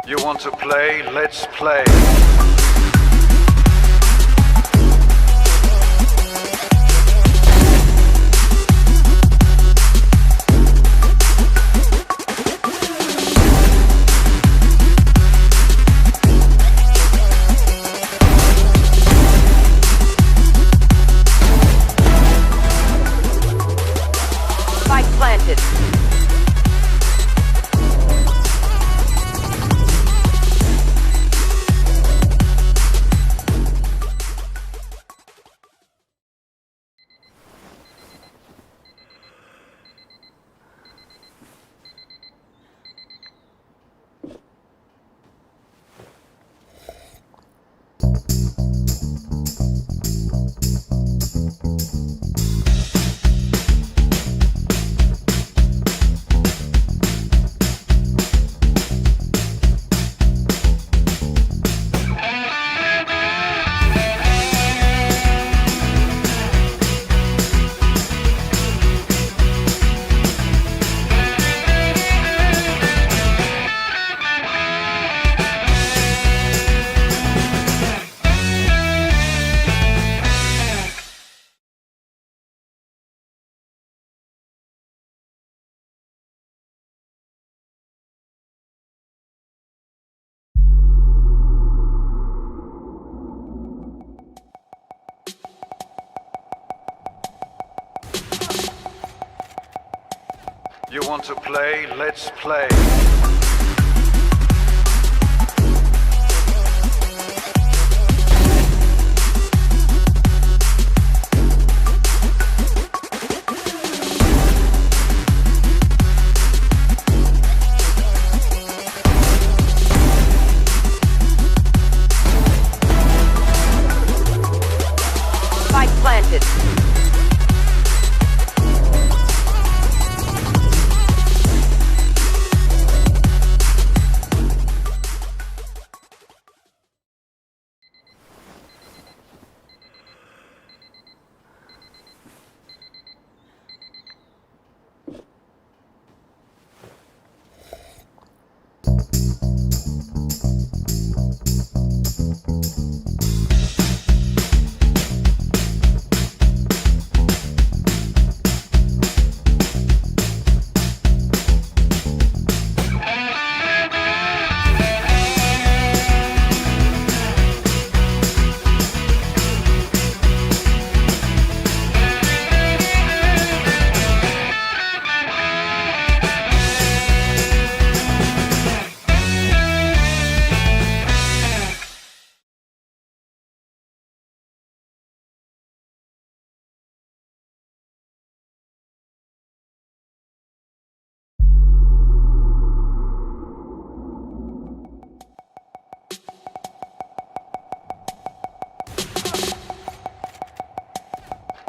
You want to play? Let's play. Spike planted. You want to play? Let's play. Spike planted.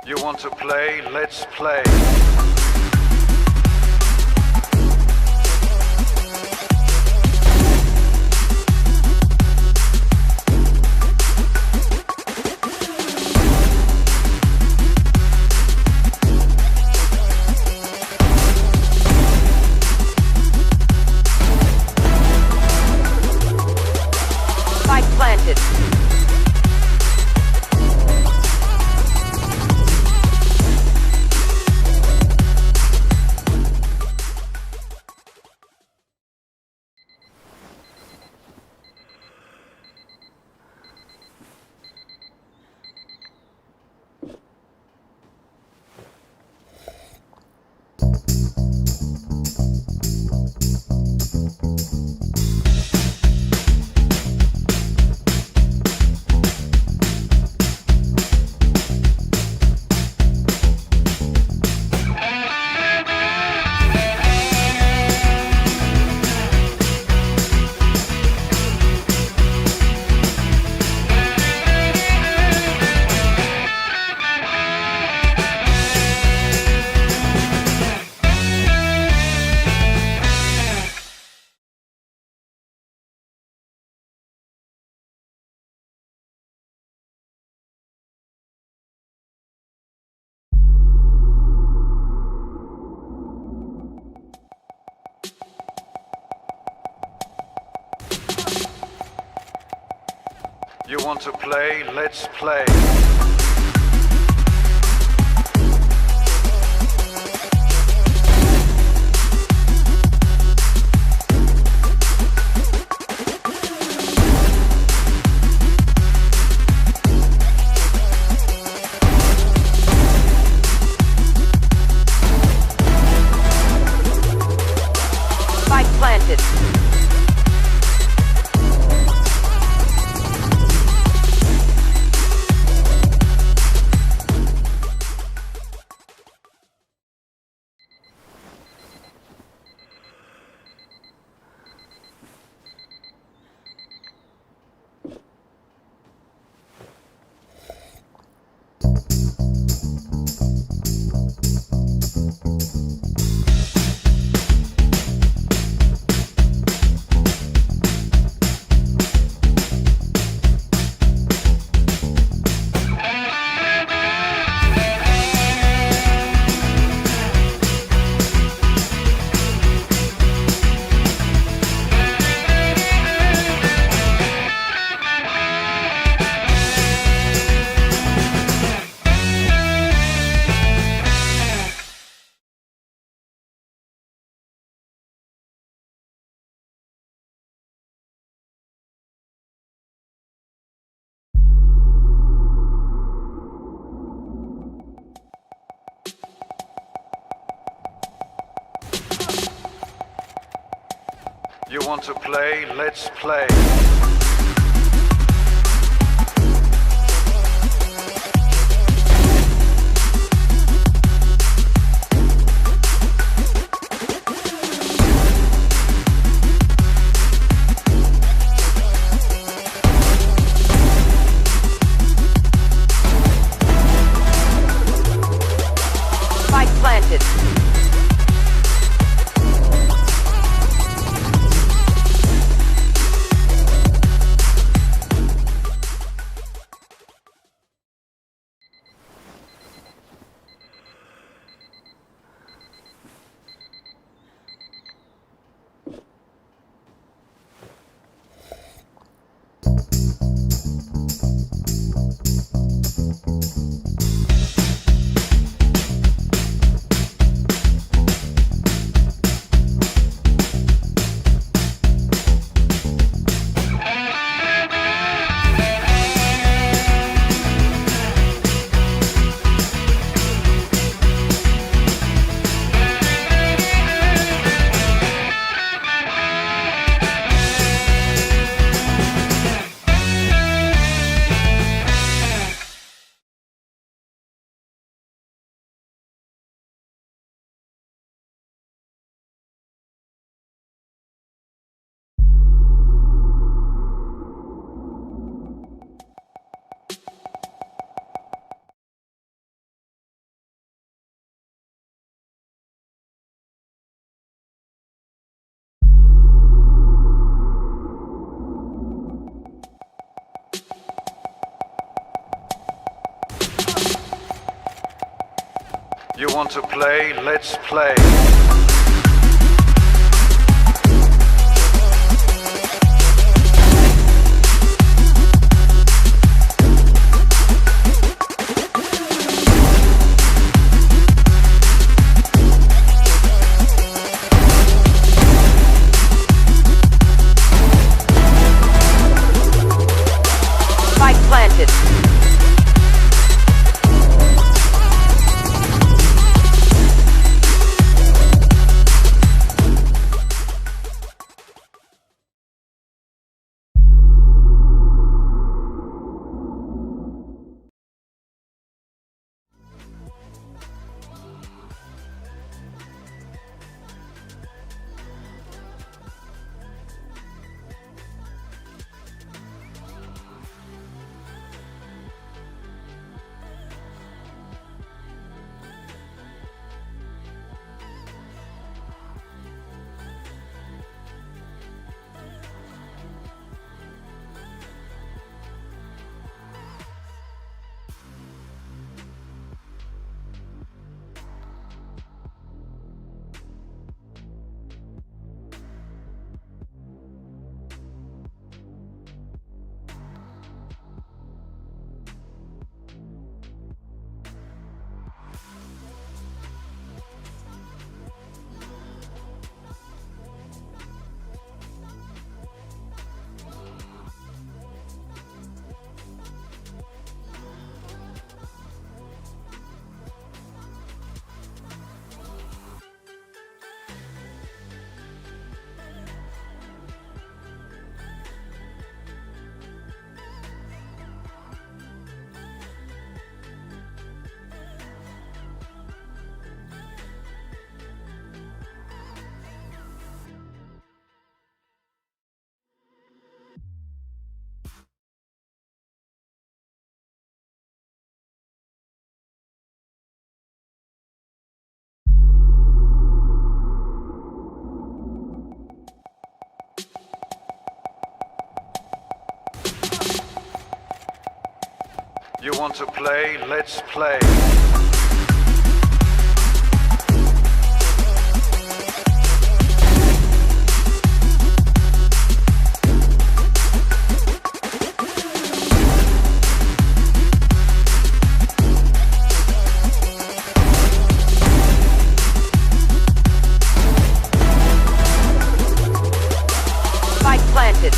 You want to play? Let's play. Spike planted. You want to play? Let's play. Spike planted. You want to play? Let's play. Spike planted. You want to play? Let's play. Spike planted. want to play? Let's play. Spike planted.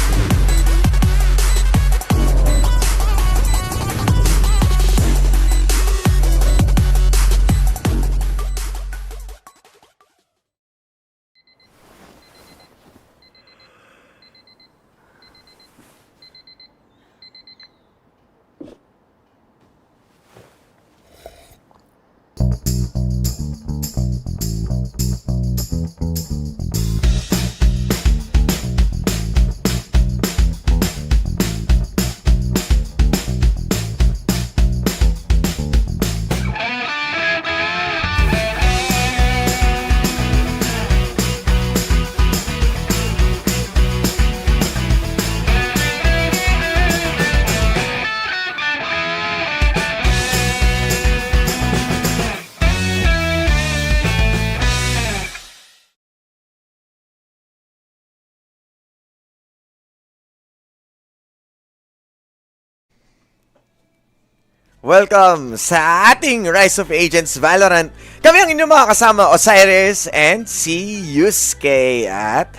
Welcome sa ating Rise of Agents Valorant. Kami ang inyong mga kasama, Osiris and si Yusuke. At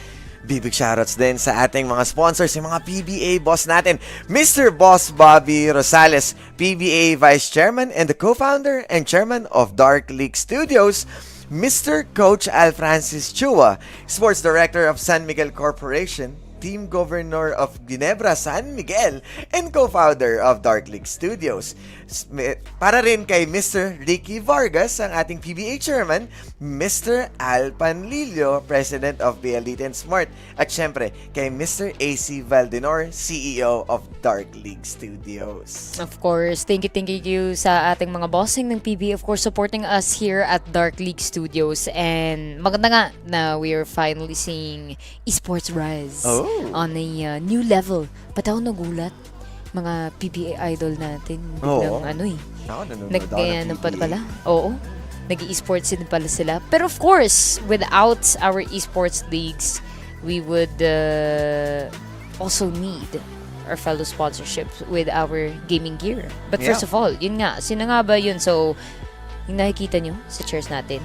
big shoutouts din sa ating mga sponsors, yung mga PBA boss natin, Mr. Boss Bobby Rosales, PBA Vice Chairman and the co-founder and chairman of Dark League Studios, Mr. Coach Al Francis Chua, Sports Director of San Miguel Corporation, Team Governor of Ginebra San Miguel, and co-founder of Dark League Studios. Para rin kay Mr. Ricky Vargas, ang ating PBA Chairman, Mr. Al Panlilio, President of the Elite and Smart, at syempre kay Mr. AC Valdenor, CEO of Dark League Studios. Of course, thank you sa ating mga bossing ng PBA, of course, supporting us here at Dark League Studios. And maganda nga na we are finally seeing esports rise on a new level. Ba't ako nagulat? Mga PBA idol natin. Biglang Ako nanonood nag-ano pala. Oo. Nag-esports din pala sila. Pero of course, without our esports leagues, we would also need our fellow sponsorships with our gaming gear. But first of all, yun nga. Sino nga ba yun? So, yung nakikita nyo sa chairs natin,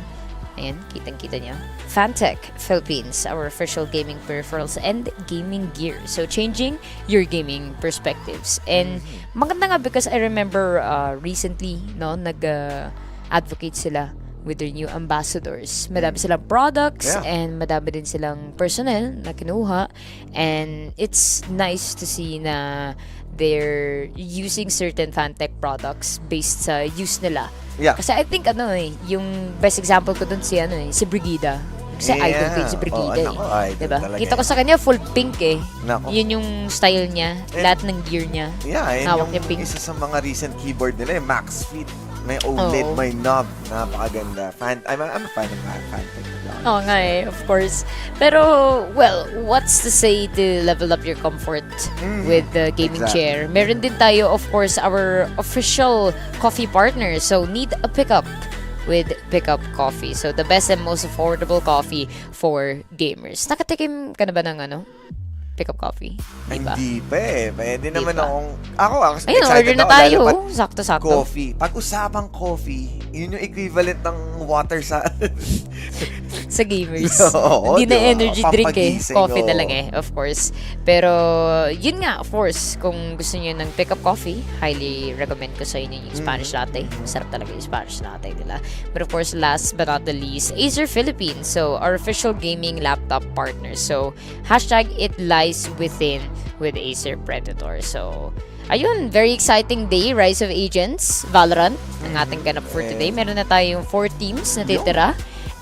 ayan, kitang-kita nyo. Fantech Philippines, our official gaming peripherals and gaming gear. So, changing your gaming perspectives. And maganda nga because I remember recently, nag-advocate sila with their new ambassadors. Madami silang products and madami din silang personnel na kinuha. And it's nice to see na they're using certain Fantech products based sa use nila. Kasi I think yung best example ko dun si Brigida. Kasi idol ko yun si Brigida diba? Kita ko sa kanya full pink Yun yung style niya, lahat ng gear niya. Hawak niya pink. Isa sa mga recent keyboard nila, Max Fit. May OLED, may knob. Napakaganda. I'm a fan of Fantech. Oo nga of course. Pero, well, what's to say to level up your comfort with the gaming chair? Meron din tayo, of course, our official coffee partner. So, need a pickup with Pickup Coffee. So, the best and most affordable coffee for gamers. Nakatikim ka na ba ng Pickup Coffee? Diba? Hindi pa Pwede naman Diba? ako Ayun, excited order na ako, tayo. lalo pat Sakto-sakto. Coffee. Pag-usapang coffee, yun yung equivalent ng water sa sa gamers. Oo, Hindi na diba? energy drink Coffee na lang of course. Pero, yun nga, of course, kung gusto niyo ng Pickup Coffee, highly recommend ko sa inyo yung Spanish latte. Masarap talaga yung Spanish latte nila. But of course, last but not the least, Acer Philippines. So, our official gaming laptop partner. So, hashtag it lies within with Acer Predator. So, ayun, very exciting day, Rise of Agents, Valorant, ang ating ganap for today. Meron na tayong 4 teams na titira.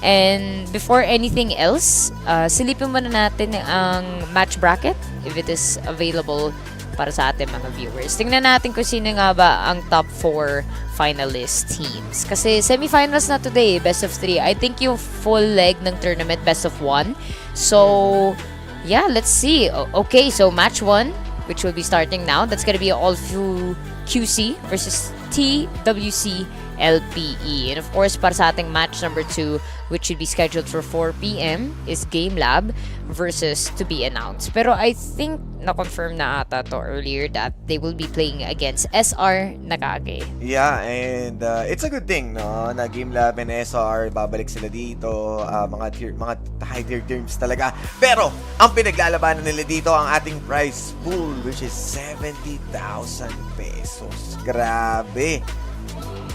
And before anything else, silipin muna natin ang match bracket if it is available para sa ating mga viewers. Tingnan natin kung sino nga ba ang top 4 finalist teams. Kasi semifinals na today, best of 3. I think yung full leg ng tournament, best of 1. So, yeah, let's see. Okay, so match 1, which will be starting now. That's gonna be all through QC versus TWC LPE. And of course, para sa ating match number 2, which should be scheduled for 4 p.m. is Game Lab versus to be announced. Pero I think na-confirm na ata to earlier that they will be playing against SR Nakage. Yeah, and it's a good thing, no? Na Game Lab and SR, babalik sila dito. Mga high-tier teams talaga. Pero, ang pinaglalabanan nila dito, ang ating prize pool, which is 70,000 pesos. Grabe!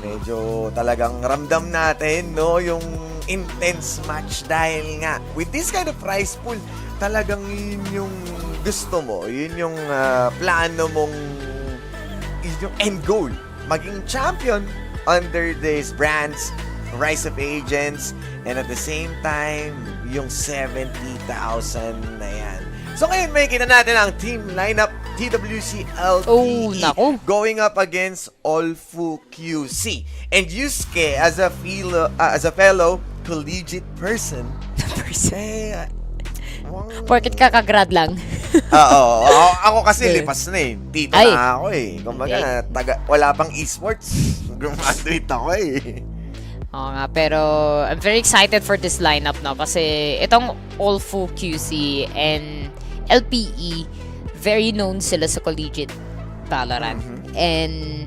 Medyo talagang ramdam natin, no? Yung intense match dahil nga, with this kind of prize pool, talagang yun yung gusto mo, yun yung plano mong, yun yung end goal. Maging champion under these brands, Rise of Agents, and at the same time, yung 70,000 na yan. So ngayon, may kita natin ang team lineup TWC LPE going up against Olfu QC. And Yusuke, as a fellow collegiate person, Porket kakagrad lang. ako kasi lipas na eh. Tito na ako eh. Kumbaga, wala pang esports. Graduate ako eh. Oo nga, pero I'm very excited for this lineup, no? Kasi itong Olfu QC and LPE, very known sila sa collegiate Valorant. And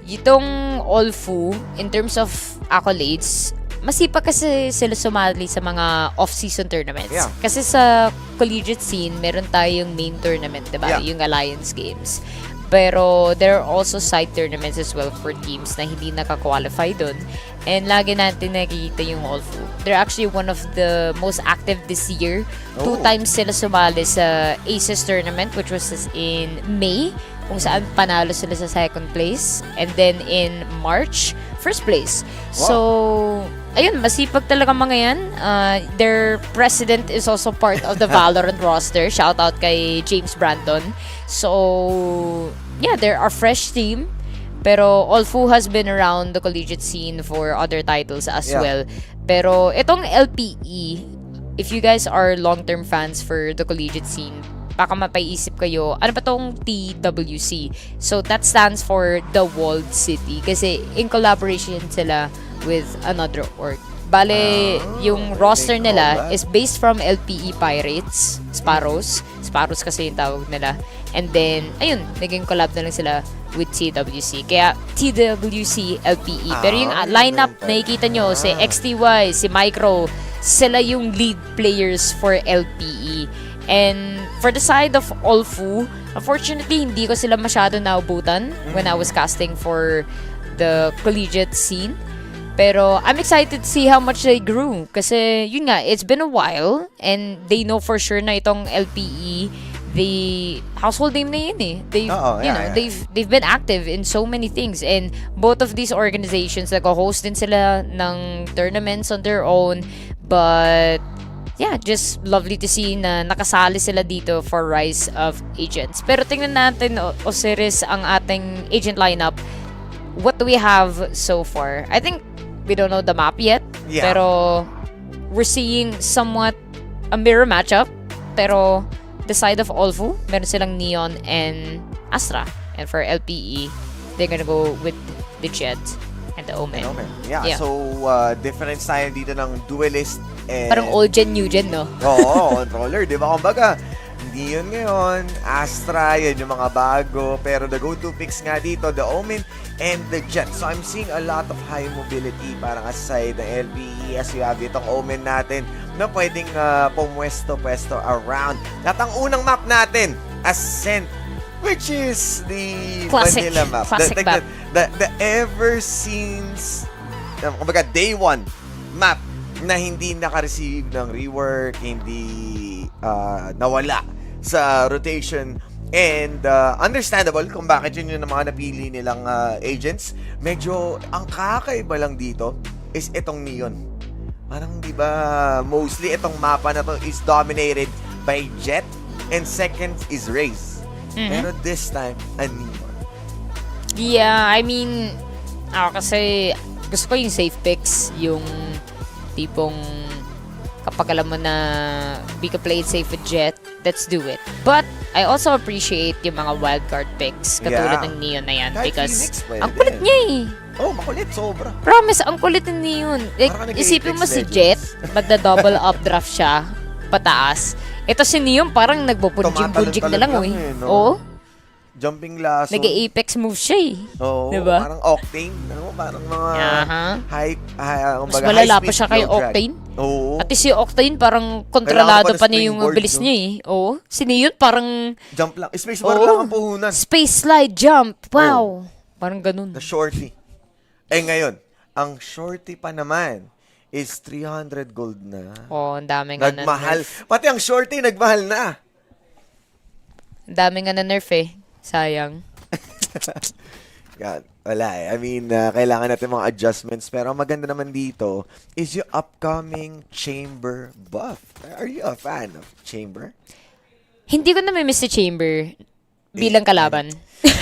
itong Olfu, in terms of accolades, masipag kasi sila sumali sa mga off-season tournaments. Yeah. Kasi sa collegiate scene, meron tayong main tournament, diba? Yeah. Yung Alliance Games. Pero there are also side tournaments as well for teams na hindi nakakwalify dun. And lagi natin nakikita yung Olfu. They're actually one of the most active this year. 2 times sila sumali sa Aces tournament, which was in May, kung saan panalo sila sa second place. And then in March, first place. Wow. So, ayun, masipag talaga mga yan. Their president is also part of the Valorant roster. Shout out kay James Brandon. So, yeah, they're our fresh team. Pero Olfu has been around the collegiate scene for other titles as well. Pero itong LPE, if you guys are long-term fans for the collegiate scene, baka mapaiisip kayo, ano ba tong TWC? So that stands for The Walled City. Kasi in collaboration sila with another org. Bale, yung roster nila is based from LPE Pirates, Sparrows. Sparrows kasi yung tawag nila. And then, ayun, naging collab na lang sila with TWC. Kaya, TWC LPE. Pero yung lineup, nakikita nyo, si XTY, si Micro, sila yung lead players for LPE. And for the side of Olfu, unfortunately, hindi ko sila masyado naubutan when I was casting for the collegiate scene. Pero I'm excited to see how much they grew. Kasi yun nga, it's been a while and they know for sure na itong LPE, the household name na yun eh. They've been active in so many things. And both of these organizations, nag-host din sila ng tournaments on their own. But yeah, just lovely to see na nakasali sila dito for Rise of Agents. Pero tingnan natin, Osiris, ang ating agent lineup. What do we have so far? I think we don't know the map yet. Yeah. Pero we're seeing somewhat a mirror matchup. Pero the side of Olfu, meron silang Neon and Astra. And for LPE, they're gonna go with the Jet and the Omen. Yeah. So difference tayo dito ng Duelist and parang old gen, new gen, no? Oo, controller, di ba? Kumbaga, hindi yun ngayon. Astra, yun yung mga bago. Pero the go-to picks nga dito, the Omen and the Jet. So I'm seeing a lot of high mobility parang aside ng LPE as you have itong Omen natin na pwedeng pumwesto-pwesto around. At ang unang map natin, Ascent, which is the classic, vanilla map. Classic map. The ever since, kumbaga, day 1 map na hindi naka-receive ng rework, hindi nawala sa rotation. And understandable kung bakit yun yung mga napili nilang agents. Medyo ang kakaiba lang dito is itong Neon. Parang di ba mostly itong mapa na to is dominated by Jet and second is Raze. Pero this time, a Neon. Yeah, I mean, ako kasi gusto ko yung safe picks, yung tipong kapag alam mo na we can play it safe with Jet, let's do it. But I also appreciate yung mga wildcard picks katulad Yeah. ng Neon na yan Kahit because Phoenix, pwede ang kulit din. niya eh. Oh, makulit, sobra. Promise, ang kulit ni Neon. Like, Parang isipin mo nag-Apex si Jet, Legends. magda-double up draft siya, pataas. Ito si Neon, parang nagpupunjing-punjing na lang, Tumatalon-talon eh. lang eh, no? Oo, Jumping lasso. nag-apex move siya eh. Oo, Diba? parang Octane. Ano, parang mga Aha. kumbaga, Mas malala pa high-speed siya kay slow drag. Octane. Oo. At si Octane parang kontrolado Kailangan pa pa ng niya yung springboard, bilis no? niya eh. Oo. Si Neon parang Jump lang. Spacebar Oo. lang ang puhunan. space slide jump. Wow. Parang ganun. The shorty. Ngayon, ang shorty pa naman is 300 gold na. Oh, ang dami nga Nagmahal. na-nerf. Pati ang shorty, nagmahal na. Ang dami nga na-nerf eh. Sayang. God, wala eh. I mean, kailangan natin mga adjustments. Pero ang maganda naman dito is yung upcoming Chamber buff. Are you a fan of Chamber? Hindi ko na-miss si Chamber bilang kalaban.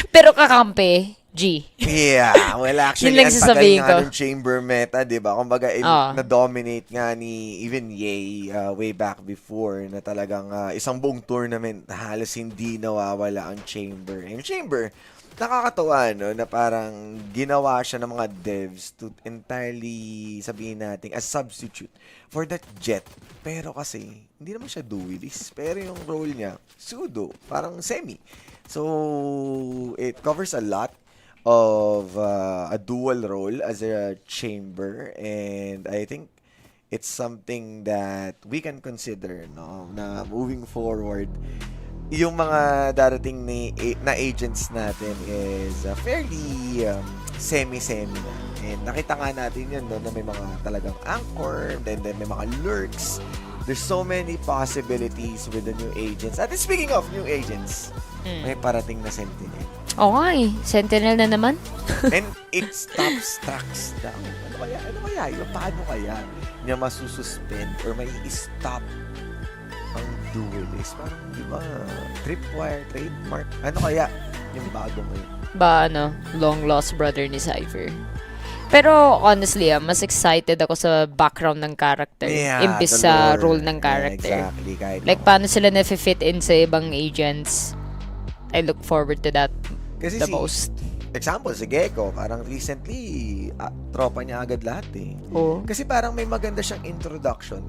Pero kakampi, G. Yeah, well actually, Yun lang ang tagal sasabihin nga ko. ng Chamber meta, di ba? Kumbaga, na-dominate nga ni even Ye way back before na talagang isang buong tournament halos hindi nawawala ang Chamber. Yung Chamber, nakakatawa, no? Na parang ginawa siya ng mga devs to entirely, sabihin natin, as substitute for that Jet. Pero kasi, hindi naman siya duelist. Pero yung role niya, pseudo, parang semi. So, it covers a lot of a dual role as a chamber, and I think it's something that we can consider, no, na moving forward yung mga darating na agents natin is fairly semi-semi na. And nakita nga natin yun, no, na may mga talagang anchor, then may mga lurks. There's so many possibilities with the new agents. At speaking of new agents, may parating na Sentinel. Oo nga eh. Sentinel na naman. And it stops tracks down. Ano kaya yun? Paano kaya niya masususpend or may stop ang duelist? Parang, di ba, tripwire, trademark. Ano kaya yung bagong yun? Ba ano, long lost brother ni Cypher. Pero honestly, mas excited ako sa background ng character imbis the sa lore. role ng character. Yeah, exactly. Kahit Like, paano sila na-fit in sa ibang agents. I look forward to that kasi the most. Example, si Gecko, parang recently, tropa niya agad lahat eh. Oo. Kasi parang may maganda siyang introduction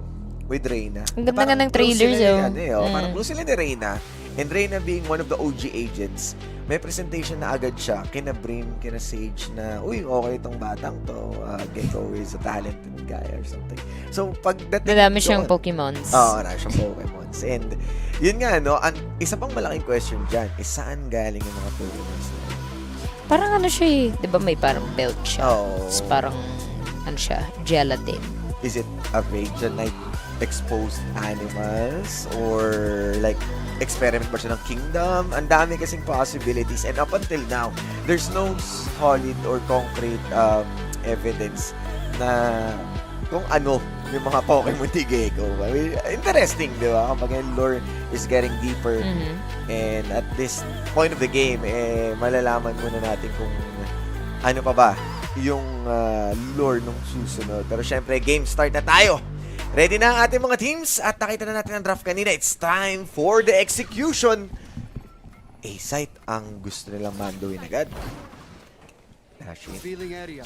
with Reyna. Ang ganda Parang nga ng close trailers, sila oh. ni, Parang close sila ni Reyna. And Reyna being one of the OG agents, may presentation na agad siya kina Brim, kina Sage na, uy, okay itong batang to. Gecko is a talented guy or something. So, pagdating Nadami siyang doon- Pokemons. Oo, marami siyang Pokemons. And, yun nga, no, isa pang malaking question dyan is saan galing yung mga Pokemons na yun? Parang ano siya eh. Di ba may parang belt siya? Oo. Tapos parang, ano siya, gelatin. Is it a Vagrant exposed animals or like experiment ba siya ng kingdom? Ang dami kasing possibilities, and up until now there's no solid or concrete evidence na kung ano yung mga Pokemon ni Gecko. I mean, interesting, di ba? Kapag yung lore is getting deeper, and at this point of the game, malalaman muna natin kung ano pa ba yung lore nung susunod. Pero syempre, game start na tayo. Ready na ang ating mga teams at nakita na natin ang draft kanina. It's time for the execution. A-site ang gusto nilang manduin agad. Dashing.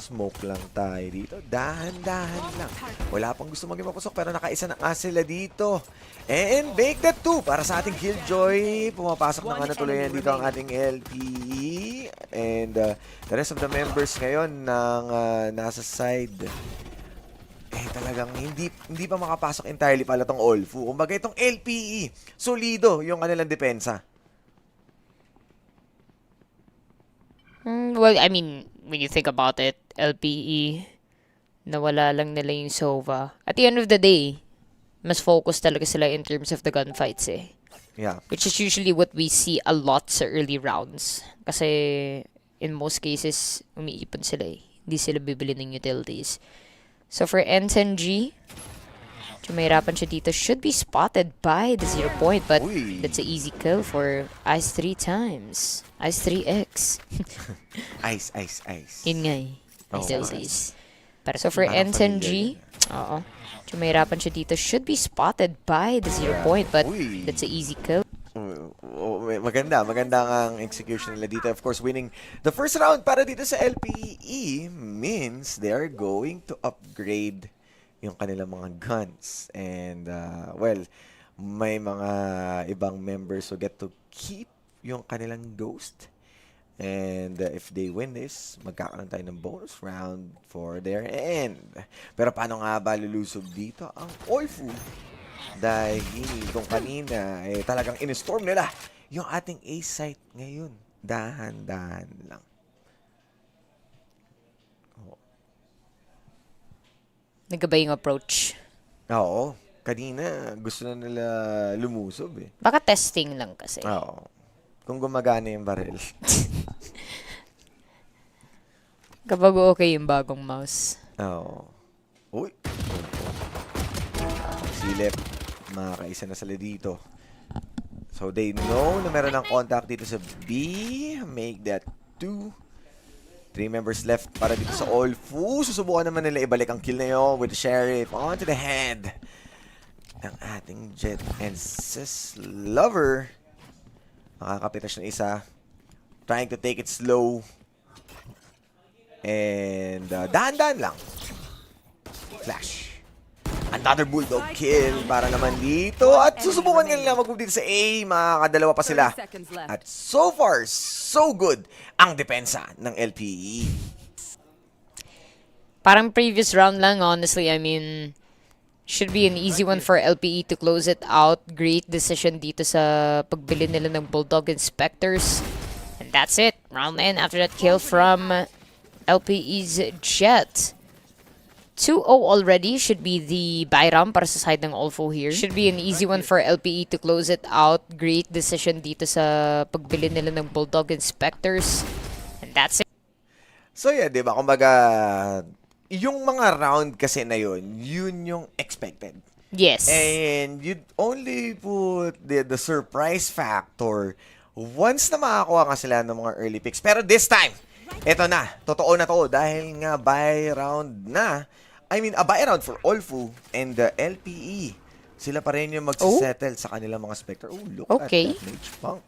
Smoke lang tayo dito. Dahan-dahan lang. Wala pang gusto maging mapusok pero nakaisa na nga sila dito. And make that 2 para sa ating Killjoy. Pumapasok na nga natuloy dito ang ating LPE. And the rest of the members ngayon ng nasa side. Talagang hindi pa makapasok entirely pala tong Olfu. Kumbaga itong LPE, solido yung kanilang depensa. Well, I mean, when you think about it, LPE, nawala lang nila yung Sova. At the end of the day, mas focus talaga sila in terms of the gunfights eh. Yeah. Which is usually what we see a lot sa early rounds. Kasi in most cases, umiipon sila eh. Hindi sila bibili ng utilities. So for NSNG, mahirapan siya dito. Should be spotted by the 0 point, but that's an easy kill for Ice 3 times. Ice 3X. Ice. Yun nga eh. Oh, Ice. So for Parang N10G, oo. Mahirapan siya dito. Should be spotted by the 0 point, but Uy. that's an easy kill. Maganda ang execution nila dito. Of course, winning the first round para dito sa LPE means they are going to upgrade yung kanilang mga guns. And, well, may mga ibang members who get to keep yung kanilang ghost. And if they win this, magkakaroon tayo ng bonus round for their end. Pero paano nga ba lulusob dito ang Olfu? Dahil kung kanina, talagang in-storm nila yung ating A site ngayon. Dahan-dahan lang. Oh. Nagaba yung approach. Oo. Kanina, gusto na nila lumusob eh. Baka testing lang kasi. Oo. Kung gumagana yung barrel. Kapag okay yung bagong mouse. Oo. Uy. Silip. Makakaisa na sila dito. So, they know na meron ng contact dito sa B. Make that 2. 3 members left para dito sa Olfu. Susubukan naman nila ibalik ang kill na yun with the Sheriff onto the head ng ating Jet and Sis Lover. Makakapitas na isa. Trying to take it slow. And dahan-dahan lang. Flash. Another Bulldog kill para naman dito. At susubukan nila mag-move dito sa A. Makakadalawa pa sila. At so far, so good ang depensa ng LPE. Parang previous round lang, honestly. I mean, should be an easy one for LPE to close it out. Great decision dito sa pagbili nila ng Bulldog Inspectors. And that's it. Round 9 after that kill from LPE's Jet. 2-0 already should be the Bayram para sa side ng Olfo here. Should be an easy one for LPE to close it out. Great decision dito sa pagbili nila ng Bulldog Inspectors. And that's it. So yeah, di ba? Kumbaga, yung mga round kasi na yun yung expected. Yes. And you'd only put the surprise factor once na makakuha ka sila ng mga early picks. Pero this time, eto na. Totoo na to. Dahil nga buy round na. I mean, a buy round for Olfu and the LPE. Sila pa rin yung magsisettle sa kanilang mga Spectre. Oh, look at that Mage Punk.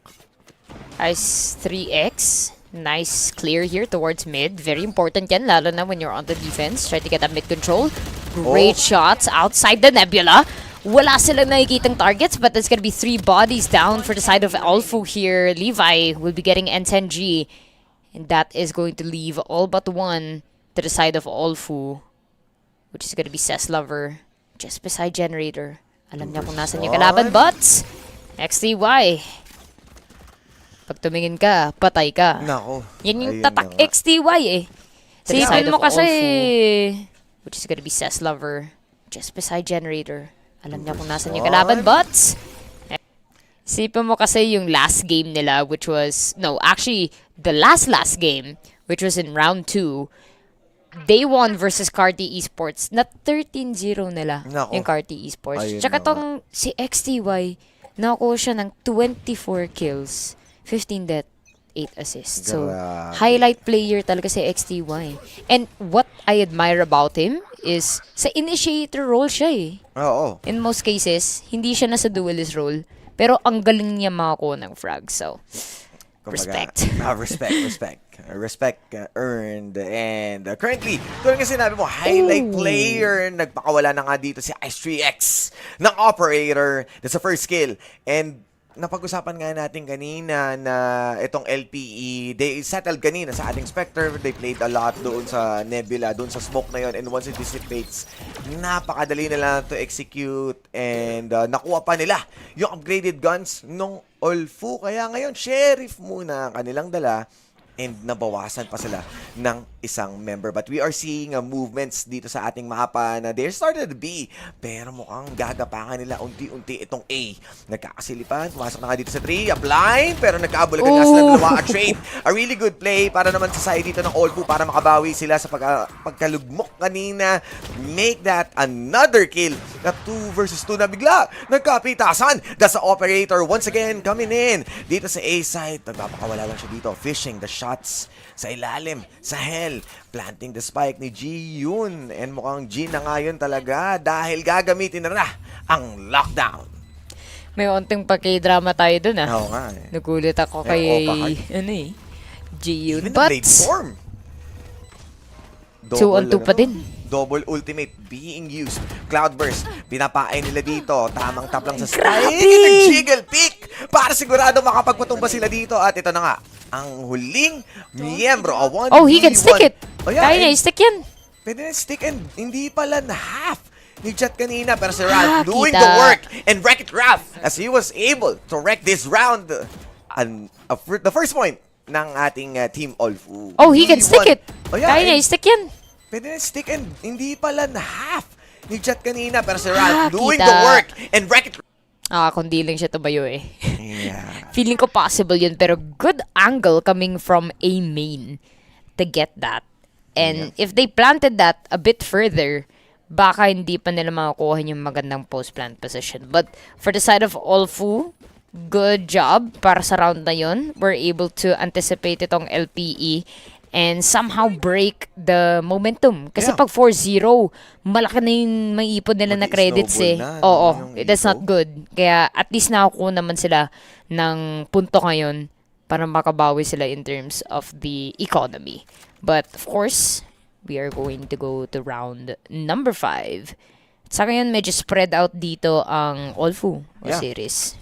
Nice 3x. Nice clear here towards mid. Very important yan, lalo na when you're on the defense. Try to get that mid control. Great shots outside the Nebula. Wala silang nakikitang targets, but there's gonna be 3 bodies down for the side of Olfu here. Levi will be getting N10G. And that is going to leave all but 1 to the side of Olfu, which is gonna be Cess Lover, just beside Generator. Alam niya kung nasan yung kalaban, but XTY. Pag tumingin ka, patay ka. Nako. Yan yung tatak XTY eh. Sipin mo kasi, which is gonna be Cess Lover, just beside Generator. Alam niya kung nasan yung kalaban, but sipin mo kasi yung last game nila, which was, no, actually, the last game, which was in round 2, they won versus Carti Esports. Na 13-0 nila yung Carti Esports. Ayun. Tsaka tong si XTY, nakuha siya ng 24 kills, 15 death, 8 assists. So, highlight player talaga si XTY. And what I admire about him is sa initiator role siya eh. Oo. In most cases, hindi siya nasa duelist role. Pero ang galing niya makakuha ng frag. So, respect. Respect earned. And currently, tulad nga sinabi mo, highlight player. Nagpakawala na nga dito si Ice3X ng operator. That's the first kill. And napag-usapan nga natin kanina na itong LPE, they settled kanina sa ating Spectre. They played a lot doon sa Nebula, doon sa smoke na yon. And once it dissipates, napakadali na lang to execute. And nakuha pa nila yung upgraded guns nung Olfu. Kaya ngayon, Sheriff muna ang kanilang dala. And nabawasan pa sila ng isang member. But we are seeing movements dito sa ating mapa na they started to be. Pero mukhang gagapangan nila unti-unti itong A. Nagkakasilipan. Pumasok na nga dito sa 3. Blind. Pero nagkaabulagan nga sila dalawa. A trade. A really good play para naman sa side dito ng Olfu para makabawi sila sa pagkalugmok kanina. Make that another kill. Na 2 versus 2 na bigla. Nagkapitasan. That's the operator once again coming in. Dito sa A side. Nagpapakawala lang siya dito. Fishing the shots sa ilalim, sa hell. SL. Planting the spike ni G yun. And mukhang G na nga yun talaga dahil gagamitin na ang lockdown. May onting pa-K-drama tayo dun Oo nga eh. Nagulit ako May kay, opa card. Jiyun. Even the But, blade form. 2-on-2 pa din. Double ultimate being used. Cloudburst, pinapain nila dito. Tamang tap lang sa Grabe! spike. Nag-jiggle pick para sigurado makapagpatumba sila dito. At ito na nga, ang huling miyembro. A 1v1. Oh, he can stick it. Yeah, Kaya niya, i-stick yan. pwede na stick and hindi pala na half ni Chat kanina. Pero si Ralph doing kita. the work. And wreck it Ralph as he was able to wreck this round. And the first point ng ating Team Olfu. Oh, he can stick it. Oh, yeah, Kaya niya, i-stick yan. pwede na stick and hindi pala na half ni Chat kanina. Pero si Ralph doing kita. the work and wreck it. Kundi lang siya tumayo eh. Yeah. Feeling ko possible yun, pero good angle coming from a main to get that. And if they planted that a bit further, baka hindi pa nila makukuha yung magandang post-plant position. But for the side of Olfu, good job para sa round na yun. We're able to anticipate itong LPE and somehow break the momentum. Kasi Yeah. pag 4-0, malaki na yung maiipon nila na Mali, credits eh. snowball na, Oo, yung that's ipon. not good. Kaya at least nakakuha naman sila ng punto ngayon para makabawi sila in terms of the economy. But of course, we are going to go to round number 5. Sa ngayon, medyo spread out dito ang Olfu Yeah. series.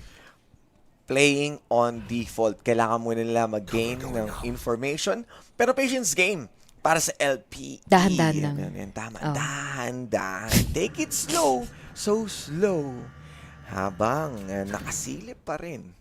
Playing on default. Kailangan muna nila mag-gain ng information. Pero patience game para sa LP. Dahan-dahan lang. Yan, tama. Oh. Dahan-dahan. Take it slow. So slow. Habang nakasilip pa rin.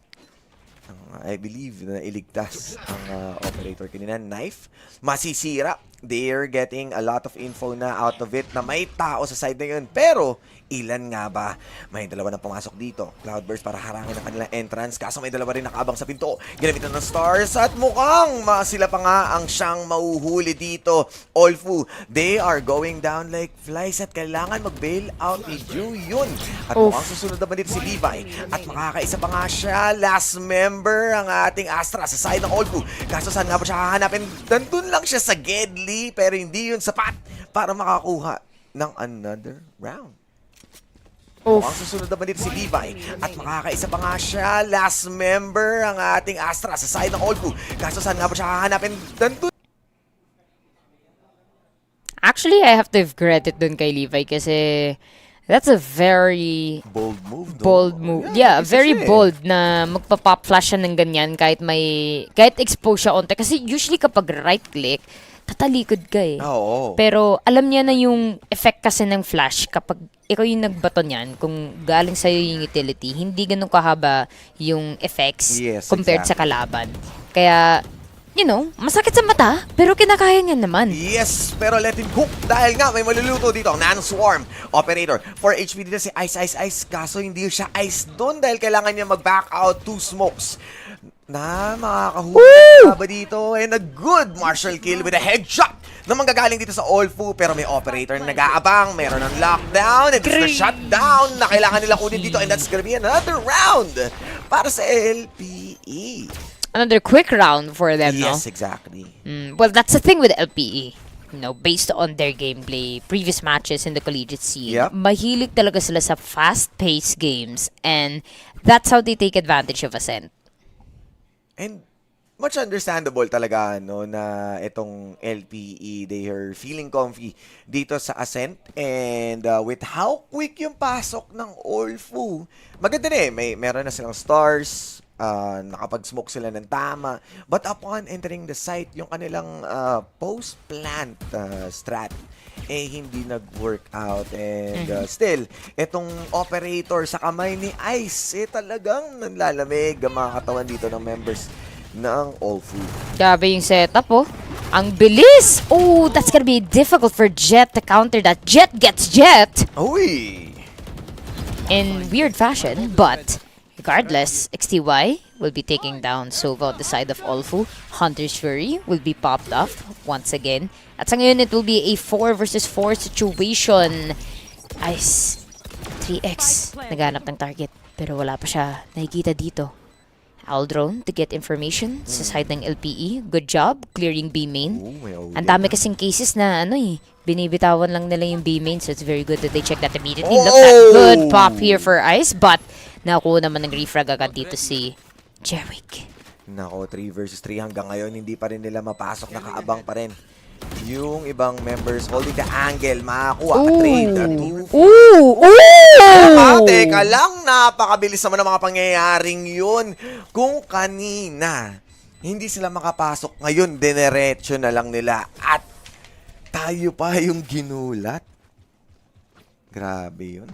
I believe na iligtas ang operator kanina. Knife. Masisira. They're getting a lot of info na out of it na may tao sa side na yun. Pero, ilan nga ba? May dalawa na pumasok dito. Cloudburst para harangin ang kanilang entrance. Kaso may dalawa rin nakaabang sa pinto. Ginamitan ng stars at mukhang sila pa nga ang siyang mauhuli dito. Olfu, they are going down like flies at kailangan mag-bail out ni Ju yun. At mukhang susunod naman dito si Levi. At makakaisa pa nga siya. Last member ang ating Astra sa side ng Olfu. Kaso saan nga ba siya hahanapin? Nandun lang siya sa Gedli pero hindi yun sapat para makakuha ng another round. Ang susunod naman dito si Levi. At makakaisa pa nga siya. Last member ang ating Astra sa side ng Olfu. Kaso saan nga ba siya hahanapin? Nandun. Actually, I have to give credit dun kay Levi kasi that's a very Bold move. bold move. Yeah, isa very siya eh. bold na magpa-pop flash siya ng ganyan kahit expose siya onte. Kasi usually kapag right click, tatalikod ka eh. Oo. Pero alam niya na yung effect kasi ng flash kapag ikaw yung nagbato niyan, kung galing sa'yo yung utility, hindi ganun kahaba yung effects Yes, compared exactly. sa kalaban. Kaya, masakit sa mata, pero kinakaya niya naman. Yes, pero let him cook dahil nga may maluluto dito ang Nanoswarm Operator. 4 HP dito si Ice. Kaso hindi siya ice doon dahil kailangan niya mag-back out 2 smokes. Na makakahuli ba dito? And a good martial kill with a headshot na manggagaling dito sa Olfu. Pero may operator na nag-aabang. Meron ng lockdown. And it's the shutdown na kailangan nila kunin dito. And that's gonna be another round para sa LPE. Another quick round for them, no? Yes, exactly. Well, that's the thing with LPE. Based on their gameplay, previous matches in the collegiate scene, Yep. mahilig talaga sila sa fast-paced games. And that's how they take advantage of Ascent. And much understandable talaga na itong LPE, they are feeling comfy dito sa Ascent. And with how quick yung pasok ng Olfu, maganda na eh. Meron na silang stars, nakapag-smoke sila ng tama. But upon entering the site, yung kanilang post-plant strat, hindi nag-work out. And still, itong operator sa kamay ni Ice, talagang nanlalamig ang mga katawan dito ng members ng Olfu. Grabe yung setup, oh. Ang bilis! Oh, that's gonna be difficult for Jet to counter that. Jet gets Jet! Uy! In weird fashion, but regardless, XTY will be taking down Sova on the side of Olfu. Hunter's Fury will be popped off once again. At sa ngayon, it will be a 4 versus 4 situation. Ice, 3x, naghanap ng target. Pero wala pa siya nakikita dito. Aldron to get information sa side ng LPE. Good job clearing B main. May Ang dami kasing cases na binibitawan lang nila yung B main, so it's very good that they check that immediately. Look at good pop here for Ice, but nakuha naman ng refrag agad dito si Jerick. Nako, 3 versus 3 hanggang ngayon, hindi pa rin nila mapasok, nakaabang pa rin. Yung ibang members holding the angle, makakuha ka trade. Teka lang, napakabilis naman ng mga pangyayaring yun. Kung kanina, hindi sila makapasok, ngayon, dinerecho na lang nila. At tayo pa yung ginulat. Grabe yun.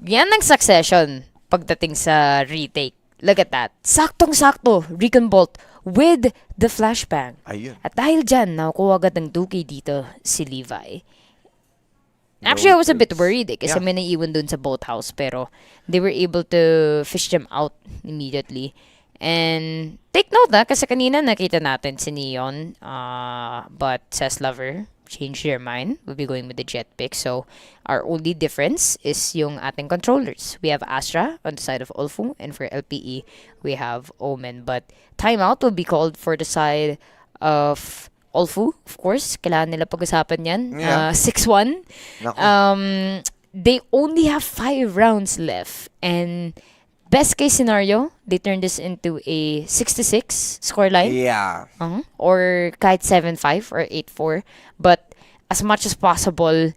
Yan ang succession pagdating sa retake. Look at that. Saktong-sakto, Recon Bolt with the flashbang. Ayun. At dahil dyan, nakuha agad ng 2K dito si Levi. Actually, I was a bit worried kasi may naiwan dun sa boathouse, pero they were able to fish them out immediately. And take note kasi kanina nakita natin si Neon, but Says Lover changed their mind. We'll be going with the jet pick. So our only difference is yung ating controllers. We have Astra on the side of Olfu, and for LPE, we have Omen. But timeout will be called for the side of Olfu, of course. Kailangan nila pag-usapan yan. 6-1. They only have 5 rounds left. And best case scenario, they turn this into a 6-6 scoreline. Yeah. Or kahit 7-5 or 8-4. But as much as possible,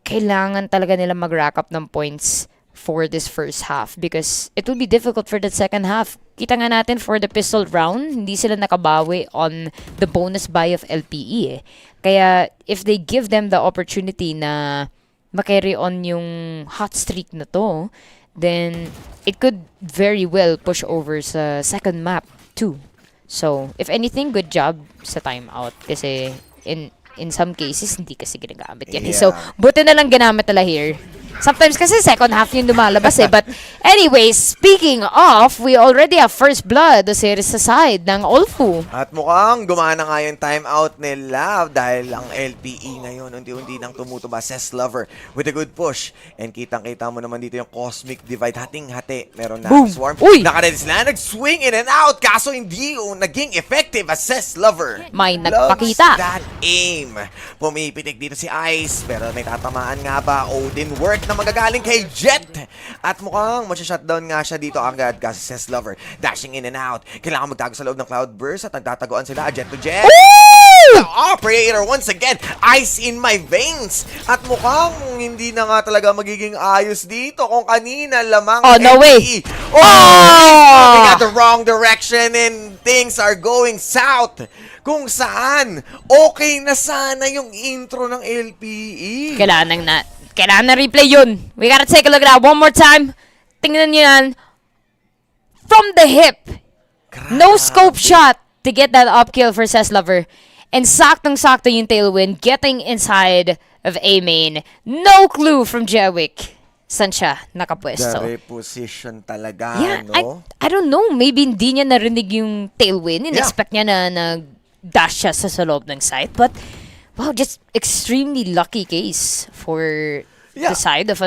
kailangan talaga nila mag-rack up ng points for this first half because it will be difficult for the second half. Kita nga natin for the pistol round, hindi sila nakabawi on the bonus buy of LPE. Kaya if they give them the opportunity na makarry on yung hot streak na to, then it could very well push over sa second map too. So, if anything, good job sa timeout kasi in some cases, hindi kasi ginagamit yan. So, buti na lang ginamit nila here. Sometimes kasi second half yung lumalabas But anyways, speaking of, we already have first blood the series sa side ng Olfu. At mukhang gumana nga yung timeout nila dahil ang LPE ngayon unti-unti nang tumutuba. Says Lover with a good push. And kitang-kita mo naman dito yung Cosmic Divide. Hating-hati. Meron na Swarm. Nakaready sila. Nag-swing in and out. Kaso hindi yung naging effective as Says Lover. May nagpakita. That aim. Pumipitik dito si Ice. Pero may tatamaan nga ba? Odin work na magagaling kay Jet. At mukhang masya-shutdown nga siya dito agad kasi Says Lover dashing in and out. Kailangan magtago sa loob ng Cloudburst at nagtatagoan sila. Jet to Jet. The operator once again. Ice in my veins. At mukhang hindi na nga talaga magiging ayos dito kung kanina lamang no way. Moving at the wrong direction and things are going south. Kung saan, okay na sana yung intro ng LPE. Kailangan na replay yun. We gotta take a look at that one more time. Tingnan nyo yan. From the hip. No scope shot to get that up kill for Says Lover. And saktong-sakto yung tailwind getting inside of A main. No clue from Jewick. Saan siya nakapwesto? The reposition talaga, no? I don't know. Maybe hindi niya narinig yung tailwind. In-expect niya na nag-dash siya sa loob ng site. But wow, just extremely lucky case for the side of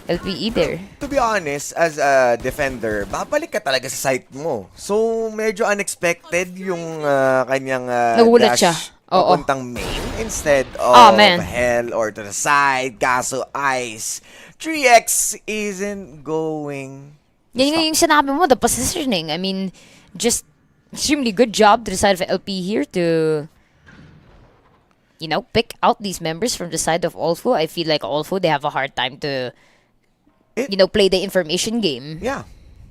LPE there. To be honest, as a defender, babalik ka talaga sa site mo. So, medyo unexpected yung kanyang nagulat dash siya. papuntang main instead of hell or to the side. Kaso Ice, 3x isn't going. Yan nga yung sinabi mo, the positioning. I mean, just extremely good job to the side of LP here to pick out these members from the side of Olfu. I feel like Olfu, they have a hard time to, play the information game. Yeah.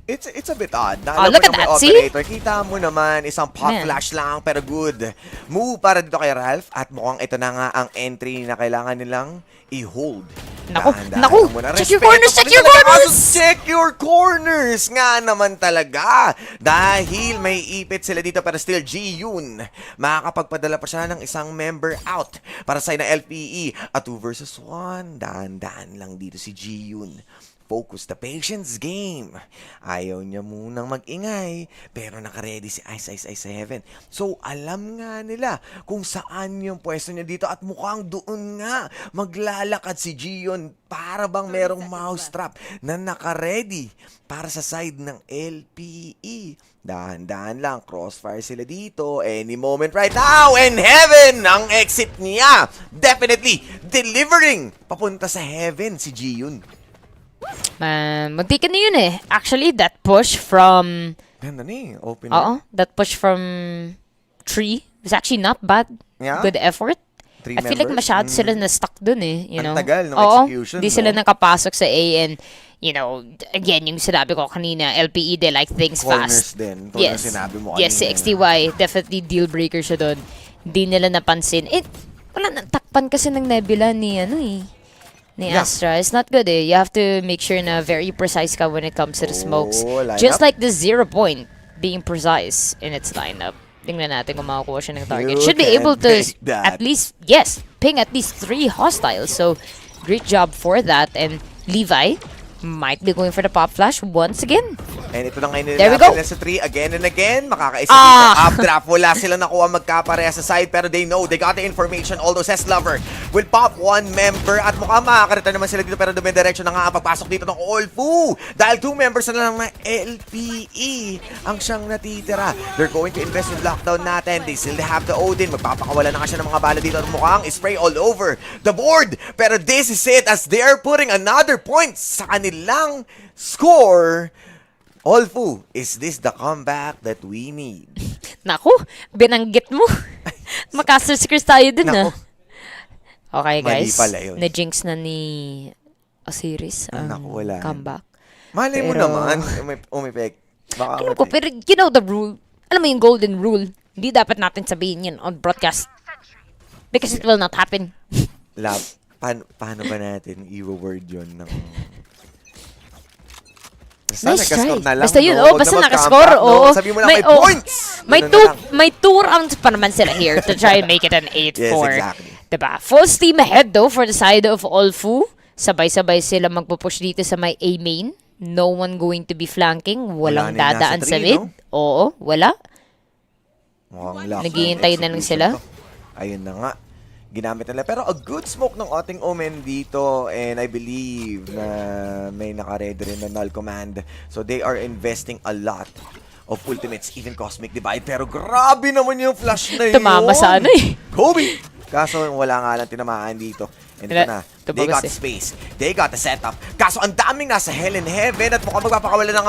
It's a bit odd. Look at that, see? Kita mo naman, isang pop flash lang, pero good. Move para dito kay Ralph, at mukhang ito na nga ang entry na kailangan nilang i-hold. Naku! Check your corners! Check your corners! Nga naman talaga. Dahil may ipit sila dito, pero still Ji-Yoon. Makakapagpadala pa siya ng isang member out para sa na LPE. At 2 versus 1. Daan-daan lang dito si Ji-Yoon. focus, the patience game. Ayaw niya munang mag-ingay, pero nakaready si Ice 7. So, alam nga nila kung saan yung pwesto niya dito at mukhang doon nga maglalakad si Gion para bang merong mousetrap na nakaready para sa side ng LPE. Dahan-dahan lang, crossfire sila dito. Any moment right now, and Heaven ang exit niya. Definitely delivering papunta sa Heaven si Gion. Magtikin na yun eh. Actually, that push from... Ganda na eh, open Oo, that push from 3 was actually not bad. Yeah? Good effort. Three I feel like members? masyado sila na stuck dun eh. You Ang know? tagal ng Oo, execution, di sila no? nakapasok sa A and, you know, again, yung sinabi ko kanina, LPE, they like things Corners fast. din. Yes. Sinabi mo Yes, si kanina. XTY, definitely deal breaker siya doon. Hindi nila napansin. Wala na, takpan kasi ng Nebula ni, ni Yeah. Astra. It's not good eh. You have to make sure na very precise ka when it comes to the smokes. lineup. Just like the 0 point being precise in its lineup. Tingnan natin kung makakuha siya ng target. You Should be can able to make that. at least, yes, ping at least 3 hostiles. So, great job for that. And Levi might be going for the pop flash once again. And ito na ngayon There we go. nila sa 3 again and again. Makakaisa Ah! dito. Updraft. Wala silang nakuha magkapareha sa side pero they know. They got the information. Although Cess Lover will pop one member at mukhang makakarita naman sila dito pero dumidiretso na nga ang pagpasok dito ng Olfu. Dahil 2 members na lang na LPE ang siyang natitira. They're going to invest with lockdown natin. They still have the Odin. Magpapakawala na nga siya ng mga bala dito at mukhang spray all over the board. Pero this is it as they're putting another point sa kanilang score. Olfu, is this the comeback that we need? Naku, binanggit mo. Makasuscrews tayo dun Naku. Okay Mali guys, pala yun. na-jinx na ni Osiris ang Naku, wala. comeback. Malay mo Pero- naman, umipek. Baka Alam ko, pero you know the rule. Alam mo yung golden rule. Hindi dapat natin sabihin yun on broadcast. Because it will not happen. Lab, paano ba natin i-word yun ng... Basta Nice nagka-score try. na lang, Basta yun, no? oh, Huwag basta na nakascore, mag-comeback, no? oo. Sabi mo lang may points! May Ganun na lang. may 2 rounds pa naman sila here to try and make it an 8-4. Yes, exactly. Diba? Full steam ahead though for the side of Olfu. Sabay-sabay sila magpupush dito sa may A main. No one going to be flanking. Walang Wala na dadaan nasa sa three, mid. no? Oo, wala. Mukhang lock Naghihintay ng na lang execution sila. to. Ayun na nga. Ginamit nila. Pero a good smoke ng ating Omen dito. And I believe na may naka-ready rin na null command. So they are investing a lot of ultimates, even Cosmic Divide. Pero grabe naman yung flash na yun. Tumama sana eh. Kobe! Kaso wala nga lang tinamaan dito. And ito na. They got Tumagas eh. space. They got the setup. Kaso ang daming nasa hell and heaven at mukhang magpapakawala ng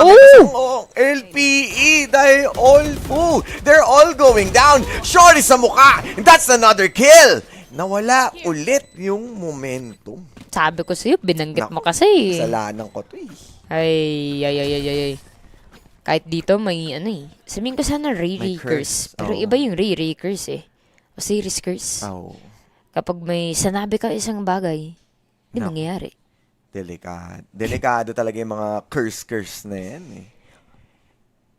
LPE dahil all full. They're all going down. Shorty sa mukha. And that's another kill. Nawala ulit yung momentum. Sabi ko sa'yo, binanggit mo kasi. Kasalanan ko to eh. Ay. Kahit dito may sabihin ko sana Ray May Curse. curse. Pero Oo. iba yung Ray Curse eh. Osiris Curse. Oh, Kapag may sanabi ka isang bagay, hindi No. mangyayari. delikado talaga yung mga curse na yan eh.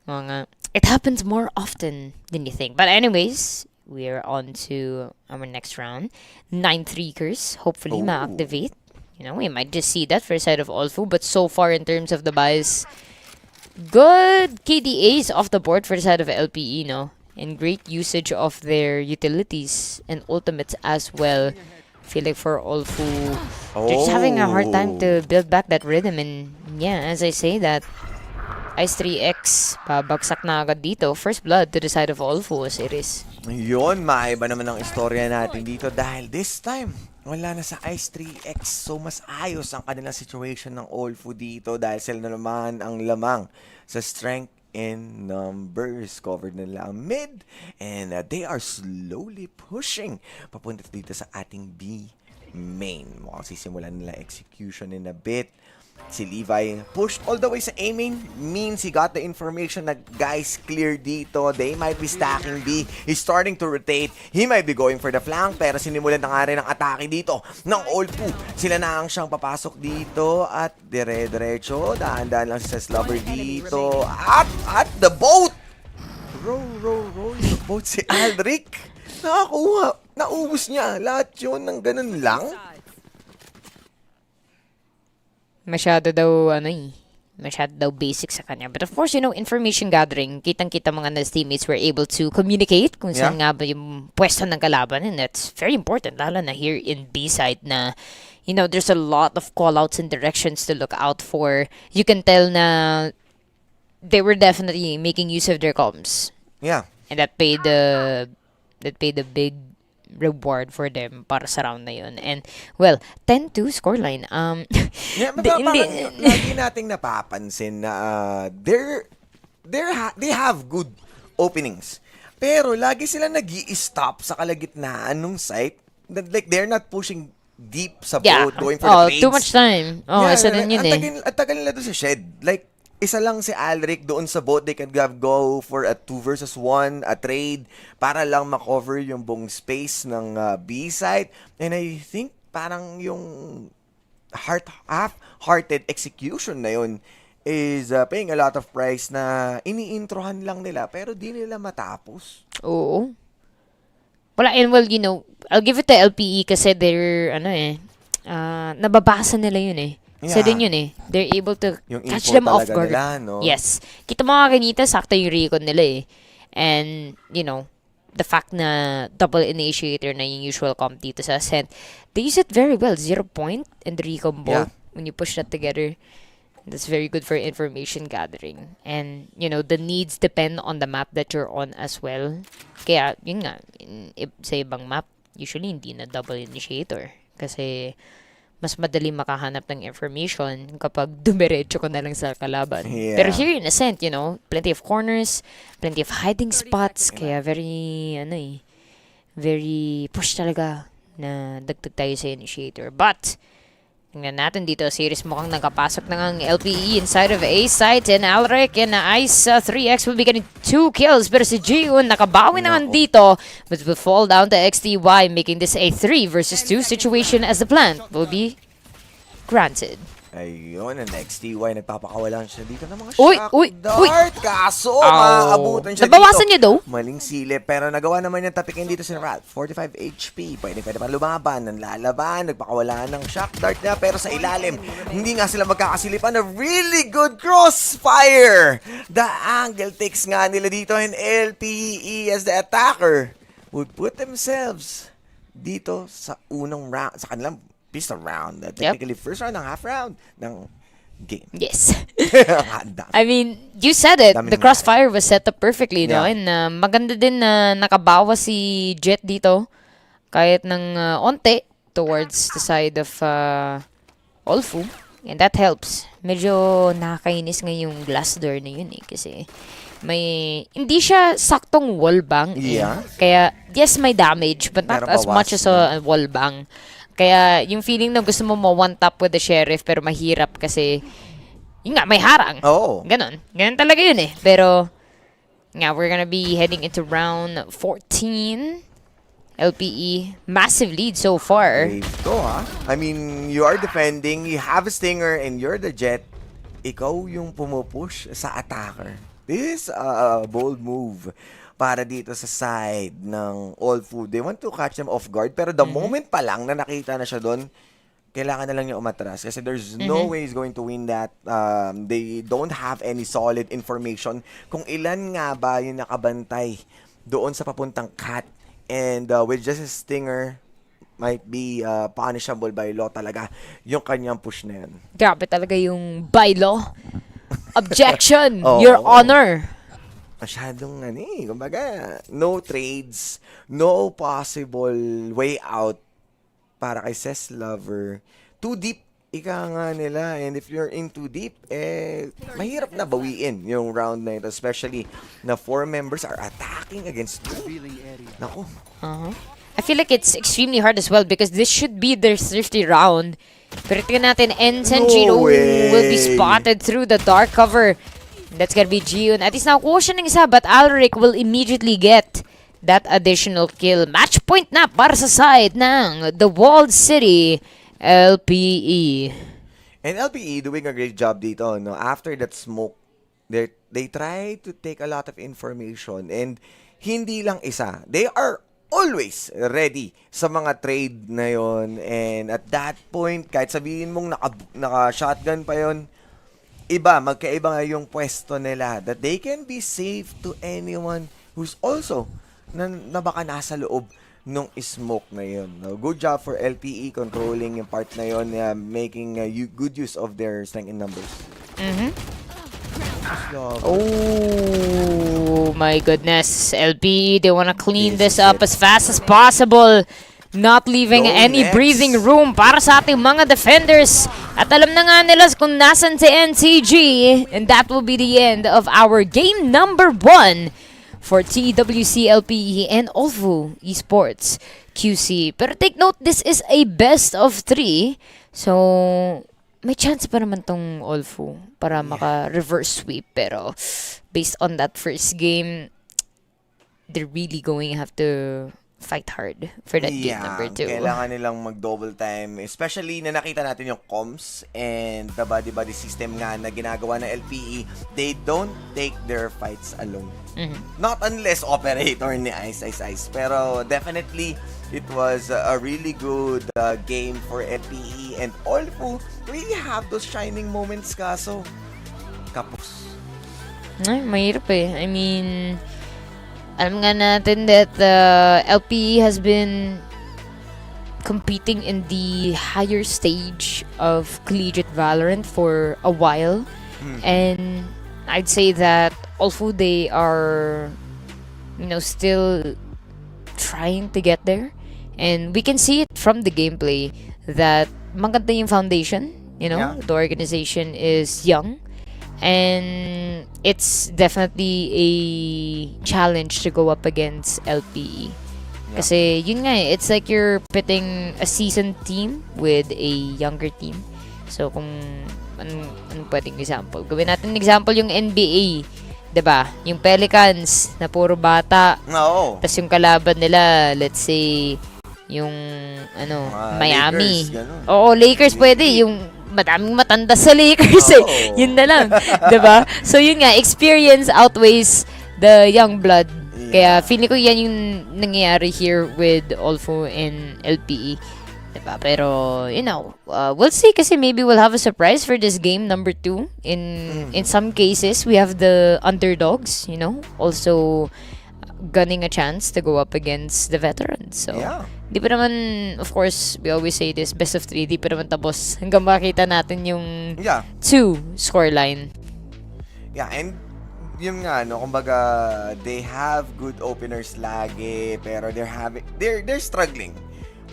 Mga, it happens more often than you think. But anyways, we're on to our next round. 9-3 Curse. Hopefully, Oh. ma-activate. You know, we might just see that for the side of Olfu. But so far, in terms of the buys, good KDAs off the board for the side of LPE, no? And great usage of their utilities and ultimates as well. Feel like for Olfu, they're just having a hard time to build back that rhythm. And yeah, as I say that, Ice 3X, babagsak na agad dito. First blood to the side of Olfu series. Yun, maiba naman ang istorya natin dito dahil this time, wala na sa Ice 3X. So, mas ayos ang kanilang situation ng Olfu dito dahil sila na naman ang lamang sa strength in numbers. Covered nila ang mid and they are slowly pushing papunta dito sa ating B main. Mukhang sisimulan nila execution in a bit. Si Levi pushed all the way sa aiming, means he got the information na guys clear dito. They might be stacking B. He's starting to rotate. He might be going for the flank pero sinimulan na nga rin ang atake dito ng Olfu. Sila na ang siyang papasok dito at dire-diretso. Dahan-dahan lang si Cess Lover dito. At the boat! Row the boat si Aldrich. Nakakuha. Naubos niya. Lahat yun ng ganun lang. Masyado daw, masyado daw basic sa kanya. But of course, information gathering, kitang-kita mga nas teammates were able to communicate kung saan nga ba yung pwesto ng kalaban. And that's very important, lalo na here in B-side na, there's a lot of call-outs and directions to look out for. You can tell na they were definitely making use of their comms. Yeah. And that paid a big reward for them para sa round na yun. And, well, 10-2 scoreline. Yeah, lagi nating napapansin na they have good openings. Pero lagi sila nag-i-stop sa kalagitnaan ng site. Like, they're not pushing deep sa boat, going for the trades. Too much time. Isa din yun At tagal nila doon sa shed. Like, isa lang si Alric doon sa boat. They can go for a 2 versus 1, a trade, para lang makover yung buong space ng B-side. And I think parang yung half-hearted execution na yun is paying a lot of price na iniintrohan lang nila pero di nila matapos. Oo. Wala, and well, I'll give it to LPE kasi they're, nababasa nila yun eh. Isa din yun eh. They're able to yung catch them off guard. Nila, no? Yes. Kita mo nga kanita, sakto yung recon nila eh. And, the fact na double initiator na yung usual comp dito sa Ascent, they use it very well. 0 point and the recon both when you push that together. That's very good for information gathering. And, the needs depend on the map that you're on as well. Kaya, yun nga, sa ibang map, usually hindi na double initiator. Kasi, mas madali makahanap ng information kapag dumiretso ko na lang sa kalaban. Yeah. Pero here in Ascent, plenty of corners, plenty of hiding spots, kaya very, very push talaga na dagdag tayo sa initiator. But, tingnan natin dito, series mukhang nakapasok na ang LPE inside of A site, and Alric and Ice 3X will be getting 2 kills, pero si Jiun nakabawi naman dito, but will fall down to XTY, making this a 3 versus 2 situation as the plant will be granted. Ayun, ang XTY, nagpapakawalan siya dito ng mga Uy, shock uy, dart. Kaso, maabutan siya nabawasan dito. niya daw? Maling silip, pero nagawa naman niya tapikin dito si Rat. 45 HP, pwede pa lumaban, nanlalaban, nagpakawalan ng shock dart niya, pero sa ilalim, hindi nga sila magkakasilipan. A really good crossfire! The angle takes nga nila dito, and LPE as the attacker would put themselves dito sa unang round, sa kanilang pistol round. Technically, first round ng half round ng game. Yes. Handa. I mean, you said it. Dami The crossfire was set up perfectly, no? Yeah. And maganda din na nakabawa si Jet dito kahit ng onte towards the side of Olfu. And that helps. Medyo nakakainis nga yung glass door na yun eh. Kasi hindi siya saktong wall bang. Yeah. Kaya, yes, may damage, but not Meron as bawas, much as a wall bang. Kaya, yung feeling na gusto mo one tap with the sheriff, pero mahirap kasi, yun nga, may harang. Oo. Ganon. Ganon talaga yun eh. Pero, nga, we're gonna be heading into round 14. LPE, massive lead so far. Ito I mean, you are defending, you have a stinger, and you're the Jet. Ikaw yung pumupush sa attacker. This is a bold move para dito sa side ng All Food. They want to catch them off guard, pero the moment pa lang na nakita na siya doon, kailangan na lang niya umatras kasi there's no way he's going to win that. They don't have any solid information kung ilan nga ba yung nakabantay doon sa papuntang cat. And with just a stinger, might be punishable by law talaga yung kanyang push na yun. Grabe talaga yung by law. Objection, Oo. Your Honor. Masyadong kumbaga, no trades, no possible way out para kay Cess Lover. Too deep, ika nga nila. And if you're in too deep, mahirap na bawiin yung round na ito. Especially na 4 members are attacking against 2. Naku. I feel like it's extremely hard as well because this should be their thrifty round. Pero tingnan natin, N-Senjiro will be spotted through the dark cover. That's gonna be Jiun. At least nakuha siya ng isa, but Alric will immediately get that additional kill. Match point na para sa side ng The Walled City, LPE. And LPE doing a great job dito, no? After that smoke, they try to take a lot of information and hindi lang isa. They are always ready sa mga trade na yon. And at that point, kahit sabihin mong naka-shotgun pa yon, magkaiba nga yung pwesto nila that they can be safe to anyone who's also na baka nasa loob nung smoke na yun. No, good job for LPE controlling yung part na yun, making good use of their strength in numbers. Oh my goodness. LPE, they wanna clean this up as fast as possible. Not leaving any breathing room para sa ating mga defenders. At alam na nga nila kung nasan si NCG. And that will be the end of our game number 1 for TWC LPE and Olfu Esports QC. Pero take note, this is a best of 3. So, may chance pa naman tong Olfu para maka-reverse sweep. Pero, based on that first game, they're really going to have to fight hard for that game number 2. Kailangan nilang mag-double time. Especially na nakita natin yung comms and the body-body system nga na ginagawa ng LPE. They don't take their fights alone. Not unless operator ni Ice. Pero definitely, it was a really good game for LPE. And Olfu really have those shining moments kaso kapos. Ay, mahirap eh. I mean, alam nga natin that LPE has been competing in the higher stage of collegiate Valorant for a while. And I'd say that Olfu, they are, still trying to get there. And we can see it from the gameplay that maganda yung foundation, the organization is young. And it's definitely a challenge to go up against LPE. Kasi yun nga it's like you're pitting a seasoned team with a younger team. So kung anong pwedeng example? Gawin natin example yung NBA. 'Di ba? Yung Pelicans na puro bata. Tapos yung kalaban nila, let's say, yung Miami. Lakers, Oo, Lakers pwede. Yung madaming matanda sa Lakers Yun na lang. 'Di ba? So yun nga, experience outweighs the young blood. Kaya feeling ko yan yung nangyayari here with Olfu and LPE. 'Di ba? Pero we'll see kasi maybe we'll have a surprise for this game number 2. In some cases, we have the underdogs, also gunning a chance to go up against the veterans. So, di pa naman, of course, we always say this, best of 3, di pa naman tapos hanggang makita natin yung 2 scoreline. Yeah, and yun nga, kumbaga, they have good openers lagi, pero they're struggling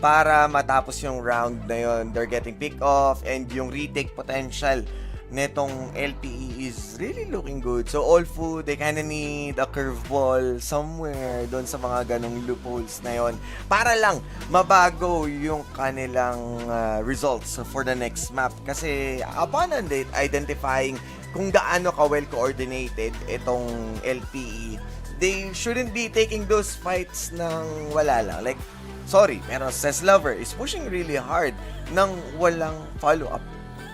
para matapos yung round na yun. They're getting picked off, and yung retake potential netong LPE is really looking good. So, Olfu, they kinda need a curveball somewhere doon sa mga ganong loopholes na yon para lang mabago yung kanilang results for the next map. Kasi upon identifying kung gaano ka-well coordinated itong LPE, they shouldn't be taking those fights ng wala lang. Like, sorry, pero Cess Lover is pushing really hard nang walang follow-up.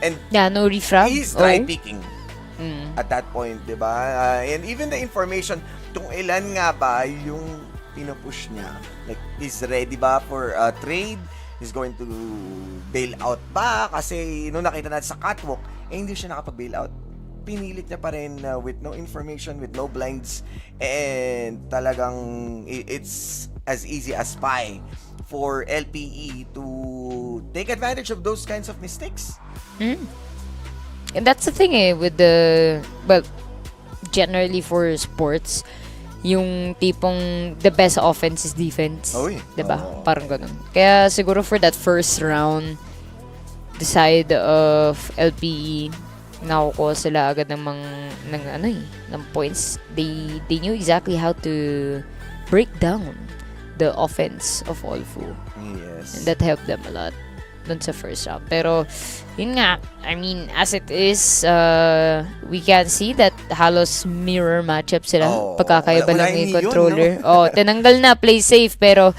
And no refrag. He's dry picking at that point, di ba? And even the information kung ilan nga ba yung pinupush niya. Like, he's ready ba for a trade? He's going to bail out ba? Kasi nung nakita natin sa catwalk, hindi siya nakapag-bail out. Pinilit niya pa rin with no information, with no blinds. And talagang it's as easy as pie for LPE to take advantage of those kinds of mistakes. And that's the thing with generally for sports, yung tipong the best offense is defense. Diba? Parang ganun. Kaya siguro for that first round, the side of LPE, nakukuha sila agad ng points. They knew exactly how to break down the offense of Olfu. Yes. And that helped them a lot dun sa first round. Pero, yun nga, I mean, as it is, we can see that halos mirror matchup sila. Pagkakaiba lang yung controller. Tinanggal na, play safe. Pero,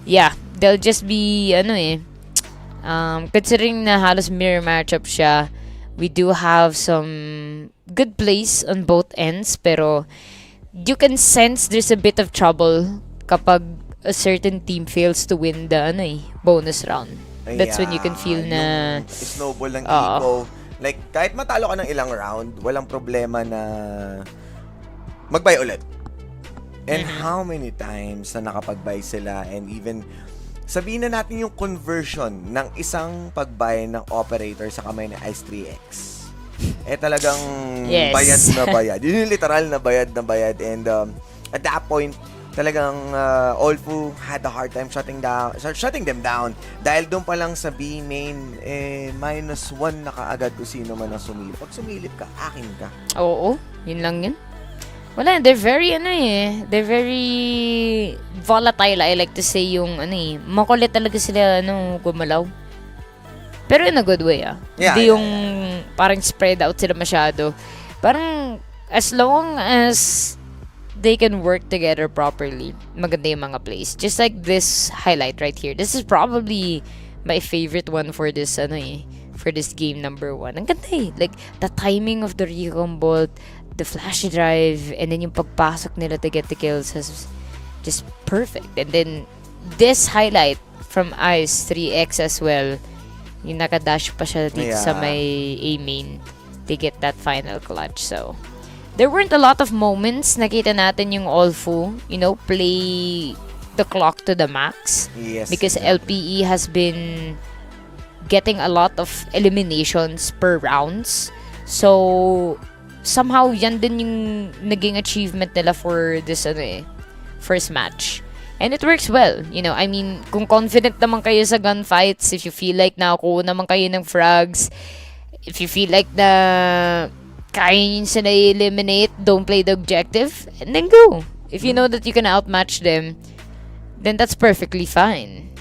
yeah, they'll just be, considering na halos mirror matchup siya, we do have some good plays on both ends. Pero, you can sense there's a bit of trouble kapag a certain team fails to win the bonus round. That's when you can feel na yung snowball ng Oo. eco. Like, kahit matalo ka ng ilang round, walang problema na mag-buy ulit. And how many times na nakapag-buy sila, and even sabihin na natin yung conversion ng isang pag-buy ng operator sa kamay ng Ice 3X. Talagang Yes. bayad na bayad. Yun yung literal na bayad. And at that point, talagang Olfu had a hard time shutting them down. Dahil doon pa lang sa B main, -1 na kaagad kung sino man ang sumilip. Pag sumilip ka, akin ka. Oo, yun lang yun. Wala, they're very, they're very volatile. I like to say yung, makulit talaga sila, gumalaw. Pero in a good way, Yeah, Hindi yeah, yung parang spread out sila masyado. Parang, as long as they can work together properly, maganda yung mga plays. Just like this highlight right here. This is probably my favorite one for this, for this game number 1. Ang ganda Like, the timing of the recon bolt, the flashy drive, and then yung pagpasok nila to get the kills is just perfect. And then, this highlight from Ice 3X as well, yung nakadash pa siya dito sa may A main to get that final clutch. So, there weren't a lot of moments. Nakita natin yung Olfu, play the clock to the max. Yes. Because LPE has been getting a lot of eliminations per rounds. So, somehow, yan din yung naging achievement nila for this, first match. And it works well. I mean, kung confident naman kayo sa gunfights, if you feel like nakuha naman kayo ng frags, if you feel like na kaya nyo sila eliminate, don't play the objective, and then go. If you know that you can outmatch them, then that's perfectly fine.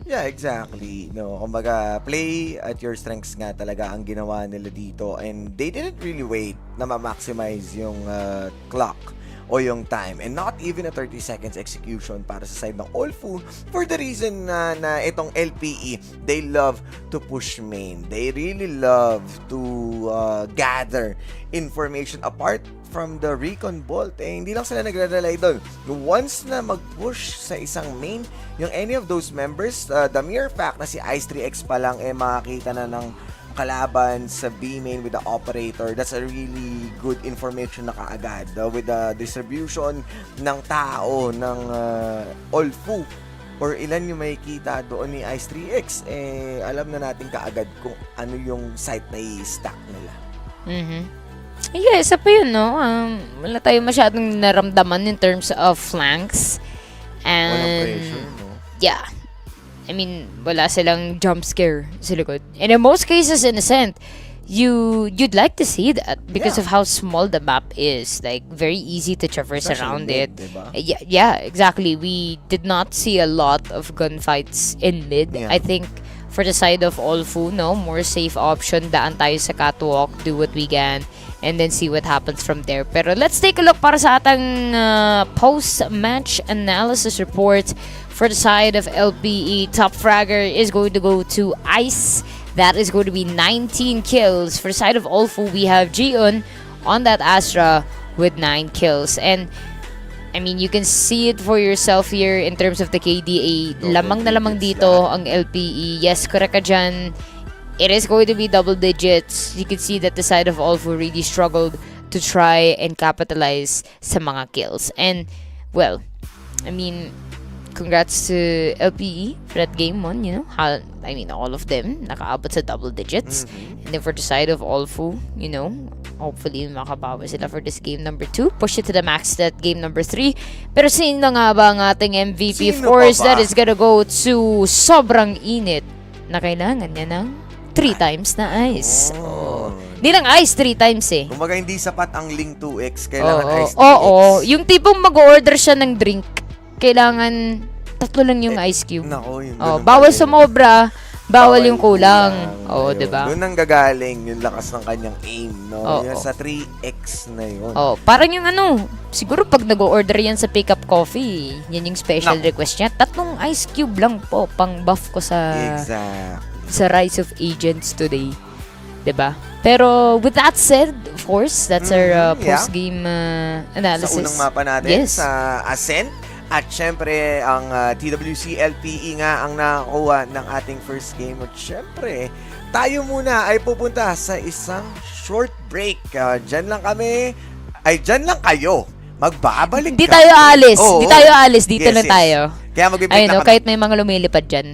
Yeah, exactly. Kumbaga, play at your strengths nga talaga ang ginawa nila dito, and they didn't really wait na ma-maximize yung clock o yung time, and not even a 30 seconds execution para sa side ng Olfu, for the reason na itong LPE, they love to push main. They really love to gather information apart from the recon bolt. Hindi lang sila nagre-rely doon. Once na mag-push sa isang main, yung any of those members, the mere fact na si Ice 3X pa lang makakita na ng kalaban sa B main with the operator, that's a really good information na kaagad. With the distribution ng tao ng Olfu or ilan yung makikita doon ni Ice 3X, alam na natin kaagad kung ano yung site na i-stack nila. Yeah, isa pa yun, wala tayo masyadong naramdaman in terms of flanks. And, Walang pressure, no? Yeah. I mean, wala silang jump scare sa likod. And in most cases, innocent, you'd like to see that because of how small the map is. Like, very easy to traverse Especially around mid, it. diba? Yeah, exactly. We did not see a lot of gunfights in mid. Yeah. I think for the side of Olfu, more safe option. Daan tayo sa catwalk, do what we can, and then see what happens from there. Pero let's take a look para sa atang post-match analysis report. For the side of LPE, top fragger is going to go to Ice. That is going to be 19 kills. For the side of Olfu, we have Jiun on that Astra with 9 kills. And, I mean, you can see it for yourself here in terms of the KDA. Lamang na lamang dito ang LPE. Yes, correct ka dyan. It is going to be double digits. You can see that the side of Olfu really struggled to try and capitalize sa mga kills. And, well, I mean, congrats to LPE for that game 1, all of them nakaabot sa double digits. And then for the side of Olfu, hopefully makabawi sila for this game number 2. Push it to the max that game number 3. Pero sino nga ba ang ating MVP? Of course, that is gonna go to sobrang init na kailangan niya ng 3 times na ice. Hindi lang ice 3 times Kumbaga, hindi sapat ang Link 2X. Kailangan Ice 3X. Oo. Yung tipong mag-order siya ng drink, kailangan 3 lang yung ice cube. Nako, yun. Bawal sumobra, bawal yung kulang. Diba? Doon ang gagaling yung lakas ng kanyang aim, no? Yung Oo. sa 3X na yun. Parang yung siguro pag nag-order yan sa pick up coffee, yan yung special request niya. 3 ice cube lang po, pang buff ko sa Rise of Agents today. Diba? Pero with that said, of course, that's our post-game analysis. Sa unang mapa natin, Yes. sa Ascent, At syempre, ang TWC LPE nga ang nakakuha ng ating first game. At syempre, tayo muna ay pupunta sa isang short break. Diyan lang kami, diyan lang kayo. Magbabalik Di kami. tayo aalis. Oo. Di tayo aalis. Dito Yes, lang yes. tayo. Kaya mag-break Ayun, na no, kami. kahit may mga lumilipad dyan.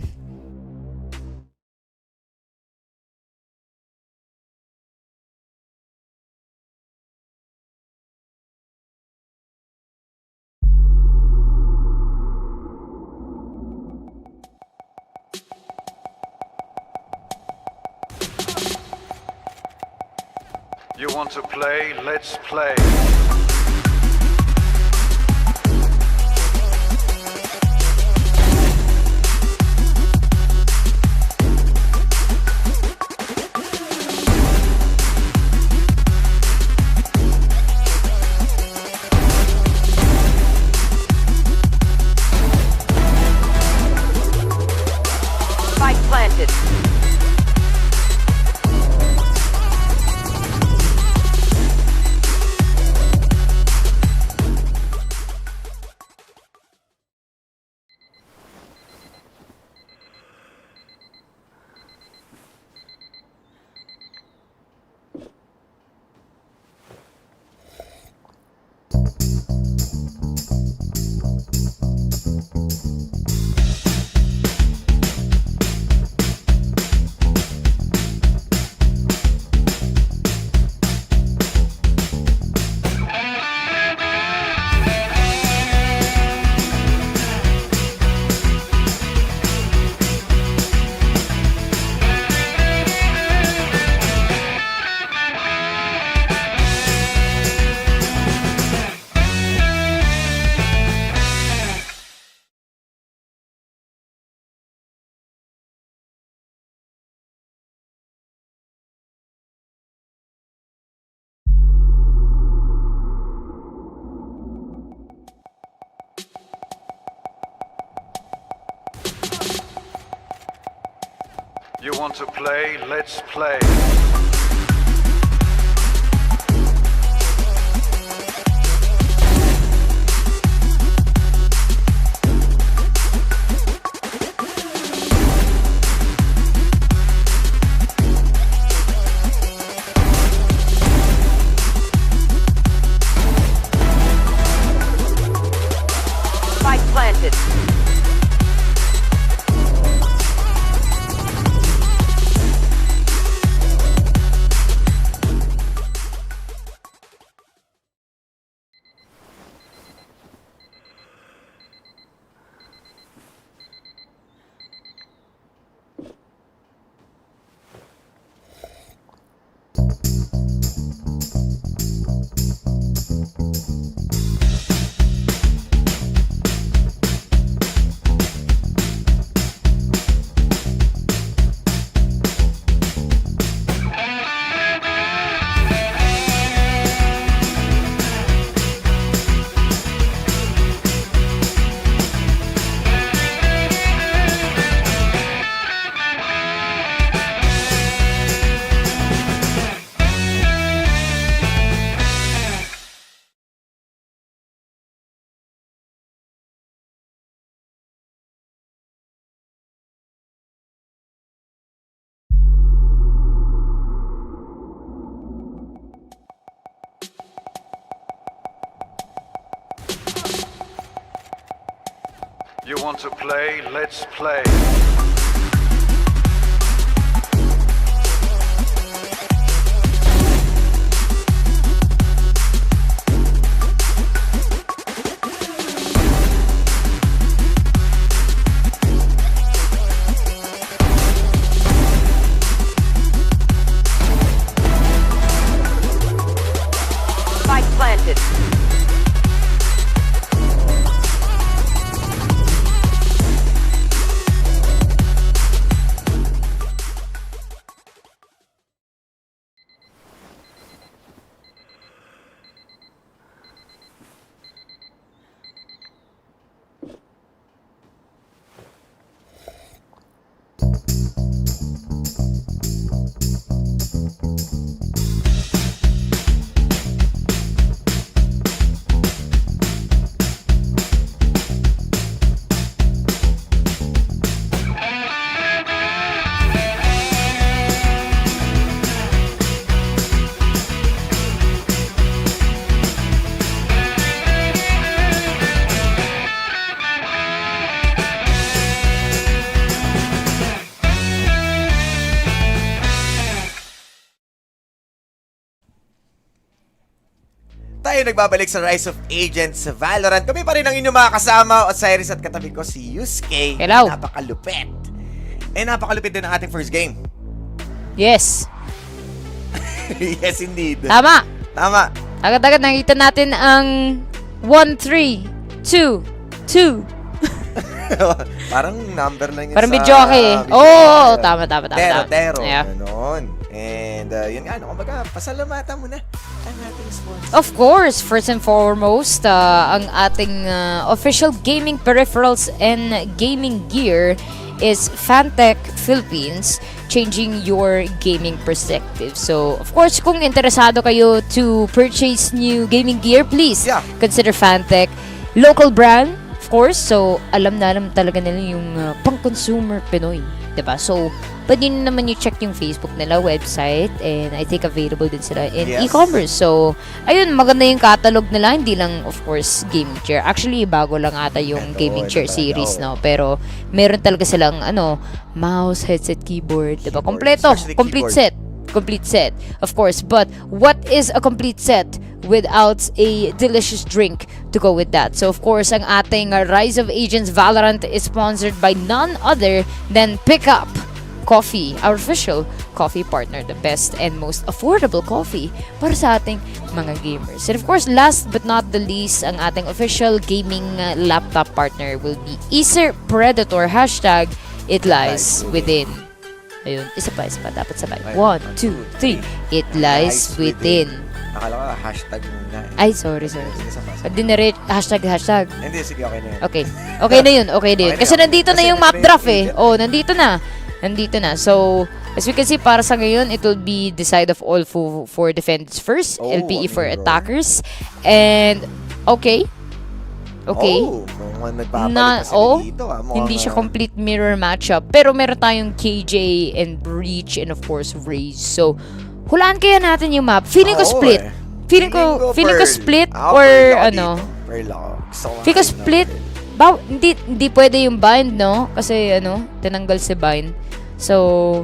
You want to play? Let's play. Spike planted. You want to play? Let's play. Spike planted. You want to play? Let's play. Spike planted. tayo nagbabalik sa Rise of Agents sa Valorant. Kami pa rin ang inyong mga kasama, Osiris at katabi ko si Yusuke. Hello. Napakalupit. Napakalupit din ang ating first game. Yes. Yes, indeed. Tama. Tama. Agad-agad nakita natin ang 1-3, 2-2. Parang number lang yun Parang sa... videoke. Oo, tama. Tero. Yeah. Ganon. And yun nga, kumbaga, pasalamatan mo na ang ating sponsor. Of course, first and foremost, ang ating official gaming peripherals and gaming gear is Fantech Philippines, changing your gaming perspective. So, of course, kung interesado kayo to purchase new gaming gear, please consider Fantech. Local brand, of course. So, alam talaga nila yung pang-consumer Pinoy. Diba? So, pwede nyo naman yung check yung Facebook nila, website, and I think available din sila in e-commerce. So, ayun, maganda yung catalog nila, hindi lang, of course, gaming chair. Actually, bago lang ata yung gaming chair series, no? Pero, meron talaga silang, mouse, headset, keyboard, diba? Kompleto, complete set, of course. But, what is a complete set without a delicious drink to go with that? So, of course, ang ating Rise of Agents Valorant is sponsored by none other than Pickup Coffee, our official coffee partner, the best and most affordable coffee para sa ating mga gamers. And of course, last but not the least, ang ating official gaming laptop partner will be Acer Predator, hashtag It Lies Within. Ayun, isa pa, dapat sabay. 1, 2, 3, It Lies Within. Akala ko, hashtag muna. Ay, sorry. Hindi na rin, hashtag. Hindi, sige, okay na yun. Okay na yun. Kasi nandito na yung map draft eh. Oh, nandito na. So, as we can see, para sa ngayon, it will be the side of all for defenders first, LPE for attackers. And, okay. Hindi siya complete mirror matchup. Pero meron tayong KJ and Breach and of course, Raze. So, hulaan kaya natin yung map. Feeling ko split. Feeling ko split or Pearl ako. Feeling ko split. Hindi pwede yung bind, no? Kasi, tinanggal si bind. So,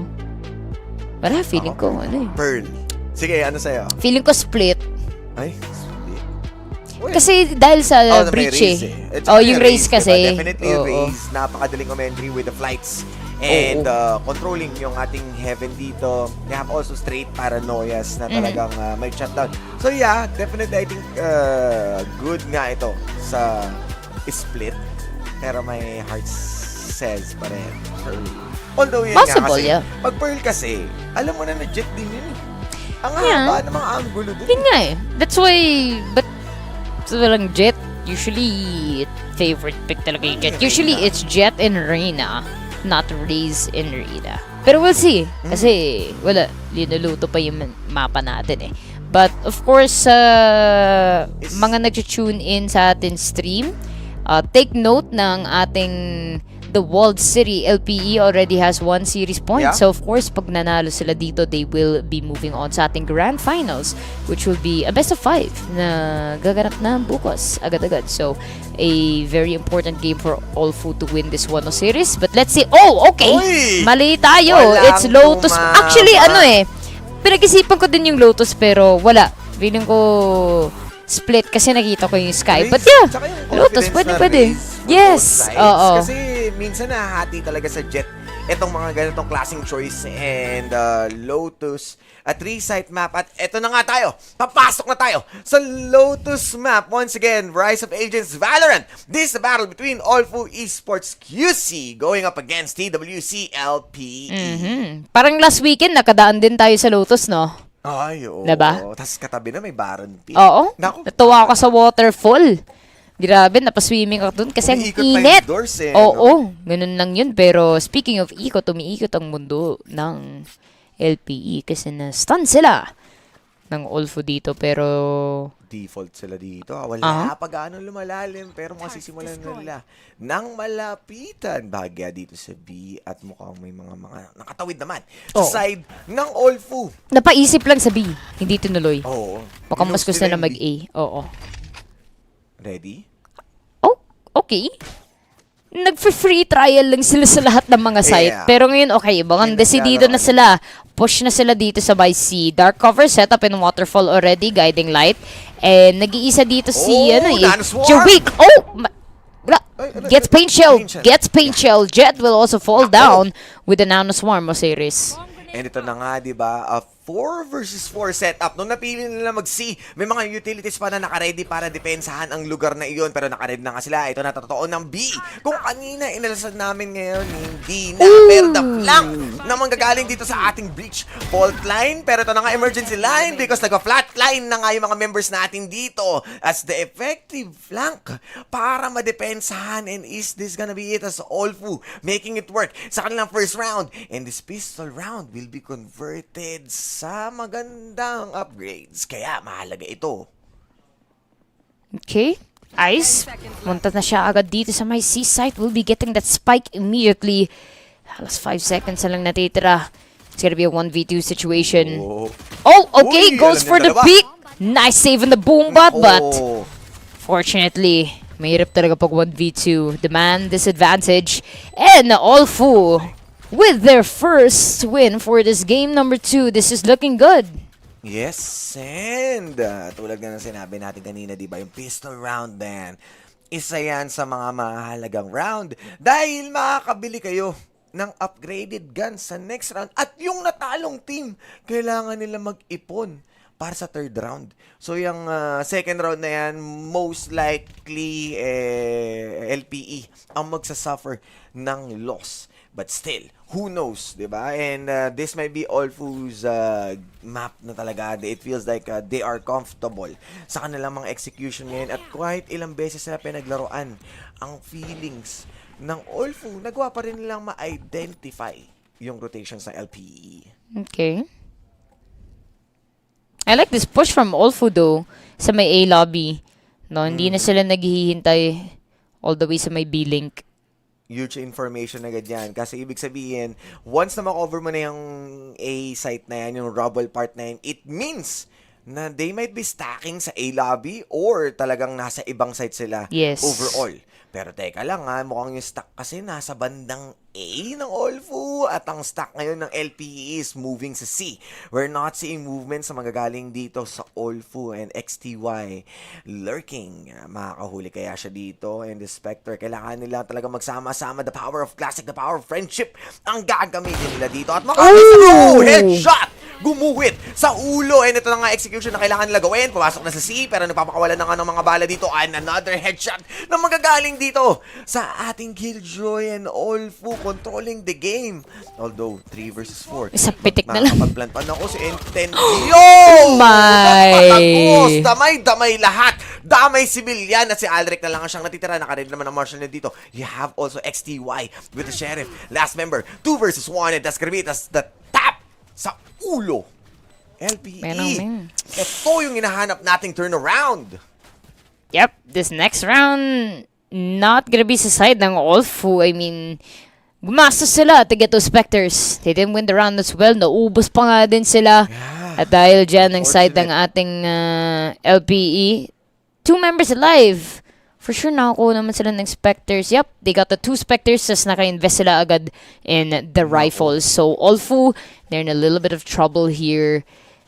wala, feeling ko, Pearl. Sige, ano sa'yo? Feeling ko split. Ay, split. Kasi dahil sa breach yung race kasi. Definitely race. Napakadaling commentary with the flights. And controlling yung ating heaven dito. They have also straight paranoias na talagang may shutdown. So yeah, definitely I think good nga ito sa split. Pero may heart says pa rin Pearl. Although yun possible, nga kasi, pag Pearl kasi, alam mo na jet din yun. Ang haba ng mga angulo dun. Yun nga eh. That's why, but walang jet, usually favorite pick talaga yung jet. Usually it's Jet and Reyna, not Raze and Reyna. Pero we'll see. Kasi wala, linuluto pa yung mapa natin eh. But of course, mga nag-tune in sa atin stream, take note ng ating the Walled City LPE already has 1 series point. So of course, pag nanalo sila dito, they will be moving on sa ating Grand Finals, which will be a best of 5 na gaganap na bukas agad-agad. So a very important game for all food to win this 1 series. But let's see. Oh, okay. Mali tayo. It's Lotus. Actually, pinag-isipan ko din yung Lotus pero wala. Feeling ko split kasi nakita ko yung Sky. But yeah, Lotus, pwede. Yes. Oo. Kasi minsan nahahati talaga sa jet itong mga ganitong klaseng choice and Lotus, a 3-site map. At eto na nga tayo. Papasok na tayo sa Lotus map. Once again, Rise of Agents Valorant. This is a battle between Allfu Esports QC going up against TWC LPE. Parang last weekend, nakadaan din tayo sa Lotus, no? Ay, oo. Diba? Tapos katabi na may Baron Pit. Oo. Natuwa ako sa waterfall. Grabe, napaswimming ako dun kasi ang init. Oo, ganun lang yun. Pero speaking of ikot, umiikot ang mundo ng LPE kasi na-stun sila ng Allfu dito. Pero default sila dito. Wala pa gaano lumalalim pero masisimulan na nila nang malapitan. Bagya dito sa B at mukhang may mga nakatawid naman sa side ng Allfu. Napaisip lang sa B, hindi tinuloy. Oo. Mukhang mas gusto na mag-A. Oo. Ready? Oh, okay. nag-free trial lang sila sa lahat ng mga site. Yeah. Pero ngayon, okay, baka desidido na sila. Push na sila dito sa by C. Dark cover setup in Waterfall already, guiding light. And nag-iisa dito si, Nanoswarm! Jawik. Oh! Wala. Ay, Gets paint shell. Paint shell. Gets paint shell. Jet will also fall down with the nanoswarm, Osiris. And ito na nga, di ba? A 4 versus 4 setup. Nung napili nila mag-C, may mga utilities pa na nakaready para depensahan ang lugar na iyon. Pero nakaready na nga sila. Ito na totoo ng B. Kung kanina inalasan namin ngayon, hindi na. Pero the flank na manggagaling dito sa ating breach fault line. Pero ito na nga emergency line because nag-flatline na nga yung mga members natin dito as the effective flank para madepensahan. And is this gonna be it as Olfu making it work sa kanilang first round? And this pistol round will be converted sa magandang upgrades. Kaya mahalaga ito. Okay. Ice. Munta na siya agad dito sa my C site. We'll be getting that spike immediately. Halos 5 seconds na lang natitira. It's gonna be a 1v2 situation. Oh, okay. Uy, Goes alam for niya the dalawa. peak. Nice save on the boom bot, but Oh. fortunately, mahirap talaga pag 1v2. Demand disadvantage. And Olfu with their first win for this game number 2. This is looking good. Yes, and tulad nga ng sinabi natin kanina, di ba, yung pistol round din, isa yan sa mga mahalagang round dahil makakabili kayo ng upgraded guns sa next round at yung natalong team, kailangan nila mag-ipon para sa third round. So yung second round na yan, most likely LPE ang magsasuffer ng loss. But still, who knows, di ba? And this might be Olfu's map na talaga. It feels like they are comfortable sa kanilang mga execution ngayon at kahit ilang beses sila pinaglaruan ang feelings ng Olfu, nagawa pa rin nilang ma-identify yung rotation sa LPE. Okay. I like this push from Olfu though sa may A lobby. No, hindi na sila naghihintay all the way sa may B link. Huge information agad yan. Kasi ibig sabihin, once na makover mo na yung A site na yan, yung rubble part na yan, it means na they might be stacking sa A lobby or talagang nasa ibang site sila Yes. overall. Pero teka lang ha, mukhang yung stack kasi nasa bandang A ng Olfu at ang stack ngayon ng LPE is moving sa C. We're not seeing movement sa magagaling dito sa Olfu and XTY lurking. Makakahuli kaya siya dito and the Spectre. Kailangan nila talaga magsama-sama. The power of classic, the power of friendship ang gagamitin nila dito. At makakasalo! Headshot! Gumuhit sa ulo. And ito na nga execution na kailangan nila gawin. Pumasok na sa C pero nagpapakawalan na nga ng mga bala dito. And another headshot na magagaling dito sa ating Killjoy and Olfu controlling the game. Although 3 versus 4. Isa pitik na lang. Makakapag-plant pa na ako si Intensio. Oh my! Patagos! Damay-damay lahat. Damay civilian at si Alric na lang ang siyang natitira. Nakaready naman ang Marshall na dito. You have also XTY with the Sheriff. Last member. 2 versus 1 and that's gonna be the tap sa ulo. LPE. Ito yung hinahanap nating turnaround. Yep, this next round not gonna be sa side ng Olfu. I mean, gumastos sila to get those Spectres. They didn't win the round as well. Naubos pa nga din sila. Yeah. At dahil dyan ng side ng ating LPE, 2 members alive. For sure, nakakuha naman sila ng Spectres. Yep, they got the 2 Spectres as naka-invest sila agad in the rifles. So, Olfu, they're in a little bit of trouble here.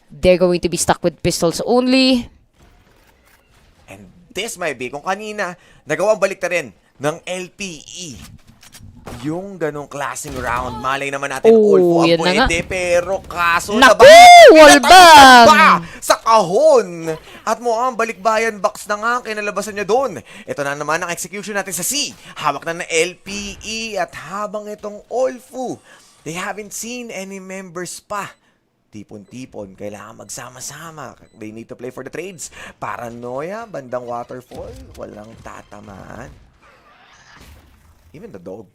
They're going to be stuck with pistols only. And this might be, kung kanina, nagawang balik na rin ng LPE. Yung ganong klaseng round. Malay naman natin, Olfu ang yun na pwede. Pero kaso, Naku! pinatagos Wallbang! pa sa kahon. At mukhang balikbayan box na nga kinalabasan niya doon. Ito na naman ang execution natin sa C. Hawak na ng LPE at habang itong Olfu, they haven't seen any members pa. Tipon-tipon, kailangan magsama-sama. They need to play for the trades. Paranoia, bandang waterfall, walang tatamaan. Even the dog.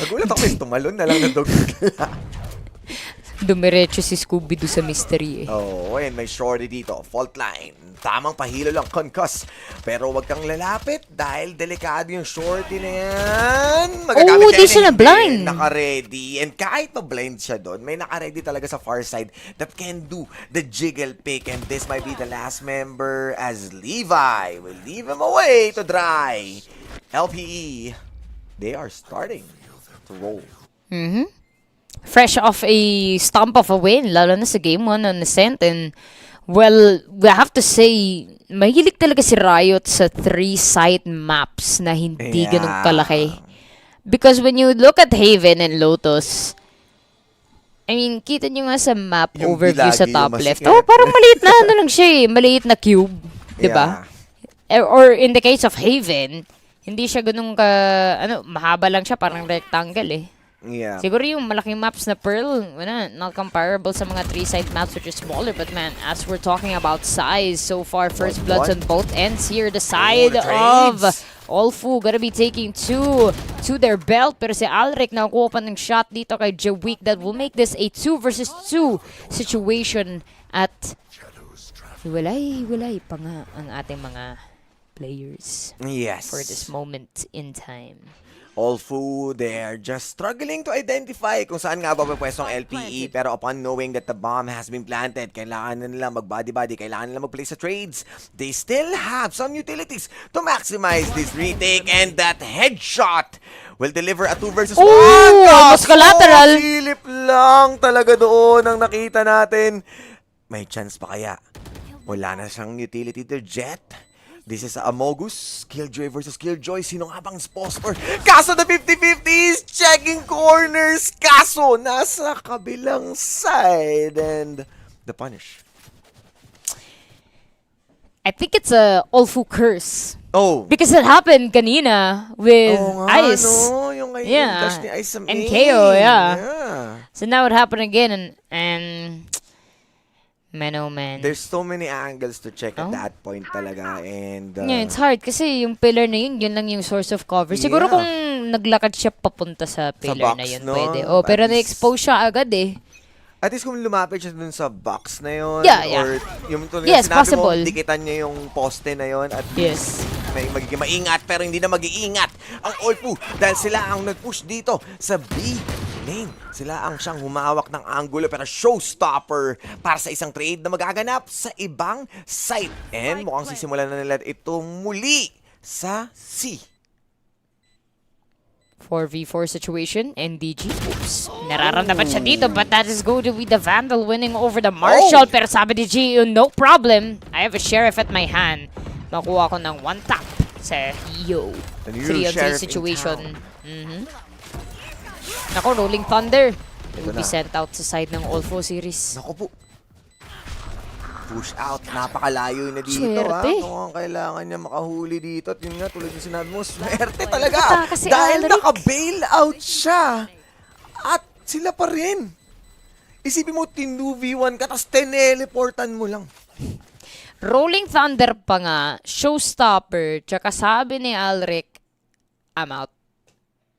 Nagulat ako tumalon na lang na dog. Dumiretso si Scooby-Doo sa mystery eh. Oh, and may shorty dito. Fault line. Tamang pahilo lang, concuss. Pero wag kang lalapit dahil delikado yung shorty na yan. Magagamit di siya na-blind. Naka-ready. And kahit ma-blind siya doon, may naka-ready talaga sa far side that can do the jiggle pick. And this might be the last member as Levi will leave him away to dry. LPE, they are starting to roll. Fresh off a stomp of a win, lalo na sa game 1 on Ascent. And, well, we have to say, mahilig talaga si Riot sa 3-site maps na hindi ganun kalaki. Because when you look at Haven and Lotus, I mean, kita nyo nga sa map Yung overview sa bilagi, top yung left. masikip. Oh, parang maliit na ano lang siya eh. Maliit na cube. Diba? Or in the case of Haven, hindi siya ganun ka, mahaba lang siya, parang rectangle eh. Yeah. Siguro yung malaking maps na Pearl, not comparable sa mga 3-side maps which are smaller. But man, as we're talking about size, so far, first bloods on both ends here. The side of Olfu gonna be taking 2 to their belt. Pero si Alric nakuha pa ng shot dito kay Jawik that will make this a 2 versus 2 situation at hiwalay pa nga ang ating mga players for this moment in time. Olfu, they're just struggling to identify kung saan nga ba pwestong LPE, pero upon knowing that the bomb has been planted, kailangan na nila mag-body-body, kailangan nila mag-play sa trades. They still have some utilities to maximize this retake, and that headshot will deliver a 2 versus 1. Mas collateral. Silip lang talaga doon ang nakita natin. May chance pa kaya? Wala na siyang utility to Jet. This is Amogus, Killjoy versus Killjoy. Sino nga bang sponsor? Kaso the 50-50 is checking corners. Kaso nasa kabilang side. And the punish. I think it's a Olfu curse. Oh. Because it happened kanina with Ice. No? Yung touch ni Ice and KO, So now it happened again and man, oh man. There's so many angles to check at that point talaga. And it's hard kasi yung pillar na yun lang yung source of cover. Siguro kung naglakad siya papunta sa pillar box, na yun, no? pwede. Pero na-expose siya agad eh. At least kung lumapit siya dun sa box na yun, or yung Yes, sinabi possible. mo, dikitan niya yung poste na yun, at Yes. may magiging maingat, pero hindi na mag-iingat ang Olfu dahil sila ang nag-push dito sa B lane. Sila ang siyang humawak ng angulo, pero showstopper para sa isang trade na magaganap sa ibang site. And mukhang sisimulan na nila ito muli sa C. 4v4 situation, NDG. Oops. Nararamdaman siya dito, but that is going to be the Vandal winning over the Marshall. Pero sabi ni G, no problem. I have a Sheriff at my hand. Makuha ko ng 1 tap sa Yo. 3-on-3 situation. Nako, Rolling Thunder. It will be sent out sa side ng Olfu series. Nako po. Push out. Napakalayo na dito. Swerte. Mukhang kailangan niya makahuli dito. At yun nga, tulad yung sinabi mo, swerte talaga. Kasi Dahil Alric, naka-bail out siya. At sila pa rin. Isipin mo, 2v1 ka, tapos teleportan mo lang. Rolling Thunder pa nga, showstopper, tsaka sabi ni Alric, I'm out.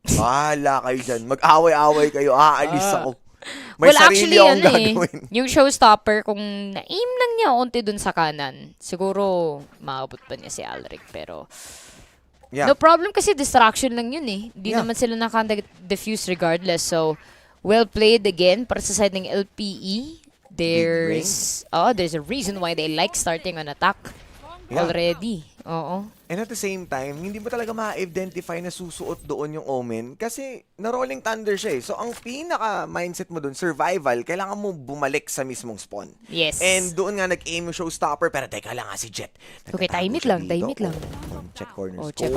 Bahala kayo dyan. Mag-away-away kayo. Aalis ako. May Well, sarili actually, akong gagawin. yung showstopper, kung na-aim lang niya onti dun sa kanan, siguro maabot pa niya si Alric. Pero, no problem kasi distraction lang yun eh. Hindi naman sila nakaka-defuse regardless. So, well played again para sa side ng LPE. There's a reason why they like starting on attack already. Oo. And at the same time, hindi mo talaga ma-identify na susuot doon yung Omen kasi na-rolling thunder siya eh. So, ang pinaka-mindset mo doon, survival, kailangan mo bumalik sa mismong spawn. Yes. And doon nga nag-aim yung showstopper, pero teka lang nga si Jet. Okay, timing lang. Check corners. Check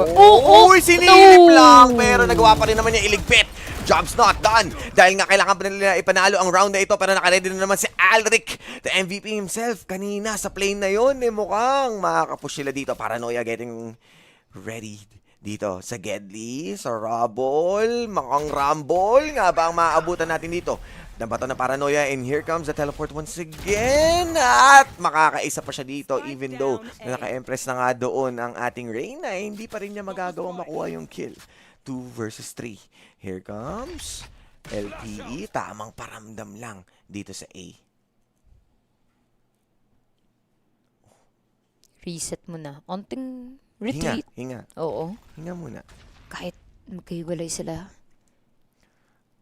Sinilip lang! Pero nagawa pa rin naman niya iligpit. Job's not done. Dahil nga kailangan pa nila ipanalo ang round na ito, pero nakaready na naman si Alric, the MVP himself. Kanina sa plane na yun, mukhang makakapush sila dito. Paranoia getting ready dito sa Gedli, sa Rumble, makang Rumble. Nga ba ang maaabutan natin dito? Nabato na Paranoia, and here comes the teleport once again. At makakaisa pa siya dito, even though naka-empress na nga doon ang ating Reyna, hindi pa rin niya magagawang makuha yung kill. 2 versus 3. Here comes LPE. Tamang paramdam lang dito sa A. Reset mo na. Onting retreat. Hinga. Oo. Hinga muna. Kahit magkahiwalay sila.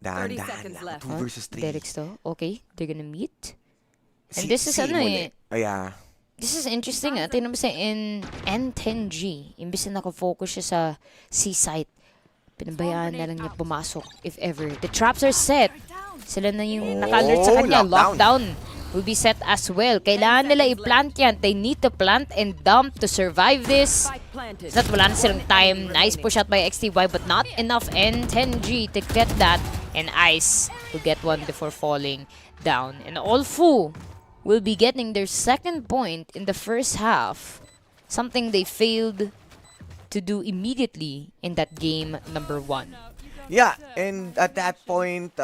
Dahan-dahan lang. 2 versus 3. Derek's to. Okay. They're gonna meet. And this is ano eh. This is interesting. Tingnan mo sa N10G. Imbis na nakafocus siya sa C-site, pinabayaan na lang niya pumasok if ever. The traps are set. Sila na yung naka-alert sa kanya. Lockdown will be set as well. Kailangan nila i-plant yan. They need to plant and dump to survive this. It's not wala na silang time. Nice push out by XTY but not enough N10G to get that. And Ice will get one before falling down. And Olfu will be getting their second point in the first half. Something they failed to do immediately in that game number 1. Yeah, and at that point,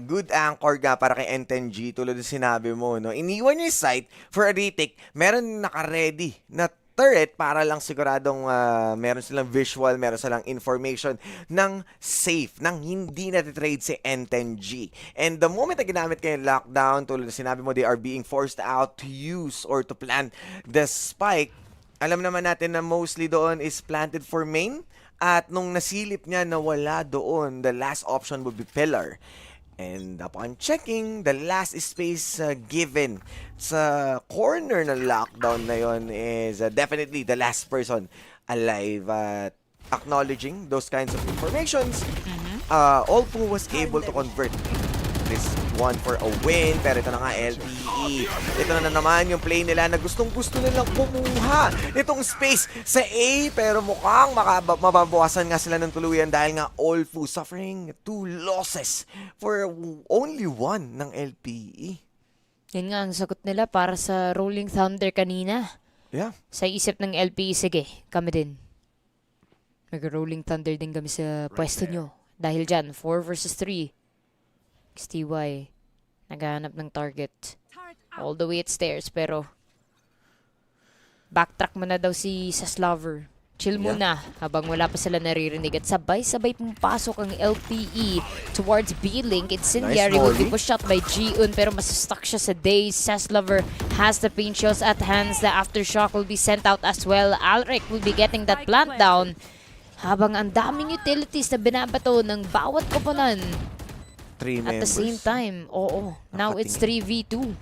good anchor nga para kay N10G, tulad ng sinabi mo, no? Iniwan niya yung site for a retake, meron naka-ready na turret para lang siguradong meron silang visual, meron silang information ng safe, ng hindi na-trade si N10G. And the moment na ginamit kayo yung lockdown, tulad ng sinabi mo, they are being forced out to use or to plant the spike. Alam naman natin na mostly doon is planted for main. At nung nasilip niya na wala doon, the last option would be pillar. And upon checking, the last space given sa corner ng lockdown na yon is definitely the last person alive. At acknowledging those kinds of informations, Olfu was able to convert this one for a win. Pero ito na nga, LPE. Ito na naman yung play nila na gustong-gusto nilang kumuha itong space sa A. Pero mukhang mababawasan nga sila ng tuluyan dahil nga Olfu suffering 2 losses for only 1 ng LPE. Yan nga ang sagot nila para sa Rolling Thunder kanina. Yeah. Sa isip ng LPE, sige, kami din. Mag-Rolling Thunder din kami sa pwesto nyo. Dahil dyan, 4 versus 3. XTY, naghahanap ng target. All the way it stairs, pero backtrack mo na daw si Saslover. Chill muna habang wala pa sila naririnig at sabay-sabay pumapasok ang LPE towards B-Link. Incendiary will be pushed out by Ji-un pero masustuck siya sa Daze. Saslover has the paint shells at hands. The aftershock will be sent out as well. Alric will be getting that plant down habang ang daming utilities na binabato ng bawat koponan. At the same time, now it's 3v2.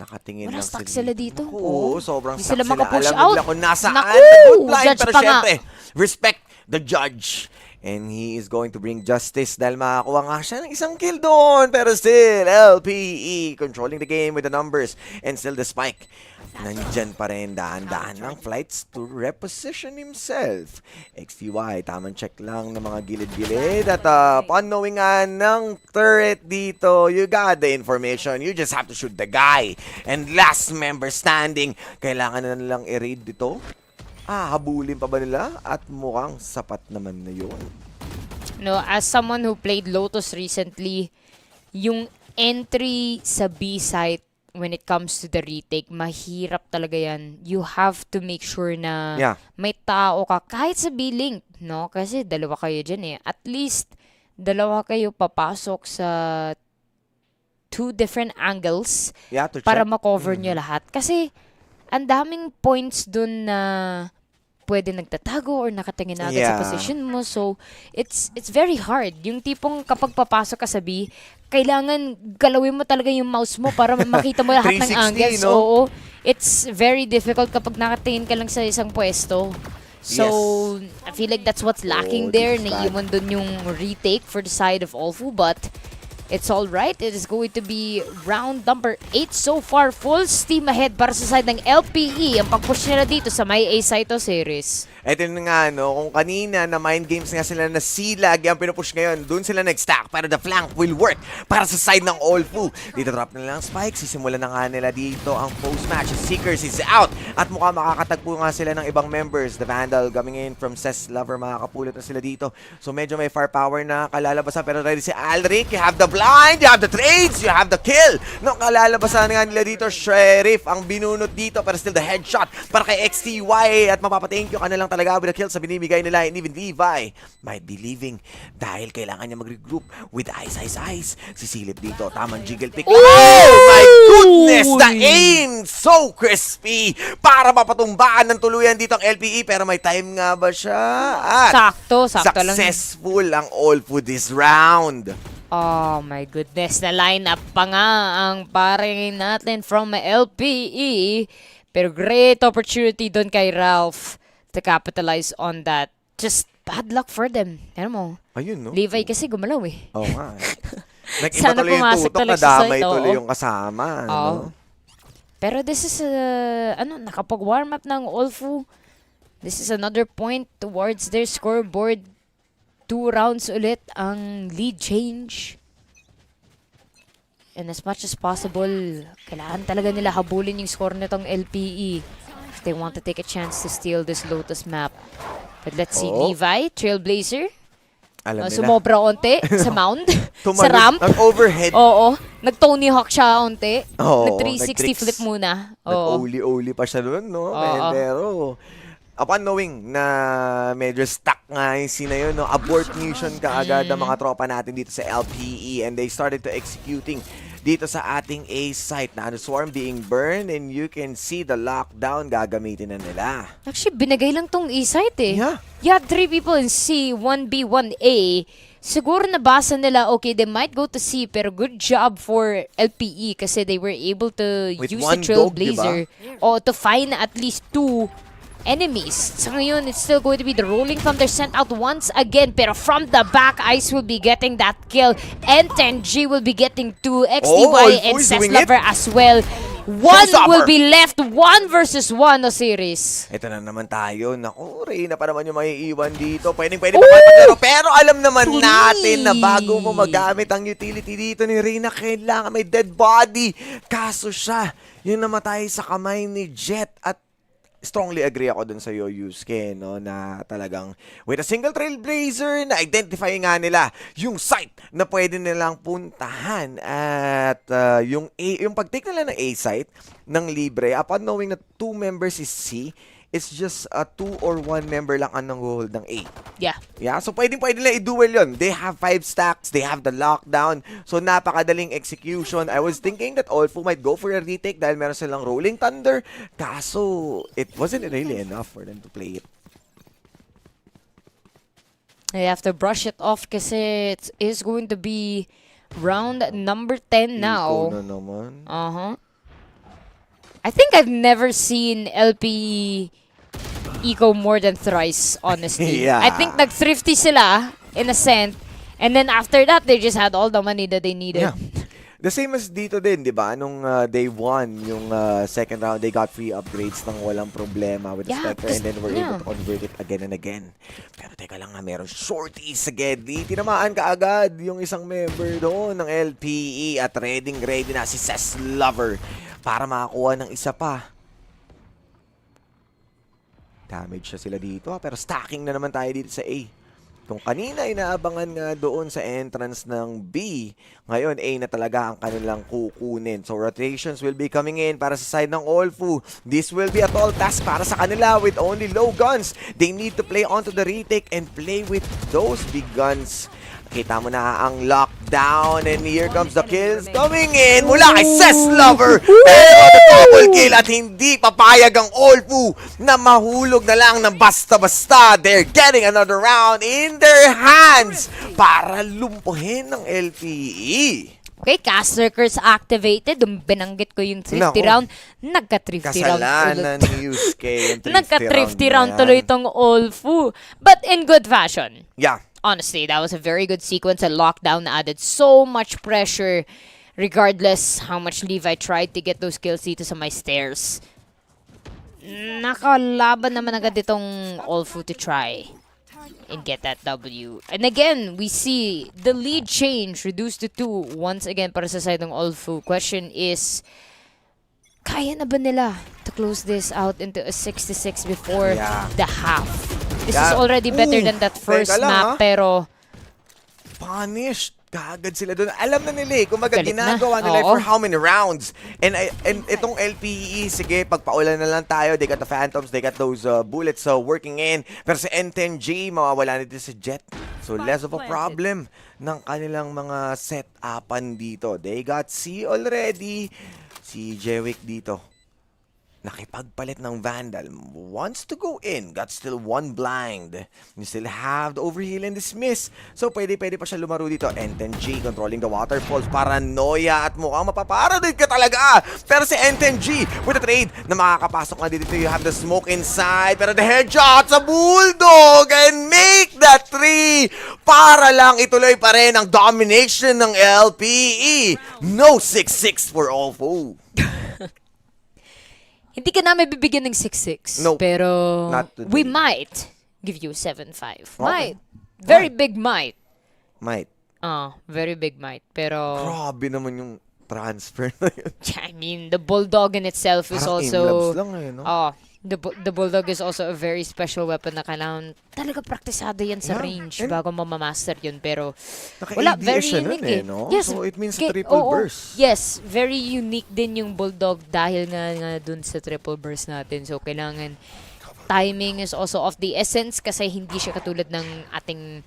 Nakatingin Wala lang stuck sila dito. Oo, sobrang stuck sila sila. makapush Alam out. nila kung nasaan. Naku! Good blind, Judge pero pa nga. syempre, respect the judge. And he is going to bring justice dahil makakuha nga siya ng isang kill doon. Pero still, LPE controlling the game with the numbers. And still the spike. Nandyan pa rin, daan-daan ng flights to reposition himself. XTY, tamang check lang ng mga gilid-gilid. At upon knowing ng turret dito, you got the information. You just have to shoot the guy. And last member standing, kailangan na nilang i-raid dito. Habulin pa ba nila? At mukhang sapat naman na yun. No, as someone who played Lotus recently, yung entry sa B site when it comes to the retake, mahirap talaga yan. You have to make sure na may tao ka kahit sa B-Link, no? Kasi dalawa kayo dyan eh. At least, dalawa kayo papasok sa 2 different angles para makover nyo lahat. Kasi, ang daming points dun na pwede nagtatago or nakatingin agad sa position mo. So, it's very hard. Yung tipong kapag papasok ka sa B, kailangan galawin mo talaga yung mouse mo para makita mo lahat ng angles. No? Oo. It's very difficult kapag nakatingin ka lang sa isang pwesto. So, I feel like that's what's lacking there. Naiiwan dun yung retake for the side of Olfu, but it's all right. It is going to be round number 8 so far. Full steam ahead para sa side ng LPE. Ang pag-push nila dito sa may A-Saito series. Ito nga, no, kung kanina na mind games nga sila na Silag, ang pinupush ngayon, dun sila nag-stack, pero the flank will work para sa side ng Olfu. Dito drop na lang spike, sisimulan na nga nila dito ang post-match. Seekers is out, at mukha makakatagpo nga sila ng ibang members. The Vandal coming in from Ses Lover, makakapulot na sila dito. So medyo may firepower na kalalabasan, pero ready si Alric. You have the blind, you have the trades, you have the kill. No, kalalabasan nga nila dito, Sheriff ang binunot dito, pero still the headshot para kay XTY, at mapapa-thank you ka na lang talaga with the kill sa binibigay nila. And even Levi might be leaving dahil kailangan niya mag-regroup with Ice. Sisilip dito, tamang jiggle pick. Oh my goodness, the aim so crispy para mapatumbaan ng tuluyan dito ang LPE, pero may time nga ba siya? At sakto lang. Successful ang Olfu this round. Oh my goodness, na lineup pa nga ang pare natin from LPE. Pero great opportunity doon kay Ralph to capitalize on that. Just bad luck for them. Ano mo? Ayun, no? Levi kasi gumalaw eh. Oo nga. Nag-iba Sana tuloy yung pumasok tutok, talaga sa nadamay site, tuloy oo. yung kasama. Oo. No? Pero this is nakapag-warm up ng Olfu. This is another point towards their scoreboard. 2 rounds ulit ang lead change. And as much as possible, kailangan talaga nila habulin yung score nitong LPE if they want to take a chance to steal this Lotus map. But let's see, Oh. Levi, Trailblazer. Alam nila. Sumobra onte sa mound, sa Tumalon- ramp. Nag-overhead. Oo, nag-Tony Hawk siya onte. Oo, Nag-360 nag-tricks. flip muna. Oo. Nag-oli-oli pa siya doon, no? Oo. Pero, upon knowing na medyo stuck nga yung scene na yun, no? Abort mission kaagad ang mga tropa natin dito sa LPE and they started to executing dito sa ating A site na swarm being burned and you can see the lockdown gagamitin na nila. Actually, binagay lang tong E-site eh. Yeah. You had 3 people in C, 1B, 1A. Siguro nabasa nila, okay, they might go to C, pero good job for LPE kasi they were able to With use one the dog, Trailblazer o to find at least 2 enemies. So ngayon, it's still going to be the Rolling Thunder sent out once again, pero from the back, Ice will be getting that kill. And 10G will be getting 2, XDY and Olfu is doing it. Lover as well. One Summer. will be left, 1 versus 1 o series. Ito na naman tayo. Naku, Reyna pa naman yung maiiwan dito. Pwede pa mapaglaro. Pero alam naman natin na bago mo magamit ang utility dito ni Reyna, kailangan may dead body. Kaso siya, yung namatay sa kamay ni Jet at strongly agree ako dun sa iyo, Yusuke, no, na talagang with a single Trailblazer, na-identify nga nila yung site na pwede nilang puntahan at yung pag-take nila ng A site ng libre, upon knowing na 2 members is C, it's just 2 or 1 member lang ang nang-hold ng A. Yeah. Yeah, so pwede nila i-duel yun. They have 5 stacks, they have the lockdown, so napakadaling execution. I was thinking that Olfu might go for a retake dahil meron silang Rolling Thunder, kaso it wasn't really enough for them to play it. I have to brush it off kasi it is going to be round number 10 now. Ikaw na naman. I think I've never seen LP eco more than thrice, honestly. Yeah. I think nag-thrifty sila, in a sense, and then after that, they just had all the money that they needed. Yeah. The same as dito din, di ba? Nung day 1, yung second round, they got free upgrades nang walang problema with the Yeah, Spectre and then were yeah. able to convert it again and again. Pero teka lang nga, meron shorties sa Geddy. Tinamaan ka agad yung isang member doon ng LPE at ready na si Ses Lover para makakuha ng isa pa. Damage siya sila dito, pero stacking na naman tayo dito sa A. Kung kanina inaabangan nga doon sa entrance ng B, ngayon A na talaga ang kanilang kukunin. So rotations will be coming in para sa side ng Olfu. This will be a tall task para sa kanila with only low guns. They need to play onto the retake and play with those big guns. Kita mo na ang lockdown and here comes the kills coming in mula kay Ses Lover. Pero the double kill at hindi papayag ang Olfu na mahulog na lang ng basta-basta. They're getting another round in their hands para lumpuhin ng LPE. Okay, Caster Curse activated. Binanggit ko yung thrifty Nako. round. Nagka-thrifty round Kasalanan ulit. ni Yusuke. Nagka-thrifty round tuloy itong Olfu. But in good fashion. Yeah. Honestly, that was a very good sequence. A lockdown added so much pressure regardless how much Levi tried to get those kills dito sa my stairs. Nakalaban naman agad itong Olfu to try and get that W. And again, we see the lead change reduced to 2 once again para sa side ng Olfu. Question is, kaya na ba nila to close this out into a 6-6 before Yeah. the half? This Yeah. is already better than that first teka lang, map, pero Punished. Kagad sila doon. Alam na nila eh. Kumbaga, Galit na. ginagawa nila Oo. for how many rounds. And itong LPE, sige, pagpaulan na lang tayo. They got the Phantoms, they got those bullets working in. Pero sa N10G, mawawala nito si Jet. So, less of a problem ng kanilang mga set-upan dito. They got C already. Si Jewick dito. nakipagpalit ng Vandal, wants to go in, got still one blind. You still have the overheal and dismiss. So, pwede pa siya lumaro dito. N10G controlling the waterfalls. Paranoia at mukhang mapaparadig ka talaga. Pero si N10G with the trade na makakapasok nga dito. You have the smoke inside. Pero the headshot sa Bulldog and make that 3 para lang ituloy pa rin ang domination ng LPE. No 6-6 for all foe. Hindi ka namin bibigyan ng 6-6. No, pero not today. we might give you 7-5. Okay. Might. Very big might. Might. Very big might. Pero, Grabe naman yung transfer na yun. I mean, the Bulldog in itself is Parang also... aim-labs lang eh, no? The Bulldog is also a very special weapon na kailangan talaga praktisado yan sa Yeah, range and bago mamamaster yun. Pero Naka-ADS very siya nun unique no? Yes, So, it means kay- triple oo, burst. Yes, very unique din yung Bulldog dahil nga dun sa triple burst natin. So, kailangan timing is also of the essence kasi hindi siya katulad ng ating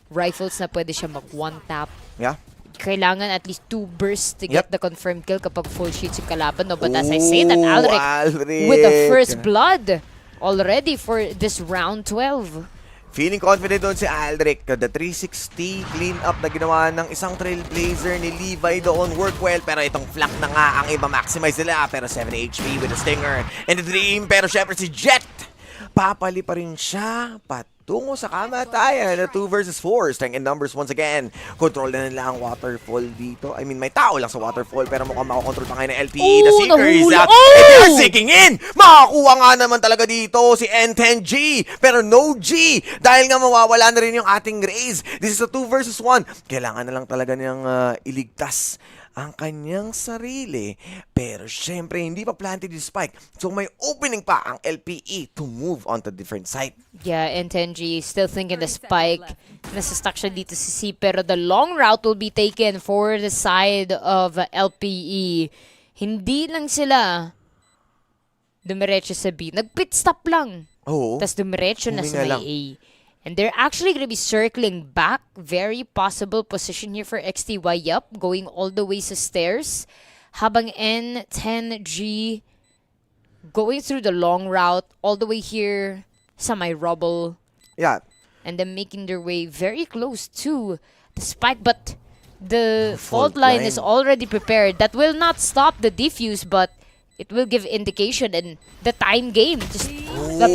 rifles na pwede siya mag one tap. Yeah. Kailangan at least 2 bursts to Yep. get the confirmed kill kapag full sheets yung kalaban. No? But as I say that, Alric Alric. with the first blood already for this round 12. Feeling confident doon si Aldrich. The 360 clean up na ginawa ng isang trailblazer ni Levi doon work well. Pero itong flank na nga ang iba-maximize nila. Pero 7 HP with the Stinger and the Dream. Pero syempre si Jet, papali pa rin siya patungo sa kamatayan. The 2 versus 4. Strength in numbers once again. Control na nila ang waterfall dito. I mean, may tao lang sa waterfall pero mukhang makokontrol pa ngayon ng LPE. The Oh, Seeker is nahuli. out. Oh! And they're seeking in! Makakuha nga naman talaga dito si N10G. Pero no G. Dahil nga mawawala na rin yung ating Raze. This is a 2 versus 1. Kailangan na lang talaga niyang iligtas ang kanyang sarili. Pero syempre, hindi pa planted yung spike. So may opening pa ang LPE to move on to different site. Yeah, and 10G still thinking the spike. Nasa stuck siya dito si C. Pero the long route will be taken for the side of LPE. Hindi lang sila dumiretso sa B. Nag-pit stop lang. Oo. Tapos dumiretso na sa Huminga may lang. A. And they're actually going to be circling back. Very possible position here for XTY. Yup, going all the way sa stairs. Habang N10G going through the long route all the way here sa may rubble. Yeah. And then making their way very close to the spike. But the Fault fault line line. is already prepared. That will not stop the defuse, but it will give indication and the time game. Just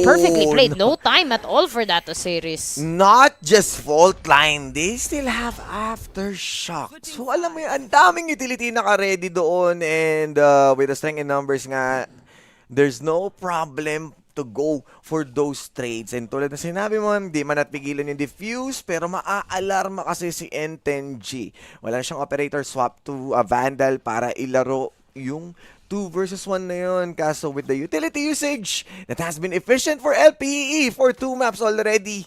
perfectly played. No time at all for that Osiris. Not just fault line, they still have aftershock. So alam mo yun, ang daming utility naka-ready doon and with the strength in numbers nga, there's no problem to go for those trades. And tulad na sinabi mo, hindi man natpigilan yung diffuse, pero maa-alarma kasi si N10G. Wala siyang operator swap to a Vandal para ilaro yung 2 versus 1 na yun. Kaso with the utility usage that has been efficient for LPE for 2 maps already,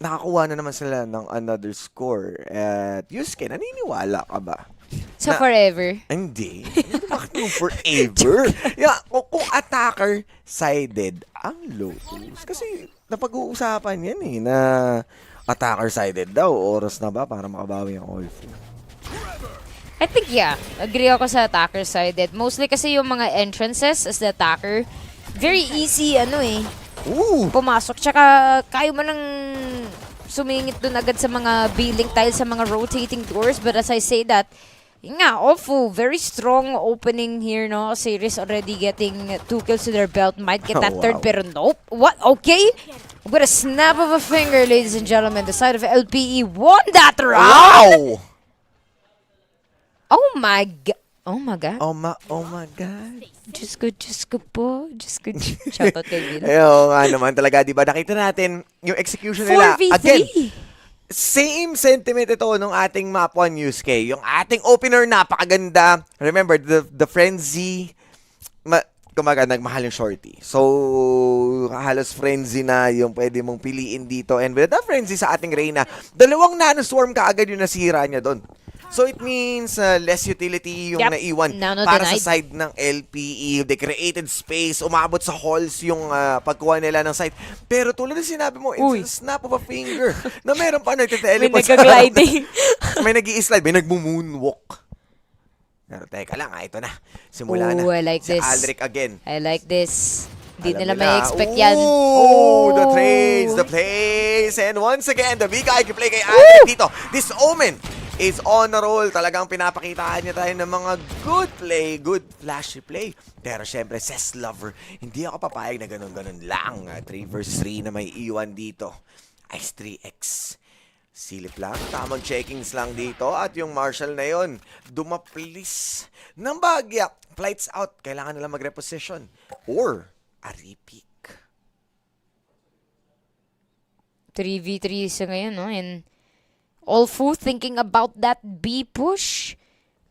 nakakuha na naman sila ng another score. At Yusuke, naniniwala ka ba? So forever. Hindi. Bakit yung forever? Yeah, kung attacker-sided ang Lotus. Kasi napag-uusapan yan eh, na attacker-sided daw. Oras na ba para makabawi ang all-four? I think yeah, agree ako sa attacker sided. Mostly kasi yung mga entrances as the attacker, very easy Ooh! pumasok. Tsaka kaya mo lang sumingit dun agad sa mga B-link tiles, sa mga rotating doors. But as I say that, yun nga, awful, very strong opening here, no? Series already getting 2 kills to their belt. Might get that third, pero nope. What? Okay. With a snap of a finger, ladies and gentlemen, the side of LPE won that round! Wow! Oh my God. Oh my God. Oh my God. Diyos ko po. Diyos ko. Shoutout kay Bill. Ayun nga naman talaga, di ba? Nakita natin yung execution nila. 4v3. Again, same sentiment ito nung ating map 1 Yusuke. Yung ating opener, napakaganda. Remember, the frenzy, kumaga, nagmahal yung shorty. So, halos frenzy na yung pwede mong piliin dito. And with the frenzy sa ating Reyna, 2 nanoswarm ka agad yung nasira niya doon. So it means less utility yung naiwan Nano para denied. sa side ng LPE. They created space, umabot sa halls yung pagkuha nila ng site. Pero tulad ng sinabi mo, it's a snap of a finger na meron pa May nagtiteleport nag-gliding. may nag-i-slide, may nag-moonwalk. Pero teka lang, ito na. Simula na. Oh, I like Si this. Aldrich again. I like this. Di Alam nila nila. may expect yan. Ooh, the trades, the plays. And once again, the big guy can play kay Aldrich dito. This Omen is on a roll. Talagang pinapakitaan niya tayo ng mga good play, good flashy play. Pero syempre, says Lover, hindi ako papayag na ganun-ganun lang. 3 versus 3 na may iwan dito. Ice 3X. Silip lang, tamang checkings lang dito. At yung Marshall na yon, dumaplis ng bagya. Flights out, kailangan nila mag-reposition. Or, a repick. 3v3 sa ngayon, no? And Olfu thinking about that B push.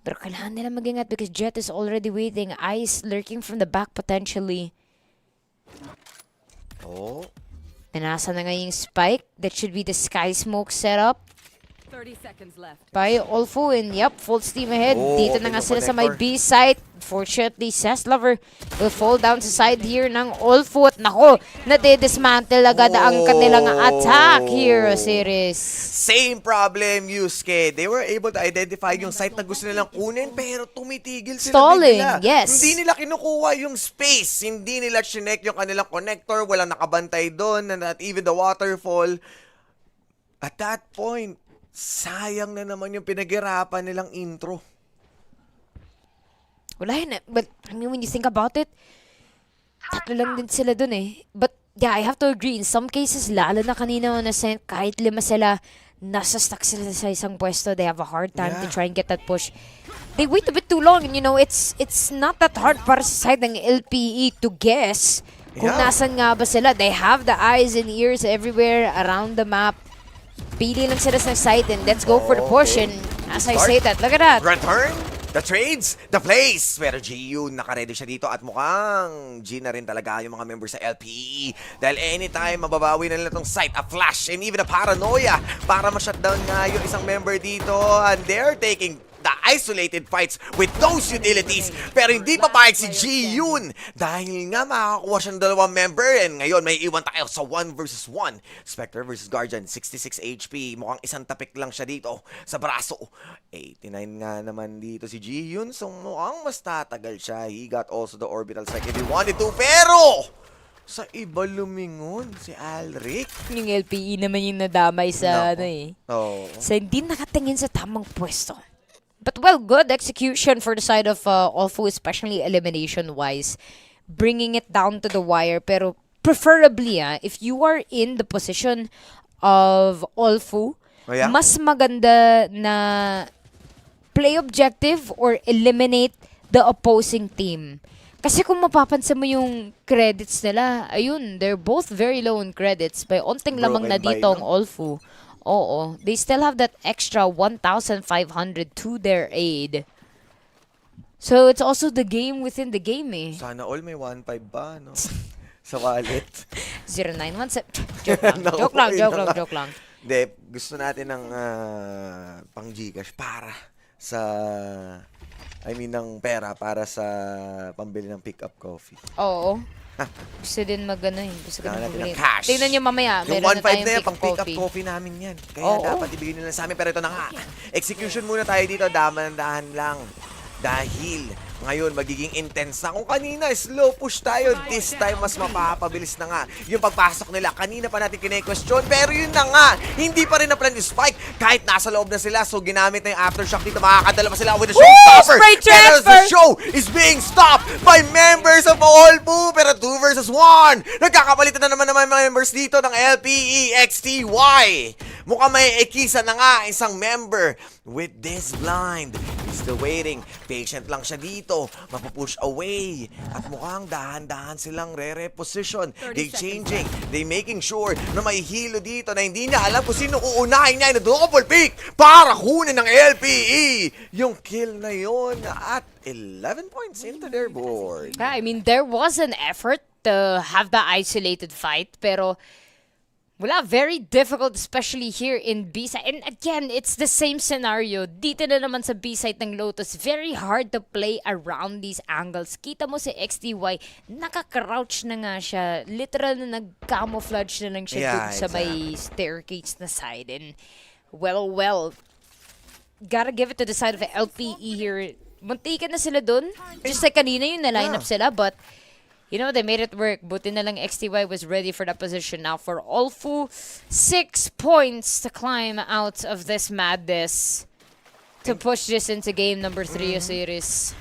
Pero kailangan nila mag-ingat because Jet is already waiting. Ice lurking from the back potentially. Oh, Nasa na nga yung spike. That should be the Sky Smoke setup 30 seconds left. by Olfu. And yep, full steam ahead. Oh, Dito na open nga yung sila sa may connector. B site. Fortunately, Lover will fall down sa side here ng Olfu. At nako, nade-dismantle agad ang kanilang attack here series. same problem, Yusuke. They were able to identify yung site na gusto nilang kunin, pero tumitigil sila Stalling, bigla. yes. Hindi nila kinukuha yung space. Hindi nila chinek yung kanilang connector. Walang nakabantay doon. And not even the waterfall. At that point, sayang na naman yung pinaghirapan nilang intro. Wala yun. But, I mean, when you think about it, tatlo lang din sila dun eh. But, yeah, I have to agree. In some cases, lalo na kanina na kahit 5 sila, nasa stuck sila sa isang pwesto. They have a hard time to Yeah. try and get that push. They wait a bit too long. And, you know, it's not that hard para sa side ng LPE to guess kung Yeah. nasan nga ba sila. They have the eyes and ears everywhere around the map. Pili lang sila sa site and let's go for the push. Okay. And as I say that, look at that. Return, the trades, the plays. Pero GU, nakaredy siya dito at mukhang G na rin talaga yung mga members sa LPE. Dahil anytime mababawi na nila tong site, a flash and even a paranoia para ma-shutdown nga yung isang member dito. And they're taking the isolated fights with those utilities. Pero hindi papayag si Ji-Yoon dahil nga makakuha siya ng 2 member and ngayon may iwan tayo sa 1 versus 1. Spectre versus Guardian, 66 HP. Mukhang isang tapik lang siya dito sa braso. 89 nga naman dito si Ji-Yoon, so mukhang mas tatagal siya. He got also the orbital strike if he wanted to, pero sa iba lumingon si Alric. Yung LPE naman yung nadamay sa Nako. ano eh. Oh. Sa hindi nakatingin sa tamang pwesto. But well, good execution for the side of Olfu, especially elimination-wise. Bringing it down to the wire. Pero preferably, if you are in the position of Olfu, Oh, yeah? mas maganda na play objective or eliminate the opposing team. Kasi kung mapapansin mo yung credits nila, ayun, they're both very low in credits. May onting lamang na Broken by, dito ang no? Olfu. Oo. They still have that extra 1,500 to their aid. So, it's also the game within the game eh. Sana all may 1.5 ba, no? Sa wallet. 0917. Joke lang. Naku, Joke lang, yun joke na lang, nga. joke lang. Hindi, gusto natin ng pang Gcash para sa, ng pera para sa pambili ng pick-up coffee. Oo. Gusto din mag-ano eh. Gusto ko Kailangan din natin ng mag cash. Tingnan nyo mamaya. Yung Meron 1.5 na na tayong yan, pick pang up pick-up coffee. coffee namin yan. Kaya Oo. dapat ibigay nila sa amin. Pero ito na nga, execution muna tayo dito. Dahan lang. Dahil ngayon magiging intense na. Kung kanina slow push tayo, this time mas mapapabilis na nga yung pagpasok nila. Kanina pa natin kine-question, pero yun na nga, hindi pa rin na-plan yung spike kahit nasa loob na sila. So ginamit na yung aftershock dito, makakadala pa sila with the showstopper. Spray Pero the transfer! show is being stopped by members of Olbu. Pero 2 versus 1. Nagkakapalitan na naman mga members dito ng LPE XTY. Mukhang may ekisa na nga isang member with this blind. He's still waiting. Patient lang siya dito. Mapupush away. At mukhang dahan-dahan silang re-reposition. They changing. They making sure na may hilo dito na hindi niya alam kung sino uunahin niya na double pick para kunin ng LPE. Yung kill na yon at 11 points into their board. Yeah, I mean, there was an effort to have the isolated fight, pero wala, very difficult, especially here in B-side. And again, it's the same scenario. Dito na naman sa B-side ng Lotus, very hard to play around these angles. Kita mo si XTY, naka-crouch na nga siya. Literal na nag-camouflage na lang siya dun sa may staircase na side. And well, gotta give it to the side of the LPE here. muntikan na sila dun. Just like kanina yung na-line up sila, but you know, they made it work. Buti na lang XTY was ready for that position. Now for Olfu, 6 points to climb out of this madness to push this into game number 3 of series.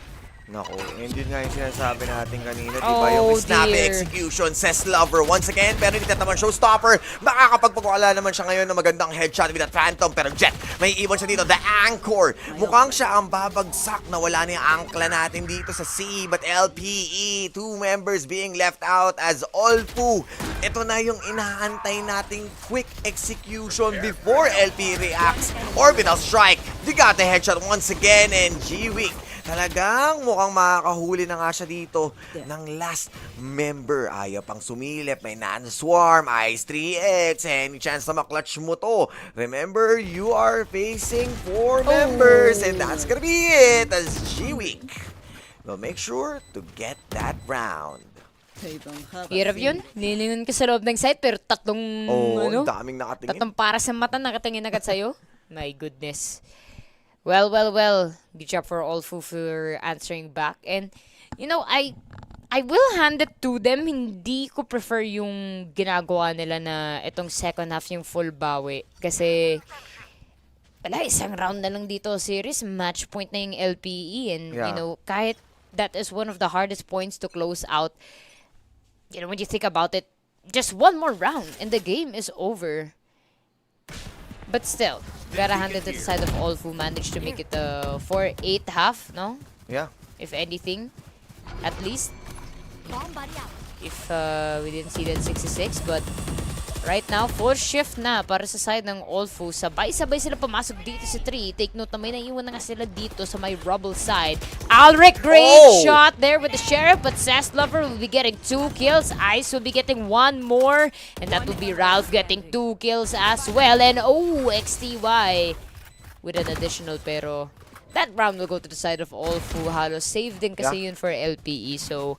Naku, and yun nga yung sinasabi natin kanina, diba? Yung snappy dear. execution, says Lover once again, pero hindi naman showstopper. Makakapagpagwala naman siya ngayon ng magandang headshot with that Phantom, pero Jet, may iwan siya dito, the Anchor. Mukhang siya ang babagsak na wala na yung angkla natin dito sa C, but LPE, 2 members being left out as Olfu. Ito na yung inaantay nating quick execution before LPE reacts. Orbital strike, they got the headshot once again, and G-Week. Talagang mukhang makakahuli na nga siya dito ng last member. Ayaw pang sumilip, may Nanoswarm, Ice 3X, any chance na maklatch mo to. Remember, you are facing 4 members, and that's gonna be it as G-Week will make sure to get that round. Hirap yun. Nilingon ka sa loob ng site, pero tatlong, Daming nakatingin. tatlong para sa mata nakatingin agad sa'yo. My goodness. Well. Good job for Olfu for answering back. And, you know, I will hand it to them. Hindi ko prefer yung ginagawa nila na itong second half yung full bawi. Kasi, wala, isang round na lang dito series. Match point na yung LPE. And, you know, kahit that is one of the hardest points to close out. You know, when you think about it, just one more round and the game is over. But still, gotta hand it to the side of Olfu, managed to make it 4-8 half, no? Yeah. If anything, at least. If we didn't see that 66, but right now, full shift na para sa side ng Olfu. Sabay-sabay sila pumasok dito sa 3. Take note na may naiwan na nga sila dito sa may rubble side. Alric, great shot there with the Sheriff, but Sass Lover will be getting 2 kills. Ice will be getting 1 more, and that will be Ralph getting 2 kills as well. And XTY with an additional, pero that round will go to the side of Olfu. Halos save din kasi yun for LPE, so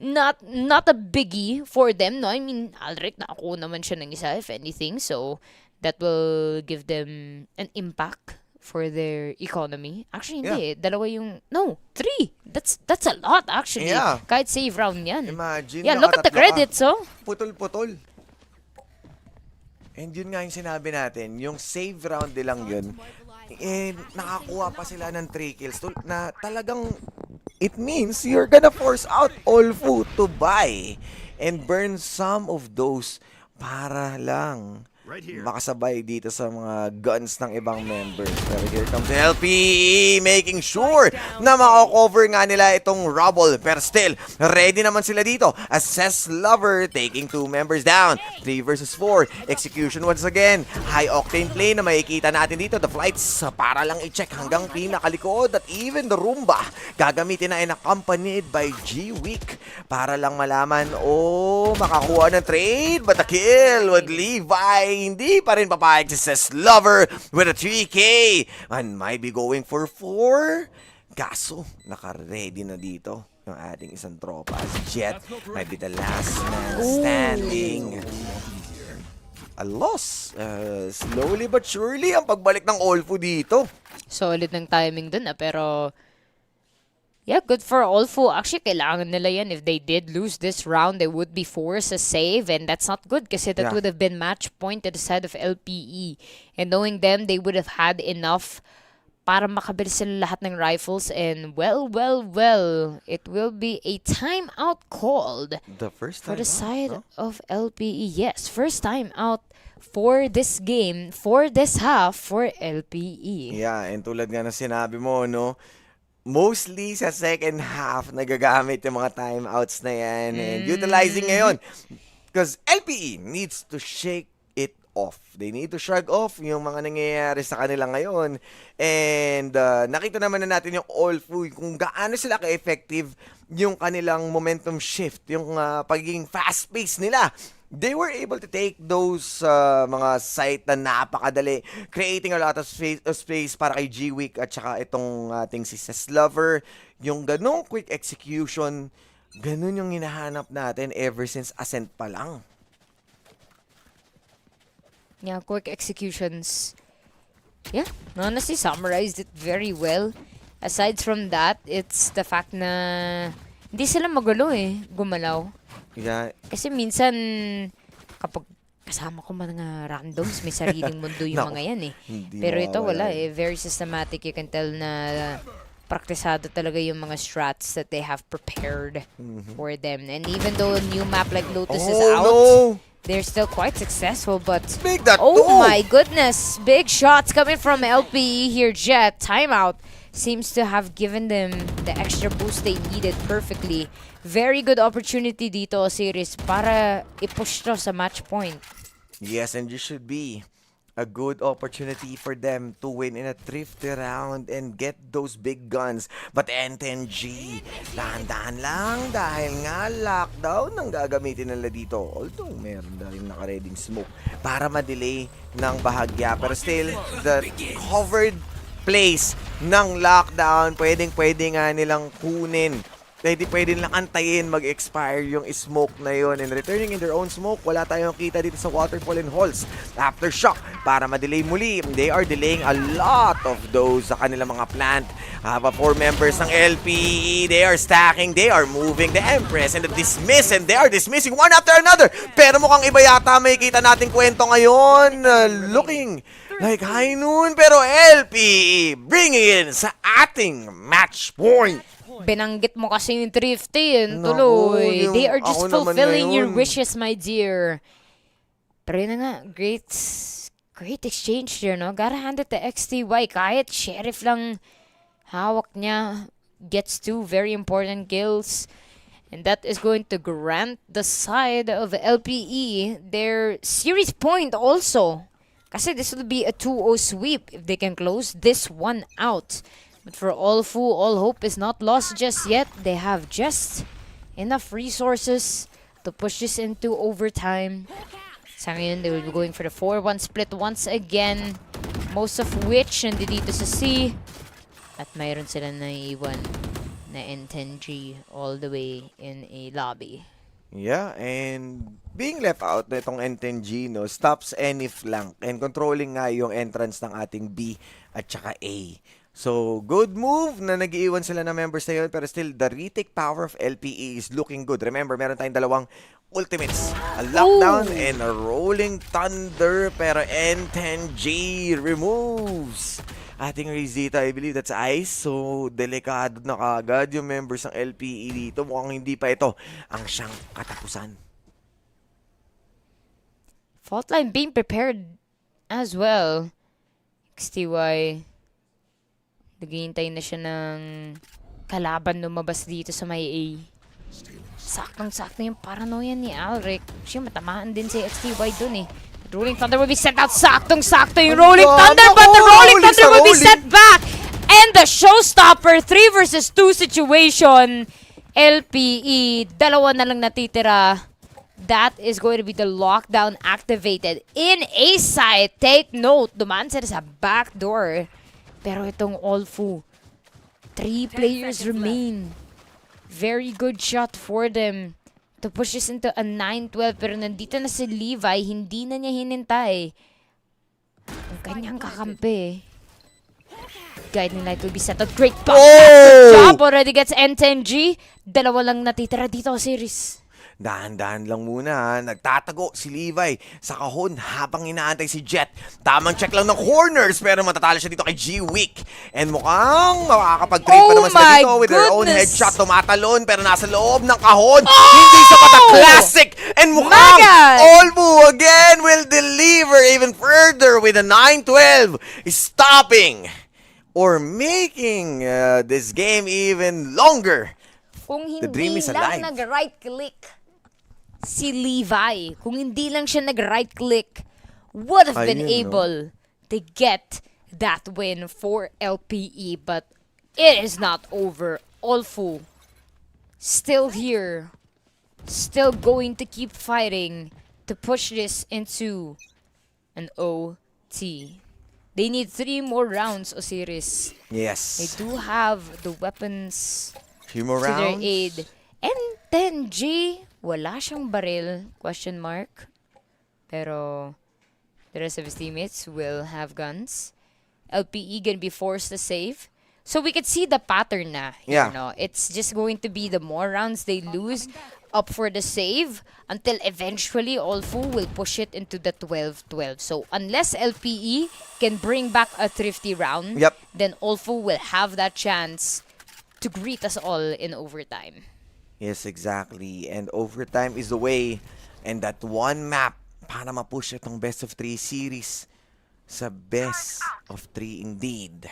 not a biggie for them, no? I mean, Alric, nakakuha naman siya ng isa, if anything. So, that will give them an impact for their economy. Actually, hindi. Dalawa yung... No, 3. That's a lot, actually. Yeah. Kahit save round yan. Imagine, Yeah, look at the credits, oh. Putol-putol. And yun nga yung sinabi natin, yung save round nilang yun, nakakuha pa sila ng 3 kills na talagang it means you're gonna force out Olfu to buy and burn some of those para lang makasabay dito sa mga guns ng ibang members. Pero here comes LPE making sure na mako-cover nga nila itong rubble. Pero still, ready naman sila dito. Assess Lover taking 2 members down. 3 versus 4. Execution once again. High octane play na makikita natin dito. The flights para lang i-check hanggang pinakalikod at even the Roomba gagamitin na accompanied by G-Week para lang malaman makakuha ng trade. But the kill with Levi hindi pa rin papayag si Sass Lover with a 3K and might be going for 4. Kaso, naka-ready na dito yung ating isang tropa. Si Jet might be the last man standing. A loss. Slowly but surely ang pagbalik ng Olfu dito. Solid ng timing dun, pero yeah, good for Olfu. Actually, kailangan nila yan. If they did lose this round, they would be forced to save, and that's not good kasi that would have been match point to the side of LPE. And knowing them, they would have had enough para makabili sila lahat ng rifles, and well, it will be a timeout called The first time for the side of LPE. Yes, first time out for this game, for this half, for LPE. Yeah, and tulad nga na sinabi mo, no? Mostly sa second half nagagamit yung mga timeouts na yan and utilizing ngayon. Because LPE needs to shake it off. They need to shrug off yung mga nangyayari sa kanila ngayon. And nakita naman na natin yung Olfu, kung gaano sila ka-effective yung kanilang momentum shift, yung pagiging fast-paced nila. They were able to take those mga site na napakadali, creating a lot of space para kay G-Week at saka itong ating si Sass Lover. Yung ganong quick execution, ganun yung hinahanap natin ever since Ascent pa lang. Yeah, quick executions. Yeah, honestly summarized it very well. aside from that, it's the fact na hindi sila magulo gumalaw. Yeah. Kasi minsan, kapag kasama ko mga randoms, may sariling mundo yung Naku, mga yan hindi Pero ito mawawala wala very systematic. You can tell na praktisado talaga yung mga strats that they have prepared for them. And even though a new map like Lotus is out, no! they're still quite successful, but Big that oh too! my goodness, big shots coming from LPE here. Jet timeout seems to have given them the extra boost they needed perfectly. Very good opportunity dito, series, para i-push to sa match point. Yes, and this should be a good opportunity for them to win in a thrifty round and get those big guns. But N10G, dahan-dahan lang dahil nga lockdown ang gagamitin nila dito. Although meron dahil nakareding smoke para ma-delay ng bahagya. Pero still, the covered place ng lockdown, pwedeng-pwede nga nilang kunin. Pwede nilang antayin mag-expire yung smoke na yun. And returning in their own smoke, wala tayong kita dito sa waterfall and halls. Aftershock, para ma-delay muli. They are delaying a lot of those sa kanilang mga plant. 4 members ng LPE, they are stacking, they are moving the Empress and the Dismiss, and they are dismissing one after another. Pero mukhang iba yata may kita nating kwento ngayon. Looking like high noon, pero LPE bringing in sa ating match point. Binanggit mo kasi yung thrifty Naku, tuloy. yung They are just ako naman fulfilling your ngayon. wishes, my dear. Pero yun na nga, great exchange there, no? Gotta hand it to XTY. Kahit Sheriff lang hawak niya, gets 2 very important kills. And that is going to grant the side of LPE their series point also. Kasi this will be a 2-0 sweep if they can close this one out. But for Olfu, all hope is not lost just yet. They have just enough resources to push this into overtime. Sa ngayon, they will be going for the 4-1 split once again. Most of which nandito sa C. At mayroon sila naiiwan na N10G all the way in a lobby. Yeah, and being left out na itong N10G, no, stops any flank and controlling nga yung entrance ng ating B at saka A. So, good move na nag-iwan sila ng members na yun, pero still, the retake power of LPE is looking good. Remember, meron tayong dalawang ultimates. A lockdown and a rolling thunder, pero N10G removes ating raise dito. I believe that's ice. So, delikado na kagad yung members ng LPE dito. Mukhang hindi pa ito ang siyang katapusan. Fault line being prepared as well. XTY. Naghihintay na siya ng kalaban lumabas dito sa may A. Saktong-sakto yung paranoia ni Alric. Siya matamaan din si XTY dun Rolling Thunder will be sent out. Saktong-sakto yung Rolling Thunder, but the Rolling Thunder will be sent back. And the showstopper, 3 versus 2 situation. LPE, dalawa na lang natitira. That is going to be the lockdown activated in A side. Take note, dumaan sila sa back door. Pero itong Olfu, 3 players remain. Very good shot for them to push this into a 9-12. Pero nandito na si Levi, hindi na niya hinintay ang kanyang kakampi. Guiding light will be set out. Great pop. Good job. Already gets N10G. Dalawa lang natitira dito series. Dahan-dahan lang muna ha. Nagtatago si Levi sa kahon habang inaantay si Jet. Tamang check lang ng corners pero matatalo siya dito kay G-Week. And mukhang makakapag-trade pa naman sila dito with their own headshot. Tumatalon pero nasa loob ng kahon. Hindi sapat ang classic. And mukhang Olbu again will deliver even further with a 9-12. Stopping or making this game even longer. Kung The dream hindi is lang alive. nag-right click si Levi, kung hindi lang siya nag-right click, would have been Ayun, able to get that win for LPE. But it is not over. Olfu still here, still going to keep fighting to push this into an OT. They need 3 more rounds, Osiris. Yes. They do have the weapons Few more to their rounds. aid. And then G, wala siyang baril, question mark. Pero the rest of his teammates will have guns. LPE gonna be forced to save So we could see the pattern na. Yeah. You know, it's just going to be the more rounds they lose up for the save until eventually Olfu will push it into the 12-12. So unless LPE can bring back a thrifty round, Yep. then Olfu will have that chance to greet us all in overtime. Yes, exactly. And overtime is the way. And that one map para ma-push itong best of 3 series sa best of 3 indeed.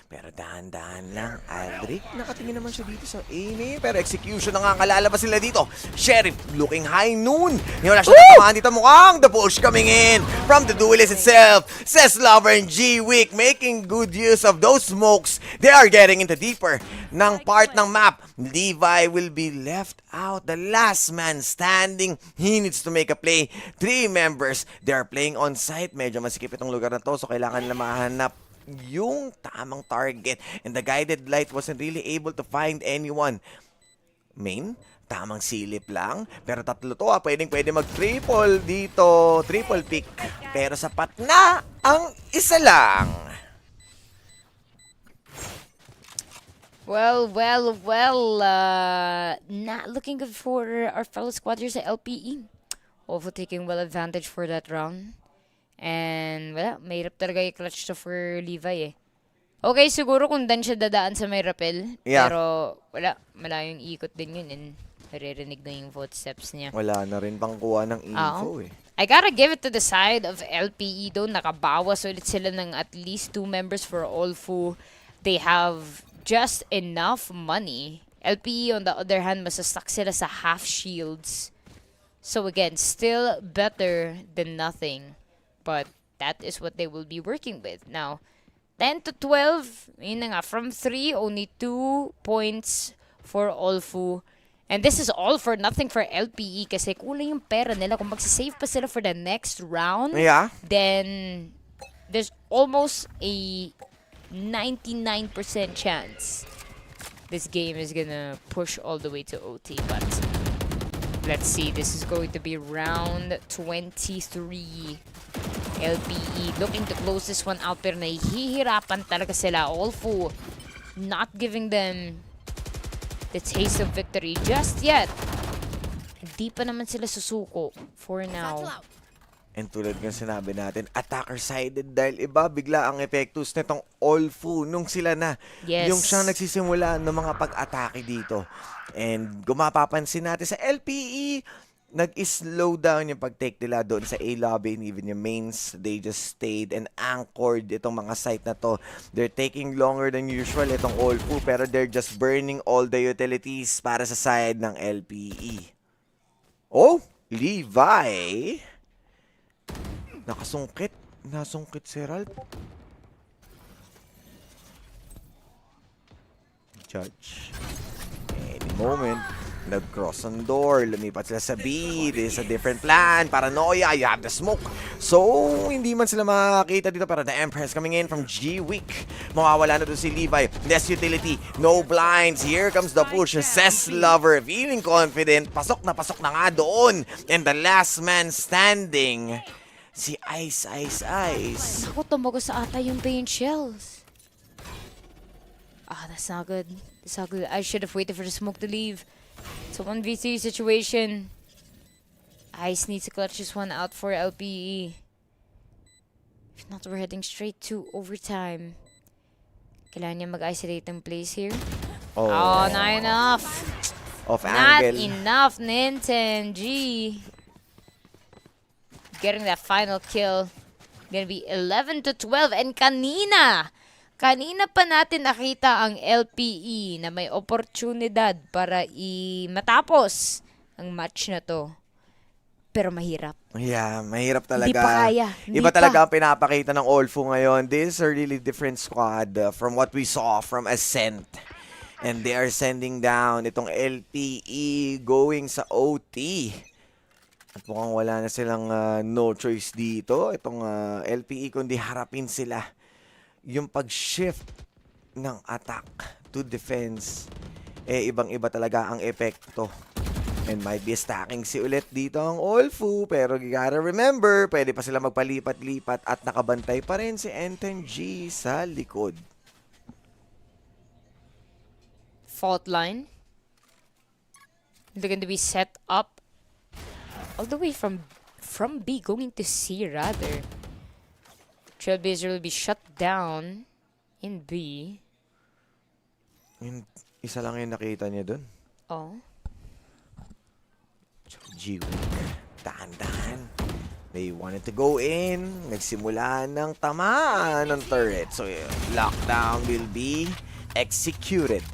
Pero dahan-dahan lang, Aldrich. Nakatingin naman siya dito sa aiming. Pero execution na nga ang kalalabas nila dito. Sheriff looking high noon. Wala siya natamaan dito mukhang the push coming in from the duelist itself. Says Lover and G-Week making good use of those smokes. They are getting into deeper ng part ng map. Levi will be left out. The last man standing. He needs to make a play. 3 members. They are playing on site. Medyo masikip itong lugar na to. So kailangan nila mahanap yung tamang target. And the guided light wasn't really able to find anyone. Main, tamang silip lang. Pero tatlo to pwede mag-triple dito. Triple pick. Pero sapat na ang isa lang. Well, not looking good for our fellow squadrons sa LPE. Also taking well advantage for that round. And wala, mahirap talaga i-clutch to for Levi eh. Okay, siguro kung dan siya dadaan sa may rappel. Yeah. Pero wala, malayong ikot din yun and naririnig na yung footsteps niya. Wala na rin bang kuha ng info eh. I gotta give it to the side of LPE though. Nakabawas ulit sila ng at least 2 members for Olfu. They have just enough money. LPE on the other hand, masastuck sila sa half shields. So again, still better than nothing. But that is what they will be working with. Now, 10 to 12, yun na nga, from 3, only 2 points for Olfu. And this is all for nothing for LPE kasi kulang yung pera nila. Kung magsisave pa sila for the next round, Yeah. then there's almost a 99% chance this game is gonna push all the way to OT. But let's see, this is going to be round 23. LPE looking to close this one out pero nahihirapan talaga sila. Olfu not giving them the taste of victory just yet. Hindi pa naman sila susuko for now. And tulad ng sinabi natin, attacker-sided dahil iba bigla ang epektus nitong Olfu nung sila na Yes. yung siyang nagsisimula ng mga pag-atake dito. And gumapapansin natin sa LPE, nag-slow down yung pag-take nila doon sa A-lobby and even yung mains. They just stayed and anchored itong mga site na to. They're taking longer than usual itong Olfu pero they're just burning all the utilities para sa side ng LPE. Oh, Levi. Nakasungkit. Nasungkit si Ralph. Judge. Any moment. Nag-cross ang door. Lumipat sila sa B. This is a different plan. Paranoia. You have the smoke. So, hindi man sila makakita dito. Pero the Empress coming in from G-Week. Mawawala na doon si Levi. Less utility. No blinds. Here comes the push. Says Lover. Feeling confident. Pasok na nga doon. And the last man standing. Si Ice. Ako, tumagos sa ata yung paint shells. Ah, that's not good. That's not good. I should have waited for the smoke to leave. It's a 1v3 situation. Ice needs to clutch this one out for LPE. If not, we're heading straight to overtime. Kailangan niya mag-isolate ng place here. Oh, not enough. Off Not angle. enough, Ninten. G. Getting that final kill. Gonna be 11 to 12. And kanina pa natin nakita ang LPE na may oportunidad para matapos ang match na to. Pero mahirap. Yeah, mahirap talaga. Hindi pa kaya. Iba talaga ang pinapakita ng Olfu ngayon. This is a really different squad from what we saw from Ascent. And they are sending down itong LPE going sa OT. At mukhang wala na silang no choice dito. Itong LPE kundi harapin sila. Yung pag-shift ng attack to defense, ibang-iba talaga ang epekto. And might be stacking si ulit dito ang Olfu. Pero you gotta remember, pwede pa sila magpalipat-lipat at nakabantay pa rin si Enten G sa likod. fault line. They're going to be set up all the way from B going to C rather. Trailblazer will be shut down in B. Yung isa lang yung nakita niya dun. Oh. G-Week. Dahan-dahan. They wanted to go in. Nagsimula ng tamaan ng turret. So, lockdown will be executed.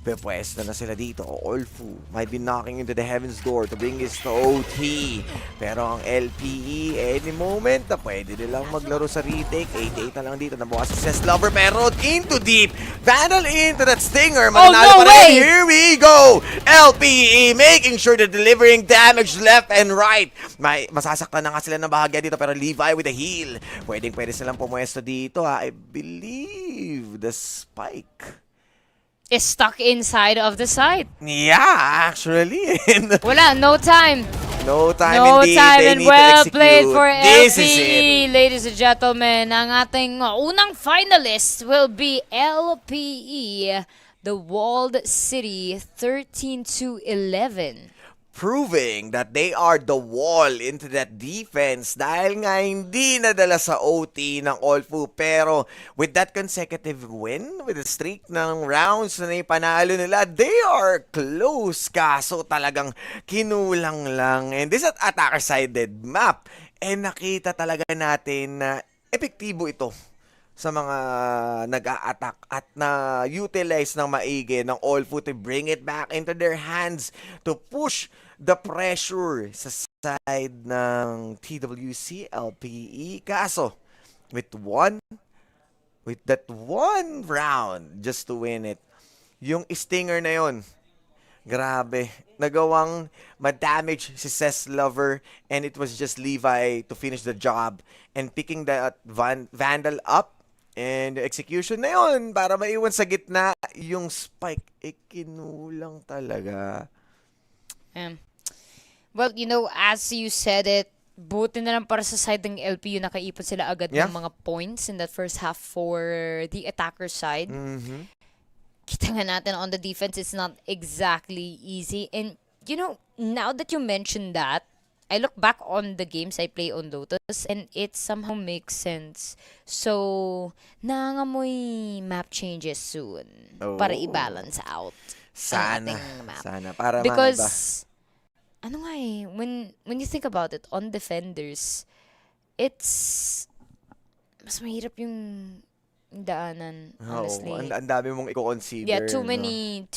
Pwesta na sila dito. Olfu might be knocking into the heaven's door to bring this to OT. Pero ang LPE, any moment na pwede nilang maglaro sa retake. 8-8 na lang dito. Nabukas si Cess Lover pero into deep. Vandal into that Stinger. Mananalo pa rin. Here we go! LPE making sure they're delivering damage left and right. Masasaktan na nga sila ng bahagya dito pero Levi with a heal. Pwede silang pumwesto dito. I believe the spike Is stuck inside of the site. Yeah, actually. Wala, no time. No time No indeed. time They and need to well execute. played for This is LPE. it. Ladies and gentlemen, ang ating unang finalist will be LPE, the Walled City, 13-11. Proving that they are the wall into that defense dahil nga hindi nadala sa OT ng Olfu. Pero with that consecutive win, with the streak ng rounds na ipanalo nila, they are close. Kaso talagang kinulang lang. And this is attacker-sided map. And nakita talaga natin na epektibo ito sa mga nag-a-attack at na-utilize ng maigi ng Olfu to bring it back into their hands to push the pressure sa side ng TWC LPE. Kaso, with that one round just to win it, yung Stinger na yon, grabe, nagawang ma-damage si Cess Lover and it was just Levi to finish the job and picking that Vandal up and execution na yon para maiwan sa gitna yung spike. Kinulang talaga. Well, you know, as you said it, buti na lang para sa side ng LPU nakaipon sila agad ng mga points in that first half for the attacker side. Kita nga natin on the defense, it's not exactly easy. And, you know, now that you mentioned that, I look back on the games I play on Lotus and it somehow makes sense. So, nangangamoy map changes soon para i-balance out ang ating map. Sana. Para because, ano nga when you think about it, on defenders, it's mas mahirap yung daanan, honestly. Ang dami mong i-consider. Yeah, too many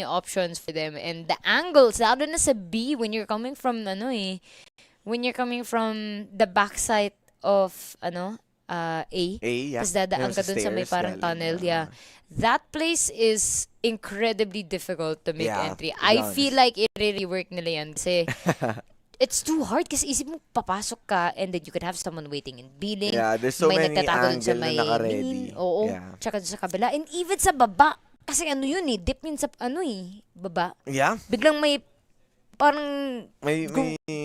options for them. And the angles, lalo na sa B, when you're coming from, when you're coming from the backside of, A, yeah. tapos dadaan ka dun sa may parang tunnel, yeah. That place is incredibly difficult to make entry. I feel like it really worked nila yan kasi it's too hard kasi isip mo papasok ka and then you can have someone waiting in B-lane. Yeah, there's so many angles na naka-ready. Oo, tsaka sa kabila. And even sa baba, kasi dip yun sa baba. Yeah. Biglang may parang may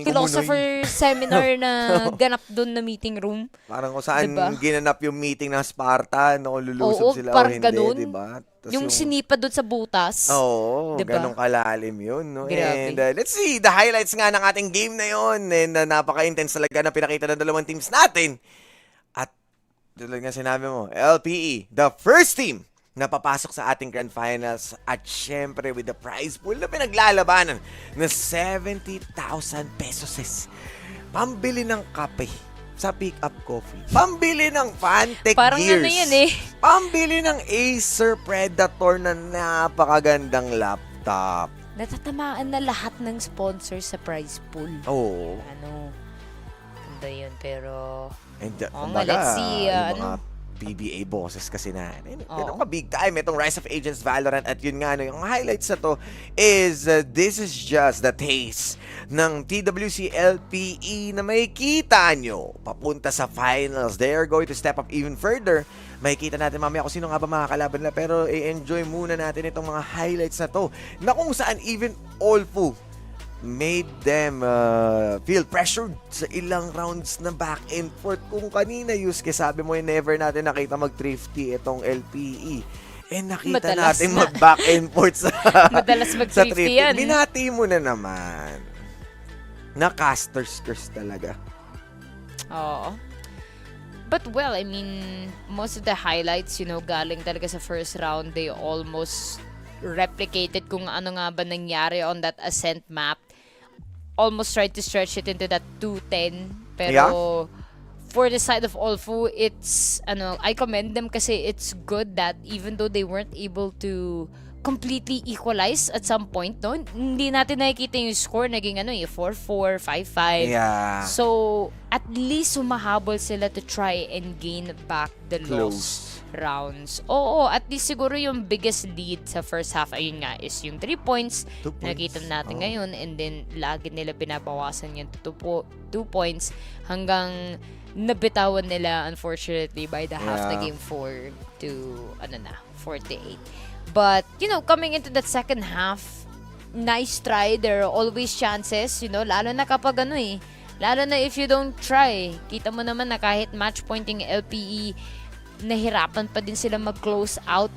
philosopher seminar na ganap doon na meeting room. Parang kung saan ginanap yung meeting ng Sparta, lulusob sila o hindi, ganun. Diba? Yung sinipa doon sa butas. Oo, diba? Ganong kalalim yun. No? Grabe. And let's see the highlights nga ng ating game na yun. And napaka-intense talaga na pinakita ng dalawang teams natin. At tulad nga sinabi mo, LPE, the first team na papasok sa ating Grand Finals at syempre with the prize pool na pinaglalabanan na 70,000 pesos. Pambili ng kape sa pick-up coffee. Pambili ng Fantech parang gears. yan Pambili ng Acer Predator na napakagandang laptop. Natatamaan na lahat ng sponsors sa prize pool. Oo. Ganda yun, pero And let's see, yung mga PBA bosses kasi na ganun ka big time itong Rise of Agents Valorant. At yun nga, yung highlights na to is this is just the taste ng TWC LPE na makikita nyo papunta sa finals. They are going to step up even further. Makikita natin mamaya kung sino nga ba makakalaban nila, pero i-enjoy muna natin itong mga highlights na to na kung saan even Olfu made them feel pressured sa ilang rounds na back and forth. Kung kanina, Yusuke, sabi mo, never natin nakita mag-thrifty itong LPE. nakita Madalas natin na. mag-back and forth sa, Madalas sa mag-350 350. yan. Binati mo na naman. Na caster's curse talaga. Oo. But well, I mean, most of the highlights, galing talaga sa first round, they almost replicated kung ano nga ba nangyari on that ascent map. Almost tried to stretch it into that 210. Pero for the side of Olfu, I commend them kasi it's good that even though they weren't able to completely equalize at some point, no? Hindi natin nakikita yung score, naging 4-4, 5-5. Yeah. So, at least humahabol sila to try and gain back the lost rounds. Oo, at least siguro yung biggest lead sa first half, ayun nga, is yung 3 points. 2 points. Nakita natin ngayon, and then lagi nila binabawasan yung 2 points hanggang nabitawan nila, unfortunately, by the half na game 4 to, 48. But, coming into that second half, nice try. There are always chances, lalo na kapag lalo na if you don't try. Kita mo naman na kahit match pointing LPE, nahirapan pa din sila mag-close out,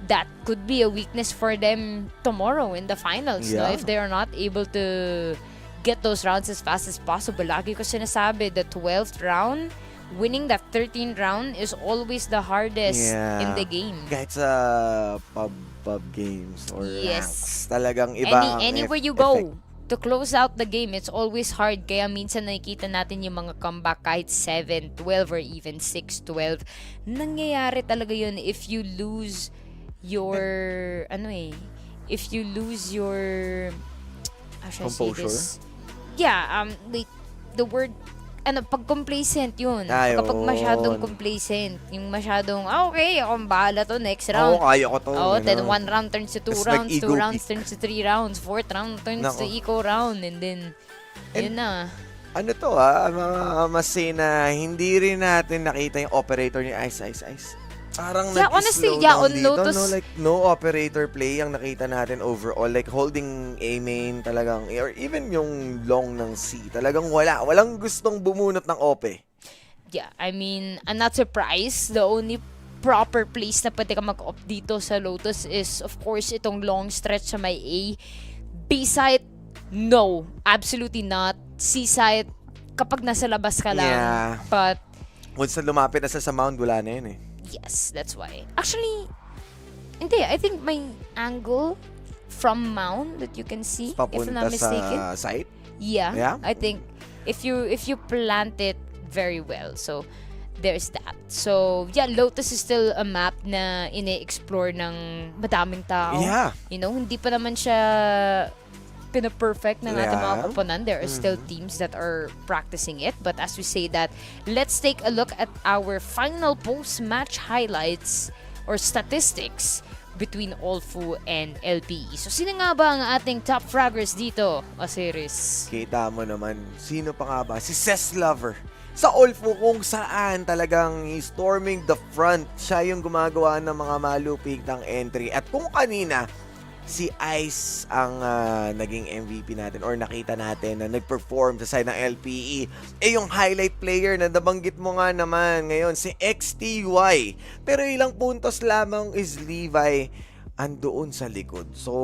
that could be a weakness for them tomorrow in the finals, no? If they are not able to get those rounds as fast as possible. Lagi ko sinasabi, the 12th round, winning that 13th round is always the hardest in the game. Kahit sa pub games or ranks, talagang iba Anywhere you go, to close out the game, it's always hard. Kaya minsan nakikita natin yung mga comeback kahit 7-12 or even 6-12. Nangyayari talaga yun if you lose your, if you lose your, how should I say this? Yeah, the word, pag complacent yun. Kapag masyadong complacent, yung masyadong, okay, akong bahala to, next round. Kaya ko to. Then 1 round turns to 2 rounds, 2 rounds turns to 3 rounds, 4th round turns to eco round, and then, yun na. Masay na hindi rin natin nakita yung operator ni Ice. Parang honestly, nag-slow on down dito, Lotus, no? Like, no operator play ang nakita natin overall. Like, holding A main talagang, or even yung long ng C, talagang wala. Walang gustong bumunot ng OP. Yeah, I mean, I'm not surprised. The only proper place na pwede ka mag-op dito sa Lotus is, of course, itong long stretch sa may A. B side, no. Absolutely not. C side, kapag nasa labas ka lang. Yeah. But, once na lumapit na sa mound, wala na yun eh. yes, that's why. Actually, hindi. I think may angle from mound that you can see, if I'm not mistaken. Papunta sa site? Yeah. I think if you plant it very well. So, there's that. So, yeah, Lotus is still a map na ine-explore ng madaming tao. Yeah. Hindi pa naman siya pina-perfect ng ating mga koponan. There are still teams that are practicing it. But as we say that, let's take a look at our final post-match highlights or statistics between Olfu and LPE. So, sino nga ba ang ating top fraggers dito, Osiris? Kita mo naman, sino pa nga ba? Si Cess Lover. Sa Olfu kung saan talagang storming the front. Siya yung gumagawa ng mga malupig ng entry. At kung kanina, si Ice ang naging MVP natin or nakita natin na nag-perform sa side ng LPE. Yung highlight player na nabanggit mo nga naman ngayon, si XTY. Pero ilang puntos lamang is Levi andoon sa likod. So,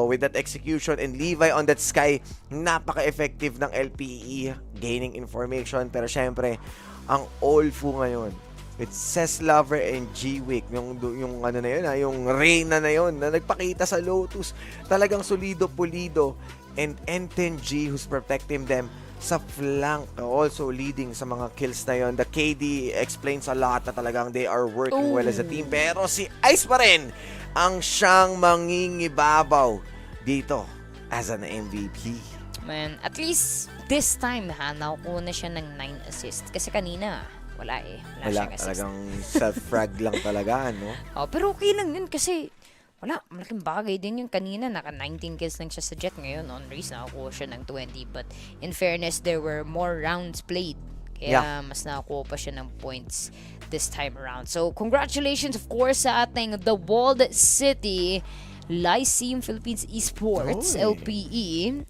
with that execution and Levi on that sky, napaka-effective ng LPE gaining information. Pero syempre, ang Olfu ngayon, with Cess Lover and G-Wick, yung ano na yun, yung Reyna na yun, na nagpakita sa Lotus, talagang solido, pulido, and N10G who's protecting them sa flank, also leading sa mga kills na yun. The KD explains a lot na talagang they are working well as a team, pero si Ice pa rin ang siyang mangingibabaw dito as an MVP. Man, at least this time, nakuha na siya ng 9 assists. Kasi kanina, wala siyang assist. Talagang self-frag lang talaga, no? Pero okay lang yun kasi wala, malaking bagay din yung kanina. Naka 19 kills lang siya sa Jet ngayon. On race, nakakuha siya ng 20. But in fairness, there were more rounds played. Kaya mas nakakuha pa siya ng points this time around. So, congratulations of course sa ating The Walled City Lyceum Philippines Esports, LPE.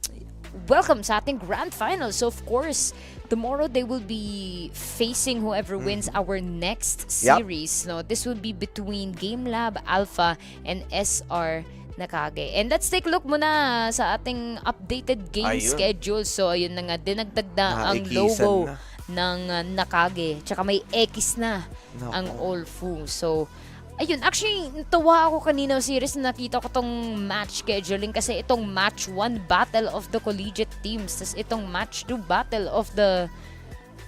welcome sa ating grand final. So of course, tomorrow they will be facing whoever wins our next Yup. series. No, this will be between Game Lab Alpha and SR Nakage. And let's take a look muna sa ating updated game Ayun. schedule. So ayun na nga, dinagdag na ang Naikisan logo na. ng Nakage. Tsaka may X na Nako. ang All Fu. So ayun, actually, natawa ako kanina series na nakita ko tong match scheduling kasi itong match 1 battle of the collegiate teams, tas itong match 2 battle of the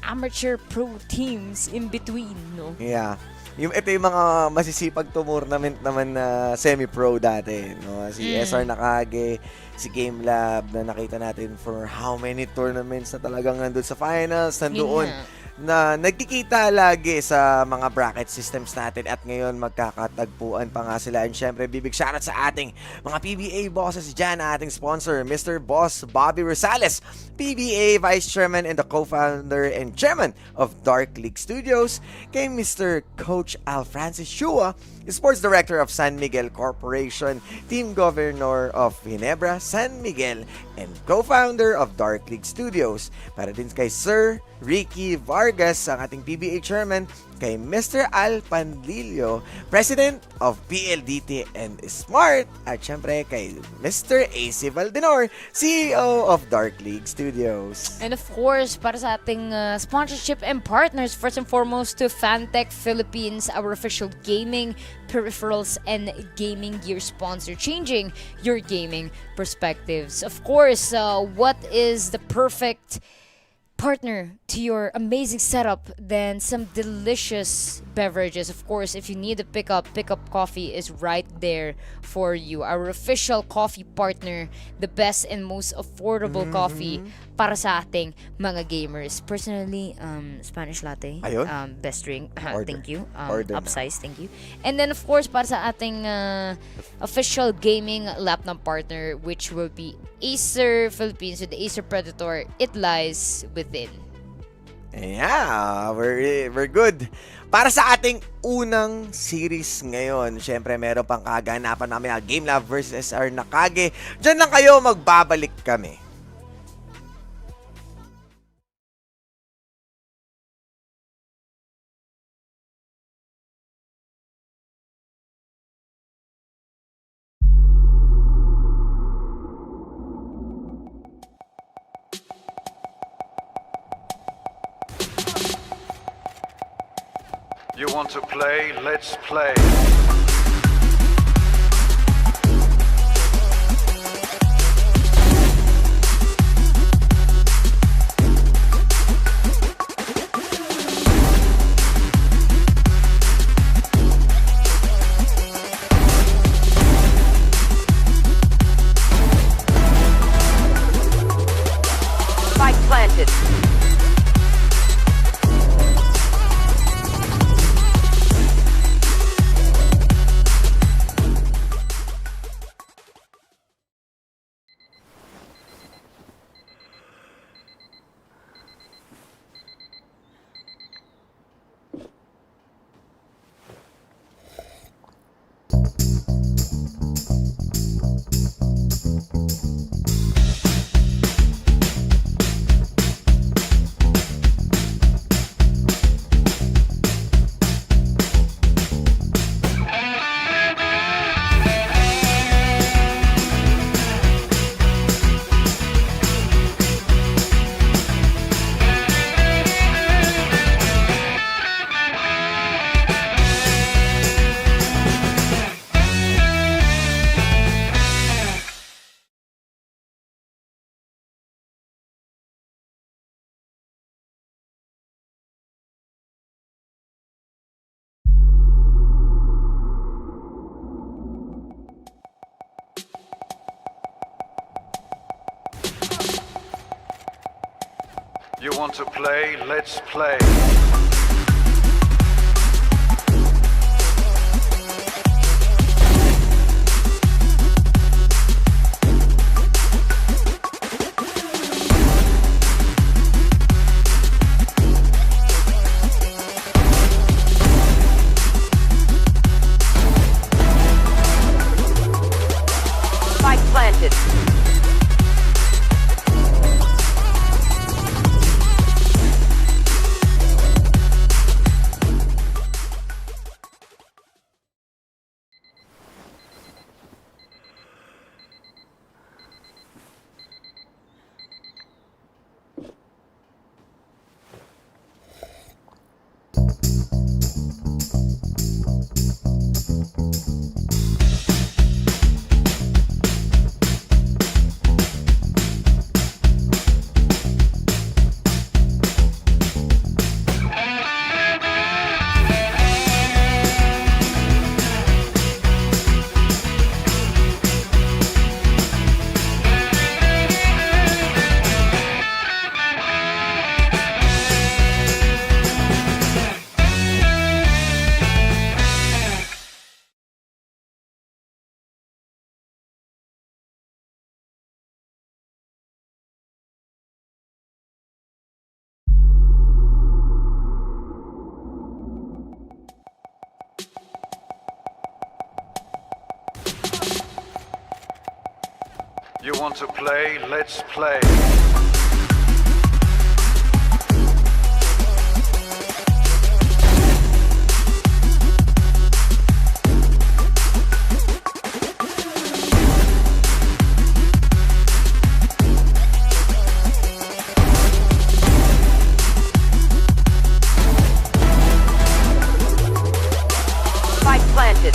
amateur pro teams in between, no? Yeah. Ito yung mga masisipag tournament naman na semi-pro dati. No? Si SR Nakage, si Game Lab na nakita natin for how many tournaments na talagang nandun sa finals, nandoon. Yun nga. Na nagkikita lagi sa mga bracket systems natin at ngayon magkakatagpuan pa nga sila. And syempre, bibig shoutout sa ating mga PBA bosses dyan, ating sponsor, Mr. Boss Bobby Rosales, PBA Vice Chairman and the co-founder and chairman of Dark League Studios, kay Mr. Coach Al Francis Shua, Sports Director of San Miguel Corporation, Team Governor of Ginebra, San Miguel, and co-founder of Dark League Studios. Para din kay Sir Ricky Vargas, ang ating PBA chairman, kay Mr. Al Panlilio, President of PLDT and Smart, at syempre kay Mr. AC Valdenor, CEO of Dark League Studios. And of course, para sa ating sponsorship and partners, first and foremost to Fantech Philippines, our official gaming, peripherals, and gaming gear sponsor, changing your gaming perspectives. Of course, what is the perfect partner to your amazing setup than some delicious beverages? Of course, if you need a pickup coffee is right there for you. Our official coffee partner, the best and most affordable coffee para sa ating mga gamers. Personally, Spanish latte. Ayun. Best drink. Order. Thank you. Order na. Upsize, thank you. And then of course, para sa ating official gaming laptop partner, which will be Acer Philippines with the Acer Predator, it lies within. Yeah, we're good. Para sa ating unang series ngayon, syempre meron pang kaganapan namin na Game Lab versus SR Nakage. Diyan lang kayo, magbabalik kami. You want to play? Let's play. Spike planted. You want to play? Let's play. Spike planted. You want to play? Let's play. Spike planted.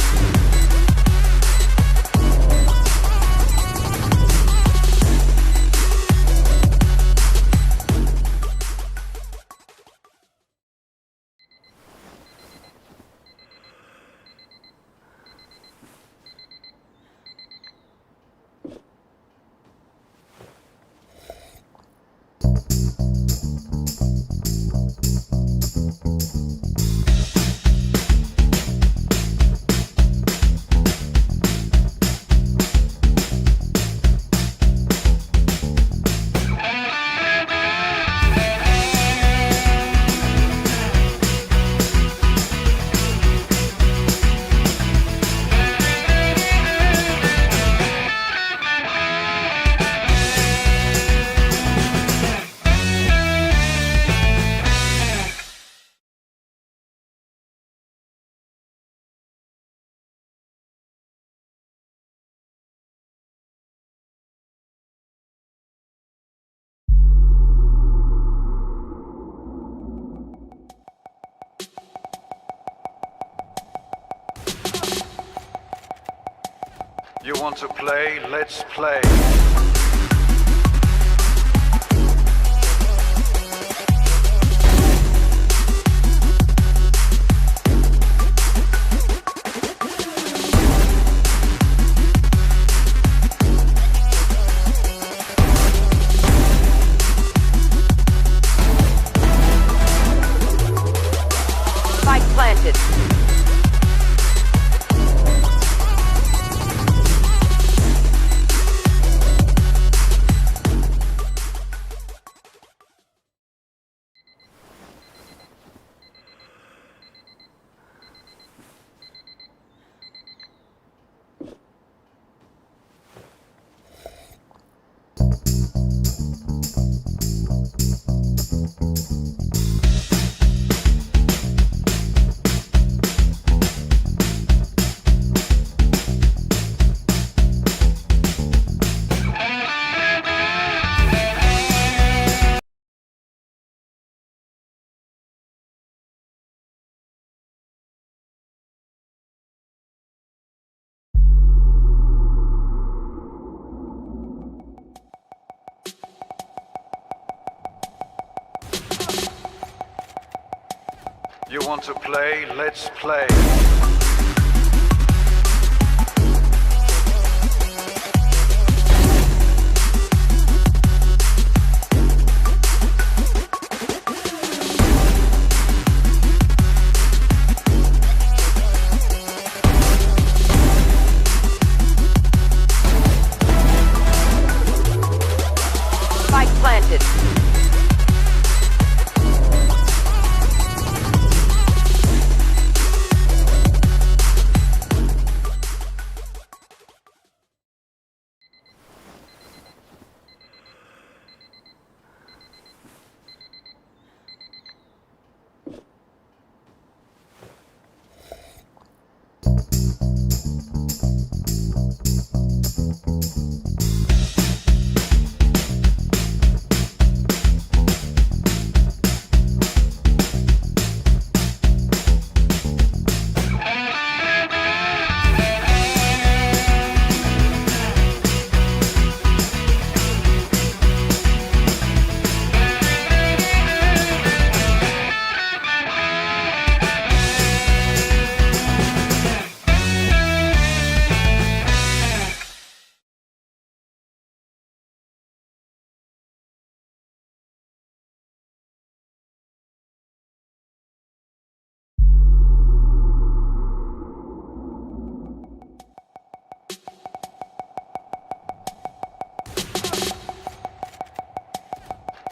You want to play? Let's play. Spike planted. You want to play? Let's play. Spike planted.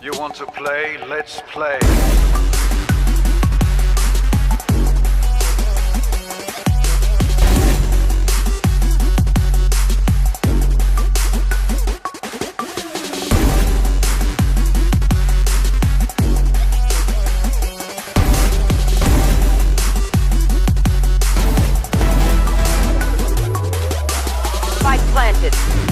You want to play? Let's play. planted.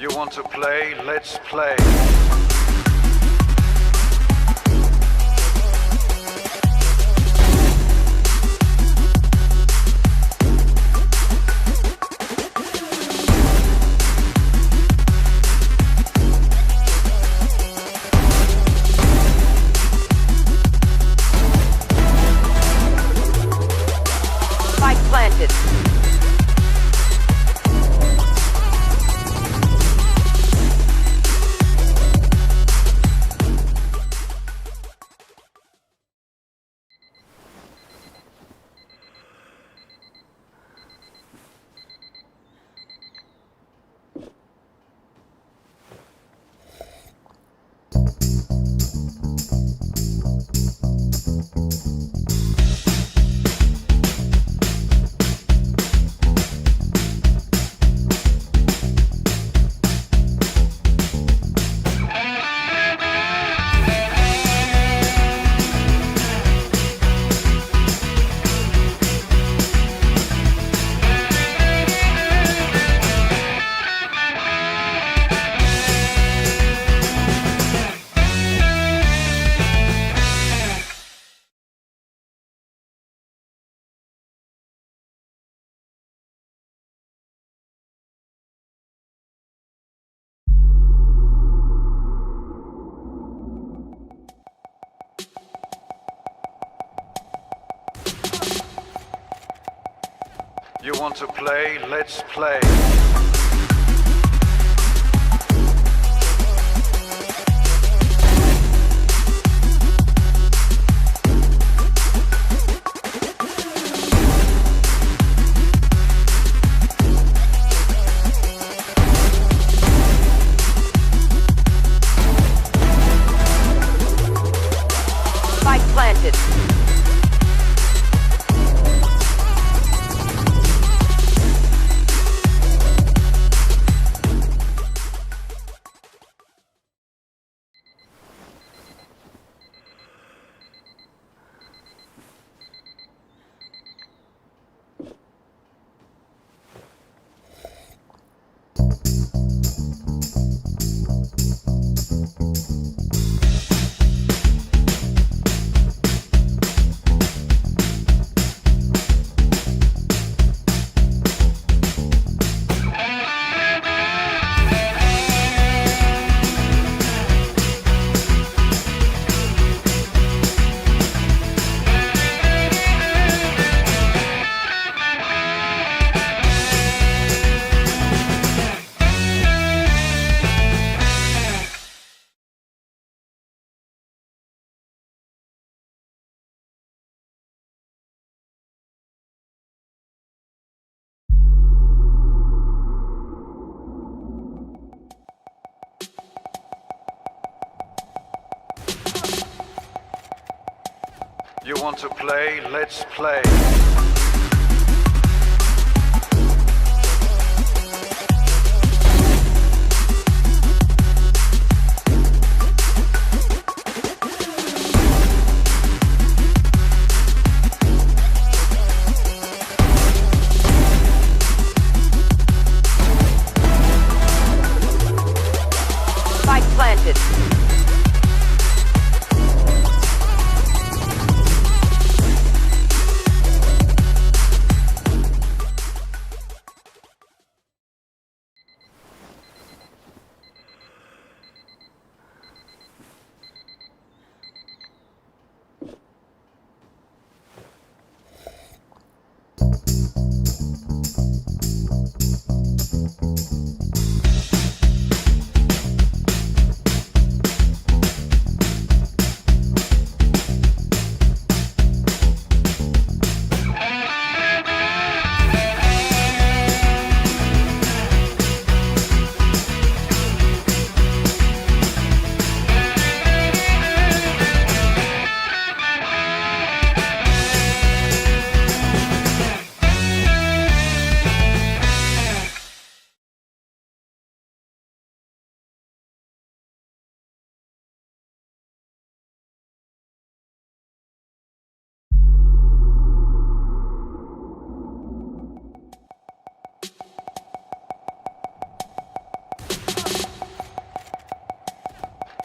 You want to play? Let's play. Spike planted. You want to play? Let's play. Spike planted. You want to play? Let's play.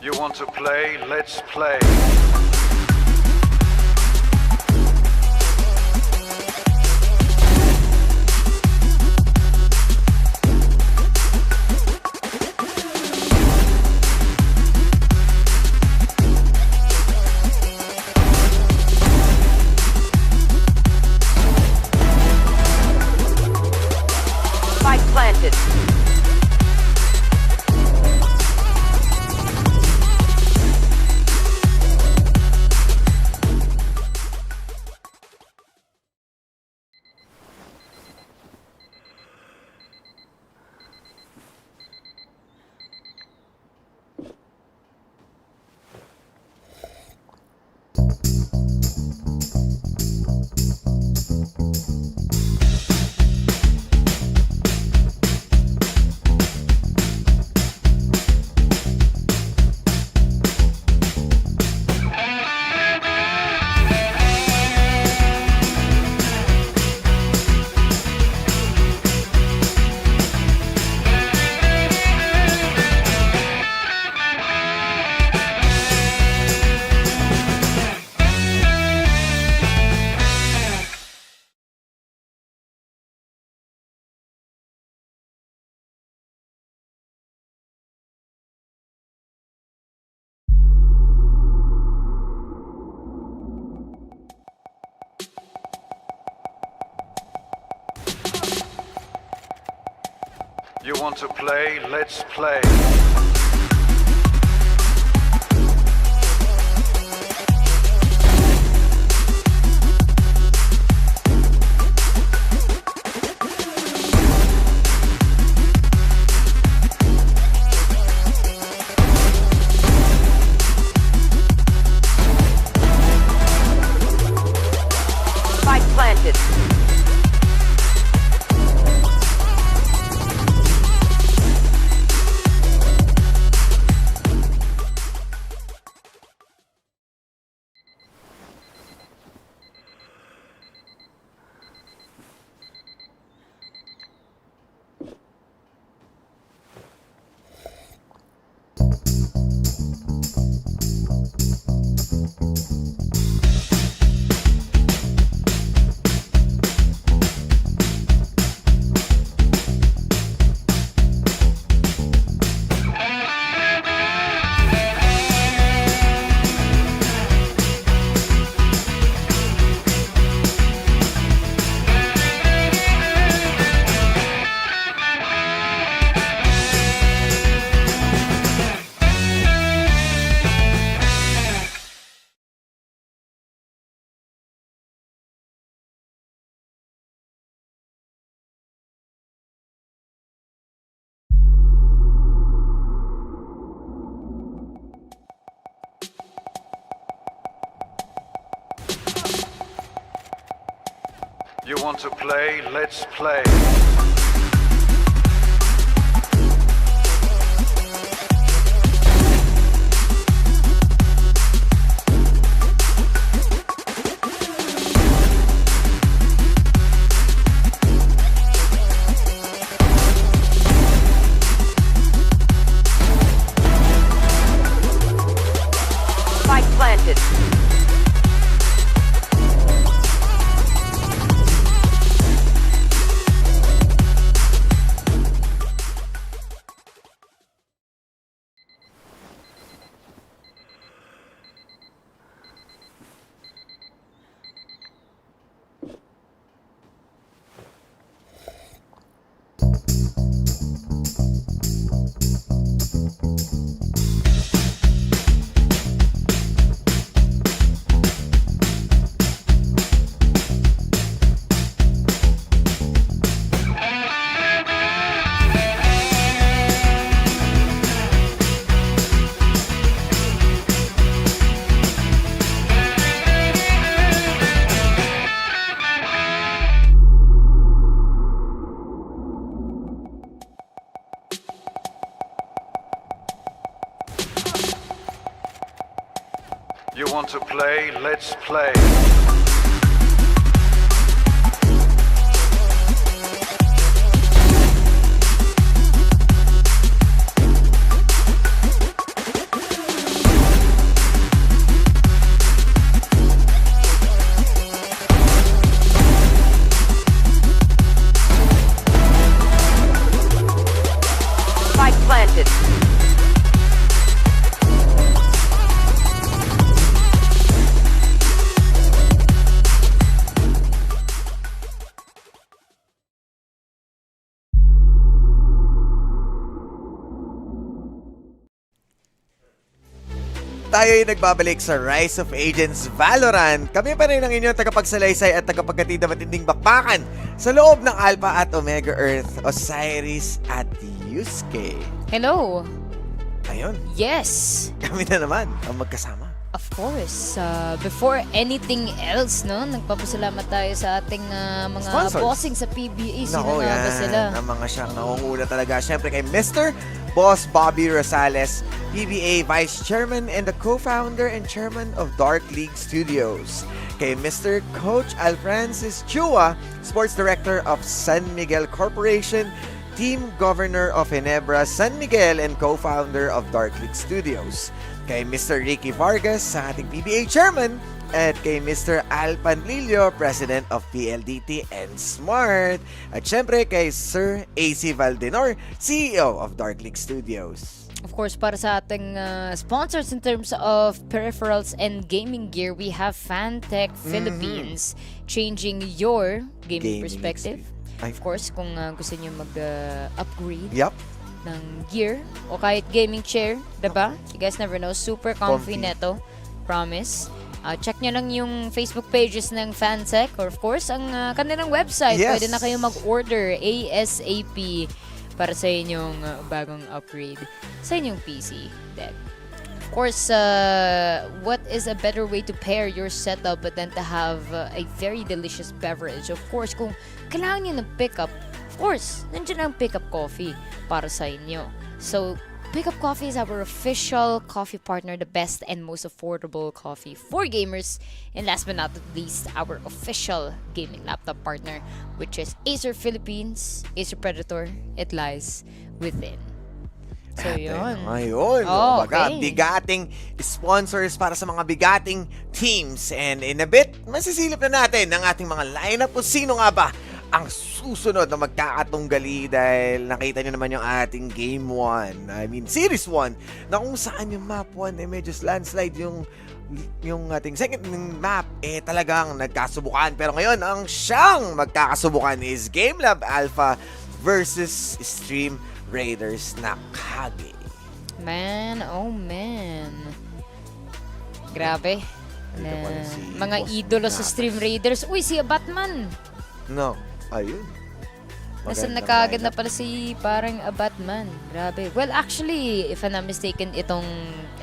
You want to play? Let's play. Spike planted. You want to play? Let's play. Spike planted. You want to play? Let's play. Spike planted. You want to play? Let's play. Spike planted. Tayo ay nagbabalik sa Rise of Agents Valorant. Kami pa rin ang inyong tagapagsalaysay at tagapagkatid na matinding bakbakan sa loob ng Alpha at Omega Earth, Osiris at Yusuke. Hello. Ayun, Yes. kami na naman ang magkasama. Of course. Before anything else, no, nagpapasalamat tayo sa ating mga Sponsors. bossing sa PBA. Sino Nako, nga ba sila? ang mga siyang nangunguna talaga. Siyempre kay Mr. Boss Bobby Rosales, PBA Vice Chairman and the co-founder and chairman of Dark League Studios. Kay Mr. Coach Alfrancis Chua, Sports Director of San Miguel Corporation, Team Governor of Ginebra, San Miguel, and co-founder of Dark League Studios. Kay Mr. Ricky Vargas, sa ating PBA Chairman, at kay Mr. Al Panlilio, President of PLDT and Smart. At syempre kay Sir AC Valdenor, CEO of Dark League Studios. Of course, para sa ating sponsors in terms of peripherals and gaming gear, we have Fantech Philippines, changing your gaming perspective. Ay. Of course, kung gusto niyo mag-upgrade Yup. ng gear o kahit gaming chair, diba? You guys never know. Super comfy Comfy. neto. Promise. Check nyo lang yung Facebook pages ng Fantech or of course, ang kanilang website. Yes. Pwede na kayo mag-order ASAP para sa inyong bagong upgrade sa inyong PC deck. Of course, what is a better way to pair your setup but than to have a very delicious beverage? Of course, kung kailangan nyo ng pickup, of course, nandiyan ang pickup coffee para sa inyo. So, Pickup Coffee is our official coffee partner, the best and most affordable coffee for gamers. And last but not least, our official gaming laptop partner, which is Acer Philippines, Acer Predator. It lies within. So, yun. Ayun. Oh, Baga, okay. bigating sponsors para sa mga bigating teams. And in a bit, masisilip na natin ang ating mga lineup kung sino nga ba ang susunod na magkakatunggali dahil nakita nyo naman yung ating Game 1. I mean, Series 1 na kung saan yung map 1 medyo landslide yung ating second map talagang nagkasubukan. Pero ngayon, ang siyang magkakasubukan is Game Lab Alpha versus Stream Raiders na Kage. Man, oh man. Grabe. Ito pala si Mga Boss idolo sa Natas. Stream Raiders. Uy, si Batman. No, ayun. Nasa Magandang nakagad na lineup. pala si parang Batman. Grabe. Well, actually, if I'm not mistaken, itong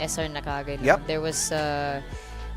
SR nakagad. Yep. There was a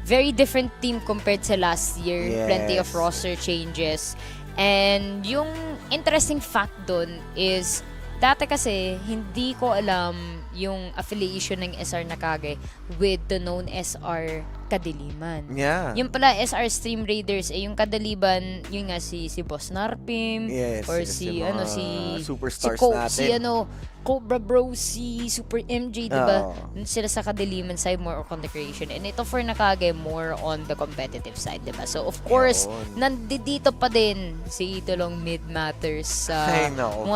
very different team compared sa last year. Yes. Plenty of roster changes. And yung interesting fact doon is, dati kasi, hindi ko alam yung affiliation ng SR Nakage with the known SR Kadiliman. Yeah. Yung pala SR Stream Raiders, yung Kadaliban, yun nga si Boss Narpim, Yes, or yes, si yung mga si superstars si natin. Cobra Bro, si Super MJ, diba? Oo. Dun sila sa Kadiliman side, more on content creation. And ito for Nakage, more on the competitive side, diba? So, of course, Yun. nandito pa din si Idolong Mid Matters. Ay, nako.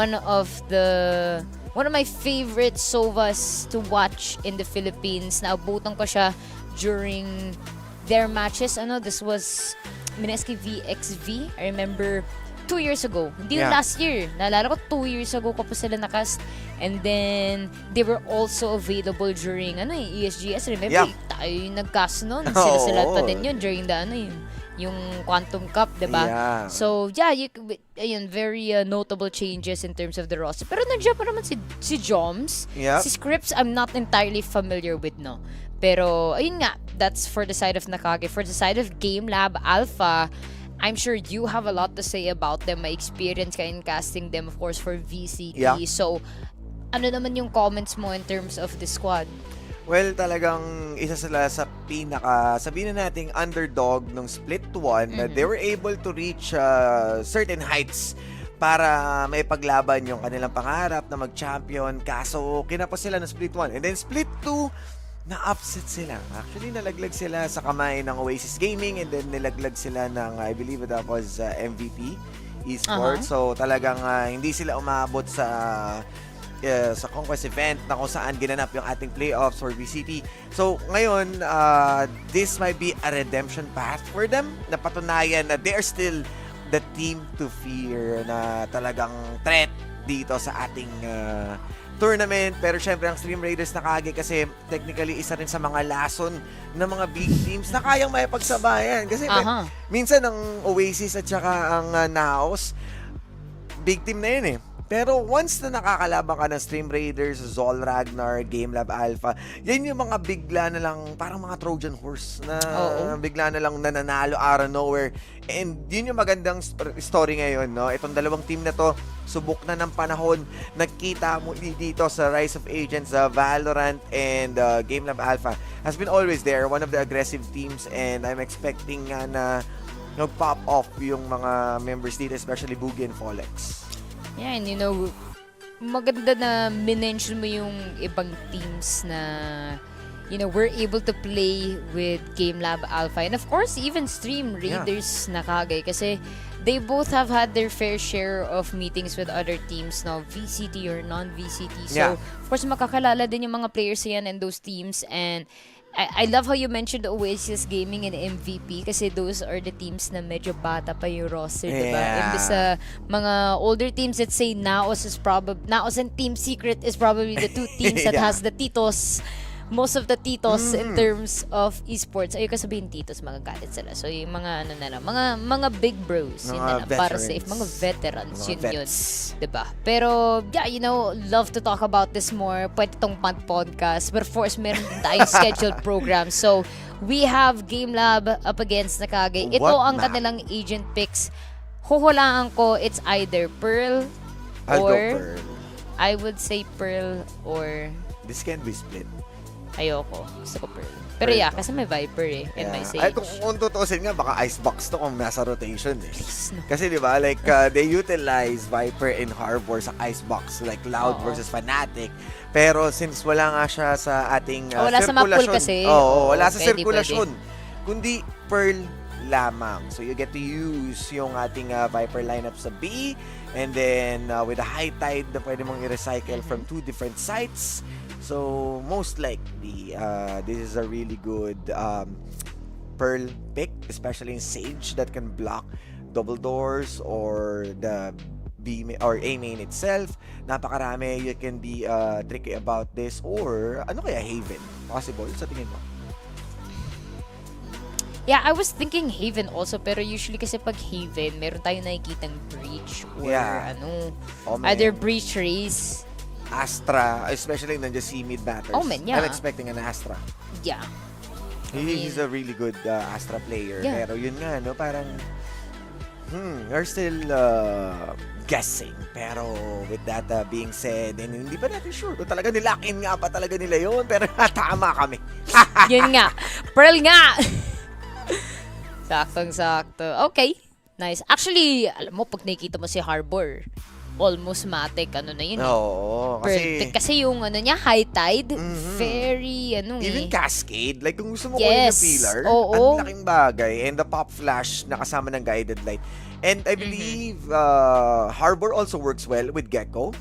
One of my favorite Sovas to watch in the Philippines. Naabutan ko siya during their matches. This was Mineski VXV. I remember 2 years ago. Hindi yung last year. Naalala ko, 2 years ago ko pa sila nakast. And then, they were also available during, ESGS. Remember, tayo yung nagcast noon. Sila pa din yun during the, yung Quantum Cup, diba? Yeah. So, yeah, very notable changes in terms of the roster. Pero nandiyan pa naman si Joms. Yep. Si Scripps, I'm not entirely familiar with, no. Pero, ayun nga, that's for the side of Nakage. For the side of Game Lab Alpha, I'm sure you have a lot to say about them. May experience ka in casting them, of course, for VCT. Yeah. So, ano naman yung comments mo in terms of the squad? Well, talagang isa sila sa pinaka, sabihin na nating underdog ng Split 1 na they were able to reach certain heights para may paglaban yung kanilang pangarap na mag-champion. Kaso, kinapos sila ng Split 1. And then Split 2, na-upset sila. Actually, nalaglag sila sa kamay ng Oasis Gaming and then nilaglag sila ng, I believe that was MVP esports. So, talagang hindi sila umabot sa conquest event na kung saan ginanap yung ating playoffs for VCT. So, ngayon, this might be a redemption path for them. Napatunayan na they are still the team to fear na talagang threat dito sa ating tournament. Pero syempre ang Stream Raiders Nakage kasi technically isa rin sa mga lason ng mga big teams na kayang may pagsabayan. Kasi minsan ang Oasis at saka ang Naos, big team na yun eh. Pero once na nakakalaban ka ng Stream Raiders, Zol Ragnar, Game Lab Alpha, yan yung mga bigla na lang, parang mga Trojan horse na bigla na lang nananalo out of nowhere. And yun yung magandang story ngayon, no? Itong dalawang team na to, subok na ng panahon, nagkita muli dito sa Rise of Agents, Valorant and Game Lab Alpha has been always there, one of the aggressive teams, and I'm expecting na pop off yung mga members dito, especially Boogie and Folex. Yeah, and maganda na minention mo yung ibang teams na, we're able to play with Game Lab Alpha. And of course, even Stream Raiders Nakage. Kasi they both have had their fair share of meetings with other teams, no, VCT or non-VCT. So, of course, makakalala din yung mga players yan and those teams. And I love how you mentioned Oasis Gaming and MVP kasi those are the teams na medyo bata pa yung roster, diba? And sa mga older teams, let's say Naos and Team Secret is probably the two teams that has the titos, most of the titos in terms of esports. Ayun ka sabihin titos, magagalit sila. So yung mga mga big bros, yun na lang, para safe, mga veterans, yun. Diba? Pero, love to talk about this more. Pwede tong podcast. But of course, meron din tayong scheduled program. So, we have Game Lab up against Nakage. Ito ang kanilang agent picks. Huhulaan ko, it's either Pearl I'll or... go Pearl. I would say Pearl or... This can be split. Ayoko. Gusto ko Pearl. Pero kasi may Viper and may Sage. Ay, kung tutusin nga, baka Icebox to kung nasa rotation eh. Please, no. Kasi di ba, like, they utilize Viper and Harbor sa Icebox, like Loud versus Fanatic. Pero since wala nga siya sa ating wala sa map pool kasi. Wala sa sirkulasyon. Kundi Pearl lamang. So you get to use yung ating Viper lineup sa B, and then with a high tide na pwede mong i-recycle from 2 different sites. So, most likely, this is a really good Pearl pick, especially in Sage that can block double doors or the B or A main itself. Napakarami. You can be tricky about this. Or, ano kaya Haven? Possible sa tingin mo? Yeah, I was thinking Haven also, pero usually kasi pag Haven, meron tayong nakikitang Breach or either Breach Race. Astra, especially nandiyan si mid batters. I'm expecting an Astra. Yeah. He's a really good Astra player. Yeah. Pero yun nga, no, parang we're still guessing. Pero with that being said, and hindi pa natin sure kung talaga nilakin nga pa talaga nila yun. Pero tama kami. Yun nga. Pearl nga! Saktong-sakto. Okay. Nice. Actually, alam mo, pag nakikita mo si Harbor, almost matic, na yun. Oo, kasi yung niya, high tide, very, even Cascade, like kung gusto mo kunin yung pillar, ang laking bagay, and the pop flash na kasama ng guided light. And I believe Harbor also works well with Gecko.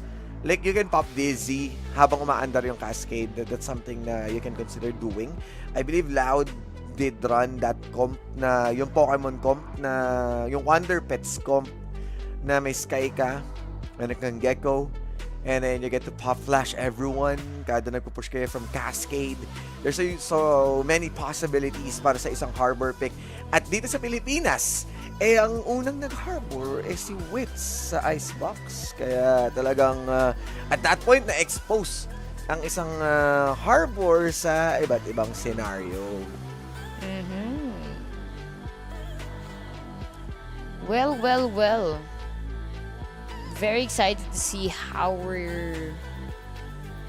Like, you can pop Dizzy habang umaandar yung Cascade. That's something na you can consider doing. I believe Loud did run that comp na, yung Pokemon comp na, yung Wonder Pets comp na may Sky ka, meron kang Gecko, and then you get to pop flash everyone kada nagpo-push kayo from Cascade. There's so many possibilities para sa isang harbor pick. At dito sa Pilipinas, ang unang nag-harbor si Wits sa Icebox. Kaya talagang at that point na-expose ang isang harbor sa iba't ibang scenario. Well. Very excited to see how we're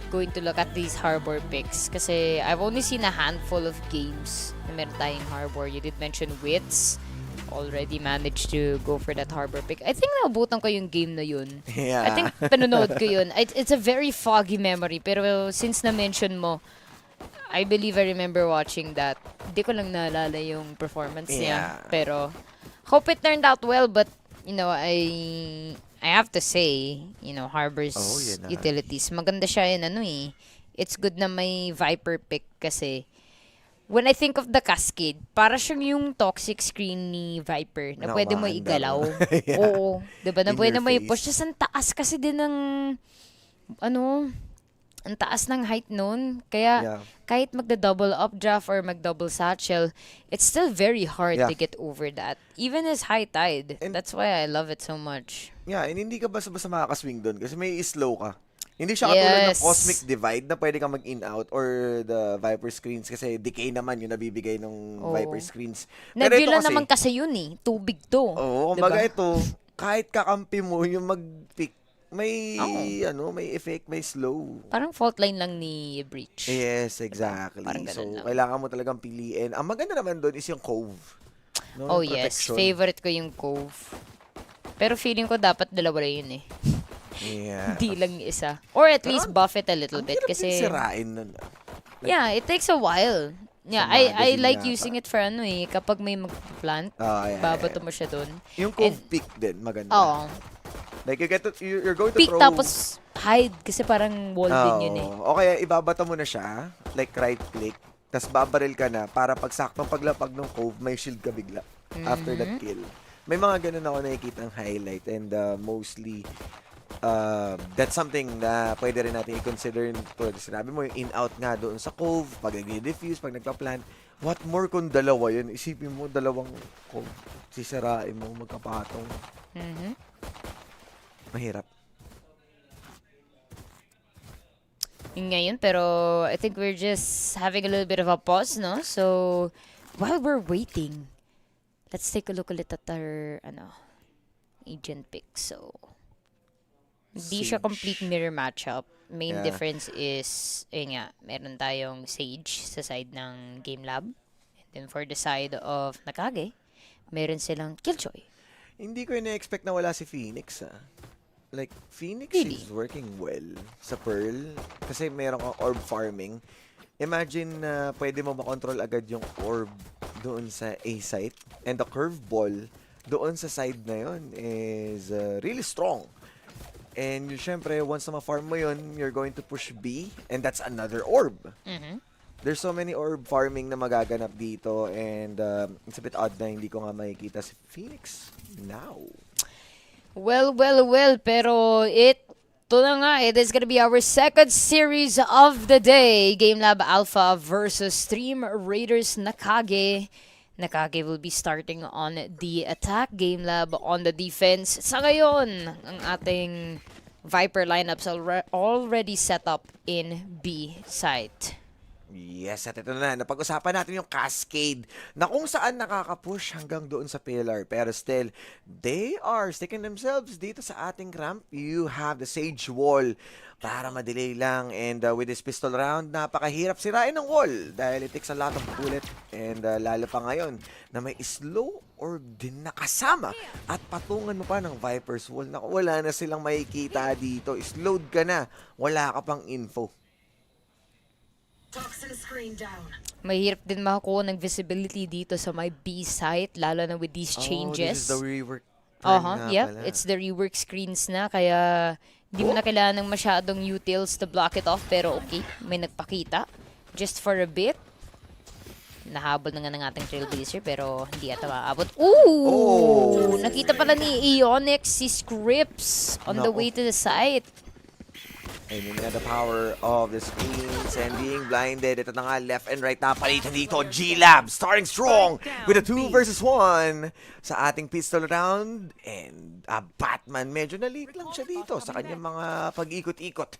going to look at these harbor picks. Kasi I've only seen a handful of games na meron tayong harbor. You did mention Wits. Already managed to go for that harbor pick. I think naabutan ko yung game na yun. Yeah. I think panonood ko yun. It's a very foggy memory. Pero since na-mention mo, I believe I remember watching that. Hindi ko lang naalala yung performance niya. Pero hope it turned out well. But, you know, I have to say, you know, Harbor's utilities, maganda siya yun, it's good na may Viper pick kasi when I think of the Cascade, para siyang yung toxic screen ni Viper na pwede mo igalaw. Yeah. Oo, diba? Na In pwede your mo face. i-push. Just ang taas kasi din ng, ang taas ng height nun. Kaya kahit magda-double updraft or mag-double satchel, it's still very hard to get over that. Even as high tide. And that's why I love it so much. Yeah, and hindi ka basta-basta makakaswing doon kasi may slow ka. Hindi siya katulad ng Cosmic Divide na pwede kang mag-in-out or the Viper Screens kasi decay naman yung nabibigay ng Viper Screens. Nebula naman kasi yun tubig to. Oo, kumbaga ito, kahit kakampi mo yung mag-pick, may may effect, may slow. Parang fault line lang ni Breach. Yes, exactly. So, kailangan mo talagang piliin. Ang maganda naman doon is yung Cove. No? Oh yes, favorite ko yung Cove. Pero feeling ko dapat dalawa rin yun Yeah. Hindi lang isa. Or at least buff it a little bit. Kasi sirain nun. yeah, it takes a while. Yeah, I like using it for kapag may mag-plant, babato mo siya dun. Yung Cove pick din, maganda. Oo. Like you're going to Pick throw... tapos hide kasi parang wall din yun O kaya ibabata mo na siya, like right click, tapos babaril ka na para pag saktong paglapag ng Cove, may shield ka bigla after that kill. May mga ganun ako nakikita ang highlight and mostly that's something na pwede rin natin i-consider. Sinabi mo yung in-out nga doon sa Cove, pag nag-defuse, pag nagpa-plant. What more kung dalawa yun? Isipin mo, dalawang Cove. Sisirain mo, magkapatong. Mahirap. Yun ngayon, pero I think we're just having a little bit of a pause, no? So, while we're waiting, let's take a look ulit at our, agent pick. So, hindi siya complete mirror matchup. Main difference is, meron tayong Sage sa side ng Game Lab. And then for the side of Nakage, meron silang Killjoy. Hindi ko na-expect na wala si Phoenix, Like, Phoenix is working well sa Pearl kasi meron kang orb farming. Imagine na pwede mo makontrol agad yung orb doon sa A site and the curveball doon sa side na yun is really strong. And syempre, once na ma-farm mo yun, you're going to push B and that's another orb. There's so many orb farming na magaganap dito and it's a bit odd na hindi ko nga makikita si Phoenix now. Well, pero ito na nga, it is gonna be our second series of the day. Game Lab Alpha versus Stream Raiders Nakage. Nakage will be starting on the attack. Game Lab on the defense. Sa ngayon, ang ating Viper lineups already set up in B site. Yes, at ito na. Napag-usapan natin yung Cascade na kung saan nakaka-push hanggang doon sa pillar. Pero still, they are sticking themselves dito sa ating ramp. You have the Sage Wall para ma-delay lang. And with this pistol round, napakahirap sirain ng wall dahil it takes a lot of bullet. And lalo pa ngayon na may slow orb din nakasama at patungan mo pa ng Viper's Wall. Naku, wala na silang makikita dito. Slowed ka na. Wala ka pang info. Mahirap din makakuha ng visibility dito sa my B site, lalo na with these changes. This is the rework. It's the rework screens na, kaya hindi mo na kailangan ng masyadong utils to block it off, pero okay, may nagpakita. Just for a bit. Nahabol na nga ng ating Trailblazer pero hindi ata maabot. Ooh! Nakita pala ni Ionix si Scripps on the Nako. way to the site. Aiming at the power of the screens and being blinded. Ito na nga, left and right na palitan dito. G-Lab starting strong with a 2 versus 1 sa ating pistol round. And Batman, medyo na-late lang siya dito sa kanyang mga pag-ikot-ikot.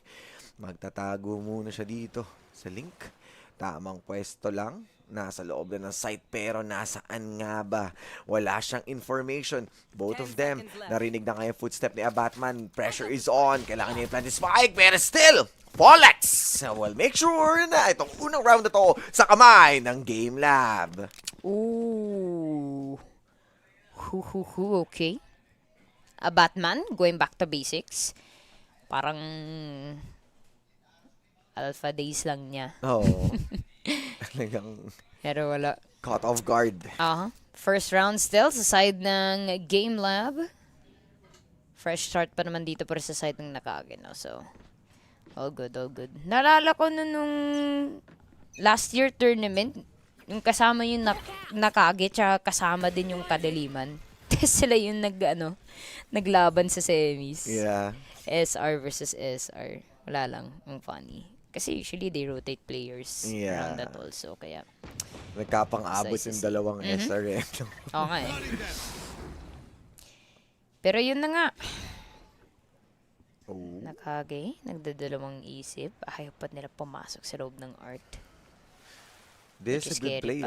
Magtatago muna siya dito sa Link. Tamang pwesto lang. Nasa loob na ng site pero nasaan nga ba? Wala siyang information. Both of them, narinig na nga yung footstep ni Batman. Pressure is on. Kailangan niya i-plant yung spike pero still, Polex will make sure na itong unang round na to sa kamay ng Game Lab. Ooh. Okay. Batman, going back to basics. Parang alpha days lang niya. Oh. Talagang Pero wala. caught off guard. First round still sa side ng Game Lab. Fresh start pa naman dito para sa side ng Nakage, no? So, all good, all good. Nalala ko nung last year tournament, yung kasama yung Nakage, tsaka kasama din yung Kadiliman. Sila yung naglaban sa semis. Yeah. SR versus SR. Wala lang. Ang funny. Kasi usually they rotate players around that also. Kaya, Nagkapang-abot yung dalawang SRM. oo nga eh. Pero yun na nga. Oh. Nakage, nagdadalawang isip. Ayaw pa nila pumasok sa loob ng art. This is a good play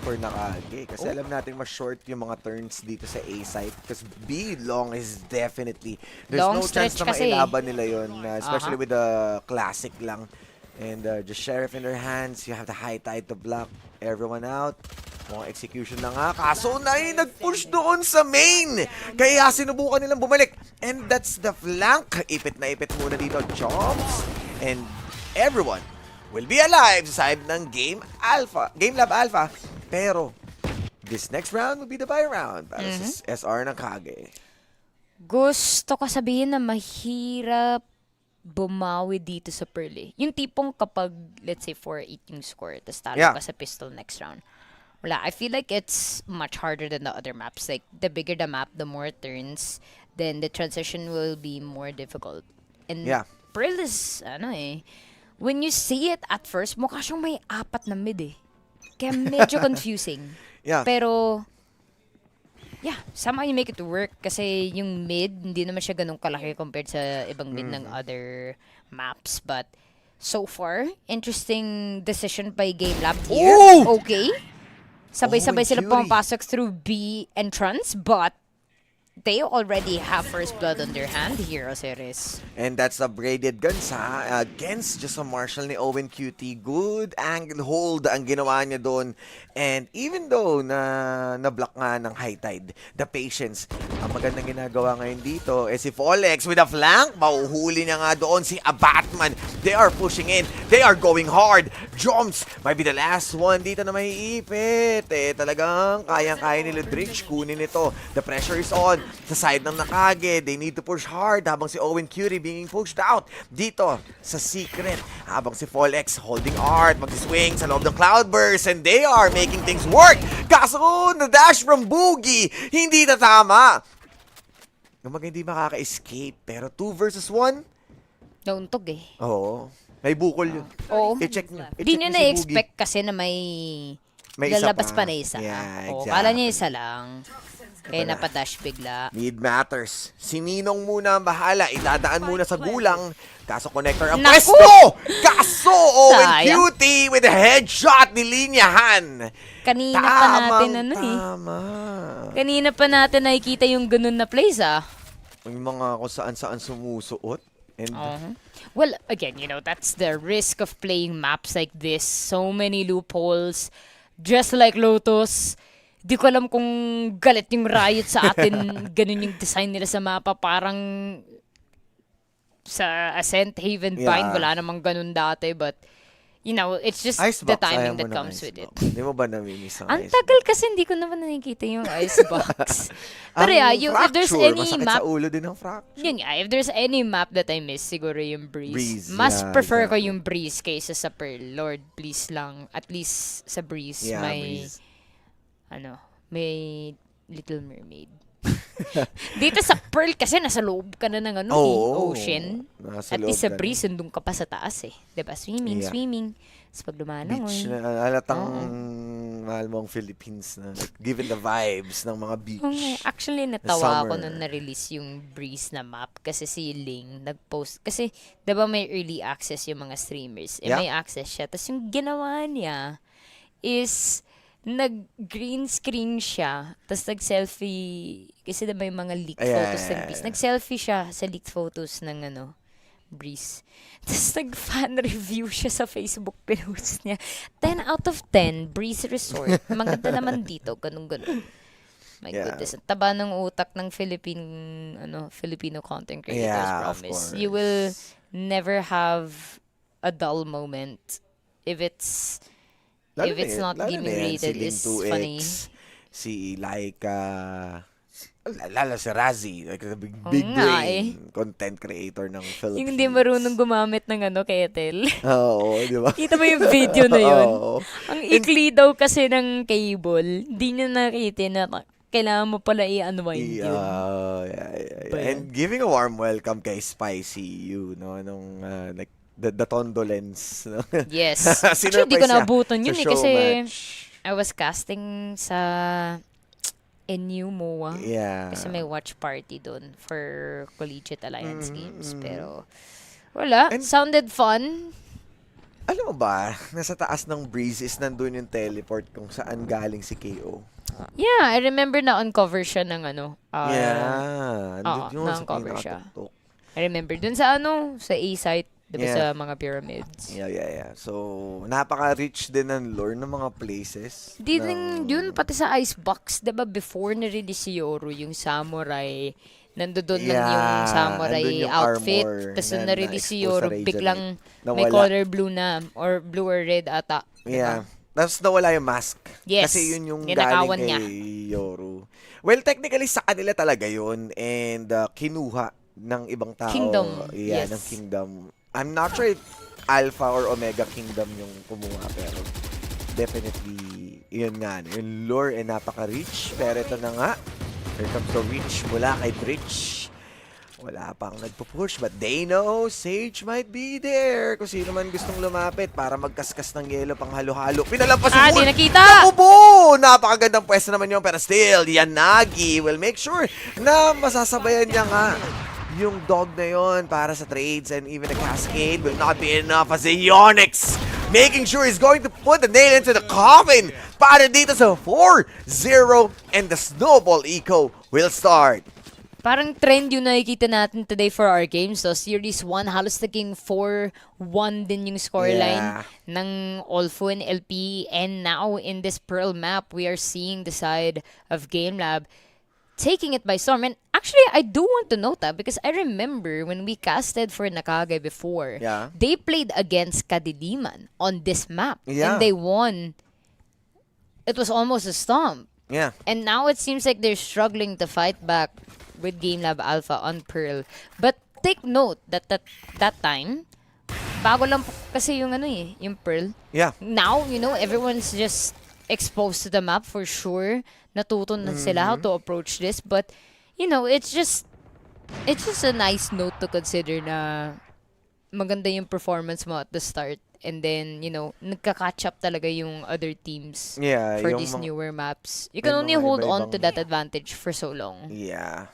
for Nakage. Kasi alam natin mas short yung mga turns dito sa A site. Because B long is definitely, there's Long no chance stretch na kasi. mailaban nila yun. Especially with the classic lang. And just Sheriff in their hands. You have the high tide to block everyone out. Mga execution na nga. Kaso nag-push doon sa main. Kaya sinubukan nilang bumalik. And that's the flank. Ipit na ipit muna dito. Jumps. And everyone will be alive sa side ng Game Lab Alpha. Pero, this next round will be the buy round para sa SR ng Kage. Gusto ko sabihin na mahirap bumawi dito sa Pearl. Yung tipong kapag, let's say, 4-8 yung score, tapos talo ka sa pistol next round. Wala. I feel like it's much harder than the other maps. Like, the bigger the map, the more turns, then the transition will be more difficult. And Pearl is, when you see it at first, mukha siyang may 4 na mid eh. Kaya medyo confusing. Pero, somehow you make it work kasi yung mid, hindi naman siya ganun kalaki compared sa ibang mid ng other maps. But, so far, interesting decision by Game Lab here. Ooh! Okay. Sabay-sabay sila pumapasok through B entrance, but they already have first blood on their hand here, Osiris. And that's a braided guns against just a Marshall ni Owen QT. Good angle hold ang ginawa niya doon. And even though na-block nga ng high tide, the patience, ang magandang ginagawa ngayon dito si Folex with a flank. Mauhuli niya nga doon si Batman. They are pushing in. They are going hard. Jumps might be the last one dito na maiipit. Talagang kayang-kaya ni Ludrich kunin ito. The pressure is on. Sa side ng Nakage, they need to push hard habang si Owen Curie being pushed out dito sa secret. Habang si Folex holding art, mag-swing sa loob ng Cloudburst and they are making things work. Kaso, na-dash from Boogie, hindi na tama. Kumbaga hindi makaka-escape, pero 2 versus 1? Nauntog eh. Oo. May bukol yun. Oo. I-check nyo. Hindi nyo na-expect kasi na may lalabas pa na isa. Yeah, exactly. Kala niya isa lang. Kaya napadash bigla. Need matters. Si Ninong muna ang bahala. Idadaan muna sa gulang. Kaso connector ang Naku! pwesto! Kaso Owen Sayang. Cutie with a headshot ni Linyahan. Kanina pa natin Tama. Kanina pa natin nakikita yung ganun na plays Yung mga kung saan-saan sumusuot. And Well, again, that's the risk of playing maps like this. So many loopholes. Just like Lotus. Di ko alam kung galit yung Riot sa atin. Ganun yung design nila sa mapa. Parang sa Ascent, Haven, Bind, wala namang ganun dati. But, you know, it's just Icebox, the timing ayaw mo that ng comes with it. icebox. Hindi mo ba namimiss ang Ang icebox? tagal kasi hindi ko naman nakikita yung icebox. Pero yeah, if there's fracture, any masakit map, sa ulo din ang fracture. yun nga, if there's any map that I miss, siguro yung Breeze. Breeze, Mas yeah, prefer ko exactly. yung Breeze kaysa sa Pearl. Lord, please lang. At least sa Breeze, Yeah, may, Breeze. may Little Mermaid. Dito sa Pearl kasi nasa loob ka na ng ocean. Nasa At least sa loob ka na. Breeze, nandun ka pa sa taas eh. Diba? Swimming, Yeah. swimming. Tapos pag lumanangoy. Beach na halatang mahal mo ang Philippines na given the vibes ng mga beach. Oo nga. Actually, natawa ako summer. nung na-release yung Breeze na map kasi si Ling nag-post. Kasi, diba may early access yung mga streamers. Eh, Yeah. may access siya. Tapos yung ginawa niya is nag-green screen siya. Tapos nag-selfie. Kasi diba may mga leaked photos ng Breeze. Nag-selfie siya sa leaked photos ng Breeze. Tapos nag-fan review siya sa Facebook post niya. 10 out of 10, Breeze Resort. Maganda naman dito, ganun-ganun. My Yeah. goodness. Ang taba ng utak ng Filipino content creators, Yeah, of promise. course. You will never have a dull moment if it's not lalo giving na yan, rated si Ling is 2X, funny. si Laika, lalo si Razi, like the big nga brain content creator ng Philippines. Yung hindi marunong gumamit ng Ketel. Oo, di ba? Kita mo yung video na yun? Oo. Ang ikli daw kasi ng cable. Hindi niya nakita na kailangan mo pala i-unwind yun. Yeah. And giving a warm welcome kay Spicy You, no? Nung, like, the Tondolens. No? Yes. Sinurprise Actually, di ko siya nabutan sa yun show kasi match. I was casting sa NU MOA. Yeah. Kasi may watch party doon for Collegiate Alliance Games. Pero, wala. And- Sounded fun. Alam mo ba, nasa taas ng Breeze is nandun yung teleport kung saan galing si KO. Yeah, I remember na uncover siya ng Yeah. Andun yun sa na-uncover siya. pinakatuktok. I remember dun sa sa A-site, diba Yeah. sa mga pyramids. Yeah. So, napaka-rich din ng lore ng mga places. Yun, pati sa Icebox, diba before na-release si Yoru, yung samurai, nandoon lang yung samurai andun yung outfit. armor Tapos na na-release si na-expose Yoru, sa Radiant biglang Knight. may Nawala. color blue na, or blue or red ata. Yeah. Diba? Tapos nawala yung mask. Yes. Kasi yun yung Ninakawan galing niya. kay Yoru. Well, technically sa kanila talaga yun. And kinuha ng ibang tao. Kingdom. Yeah, Yes. ng Kingdom. I'm not sure if Alpha or Omega Kingdom yung kumuha. Pero definitely, yun nga. Yung lore ay napaka-rich. Pero ito na nga. Here comes the reach mula kay Bridge. Wala pang nagpo-push, but they know Sage might be there. Kung sino man gustong lumapit para magkaskas ng yelo pang halo-halo. Pinalampas yung Di wall. nakita! Naku po! Napakagandang pwesto naman yun. Pero still, Yanagi will make sure na masasabayan niya nga yung dog na yon para sa trades, and even a cascade will not be enough as a Onyx making sure he's going to put the nail into the coffin para dito sa 4-0, and the snowball eco will start. Parang trend yung nakikita natin today for our games. So, Series 1, halos naging 4-1 din yung scoreline ng Olfo and LP. And now, in this Pearl map, we are seeing the side of GameLab taking it by storm. And actually, I do want to note that because I remember when we casted for Nakage before, they played against Kadiliman on this map. And they won. It was almost a stomp. Yeah. And now it seems like they're struggling to fight back with GameLab Alpha on Pearl. But take note that that time, bago lang po kasi yung yung Pearl. Yeah. Now, everyone's just exposed to the map for sure. Natuto na sila how to approach this. But, it's just a nice note to consider na maganda yung performance mo at the start. And then, nagka-catch up talaga yung other teams for these newer maps. You can only hold on to that advantage for so long. Yeah.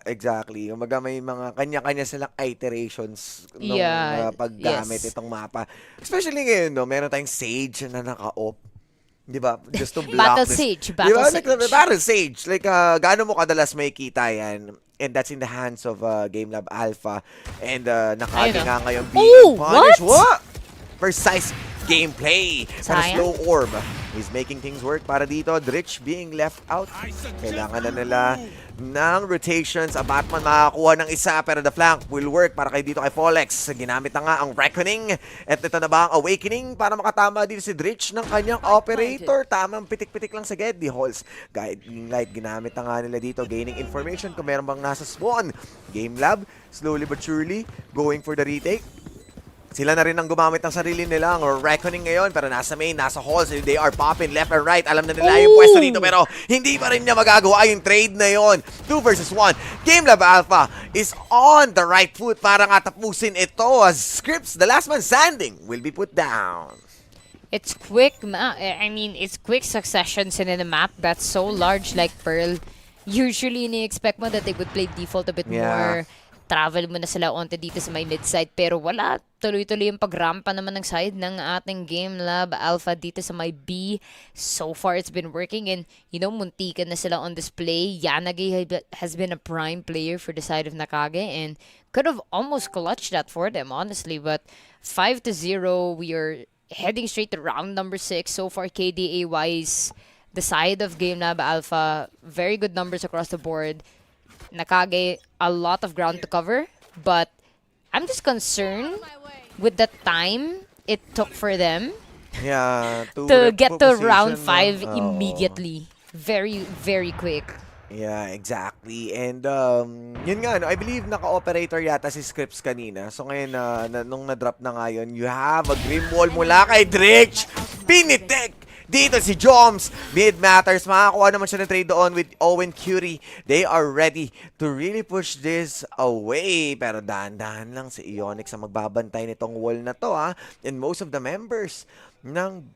Exactly. Umaga may mga kanya-kanya silang iterations ng paggamit itong mapa. Especially ngayon, meron tayong Sage na naka-op. Di ba? Just to block Battle this. Sage. Battle Sage. Like, gaano mo kadalas may kita yan? And that's in the hands of GameLab Alpha. And Nakage nga ngayon being punished. What? Precise gameplay. Para Sayang. slow orb. He's making things work para dito. Dritch being left out. Kailangan na nila ng rotations. A Batman makakuha ng isa pero the flank will work para kay dito kay Folex. Ginamit na nga ang Reckoning. At ito na ba ang Awakening para makatama dito si Dritch ng kanyang operator. Tamang pitik-pitik lang sa Geddy Halls. Guiding Light ginamit na nga nila dito. Gaining information kung meron bang nasa spawn. Game Lab, slowly but surely going for the retake. Sila na rin ang gumamit ng sarili nila ang Reckoning ngayon pero nasa main, nasa halls, they are popping left and right. Alam na nila yung pwesto dito pero hindi pa rin niya magagawa yung trade na yon. 2 versus 1. Game Lab Alpha is on the right foot para nga tapusin ito as Scripps, the last man standing, will be put down. It's quick, it's quick successions in a map that's so large like Pearl. Usually, ini-expect mo that they would play default a bit more. Travel mo na sila onto dito sa may mid-side. Pero wala. Tuloy-tuloy yung pagrampa naman ng side ng ating Game Lab Alpha dito sa may B. So far, it's been working. And, muntikan na sila on display. Yanagi has been a prime player for the side of Nakage. And could have almost clutched that for them, honestly. But 5-0, we are heading straight to round number 6. So far, KDA-wise, the side of Game Lab Alpha, very good numbers across the board. Nakage, a lot of ground to cover, but I'm just concerned with the time it took for them to get to round 5 immediately. Very, very quick. Yeah, exactly. And yun nga, I believe naka-operator yata si Scripps kanina. So ngayon, nung na-drop na nga yun, you have a Grim Wall mula kay Dritch. Pinitek! Dito si Joms, mid matters, makakuha naman siya ng trade doon with Owen Curie. They are ready to really push this away. Pero dahan-dahan lang si Ionix ang magbabantay nitong wall na to, ha. And most of the members ng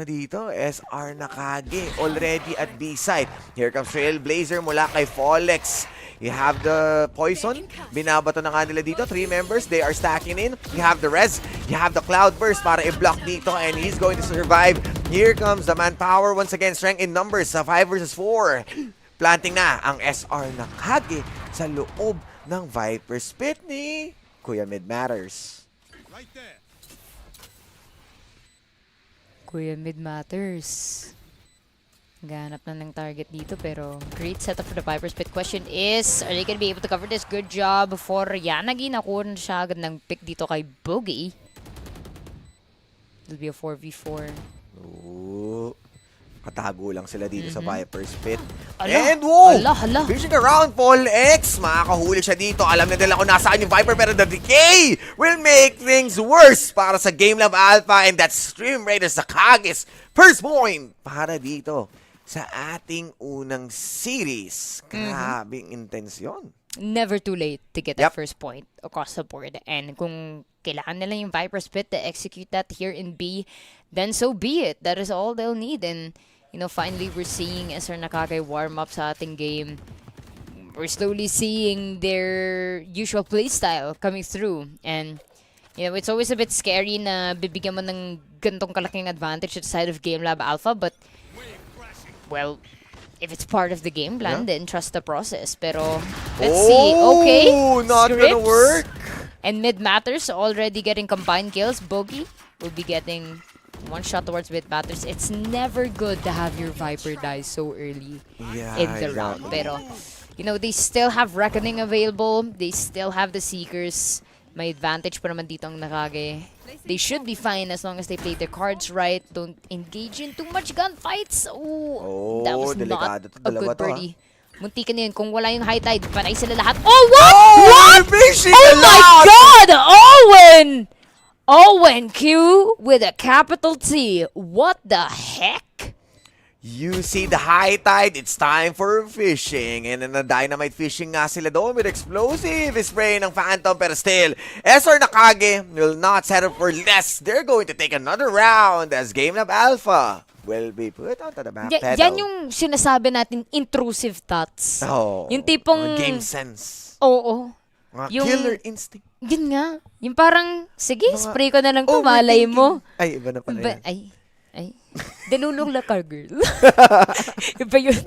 dito, SR Nakage already at B-side. Here comes Trailblazer mula kay Folex. You have the Poison. Binabato na nga nila dito. 3 members. They are stacking in. You have the Rez. You have the Cloudburst para i-block dito. And he's going to survive. Here comes the Manpower. Once again, strength in numbers sa 5 versus 4. Planting na ang SR Nakage sa loob ng Viper Spit ni Kuya Mid Matters. Right there. Kuya Mid Matters. Ganap na ng target dito pero great setup for the Viper Spit. Question is, are they gonna be able to cover this? Good job for Yanagi. Nakuha na siya agad ng pick dito kay Boogie. It'll be a 4v4. Ooh. Katago lang sila dito sa Viper Spit. Ala, And whoa! Hala. Fishing around, Paul X. Makakahuli siya dito. Alam na nila kung nasaan yung Viper pero the decay will make things worse para sa Game Lab Alpha and that Stream Raiders sa Kage's first point para dito sa ating unang series. Grabing intensyon. Never too late to get that first point across the board. And kung kailangan nila yung Viper Split to execute that here in B, then so be it. That is all they'll need. And, finally we're seeing SR Nakage warm up sa ating game. We're slowly seeing their usual playstyle coming through. And, it's always a bit scary na bibigyan mo ng gantong kalaking advantage at the side of Game Lab Alpha. But, well, if it's part of the game plan, then trust the process. Pero, let's see. Okay, Not gonna Scripps work. and Mid Matters already getting combined kills. Bogey will be getting one shot towards Mid Matters. It's never good to have your Viper die so early in the round. Pero, they still have Reckoning available. They still have the Seekers. May advantage pa naman dito ang Nakage. They should be fine as long as they play their cards right. Don't engage in too much gunfights. Oh, that was not a good birdie. Munti ka na yun. Kung wala yung high tide, patay sila lahat. Oh, what? What? Oh my God! Owen! Owen Q with a capital T. What the heck? You see the high tide, it's time for fishing. And then the dynamite fishing nga sila doon with explosive spray ng Phantom. Pero still, SR Nakage will not settle for less. They're going to take another round as Game Lab Alpha will be put onto the map. Yan yung sinasabi natin, intrusive thoughts. Oh, yung tipong... game sense. Oo. Yung killer instinct. Yun nga. Yung parang, sige, spray ko na lang ito, malay mo. Ay, iba na pala yan. Ay. Delulong lakar, girl. Iba yun.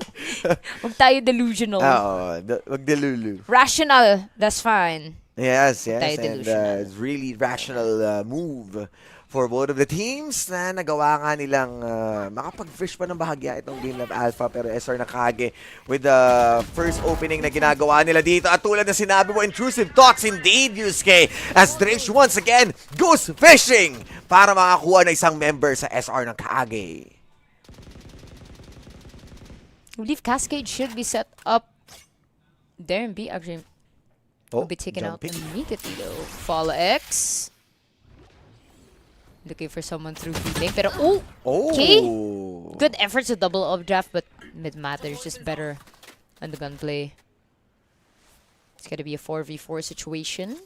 Huwag tayo delusional. Oo, wag delulu. Rational, that's fine. Yes. Tayo And delusional. it's really rational move for both of the teams na nagawa nga nilang makapag-fish pa ng bahagya itong Game Lab Alpha, pero SR Nakage with the first opening na ginagawa nila dito. At tulad na sinabi mo, intrusive thoughts indeed, Yusuke, as Drench once again goes fishing para makakuha na isang member sa SR Nakage. I believe Cascade should be set up there and B actually will be taken out immediately though. Follow X. Looking for someone through B-lane. Pero, okay. Good efforts to double updraft, but mid matters just better on the gunplay. It's gonna be a 4v4 situation.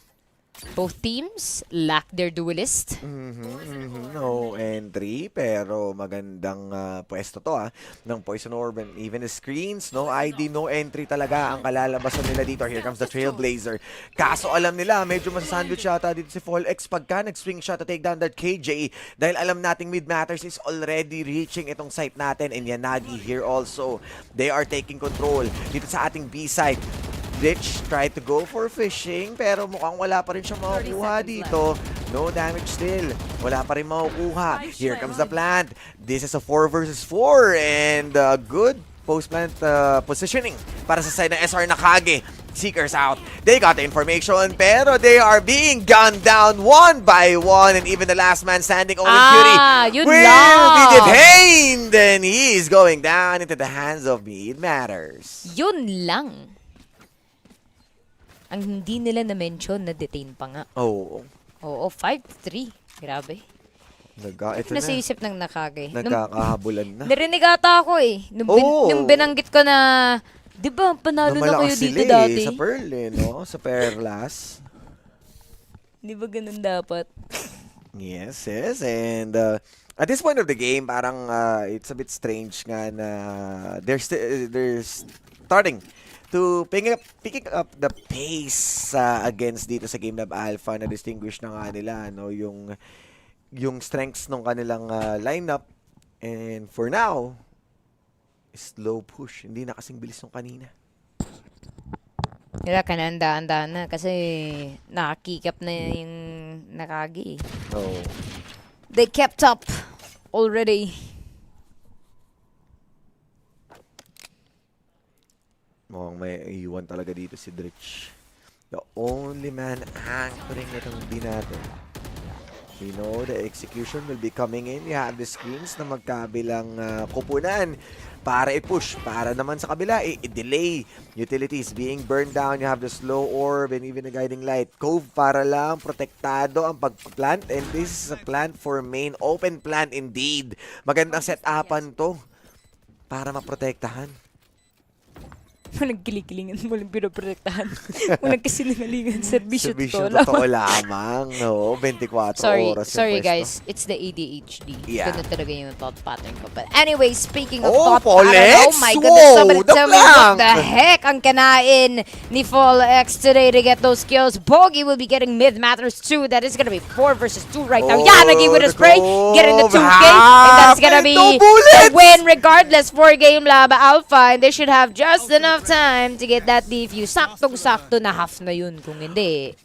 Both teams lack their duelist. No entry, pero magandang pwesto to ng Poison Orb and even the screens. No ID, no entry talaga ang kalalabasan nila dito. Here comes the Trailblazer. Kaso alam nila, medyo masasandwich yata dito si Fall X pagka nag-swing shot to take down that KJ. Dahil alam nating mid matters is already reaching itong site natin. And Yanagi here also. They are taking control dito sa ating B site. Rich tried to go for fishing, pero mukhang wala pa rin siya makukuha dito. No damage still. Wala pa rin makukuha. Here comes the plant. This is a 4 versus 4 and good post-plant positioning para sa side ng SR Nakage. Seekers out. They got the information, pero they are being gunned down one by one, and even the last man standing, Owen Curie, yun will lang. be detained, and he's going down into the hands of Mid Matters. Yun lang. Ang hindi nila na-mention, na-detain pa nga. Oo. Oo, 5-3. Grabe. Ito Nasa na. isip ng Nakage. Nagkakahabulan na. Narinig ata ako eh. Nung binanggit ko na, di ba, panalo na kayo dito dati? Sa Pearl no? Sa Peripherals. Di ba ganun dapat? Yes. And at this point of the game, parang it's a bit strange nga na they're starting to picking up the pace against dito sa Game Lab Alpha, na distinguish na nga nila no, yung strengths ng kanilang lineup. And for now, slow push. Hindi na kasing bilis nung kanina. Kaya kananda-anda na kasi nakakikap na yung Nakage. Oh. They kept up already. Mukhang may iwan talaga dito si Dritch. The only man anchoring itong B natin. We know the execution will be coming in. You have the screens na magkabilang kupunan para i-push. Para naman sa kabila, i-delay. Utilities being burned down. You have the slow orb and even the guiding light. Cove para lang protektado ang pagplant. And this is a plant for main. Open plant indeed. Magandang set-upan to para maprotektahan. Walang kilikilingan, walang pinoprotektahan. Walang kasinungalingan. Servisyo totoo lamang. No, 24 oras. Sorry yung guys, it's the ADHD. Yeah. Ganun talaga yung thought pattern ko. But anyway, speaking of Oh, thought Paul pattern, X! oh my goodness, somebody Whoa, the tell me what blank! the heck ang kanain ni Fall X today to get those kills. Bogey will be getting mid matters too. That is gonna be 4 versus 2 right now. Yanagi with a spray, getting the 2K, and that's gonna be the win regardless for Game Lab Alpha. And they should have just enough time to get that defuse. Saktong-sakto na half na yun. Kung hindi,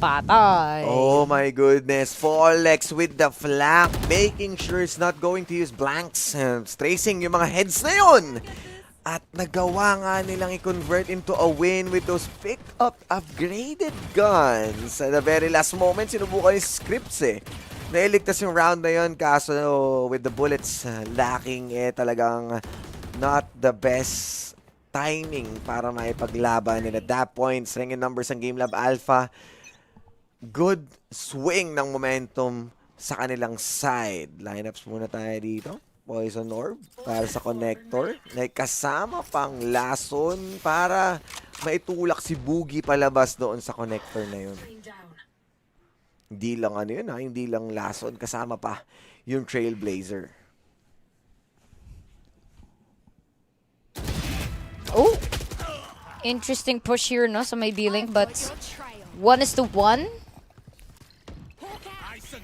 patay. Oh my goodness. Folex with the flank, making sure it's not going to use blanks. Tracing yung mga heads na yun. At nagawa nga nilang i-convert into a win with those pick-up upgraded guns. At the very last moment, sinubukan yung scripts Nailigtas yung round na yun, kaso with the bullets lacking talagang not the best timing para maipaglaban nila. That points, ranking numbers ang Game Lab Alpha. Good swing ng momentum sa kanilang side. Lineups muna tayo dito. Poison Orb para sa connector. Kasama pang lason para maitulak si Boogie palabas doon sa connector na yun. Hindi lang hindi lang lason. Kasama pa yung Trailblazer. Oh, interesting push here, no? So may B-link, but 1:1.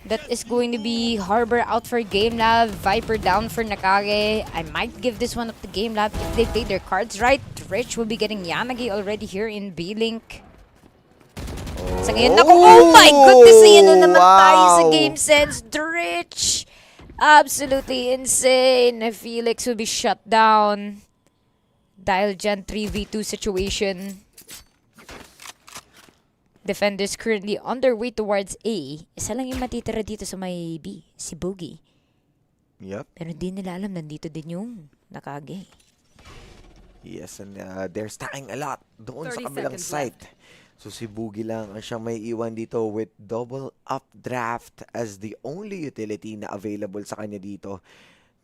That is going to be Harbor out for Game Lab, Viper down for Nakage. I might give this one up to Game Lab if they play their cards right. Rich will be getting Yanagi already here in B-link. sa ngayon. Naku, oh my goodness! Ayan na naman tayo sa Wow. game sense. Dritch! Absolutely insane. Felix will be shut down. Dahil dyan, 3v2 situation. Defenders currently on their way towards A. Isa lang yung matitira dito sa may B, si Boogie. Yep. Pero di nila alam, nandito din yung Nakage. Yes, and they're stacking a lot doon sa 30 kabilang seconds site. So si Boogie lang ang siyang may iwan dito with double updraft as the only utility na available sa kanya dito.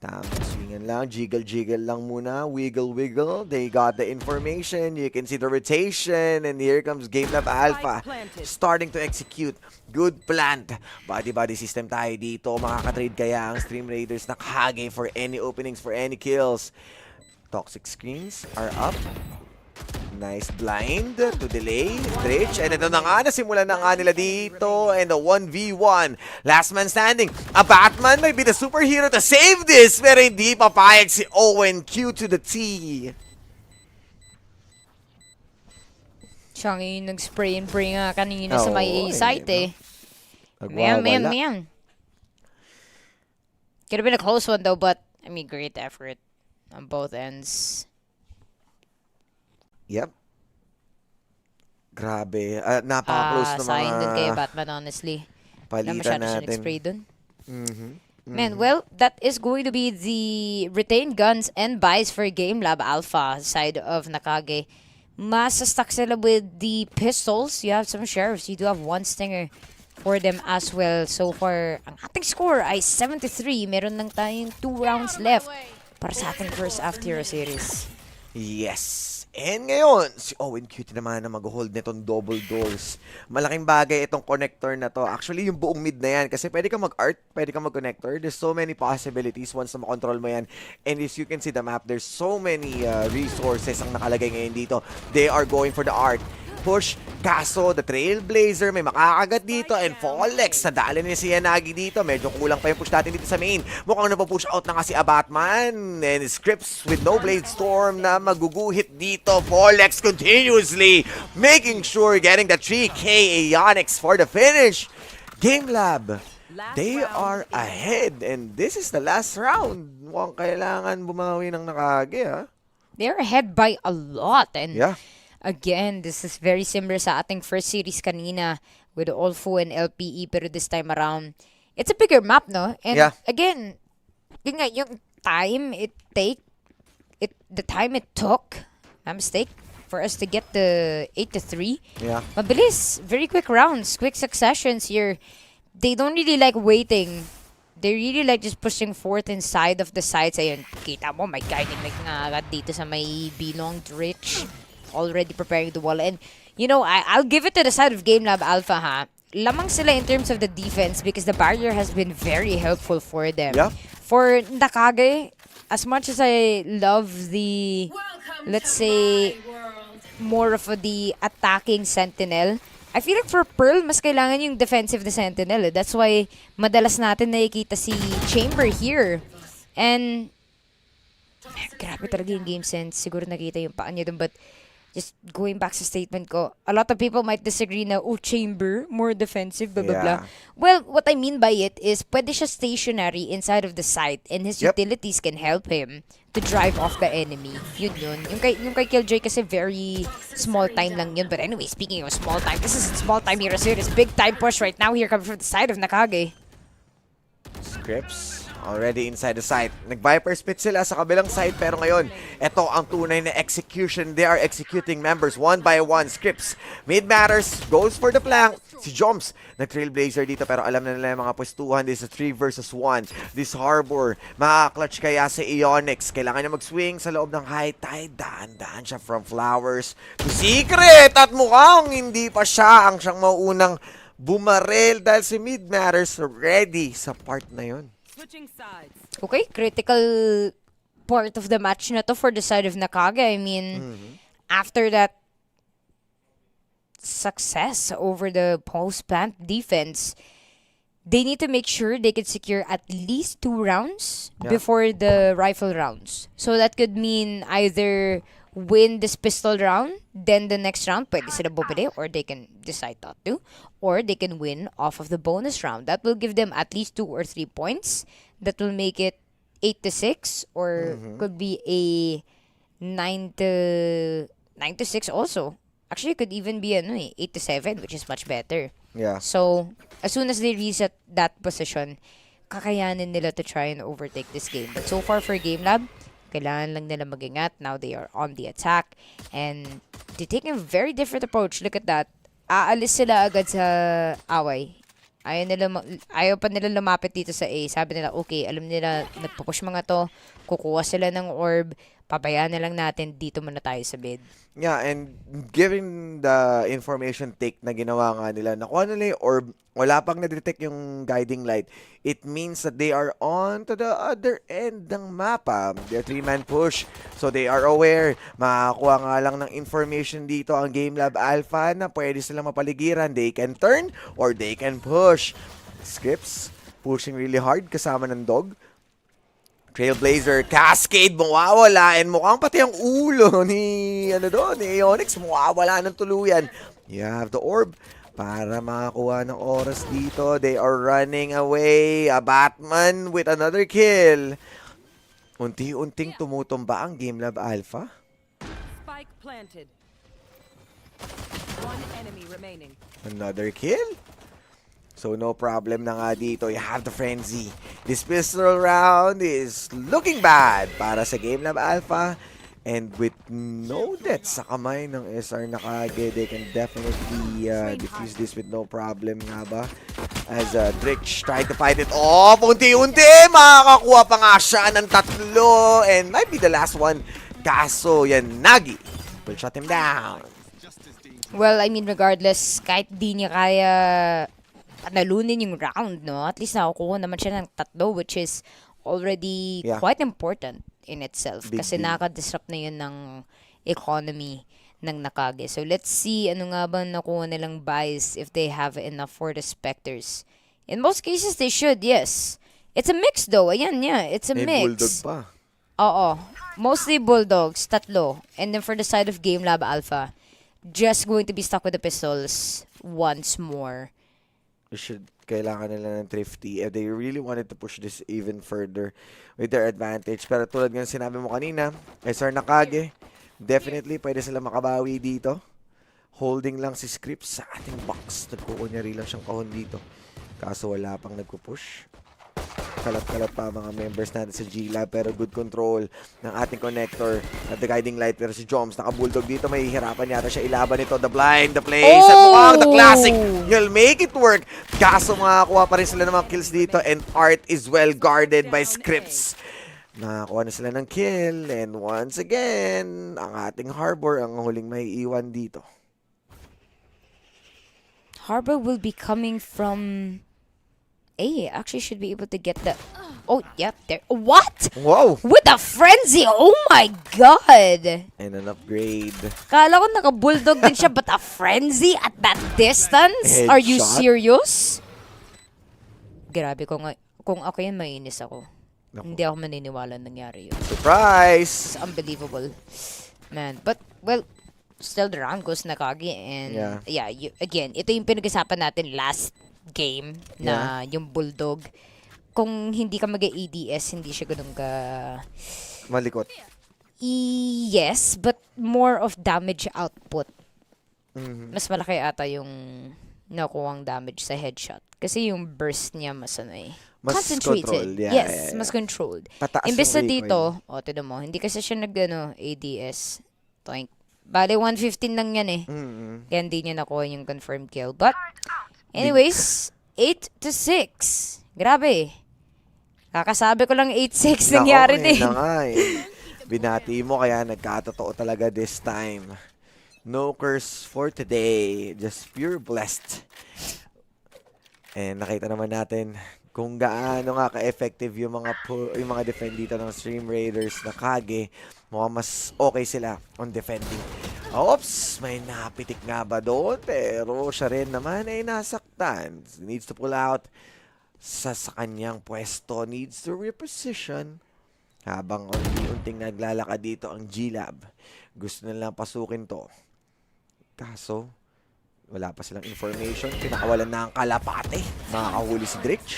Tamang swingan lang, jiggle lang muna, wiggle. They got the information, you can see the rotation, and here comes Game Lab Alpha starting to execute. Good plant. Body system tayo dito. Makakatrade kaya ang Stream Raiders na Kage for any openings, for any kills. Toxic screens are up. Nice blind to delay. Dritch. And ito na nga, nasimulan na nga nila dito. And the 1v1. Last man standing. A Batman may be the superhero to save this. Pero hindi papayag si Owen Q to the T. Siya ngayon nag-spray and pray nga kanina sa may A Oo, site eh. Nagwawala. Man. Could have been a close one though, but I mean, great effort on both ends. Yep. Grabe. Napaka-close na mga Sayang dun kay Batman, honestly. Wala palitan masyado siya natin. nag-spray dun. Mhm. Man, well, that is going to be the retained guns and buys for Game Lab Alpha side of Nakage. Stuck sila with the pistols. You have some sheriffs. You do have one stinger for them as well. So far, ang ating score ay 73. Meron lang tayong 2 rounds left para sa ating first half tier series. Yes. And ngayon, si Owen Cute naman na mag-hold nitong double doors. Malaking bagay itong connector na to. Actually, yung buong mid na yan. Kasi pwede ka mag-art, pwede ka mag-connector. There's so many possibilities once na makontrol mo yan. And as you can see the map, there's so many resources ang nakalagay ngayon dito. They are going for the art. Push, kaso the Trailblazer may makakagat dito, and Folex nadali ni si Yanagi dito. Medyo kulang pa yung push natin dito sa main. Mukhang napapush out na nga si Abatman, and Scripps with no Blade Storm na maguguhit dito. Folex continuously making sure getting the 3K Aeonics for the finish. Game Lab, they are ahead, and this is the last round. Mukhang kailangan bumawi ng Nakage, ha? They're ahead by a lot, and Yeah. again, this is very similar sa ating first series kanina with Olfo and LPE, pero this time around, it's a bigger map, no? And Yeah. again, yung time the time it took, my mistake, for us to get the 8-3. Yeah. Mabilis, very quick rounds, quick successions here. They don't really like waiting. They really like just pushing forth inside of the sides. Ayun, kita mo, may guiding like nga agad dito sa may belonged rich. Already preparing the wall. And, you know, I'll give it to the side of Game Lab Alpha, ha? Lamang sila in terms of the defense because the barrier has been very helpful for them. Yeah. For Nakage, as much as I love the, let's say, more of the attacking Sentinel, I feel like for Pearl, mas kailangan yung defensive the Sentinel. That's why madalas natin nakikita si Chamber here. And, grabe talaga yung game sense. Siguro nakita yung paa niya dun, but just going back sa statement ko, a lot of people might disagree na, Chamber, more defensive, blah, blah, blah. Yeah. Well, what I mean by it is, pwede siya stationary inside of the site and his Yep. utilities can help him to drive off the enemy. Yun. Yung kay Killjoy kasi very small time lang yun. But anyway, speaking of small time, this is small time here. So it is big time push right now here coming from the side of Nakage. Scripps already inside the site. Nag-Viper spit sila sa kabilang side, pero ngayon, ito ang tunay na execution. They are executing members one by one. Scripps, mid matters, goes for the flank. Si Joms, nag-Trailblazer dito, pero alam na nila yung mga pwestuhan. This is 3 versus 1. This Harbor, makaka-clutch kaya si Aeonics. Kailangan niya mag-swing sa loob ng high tide. Dahan-dahan siya from Flowers to Secret. At mukhang hindi pa siya ang siyang mauunang bumarel dahil si mid matters ready sa part na yun. Okay, critical part of the match na to for the side of Nakage. I mean, after that success over the post-plant defense, they need to make sure they could secure at least 2 rounds Yeah. before the rifle rounds. So that could mean either win this pistol round, then the next round, pwede sila bumili, or they can decide not to, or they can win off of the bonus round. That will give them at least 2 or 3 points. That will make it 8-6, or could be a 9-6 also. Actually, it could even be 8-7, which is much better. Yeah. So, as soon as they reset that position, kakayanin nila to try and overtake this game. But so far for Game Lab, kailangan lang nila mag-ingat. Now they are on the attack. And they take a very different approach. Look at that. Aalis sila agad sa away. Ayaw pa nila lumapit dito sa A. Sabi nila, okay, alam nila, nagpupush mga to. Kukuha sila ng orb. Pabayaan na lang natin, dito muna tayo sa mid. Yeah, and given the information take na ginawa nga nila, nakuha nila yung orb, wala pang na-detect yung guiding light, it means that they are on to the other end ng mapa. They're 3-man push, so they are aware. Makakuha nga lang ng information dito ang Game Lab Alpha na pwede silang mapaligiran. They can turn or they can push. Scripts, pushing really hard kasama ng dog. Trailblazer, Cascade, mawawala, and mukhang pati ang ulo ni Onyx, mawawala ng tuluyan. You have the orb para makakuha ng oras dito. They are running away. A Batman with another kill. Unti-unting tumutumba ang Game Lab Alpha. Spike planted. One enemy remaining. Another kill. So no problem na nga dito. You have the frenzy. This pistol round is looking bad para sa Game Lab Alpha. And with no deaths sa kamay ng SR na Kage, they can definitely defuse this with no problem nga ba? As Drich tried to fight it off. Unti-unti, makakakuha pa nga siya ng 3. And might be the last one. Kaso, yan, Nagi will shut him down. Well, I mean, regardless, kahit di niya kaya panalunin yung round, no? At least nakukuha naman siya ng 3, which is already quite important in itself. Big Kasi deal. nakaka-disrupt na yun ng economy ng Nakage. So, let's see ano nga ba nakuha nilang buys if they have enough for the Spectres. In most cases, they should, yes. It's a mix though. Ayan, yeah. It's a May mix. Bulldog pa. Oo. Mostly Bulldogs, 3. And then for the side of Game Lab Alpha, just going to be stuck with the pistols once more. Kailangan nila ng thrifty if they really wanted to push this even further with their advantage. Pero tulad nga sinabi mo kanina, SR Nakage, definitely pwede sila makabawi dito. Holding lang si Scripps sa ating box. Nagkukunyari lang siyang kahon dito. Kaso wala pang nagpupush. Kalat-kalat pa mga members natin sa G-Lab, pero good control ng ating connector at the guiding light. Pero si Joms, naka-bulldog dito, may hihirapan yata siya ilaban ito. The blind, the plays, at mukhang the classic. You'll make it work. Kaso makakuha pa rin sila ng mga kills dito, and Art is well guarded by Scripts. Nakakuha na sila ng kill, and once again, ang ating Harbor ang huling may iwan dito. Harbor will be coming from A. Actually should be able to get the... Oh, yep, there. What? Wow! With a frenzy! Oh my God! And an upgrade. Kala ko naka-bulldog din siya, but a frenzy at that distance? Are you Headshot? serious? Grabe, kung ako yun, mainis ako. Naku. Hindi ako maniniwala nangyari yun. Surprise! It's unbelievable. Man, but, well, still the round goes Nakage, and again, ito yung pinag-usapan natin last game na yung Bulldog. Kung hindi ka mag-ADS, hindi siya ganun ka... Malikot. Yes, but more of damage output. Mhm. Mas malaki ata yung nakuwang damage sa headshot. Kasi yung burst niya mas Mas concentrated. controlled. Yeah, Yes, yeah, yeah. mas controlled. Pataas Imbes na yung dito, recoil. tignan mo, hindi kasi siya ADS. Toink. Bale, 115 lang yan eh. Mhm. Kaya hindi niya nakuha yung confirmed kill. But, anyways, 8-6. Grabe. Kakasabi ko lang 8-6 nangyari din. Na nga eh. Binati mo kaya nagkatotoo talaga this time. No curse for today. Just pure blessed. And nakita naman natin kung gaano nga ka-effective yung mga defend dito ng Stream Raiders na Kage. Mukhang mas okay sila on defending. Oops, may napitik nga ba doon? Pero siya rin naman ay nasaktan. Needs to pull out sa kanyang pwesto. Needs to reposition. Habang unti-unting naglalakad dito ang G-Lab. Gusto nila pasukin to. Kaso, wala pa silang information. Pinakawalan na ang kalapate. Makakahuli si Dritch.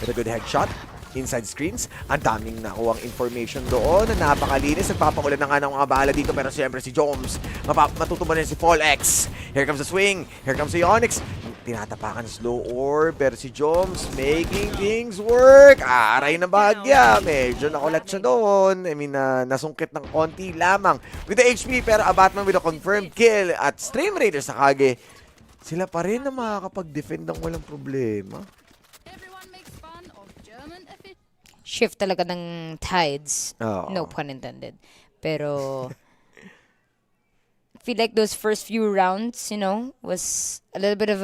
With a good headshot. Inside screens. Ang daming nakuwang information doon na napakalinis. Nagpapakulan na nga ng mga bala dito. Pero siyempre si Joms. Matutuman na si Paul X. Here comes the swing. Here comes the Onyx. Tinatapakan slow orb. Pero si Joms making things work. Aray na bahagya. Medyo nakulat siya doon. I mean, nasungkit ng konti lamang. With the HP pero Abatman with a confirmed kill. At Stream Raiders sa Kage. Sila pa rin na makakapag-defend ng walang problema. Shift talaga ng tides. Oo. No pun intended. Pero I feel like those first few rounds, you know, was a little bit of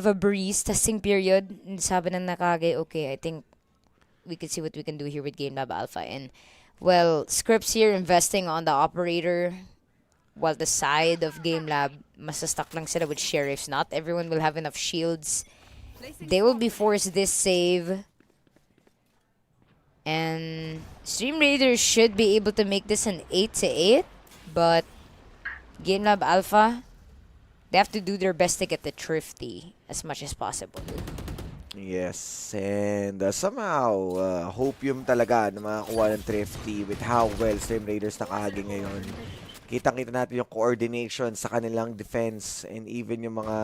a breeze, testing period. Sabi ng Nakage, okay, I think we can see what we can do here with Game Lab Alpha. And, well, Scripps here investing on the operator, while the side of Game Lab, masastuck lang sila with Sheriffs. Not everyone will have enough shields. They will be forced this save. And Stream Raiders should be able to make this an 8-8. But Game Lab Alpha, they have to do their best to get the Thrifty as much as possible. Yes, and somehow, hopium talaga na makakuha ng Thrifty with how well Stream Raiders nakahagi ngayon. Kitang-kita natin yung coordination sa kanilang defense and even yung mga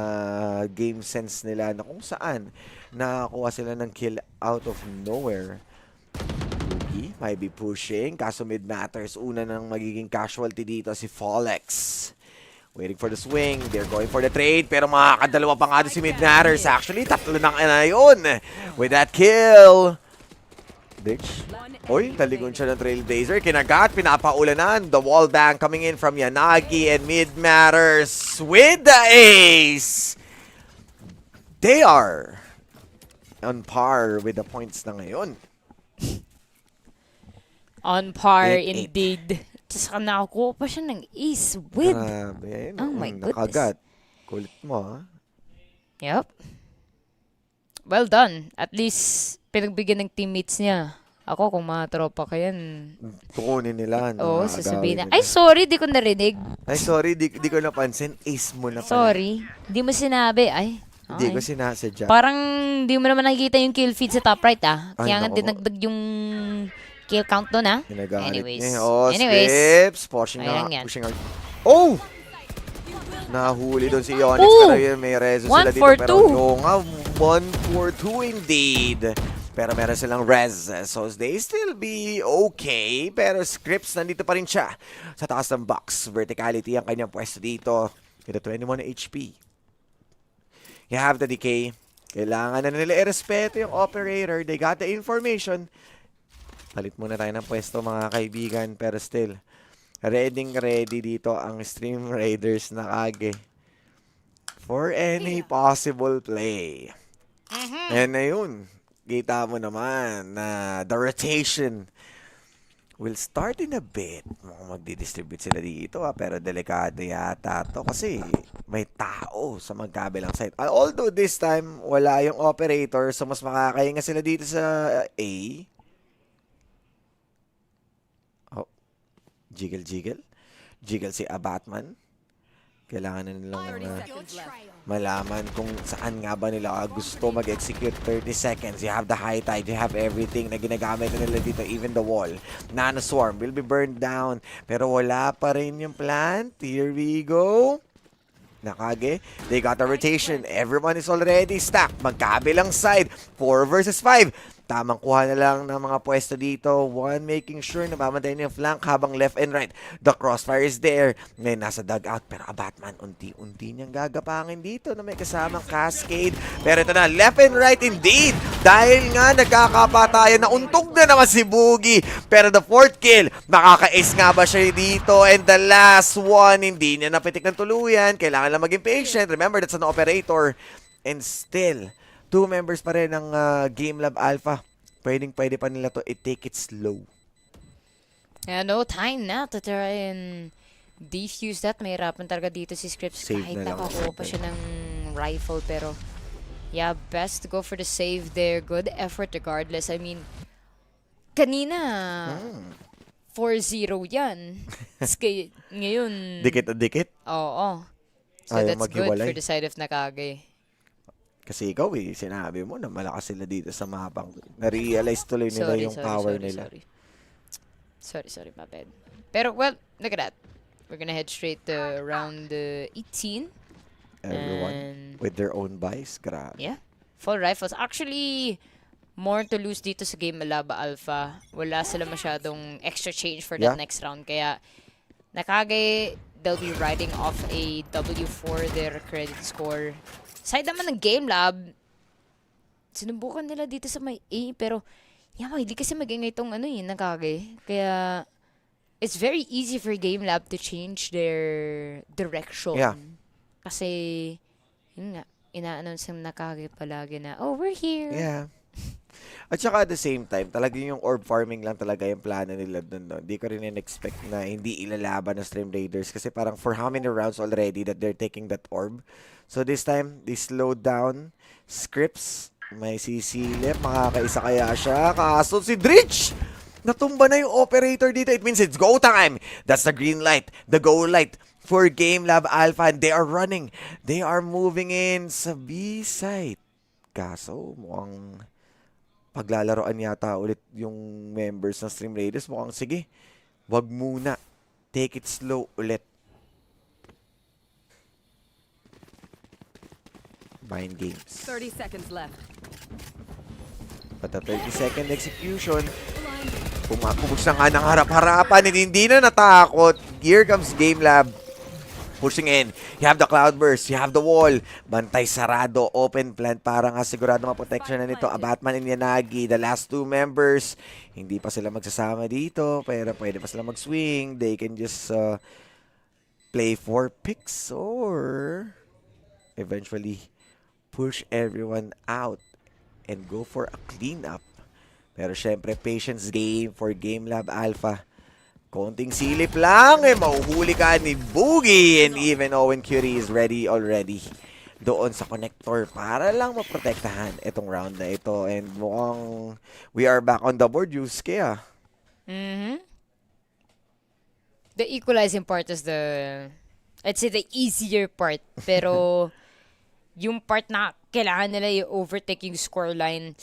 game sense nila na kung saan nakakuha sila ng kill out of nowhere. Lugi might be pushing, kaso mid matters. Una nang magiging casualty dito si Folex. Waiting for the swing. They're going for the trade. Pero makakadalawa pa nga doon si Mid Matters. Actually, tatlo na yun. With that kill. Ditch. Oy, taligon siya ng Trailblazer. Kinagat, pinapaulanan. The wall bang coming in from Yanagi and Mid Matters with the ace. They are on par with the points na ngayon. On par, 8-8. indeed. Tapos nakakuha pa siya ng ace with. Grabe, ayun, Oh my goodness. nakagat. Kulit mo, ha? Yep. Well done. At least, pinagbigyan ng teammates niya. Ako, kung mga tropa ka yan. Tukunin nila. Oo, sasabihin na, ay, sorry, di ko narinig. Ay, sorry, di ko napansin. Ace mo na pala. Sorry. Di mo sinabi. Ay, Hindi okay. ko sinasadya. Parang di mo naman nakikita yung kill feed sa top right, ah. Ay, Kaya nga nako. dinagdag yung kill count doon, ah. Ginagalit Anyways. niya. Oh, Anyways. Scripps. Pushing Ayan na. yan. Pushing out. Oh! Nahuli doon si Onyx. Ooh! Pero yun, may rezo sila dito. 1-4-2. Pero no nga, 1-4-2 indeed. Pero meron silang res. So they still be okay. Pero Scripps, nandito pa rin siya sa taas ng box. Verticality ang kanyang pwesto dito. With a 21 HP. You have the decay. Kailangan na nila i-respeto yung operator. They got the information. Palit muna tayo ng pwesto mga kaibigan. Pero still, ready dito ang Stream Raiders na Kage. For any possible play. And ayun, kita mo naman na the rotation will start in a bit. Magdi-distribute sila dito, pero delikado yata to kasi may tao sa magkabilang side. Although this time, wala yung operator, so mas makakahinga sila dito sa A. Oh, jiggle. Jiggle si Abatman. Kailangan na nilang malaman kung saan nga ba nila gusto mag-execute 30 seconds. You have the high tide, you have everything na ginagamit na nila dito, even the wall. Nano Swarm will be burned down. Pero wala pa rin yung plant. Here we go. Nakage, they got a rotation. Everyone is already stacked. Magkabilang side, 4 versus 5. Tamang kuha na lang ng mga pwesto dito. One making sure na mamantayin yung flank habang left and right. The crossfire is there. May nasa dugout. Pero Batman, unti-unti niyang gagapangin dito na may kasamang cascade. Pero ito na, left and right indeed. Dahil nga nagkakapatayan na untog na naman si Boogie. Pero the fourth kill, makaka-ace nga ba siya dito? And the last one, hindi niya napitik ng tuluyan. Kailangan lang maging patient. Remember, that's an operator. And still, 2 members pa rin ng Game Lab Alpha. Pwede pa nila to i-take it slow. Yeah, no time na to try and defuse that. Mahirapan talaga dito si Scripps Save kahit na lang. nakakuha pa siya ng rifle. Pero, yeah, best to go for the save there. Good effort regardless. I mean, kanina, 4-0 yan. Ngayon, Dikit na dikit. oo. So Ayaw that's good maghiwalay. for the side of Nakage. Kasi ikaw sinabi mo na malakas sila dito sa mapang. Na-realize tuloy nila yung power nila. Sorry, my bad. Pero, well, look at that. We're gonna head straight to round 18. Everyone And, with their own buys. Grabe. yeah. Full rifles. Actually, more to lose dito sa game Malaba Alpha. Wala sila masyadong extra change for that Yeah. next round. Kaya, Nakage, they'll be riding off a W for their credit score. Side naman ng Game Lab, sinubukan nila dito sa may A, pero hindi kasi magingay itong Nakage. Kaya, it's very easy for Game Lab to change their direction. Yeah. Kasi, yun nga, ina-announce ng Nakage palagi na, oh, we're here. Yeah. At saka at the same time, talagang yung orb farming lang talaga yung plano nila dun. No? Di ko rin in-expect na hindi ilalaban ng Stream Raiders kasi parang for how many rounds already that they're taking that orb. So this time, they slowed down. Scripts, may sisilip, makakaisa kaya siya. Kaso si Dritch! Natumba na yung operator dito. It means it's go time. That's the green light, the go light for Game Lab Alpha. And they are running. They are moving in sa B-site. Kaso, mukhang paglalaroan yata ulit yung members ng Stream Raiders. Mukhang, sige, wag muna. Take it slow ulit. Mind games. 30 seconds left. But the 30-second execution, pumakubos na nga ng harap-harapan and hindi na natakot. Here comes Game Lab. Pushing in. You have the cloudburst. You have the wall. Bantay sarado. Open plant para nga sigurado maprotection na nito. Batman and Yanagi. The last two members. Hindi pa sila magsasama dito. Pero pwede pa sila mag-swing. They can just play for picks or eventually push everyone out and go for a cleanup. Pero syempre, patience game for Game Lab Alpha. Konting silip lang, mauhuli ka ni Boogie, and even Owen Curie is ready already doon sa connector para lang maprotektahan itong round na ito. And mukhang we are back on the board, Yusuke, ah. The equalizing part is I'd say the easier part. Pero, yung part na kailangan nila i-overtake yung scoreline,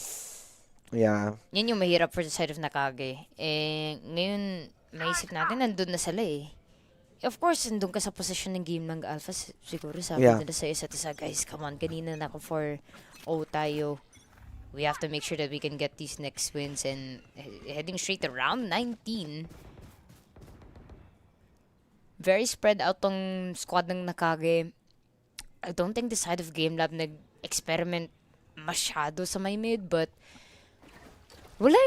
Yeah. yan yung mahirap for the side of Nakage. Ngayon, maisip natin, nandun na sila eh. Of course, nandun ka sa position ng game ng Alpha. Siguro sabi nila sa isa't isa, guys, come on, kanina na ako for tayo. We have to make sure that we can get these next wins and heading straight to round 19. Very spread out tong squad ng Nakage. I don't think the side of Game Lab nag-experiment masyado sa may mid, but wala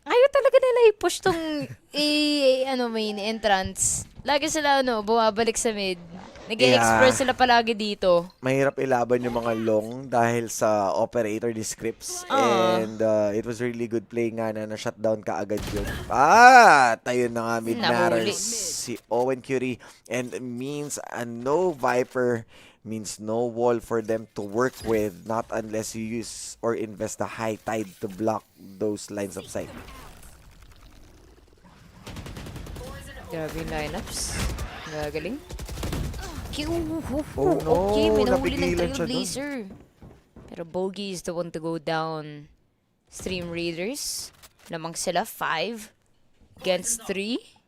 ayaw talaga nila i-push tong main entrance. Lagi sila bumabalik sa mid. Nag-express sila palagi dito. Mahirap ilaban yung mga long dahil sa operator ni Scripts. And it was really good play nga na na-shutdown ka agad yun. Tayo na nga mid matters. Si Owen Curie. And means no Viper means no wall for them to work with, not unless you use or invest the high tide to block those lines of sight. Grabe yung lineups. Gagaling. Oh no, Okay, may nahuli ng napigilan siya dun. Trailblazer. Pero Bogey is the one to go down. Stream Raiders. Lamang sila 5 against 3.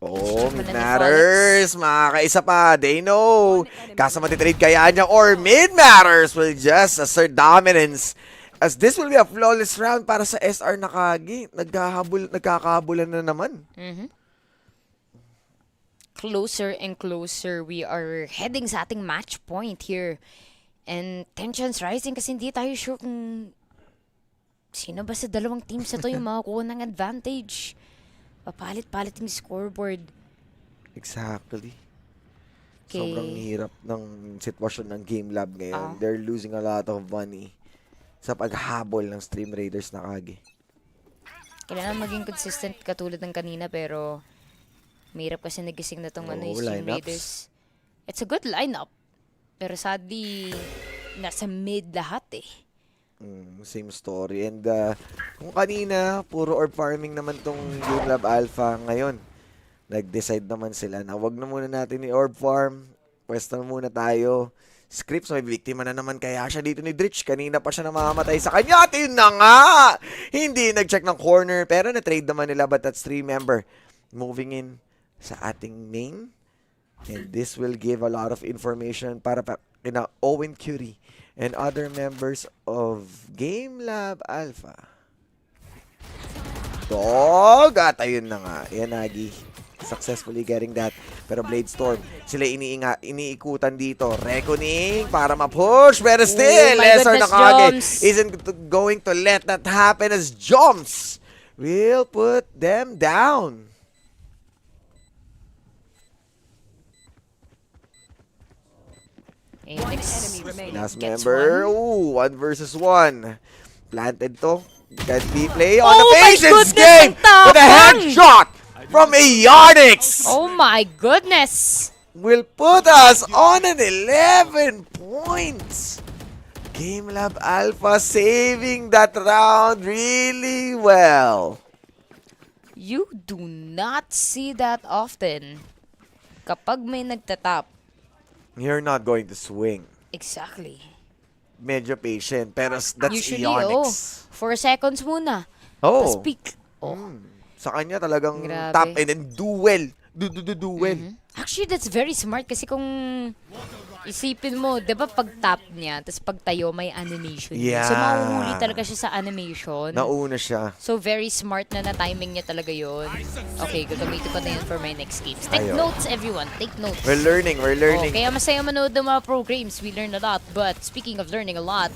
Oh, mid matters. Makakaisa pa. They know. Kasa matitrade kaya niya or mid matters will just assert dominance. As this will be a flawless round para sa SR Nakagi. Nagkakahabulan na naman. Closer and closer we are heading sa ating match point here. And tensions rising kasi hindi tayo sure kung sino ba sa dalawang teams na to yung makakuha ng advantage. Papalit-palit yung scoreboard. Exactly. Okay. Sobrang hirap ng sitwasyon ng Game Lab ngayon. They're losing a lot of money sa paghabol ng Stream Raiders Nakagi. Kailangan maging consistent katulad ng kanina pero mahirap kasi nagising na tong yung Stream lineups. Raiders. It's a good lineup. Pero sadly, nasa mid lahat eh. Same story. And kung kanina, puro orb farming naman tong Game Lab Alpha ngayon. Nag-decide naman sila na wag na muna natin i-orb farm. Pwesto na muna tayo. Scripts, may biktima na naman kaya siya dito ni Dritch. Kanina pa siya namamatay sa kanya. At yun na nga! Hindi nag-check ng corner. Pero na-trade naman nila. But that's 3 member. Moving in sa ating main. And this will give a lot of information para kina Owen Curie and other members of Game Lab Alpha. Dog! At ayun na nga. Yanagi. Successfully getting that. Pero Blade Storm, sila iniikutan dito. Reckoning para ma-push. Pero still, Lesser Nakage isn't going to let that happen as Joms will put them down. Enemy remaining. Last member. Ooh, 1 versus 1. Planted to. Can be play on the patience game with a headshot from Ionix. Oh my goodness! Will put us on an 11 points. Game Lab Alpha saving that round really well. You do not see that often. Kapag may nagtatap. You're not going to swing. Exactly. Medyo patient, pero that's Usually, Ionix. 4 seconds muna. Oh. Tapos peak. Sa kanya talagang Grabe. tap and then duel. Duel. Actually, that's very smart kasi kung isipin mo, di ba pag tap niya, tapos pag tayo, may animation. Yeah. So, mahuhuli talaga siya sa animation. Nauna siya. So, very smart na timing niya talaga yun. Okay, gagamitin ko na yun for my next games. Take Ayun. notes, everyone. Take notes. We're learning. Kaya masaya manood ng mga pro games. We learn a lot. But speaking of learning a lot,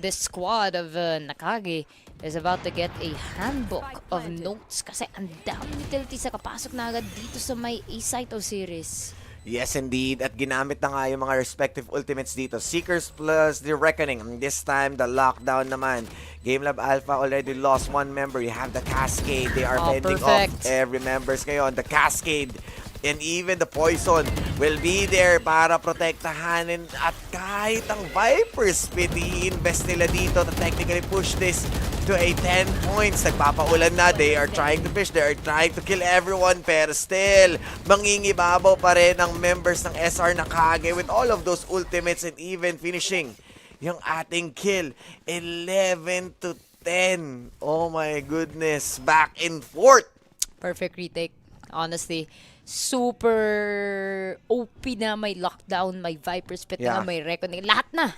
this squad of Nakage is about to get a handbook of notes kasi ang daming utilities na kapasok na agad dito sa may A-Site series. Yes, indeed. At ginamit na nga yung mga respective ultimates dito. Seekers plus the Reckoning. This time, the lockdown naman. Game Lab Alpha already lost 1 member. You have the Cascade. They are fending off every members ngayon. The Cascade and even the Poison will be there para protektahan. At kahit ang Viper Spit, i-invest nila dito to technically push this to a 10 points. Nagpapaulan na. They are trying to push. They are trying to kill everyone. Pero still, mangingibabaw pa rin ang members ng SR Nakage with all of those ultimates and even finishing yung ating kill. 11 to 10. Oh my goodness. Back and forth. Perfect retake. Honestly, super OP na, may lockdown, may Viper Spit na, may Reckoning. Lahat na.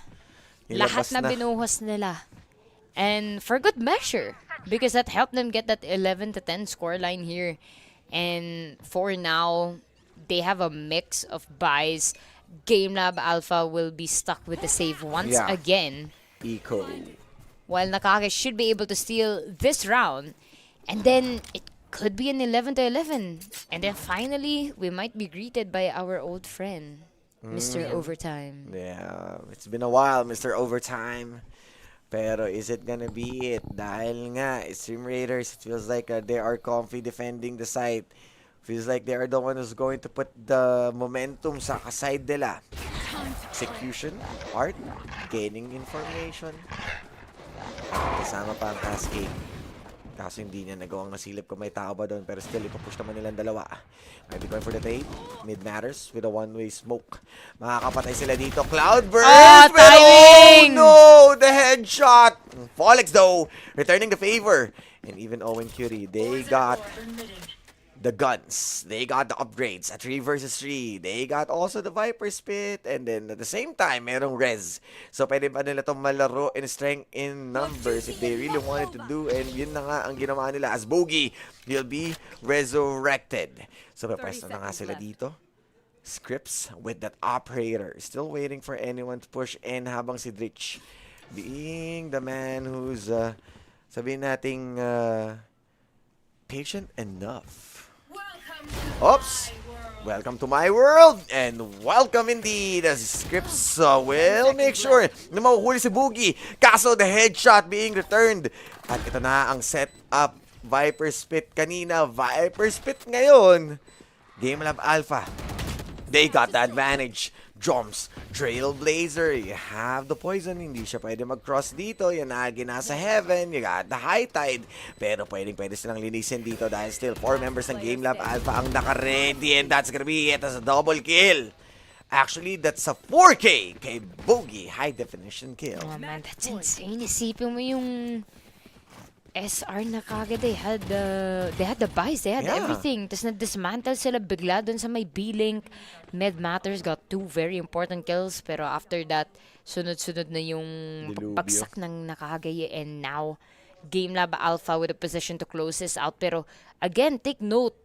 Nilabas Lahat na binuhos nila. And for good measure, because that helped them get that 11 to 10 scoreline here. And for now, they have a mix of buys. Game Lab Alpha will be stuck with the save once again. Eco. While Nakage should be able to steal this round. And then it could be an 11 to 11. And then finally, we might be greeted by our old friend, Mr. Overtime. Yeah, it's been a while, Mr. Overtime. Pero is it gonna be it? Dahil nga, Stream Raiders, it feels like they are comfy defending the site. Feels like they are the one who's going to put the momentum sa kaside nila. Execution, art, gaining information. Kasama pa ang Cascade. Kaso hindi niya nagawang nasilip kung may tao ba doon. Pero still, ipapush naman nilang dalawa. Might be going for the trade. Mid matters with a one-way smoke. Makakapatay sila dito. Cloudburst! Pero oh no! The headshot! Folix though, returning the favor. And even Owen Curie, they got the guns. They got the upgrades at 3 versus 3. They got also the Viper Spit. And then at the same time, merong res. So pwede pa nila itong malaro in strength in numbers if they really wanted to do. And yun na nga ang ginawa nila. As Bogey, he'll be resurrected. So papresto na nga sila dito. Scripts with that operator. Still waiting for anyone to push in habang si Dritch being the man who's sabihin nating patient enough. Oops! Welcome to my world! And welcome indeed! As Scripts will make sure na mahuhuli si Boogie. Kaso the headshot being returned. At ito na ang setup. Viper Spit kanina. Viper Spit ngayon. Game Lab Alpha. They got the advantage. Drums, Trailblazer, you have the poison, hindi siya pwede mag-cross dito. Yanagi nasa heaven, you got the high tide. Pero pwede silang linisin dito dahil still 4 members ng Game Lab Alpha ang naka-ready, and that's gonna be it as a double kill. Actually, that's a 4K kay Bogey, high definition kill. Oh man, that's insane. Isipin mo yung SR na kagad. They had the buys, they had Yeah. everything. Tapos na-dismantle sila bigla dun sa may B-Link. Med Matters got 2 very important kills. Pero after that, sunod-sunod na yung Dilubyo. pagsak ng Nakage. And now, Game Lab Alpha with a position to close this out. Pero again, take note,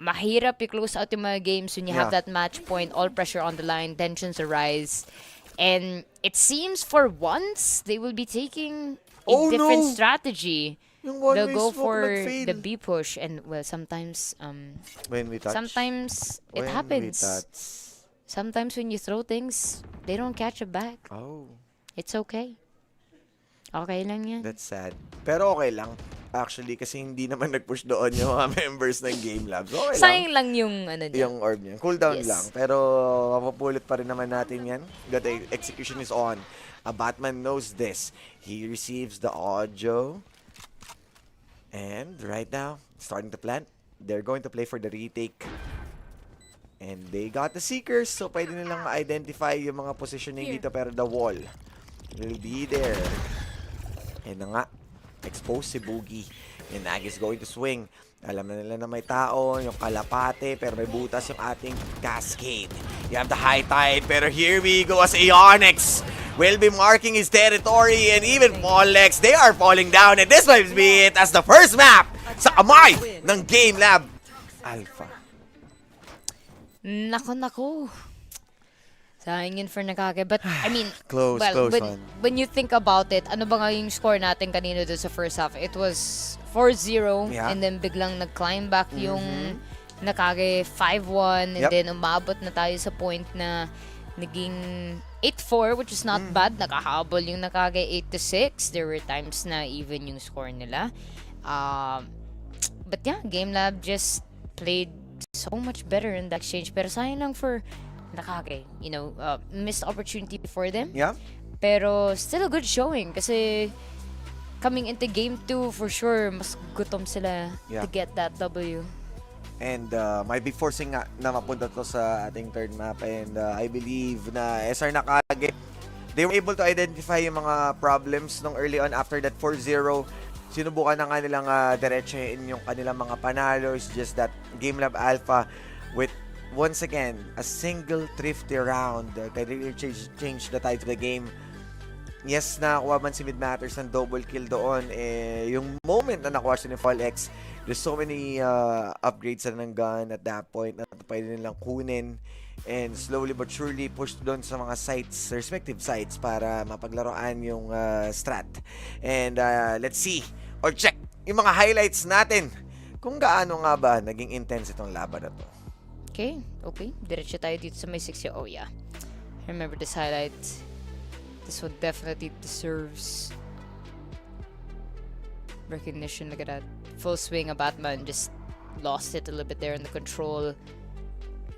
mahirap i-close out yung mga games when you have Yeah. that match point, all pressure on the line, tensions arise. And it seems for once, they will be taking a Oh, different no! strategy. Yung one They'll way go smoke for nag-fail. the B push. And well, sometimes When we touch. sometimes it When happens. We touch. Sometimes when you throw things, they don't catch it back. Oh, It's okay. Okay lang yan. that's sad. Pero okay lang. Actually, kasi hindi naman nag-push doon yung mga members ng Game Labs. Okay lang. Sayang lang yung ano niya. Yung orb niya. Cooldown Yes. lang. Pero mapupulot pa rin naman natin yan. The execution is on. A Batman knows this. He receives the audio. And right now, starting to plant. They're going to play for the retake. And they got the Seekers. So pwede nilang ma-identify yung mga positioning dito. Pero the wall will be there. And na nga. Exposed si Boogie. And Nag is going to swing. Alam na nila na may tao, yung kalapate, pero may butas yung ating Cascade. You have the high tide, pero here we go as Ionix will be marking his territory, and even Pollex, they are falling down, and this might be it as the first map sa kamay ng Game Lab Alpha. Nako. Sayang yun for Nakage. But, I mean, Close one. when you think about it, ano ba nga yung score natin kanina doon sa first half? It was 4-0, Yeah. and then biglang nag-climb back yung Nakage 5-1, and Yep. then umabot na tayo sa point na naging 8-4, which is not bad. Nakahabol yung Nakage 8-6. There were times na even yung score nila. But yeah, Game Lab just played so much better in that exchange. Pero sayang lang for Nakage, missed opportunity for them. Yeah. Pero still a good showing kasi coming into game 2 for sure mas gutom sila Yeah. to get that W. And might be forcing nga na mapunta to sa ating third map. And I believe na SR Nakage, they were able to identify yung mga problems nung early on after that 4-0. Sinubukan na nga nilang diretsahin yung kanilang mga panalo. It's just that Game Lab Alpha with, once again, a single thrifty round can really change the tide of the game. Yes, nakakuha man si Mid Matters ng double kill doon. Yung moment na nakuha siya ni Fall X, there's so many upgrades na ng gun at that point na pwede nilang kunin. And slowly but surely pushed doon sa mga sites, respective sites, para mapaglaruan yung strat. And let's see, or check, yung mga highlights natin kung gaano nga ba naging intense itong laban na to. Okay. Diretso tayo dito sa may 6. Oh yeah. Remember this highlight. This one definitely deserves recognition. Look at that. Full swing of Batman. Just lost it a little bit there in the control.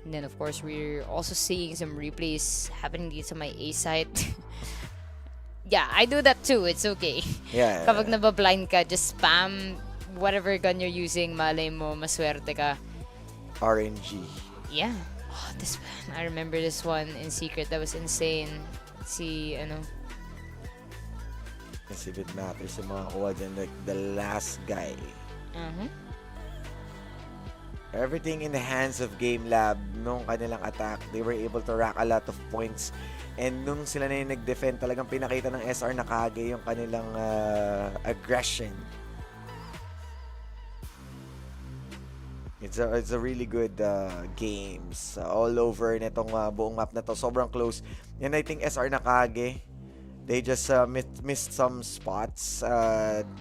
And then of course we're also seeing some replays happening dito sa my A site. Yeah, I do that too. It's okay. Yeah. Kapag nabablind ka, just spam whatever gun you're using. Malay mo, maswerte ka. RNG. Yeah. Oh, this one. I remember this one in Secret. That was insane. Si, Kasi Mid Matters yung mga kuha dyan, like the last guy. Everything in the hands of Game Lab nung kanilang attack. They were able to rack a lot of points. And nung sila na yung nag-defend, talagang pinakita ng SR Nakage yung kanilang aggression. It's a really good games all over nitong buong map na to. Sobrang close. And I think SR Nakage, they just missed some spots.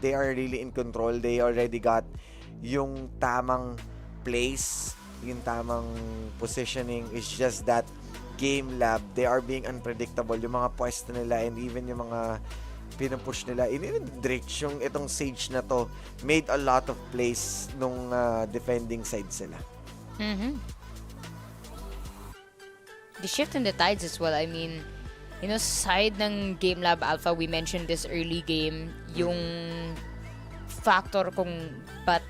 They are really in control. They already got yung tamang place, yung tamang positioning. It's just that Game Lab, they are being unpredictable. Yung mga pwesto nila and even yung mga pinupush nila. Even Dritch, yung itong Sage na to, made a lot of plays nung defending side sila. the shift in the tides as well. I mean, side ng Game Lab Alpha, we mentioned this early game, yung factor kung ba't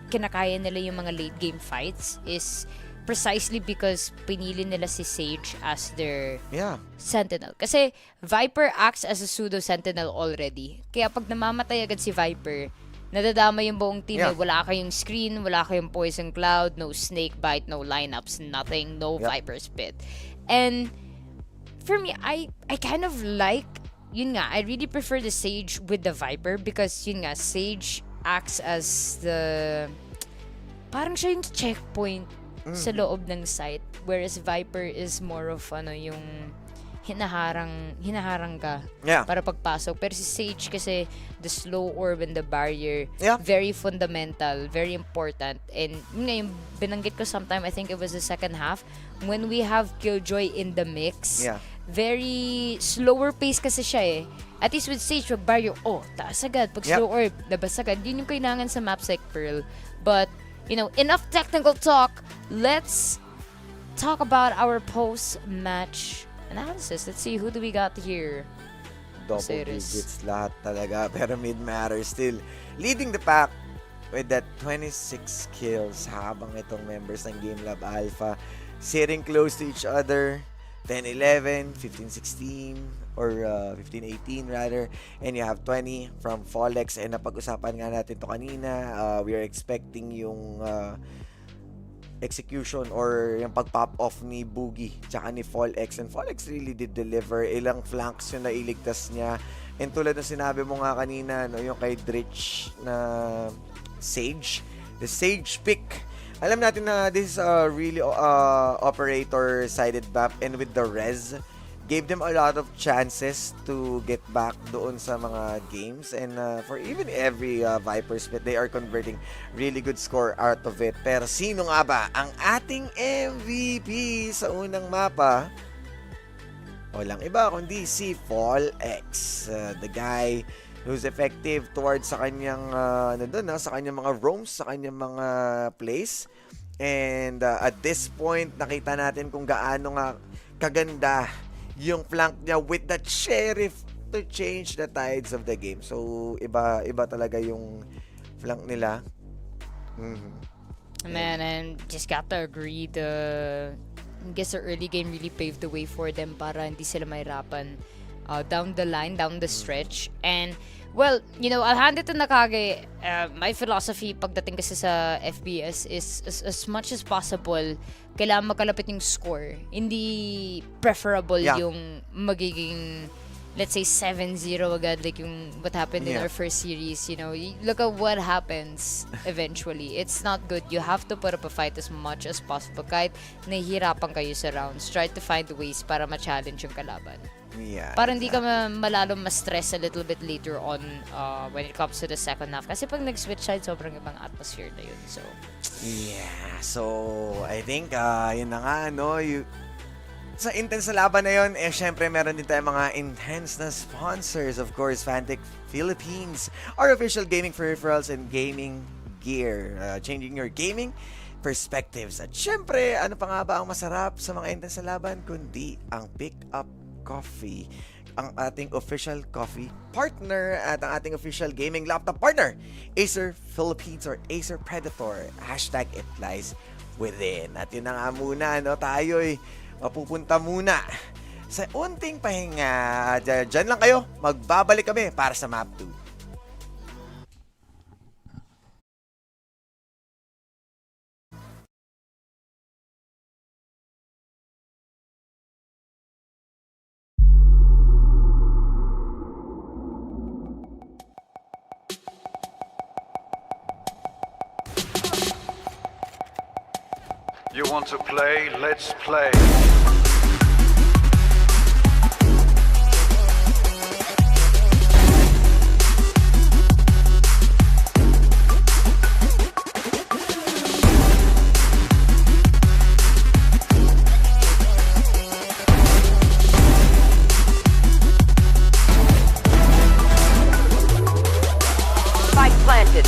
kinakaya nila yung mga late game fights is precisely because pinili nila si Sage as their sentinel. Kasi Viper acts as a pseudo sentinel already. Kaya pag namamatay agad si Viper, nadadama yung buong team. Wala kayong screen, wala kayong poison cloud, no snake bite, no lineups, nothing, no Viper spit. And for me, I kind of like, I really prefer the Sage with the Viper because Sage acts as the, parang siya yung checkpoint sa loob ng site, whereas Viper is more of yung hinaharang ka para pagpasok. Pero si Sage kasi the slow orb and the barrier, very fundamental, very important. And yung binanggit ko sometime, I think it was the second half, when we have Killjoy in the mix, very slower pace kasi siya At least with Sage, pag barrier, taas agad. Pag slow orb, labas agad. Yun yung kailangan sa maps like Pearl. But enough technical talk. Let's talk about our post-match analysis. Let's see, who do we got here? Double digits lahat talaga. Pero mid-matter still leading the pack with that 26 kills habang itong members ng Game Lab Alpha sitting close to each other. 10-11, 15-16, or 15-18 rather. And you have 20 from Folex. And napag-usapan nga natin to kanina. We are expecting yung execution or yung pag-pop off ni Boogie tsaka ni Folex. And Folex really did deliver. Ilang flanks yung nailigtas niya. And tulad ng sinabi mo nga kanina, yung kay Dritch na Sage. The Sage pick. Alam natin na this is a really operator-sided map, and with the res, gave them a lot of chances to get back doon sa mga games. And for even every Viper split, they are converting really good score out of it. Pero sino nga ba ang ating MVP sa unang mapa? Walang iba kundi si Folex, the guy who's effective towards sa kanyang sa kanyang mga roams, sa kanyang mga plays. And at this point, nakita natin kung gaano nga kaganda yung flank niya with that sheriff to change the tides of the game. So, iba talaga yung flank nila. Man, and just got to agree, I guess the early game really paved the way for them para hindi sila mahirapan down the line, down the stretch. And well, I'll hand it to Nakage. My philosophy pagdating kasi sa FPS is as much as possible, kailangan makalapit yung score. Hindi preferable yung magiging, let's say, 7-0 agad, like yung what happened in our first series. Look at what happens eventually. It's not good. You have to put up a fight as much as possible. Kahit nahihirapan kayo sa rounds, try to find ways para ma-challenge yung kalaban. Para hindi ka malalong ma-stress a little bit later on when it comes to the second half. Kasi pag nag-switch side, sobrang ibang atmosphere na yun. So, so I think, yun na nga, sa intense na laban na yun, syempre meron din tayong mga intense na sponsors. Of course, Fantech Philippines, our official gaming peripherals and gaming gear. Changing your gaming perspectives. At syempre, ano pa nga ba ang masarap sa mga intense na laban? Kundi ang pick-up coffee, ang ating official coffee partner at ang ating official gaming laptop partner, Acer Philippines or Acer Predator. Hashtag it lies within. At yun na nga muna, tayo'y mapupunta muna sa unting pahinga. Diyan lang kayo, magbabalik kami para sa map 2. You want to play? Let's play. Spike planted.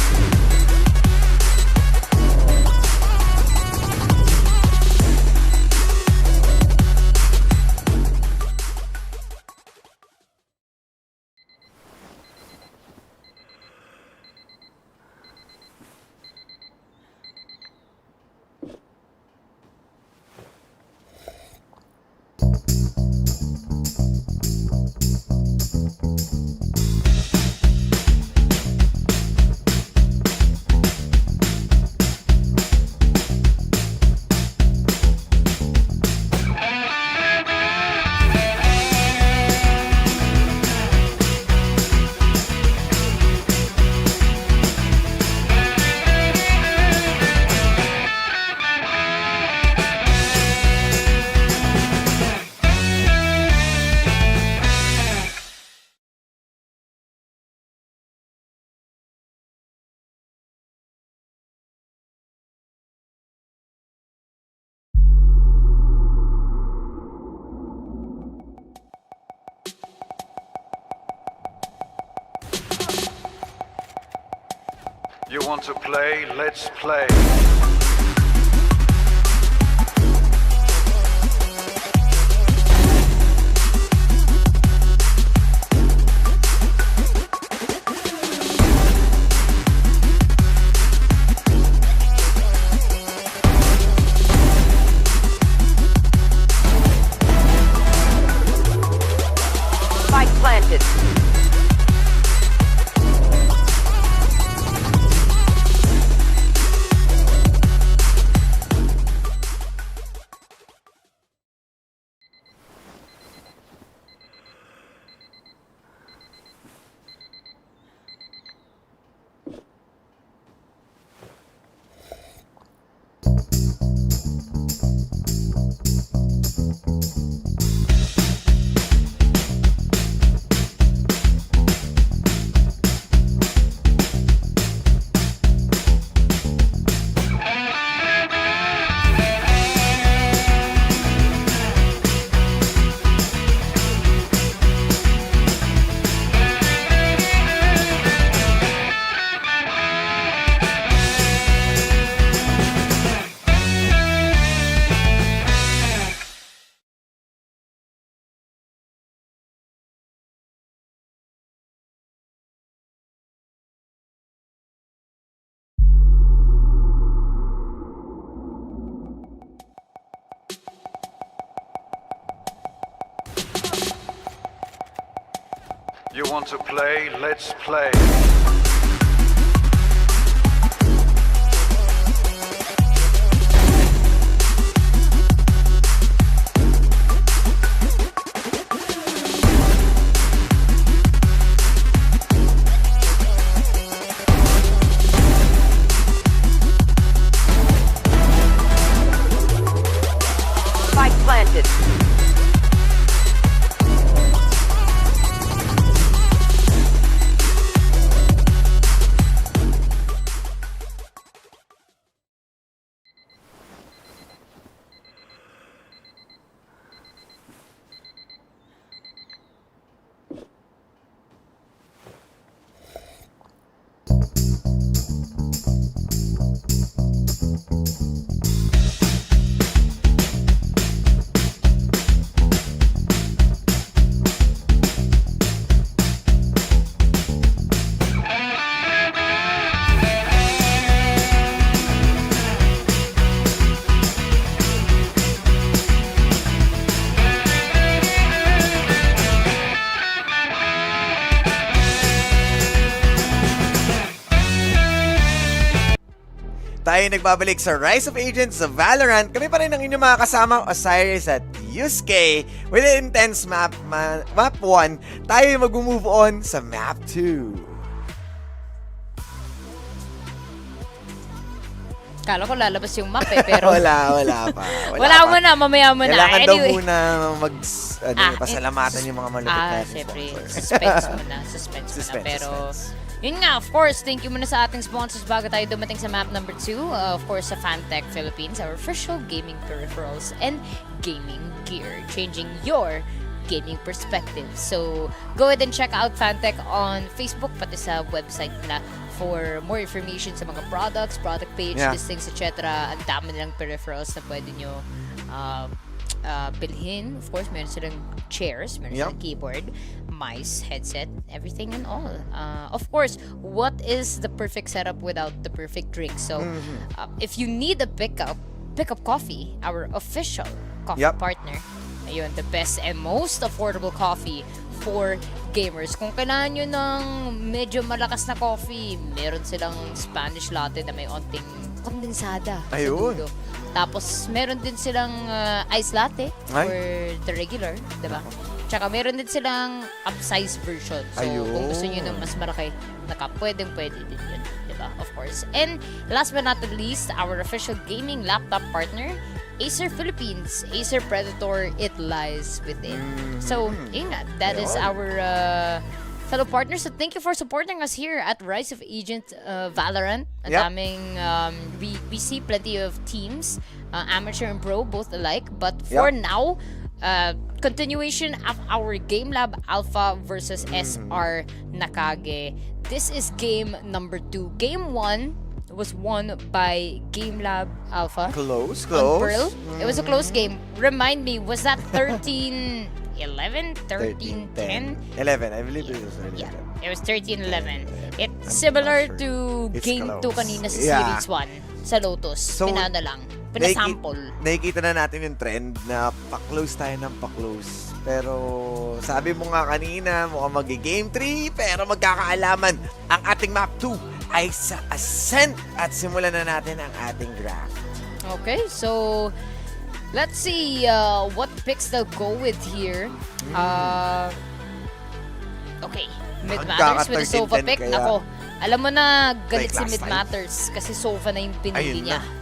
You want to play? Let's play. Spike planted. You want to play? Let's play. Spike planted. Tayo nagbabalik sa Rise of Agents sa Valorant. Kami pa rin ang inyong mga kasama, Osiris at Yusuke. With the intense map 1, tayo mag-move on sa map 2. Kala ko lalabas yung map eh, pero... wala pa. Wala pa. mo na, mamaya mo na. Kailangan daw Anyway. muna pasalamatan yung mga malupit natin syempre, sponsor. suspense muna. Suspense, Pero, suspense. yun nga, of course, thank you muna sa ating sponsors bago tayo dumating sa map number 2. Of course, sa Fantech Philippines, our official gaming peripherals and gaming gear, changing your gaming perspective. So, go ahead and check out Fantech on Facebook, pati sa website nila for more information sa mga products, product page, listings, etc. Ang dami nilang peripherals na pwede nyo bilhin. Of course, meron silang chairs, meron silang keyboard, mice, headset, everything and all. Of course, what is the perfect setup without the perfect drink? So, if you need a pickup coffee, our official coffee Yup. partner. Ayun, the best and most affordable coffee for gamers. Kung kailangan nyo ng medyo malakas na coffee, meron silang Spanish latte na may onting kondensada sa Ayun. dulo. Tapos, meron din silang ice latte for the regular, diba? Tsaka meron din silang upsize version. So, Ayun. kung gusto nyo ng mas malaki na cup, pwedeng-pwede din yun. Diba? Of course. And last but not the least, our official gaming laptop partner, Acer Philippines. Acer Predator, it lies within. So, yun nga. That is our fellow partners. So, thank you for supporting us here at Rise of Agent Valorant. Ang Yep. daming, we see plenty of teams, amateur and pro, both alike. But for now, continuation of our Game Lab Alpha versus SR Nakage. This is game number 2. Game 1 was won by Game Lab Alpha. Close. On Pearl. It was a close game. Remind me, was that 13-11? 13-10? 11, I believe it was 11. Yeah, it was 13-11. It's similar not sure. to It's game 2 close. kanina sa Yeah. Series 1 sa Lotus. So, Pinano lang. Pinasample. Nakikita na natin yung trend na pa-close tayo ng pa-close. Pero sabi mo nga kanina, mukhang mag-game 3, pero magkakaalaman ang ating map 2 ay sa Ascent. At simulan na natin ang ating draft. Okay, so let's see what picks they'll go with here. Okay, Mid Matters with the Sova 13-10 pick. kaya. Nako, alam mo na galit Like si last Mid time. Matters kasi Sova na yung pinili Ayun niya. na.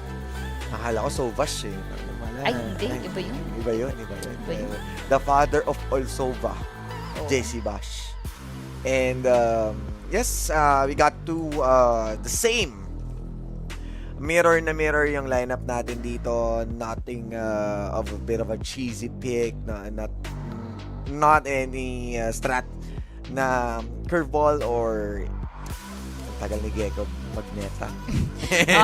Nakala ko Sovash eh. Wala. Ay, hindi. Iba yun. Iba yun. Iba yun. The father of all Sova. Oh. JC Bash. And yes, we got to the same. Mirror na mirror yung lineup natin dito. Nothing of a bit of a cheesy pick. Not any strat na curveball or tagal ni Gecko magneta.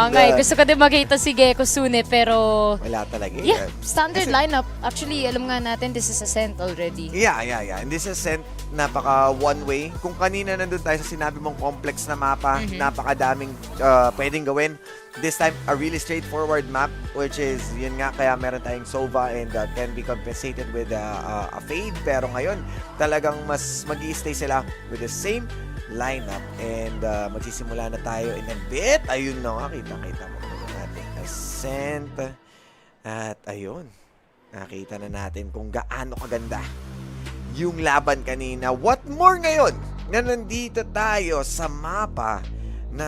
Okay, gusto ko din makita si Gecko soon eh, pero Wala talaga. yeah, standard Kasi- lineup. Actually, alam nga natin, this is Ascent already. Yeah. And this is sent napaka one way. Kung kanina nandun tayo sa sinabi mong complex na mapa, napakadaming pwedeng gawin. This time, a really straightforward map, which is, yun nga, kaya meron tayong Sova and can be compensated with a fade. Pero ngayon, talagang mas mag-i-stay sila with the same lineup. And magsisimula na tayo in a bit. Ayun na nga, kita mo natin. Ascent. At ayun, nakita na natin kung gaano kaganda yung laban kanina. What more ngayon na nandito tayo sa mapa na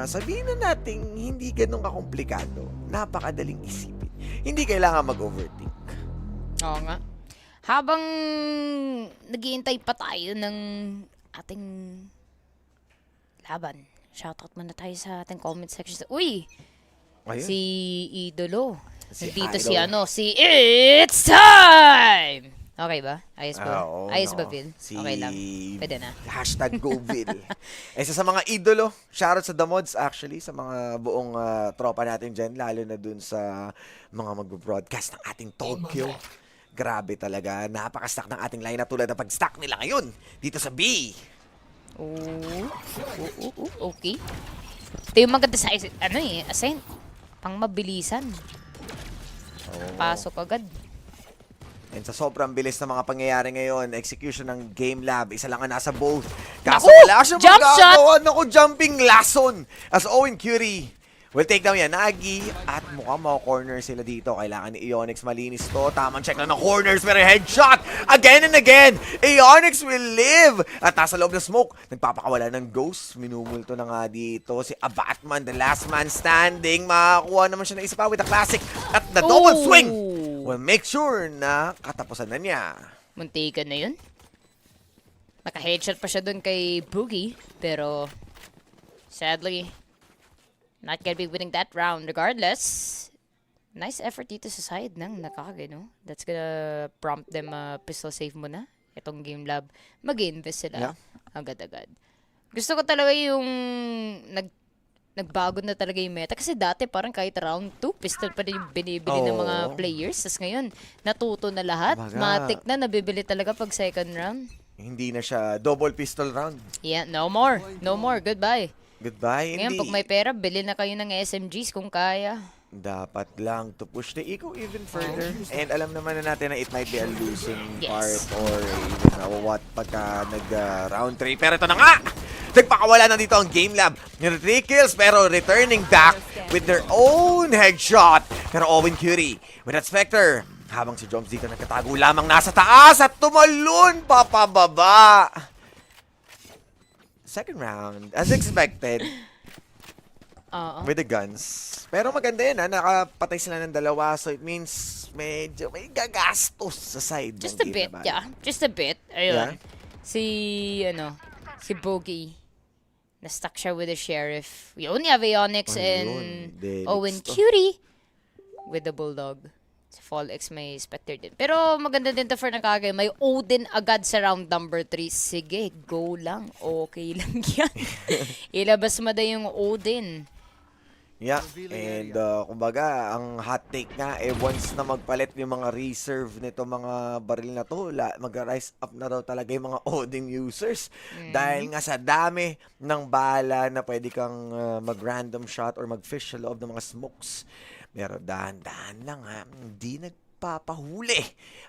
sabihin na natin hindi ganun kakomplikado. Napakadaling isipin. Hindi kailangan mag-overthink. Oo nga. Habang naghihintay pa tayo ng ating laban, shoutout muna tayo sa ating comment section. Uy! Ayun. Si Idolo. Si Dito Idol. si It's Time! Okay ba? Ayos ba? Oo, Ayos ba, no. Bill? Si Okay lang. Pwede na. #GoVille. Isa sa mga idolo. Shoutout sa The Mods actually, sa mga buong tropa natin dyan, lalo na dun sa mga mag-broadcast ng ating Tokyo. Grabe talaga. Napaka-stack ng ating lineup tulad ng pag-stack nila ngayon dito sa B. Okay. Ito yung maganda sa Ascent. Pang mabilisan. Pasok agad. And sa sobrang bilis ng mga pangyayari ngayon, execution ng Game Lab, isa lang ang nasa both. Kaso Naku! wala siya Jump magagawa. Naku, jumping lason. As Owen Curie will take down yan. Nagi at mukhang mga corner sila dito. Kailangan ni Ionix malinis to. Tamang check lang ng corners pero headshot again and again. Ionix will live. At nasa loob ng smoke, nagpapakawala ng ghost. Minumulto na nga dito si Abatman, the last man standing. Makakuha naman siya ng isa pa with a classic at the double swing. Will make sure na katapusan na niya. Muntikan na yun. Naka-headshot pa siya dun kay Boogie. Pero, sadly, not gonna be winning that round. Regardless, nice effort dito sa side ng Nakage, no? That's gonna prompt them pistol save muna. Itong Game Lab. Mag-invest sila. Yeah. Agad-agad. Gusto ko talaga yung nagbago na talaga yung meta. Kasi dati parang kahit round 2, pistol pa rin yung binibili ng mga players. Tapos ngayon, natuto na lahat. Baga. Matik na, nabibili talaga pag second round. Hindi na siya double pistol round. Yeah, no more. No more. Goodbye. Goodbye. Ngayon, Hindi. pag may pera, bili na kayo ng SMGs kung kaya. Dapat lang to push the eco even further. And alam naman na natin na it might be a losing Yes. part or even what pagka nag-round 3. Pero ito na nga! Nagpakawala na dito ang Game Lab. 3 kills pero returning back with their own headshot. Pero Owen Curie with that Spectre. Habang si Joms dito nagkatago lamang nasa taas at tumalon papababa. Second round, as expected. With the guns. Pero maganda yun, nakapatay sila ng dalawa. So it means medyo may gagastos sa side Just ng a bit, Game Lab. yeah. Just a bit. Ayun. Yeah. Si Bogey. Na-stuck siya with the Sheriff. We only have Aeonix and Delix Owen to. Curie with the Bulldog. Sa Fallex may Spectre din. Pero maganda din to for Nakage. May Odin agad sa round number 3. Sige, go lang. Okay lang yan. Ilabas mo na yung Odin. Yeah, and kumbaga, ang hot take nga, once na magpalit yung mga reserve nito mga baril na to, mag-rise up na daw talaga yung mga Odin users. Dahil nga sa dami ng bala na pwede kang mag-random shot or mag-fish sa loob ng mga smokes. Pero dahan-dahan lang ha, hindi nagpapahuli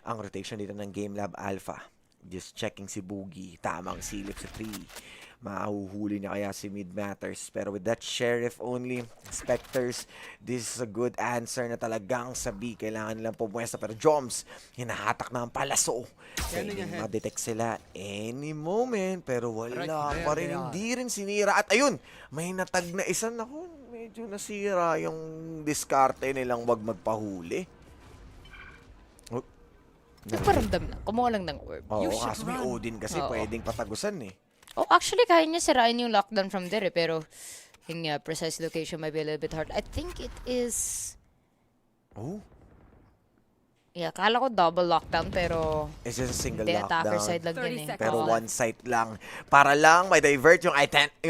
ang rotation dito ng Game Lab Alpha. Just checking si Boogie, tamang silip sa 3. Mahuhuli niya kaya si Mid Matters. Pero with that Sheriff only, Specters, this is a good answer na talagang sabi. Kailangan nilang pumwesta. Pero Joms, hinahatak na ang palaso. Pwede ma-detect sila any moment. Pero wala pa rin. Hindi rin sinira. At ayun, may natag na isa. Naku, medyo nasira yung diskarte nilang wag magpahuli. Nagparamdam lang. Kumuha lang ng orb. Oo, kaso may Odin kasi pwedeng patagusan eh. Oh, actually, kaya niya sirain yung lockdown from there, pero yung precise location might be a little bit hard. I think it is... Oh? Yeah, kala ko double lockdown, pero... It's just a single Hindi, attacker lockdown. side lang yun eh. Pero Oo. one site lang. Para lang may divert yung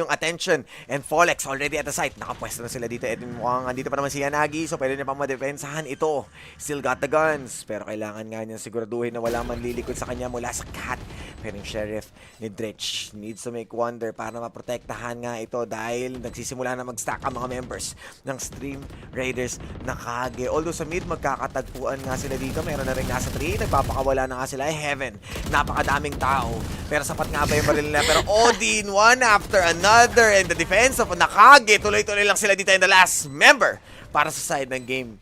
attention. And Folex already at the site. Nakapwesto na sila dito. At mukhang andito pa naman si Yanagi. So pwede niya pang madepensahan ito. Still got the guns. Pero kailangan nga niya siguraduhin na wala man lilikod sa kanya mula sa cat. Pero yung Sheriff ni Dretch needs to make wonder para maprotektahan nga ito. Dahil nagsisimula na mag-stack ang mga members ng Stream Raiders Nakage. Although sa mid magkakatagpuan nga sila dito. Meron na rin nasa 3. Nagpapakawala na nga sila. Heaven. Napakadaming tao. Pero sapat nga ba yung baril nila? Pero Odin, one after another. And the defense of Nakage. Tuloy-tuloy lang sila dito in the last member para sa side ng Game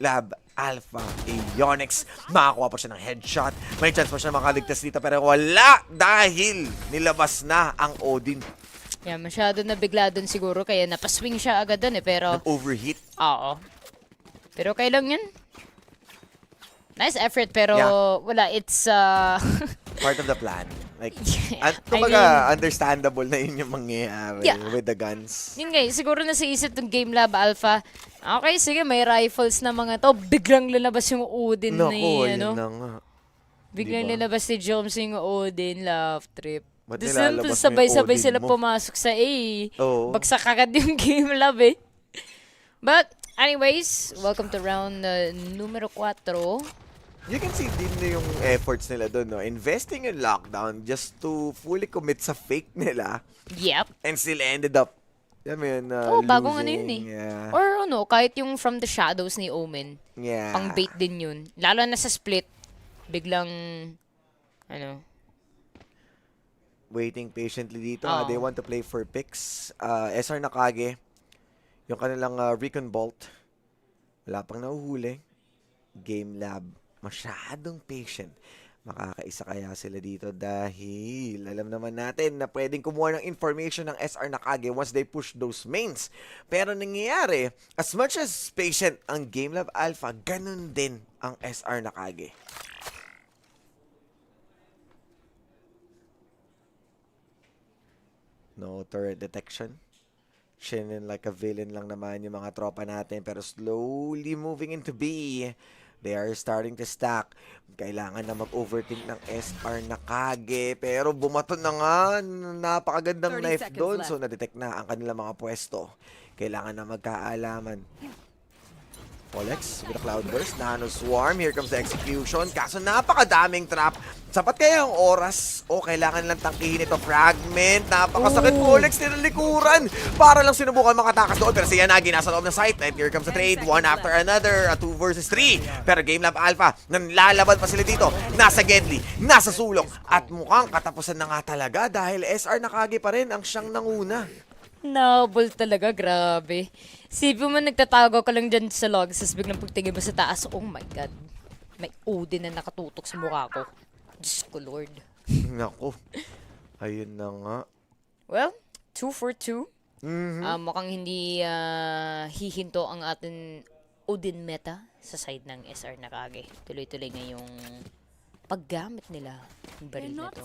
Lab Alpha Aeonix. Makakuha pa siya ng headshot. May chance pa siya makaligtas dito. Pero wala dahil nilabas na ang Odin. Yeah, masyado na bigla dun siguro, kaya napaswing siya agad dun eh, pero... Nag-overheat. Oo. Pero kailan yun? Nice effort, pero Yeah. wala, it's... Part of the plan. Like, I kumbaga, understandable na yun yung mangyayari Yeah. with the guns. Yun nga, siguro nasa isip ng Game Lab Alpha, okay, sige, may rifles na mga to, biglang lalabas yung Odin Naku, ni, yun na nga. biglang Diba? lalabas ni Joms yung Odin, love trip. Ba't Tapos nilalabas mo yung sabay-sabay Odin sila mo? pumasok sa A. Oo. Bagsak agad yung Game Lab eh. But, anyways, welcome to round numero 4. You can see din yung efforts nila doon, no? Investing in lockdown just to fully commit sa fake nila Yep. and still ended up, alam mo yun, Bagong ano losing. yun eh. Yeah. Or ano, kahit yung From the Shadows ni Omen. Yeah. Pang bait din yun. Lalo na sa split, biglang, Waiting patiently dito. Oo. They want to play for picks. SR Nakage, yung kanilang Recon Bolt, wala pang nahuhuli. Game Lab, masyadong patient. Makakaisa kaya sila dito dahil alam naman natin na pwedeng kumuha ng information ng SR Nakage once they push those mains. Pero nangyayari, as much as patient ang Game Lab Alpha, ganun din ang SR Nakage. No turret detection. Shinin like a villain lang naman yung mga tropa natin, pero slowly moving into B. They are starting to stack. Kailangan na mag-overthink ng SR Nakage. Pero bumato na nga. Napakagandang 30 knife seconds doon. left. So, nadetect na ang kanilang mga pwesto. Kailangan na magkaalaman. Polex with a Cloudburst. Nano Swarm. Here comes the execution. Kaso napakadaming trap Sapat kaya ang oras o kailangan lang tangkihin ito? Fragment, napakasakit po Alex nilikuran para lang sinubukan makatakas doon. Pero si Yanagi nasa loob ng site and here comes the trade, one after another, a 2 versus 3. Pero Game Lab Alpha, nanlalaban pa sila dito, nasa Gedli, nasa sulok at mukhang katapusan na nga talaga dahil SR Nakagi pa rin ang siyang nanguna. Nabol talaga, grabe. Sipin mo, nagtatago ka lang dyan sa log, sas biglang pagtingin mo sa taas, oh my god. May Odin na nakatutok sa mukha ko. Diyos ko, Lord. Naku, ayun na nga. Well, 2 for 2. Mukhang hindi hihinto ang ating Odin meta sa side ng SR Nakagi. Tuloy-tuloy ngayong paggamit nila ng baril na to.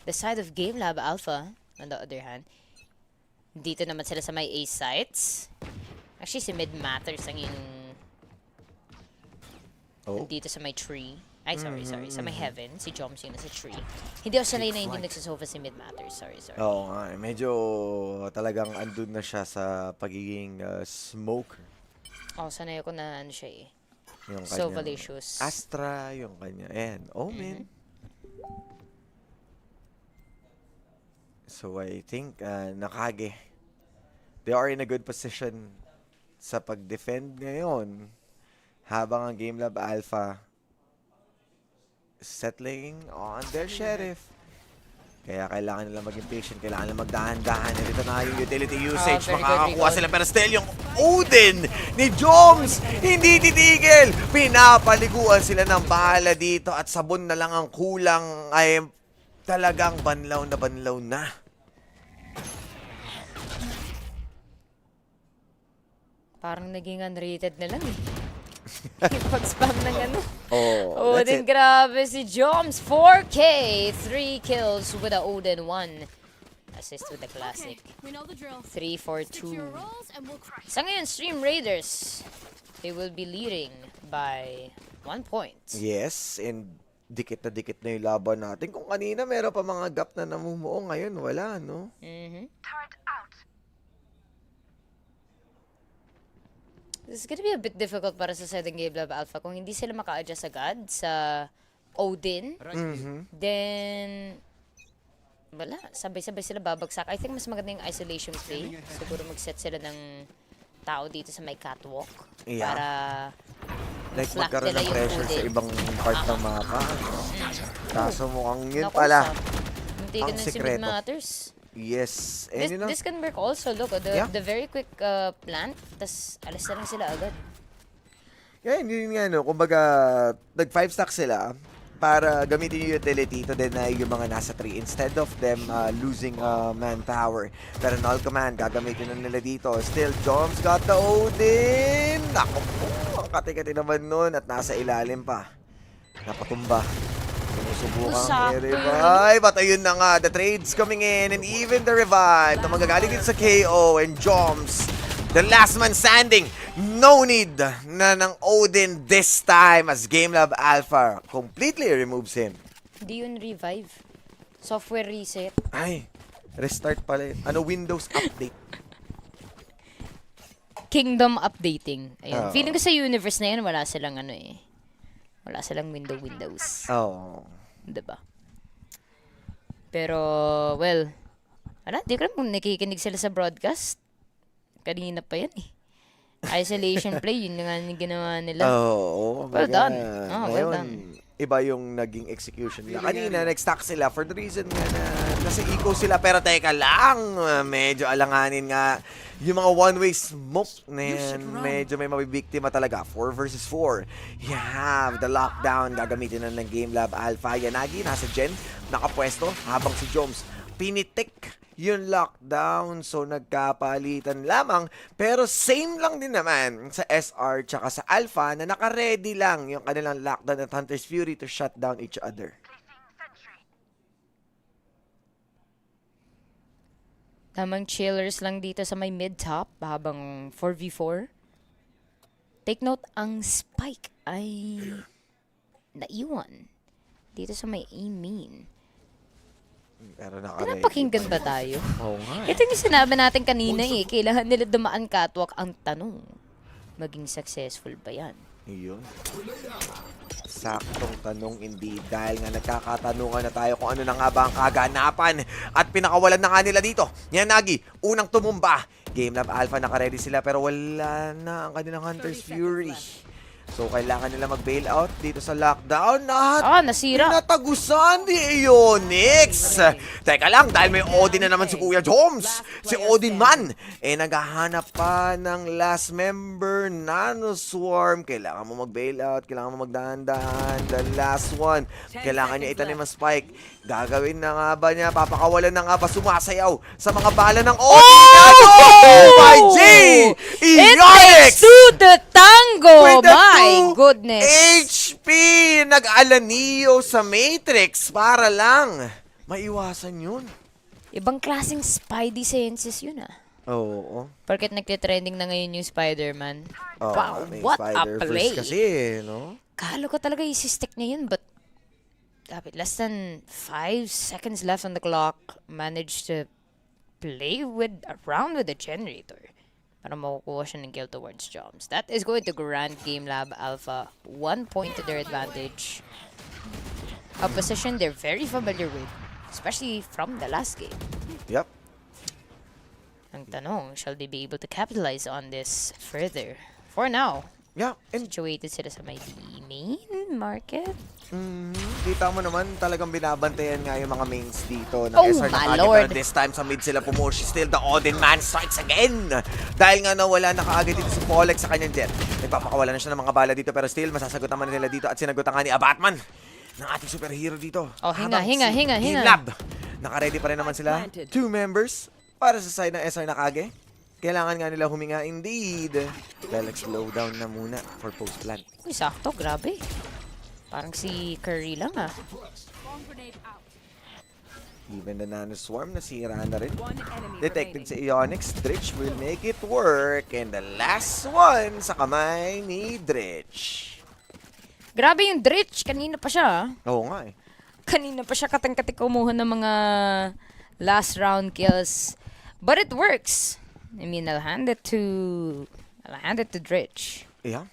The side of Game Lab Alpha, on the other hand, dito naman sila sa may A sites. Actually, si Mid Matters ang yung dito sa may tree. Ay, sorry. Sa may heaven. Si Joms yung nasa tree. Hindi ako sanay na hindi nagsasofa si Mid Matters. Sorry. Oo nga, medyo talagang andun na siya sa pagiging smoker. Sanay ako na ano siya eh. Yung So kanyang malicious. Astra, yung kanya. And Omen. So I think Nakage, they are in a good position sa pag-defend ngayon habang ang Game Lab Alpha settling on their sheriff. Kaya kailangan nila maging patient, kailangan nila magdahan-dahan. Dito na yung utility usage, very good makakakuha recall. sila. Pero still, yung Odin ni Joms, hindi titigil. Pinapaliguan sila ng bala dito at sabon na lang ang kulang ay talagang banlaw na. Parang naging unrated na lang eh. Yung pag-spam ng ano. Oh, that's Odin, it. grabe si Joms. 4K. 3 kills with a Odin. 1 assist with the classic. 3 for 2. Sa ngayon, Stream Raiders, they will be leading by 1 point. Yes, and dikit na yung laban natin. Kung kanina meron pa mga gap na namumuo, ngayon wala, no? This is gonna be a bit difficult para sa side ng Game Lab Alpha. Kung hindi sila maka-adjust agad sa Odin, then wala, sabay-sabay sila babagsak. I think mas maganda yung isolation play. Siguro mag-set sila ng tao dito sa may catwalk. Yeah. Para Like flat magkaroon nila ng yung pressure sa Odin. ibang part ng mapa. Kaso mukhang yun Naku, pala. Hindi ang ka na si sikreto. Mid Matters. Yes. And you know, This can work also. Look, Yeah. the very quick plant, tas alis na lang sila agad. yan, yun nga, no? Kumbaga, nag-5 stack sila para gamitin yung utility to deny yung mga nasa 3 instead of them losing manpower. Pero null command, gagamitin na nila dito. Still, Joms got the Odin! Naku po, ang kati-kati naman nun at nasa ilalim pa. Napatumba. Sinusubukan i-revive. At ayun na nga, the trades coming in and even the revive na magagaling din sa KO and Joms. The last man standing. No need na ng Odin this time as Game Lab Alpha completely removes him. Hindi yun revive. Software reset. Ay, restart pala yun. Ano, Windows update. Kingdom updating. Ayun. Oo. Feeling ko sa universe na yun, wala silang ano eh. Wala silang Windows. Oh. Diba? Pero, well, di ko alam kung nakikinig sila sa broadcast. Kanina pa yan eh. Isolation play, yun nga yung ginawa nila. Oh, Well done. Well Ngayon, done. iba yung naging execution nila. Kanina, nag-stack sila for the reason nga na nasa eco sila. Pero teka lang, medyo alanganin nga yung mga one-way smoke na yan. Medyo may mabibiktima talaga. 4 versus 4. You have the lockdown. Gagamitin na ng Game Lab Alpha. Yanagi, nasa Gen, nakapwesto. Habang si Joms, pinitik yung lockdown. So, nagkapalitan lamang. Pero same lang din naman sa SR tsaka sa Alpha na naka-ready lang yung kanilang lockdown at Hunter's Fury to shut down each other. Tamang chillers lang dito sa may mid-top habang 4v4. Take note, ang spike ay naiwan dito sa may A-main. Pero naka-ready. Napakinggan ba tayo? Oo nga. Ito yung sinabi natin kanina eh. Kailangan nila dumaan catwalk. Ang tanong, maging successful ba yan? Yun. Saktong tanong indeed dahil nga nagkakatanungan na tayo kung ano na nga ba ang kaganapan at pinakawalan na nga nila dito. Yan Nagi, unang tumumba. Game Lab Alpha naka-ready sila pero wala na ang kanilang Hunter's Fury. So kailangan nila mag-bail out dito sa lockdown at nasira. pinatagusan ni Ionix. Teka lang, dahil may Odin na naman si Kuya Joms. Si Odin man, naghahanap pa ng last member, Nano Swarm. Kailangan mo mag-bail out, kailangan mo magdahan-dahan. The last one, kailangan niya itanim ang spike. Gagawin na nga ba niya? Papakawalan na nga ba? Sumasayaw sa mga bala ng Odin. Oh my G! It Ionix! takes two to tango! With the My goodness! HP! Nag-alaniyo sa Matrix para lang maiwasan yun. Ibang klaseng Spidey senses yun Oo. Porket nagtitrending na ngayon yung Spider-Man. Oh, Wow, may what a Spider-Verse play! kasi, no? Kalo ko talaga isi-stick niya yun, but less than 5 seconds left on the clock, managed to play around with the generator para makukuha siya ng kill towards Joms. That is going to grant Game Lab Alpha 1 point to their advantage. A position they're very familiar with, especially from the last game. Yep. Ang tanong, shall they be able to capitalize on this further? For now, Yeah, and situated sila sa may main market. kita mo naman talagang binabantayan nga yung mga mains dito ng Oh, SR na my kaagad. lord. Pero this time sa mid sila pumush. Still the Odin man strikes again. Dahil nga nawala na kaagad dito si Polek sa kanyang jet. Nagpapakawala na siya ng mga bala dito pero still masasagot naman nila dito at sinagot nga ni Batman ng ating superhero dito. Oh, hinga. Game Lab. Naka-ready pa rin naman sila. 2 members para sa side ng SR na kage. Kailangan nga nila huminga indeed. Dahil slow down na muna for post-plant. Uy, sakto, grabe. Parang si Curry lang Even the Nano Swarm nasira na rin. Detected si Ionix. Dritch will make it work. And the last one sa kamay ni Dritch. Grabe yung Dritch. Kanina pa siya. Oo nga eh. Kanina pa siya katang-katik kumuha ng mga last round kills. But it works. I mean, I'll hand it to Dritch. Yeah.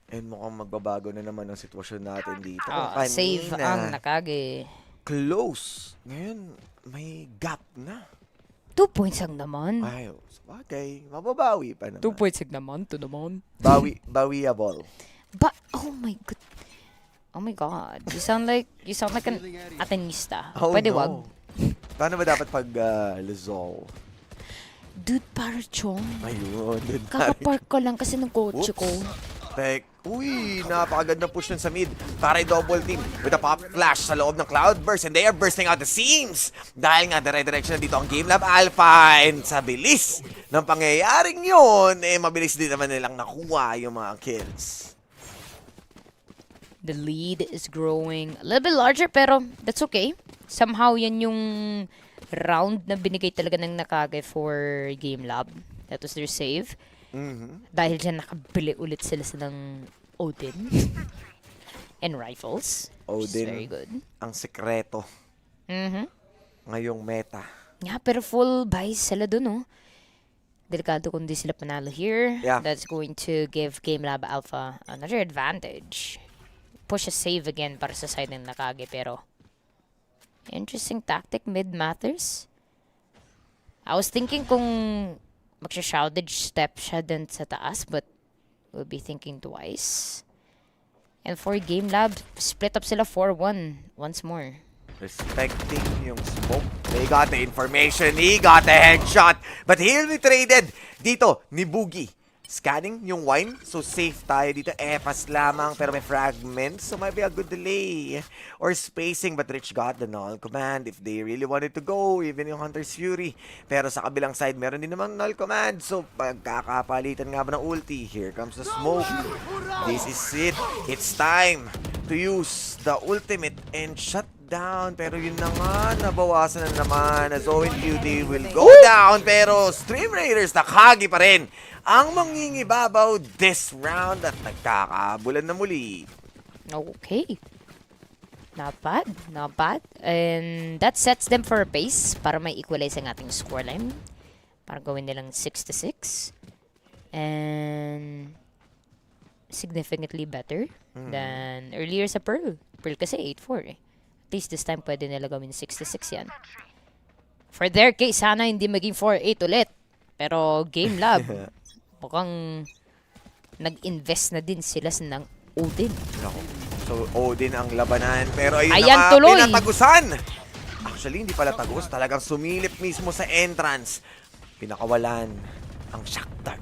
And mukhang magbabago na naman ang sitwasyon natin dito. Save ang nakage. Close. Ngayon, may gap na. 2 points ang naman. Ay, sabagay. Mababawi pa naman. 2 points ang naman. To naman. Bawiable. But, oh my god. Oh my god. You sound like an Atenista. Oh, Pwede no. wag. Paano ba dapat pag Lizol? Dude, para chong. Ayun. Kakapark ko lang kasi ng kotse ko. Uy, napakaganda push nun sa mid para i-double team with a pop flash sa loob ng Cloudburst and they are bursting out the seams dahil nga dire-direction na dito ang Game Lab Alpha and sa bilis ng pangyayaring yun, mabilis din naman nilang nakuha yung mga kills. The lead is growing a little bit larger pero that's okay. Somehow yan yung round na binigay talaga ng Nakage for Game Lab. That was their save. Dahil dyan nakabili ulit sila ng Odin and rifles. Odin, very good. ang sekreto ngayong meta. Yeah, pero full buys sila dun, oh. Delikado kung di sila panalo here. Yeah. That's going to give Game Lab Alpha another advantage. Push a save again para sa side ng Nakage, pero interesting tactic, mid matters. I was thinking kung magsha-shrouded step siya dun sa taas, but we'll be thinking twice. And for Game Lab, split up sila 4-1 once more. Respecting yung smoke. They got the information. He got the headshot. But he'll be traded dito ni Boogie. Scanning yung wine. So safe tayo dito. Pass lamang pero may fragments. So might be a good delay or spacing. But Rich got the null command if they really wanted to go. Even yung Hunter's Fury. Pero sa kabilang side, meron din namang null command. So pagkakapalitan nga ba ng ulti. Here comes the smoke. This is it. It's time to use the ultimate and shut down. Pero yun na nga, nabawasan na naman as Owen QD will go down. Pero Stream Raiders nakagi pa rin ang mangingibabaw this round at nagkakabulan na muli. Okay. Not bad. Not bad. And that sets them for a pace para may equalize ang ating scoreline. Para gawin nilang 6-6. And significantly better than earlier sa Pearl. Pearl kasi 8-4 eh. At least this time pwede nila gawin 6-6 yan. For their case, sana hindi maging 4-8 ulit. Pero Game Lab, mukhang nag-invest na din sila ng Odin. Nako. So, Odin ang labanan. Pero ayun Ayan, na nga, tuloy. pinatagusan. Actually, hindi pala tagos. Talagang sumilip mismo sa entrance. Pinakawalan ang shock dart.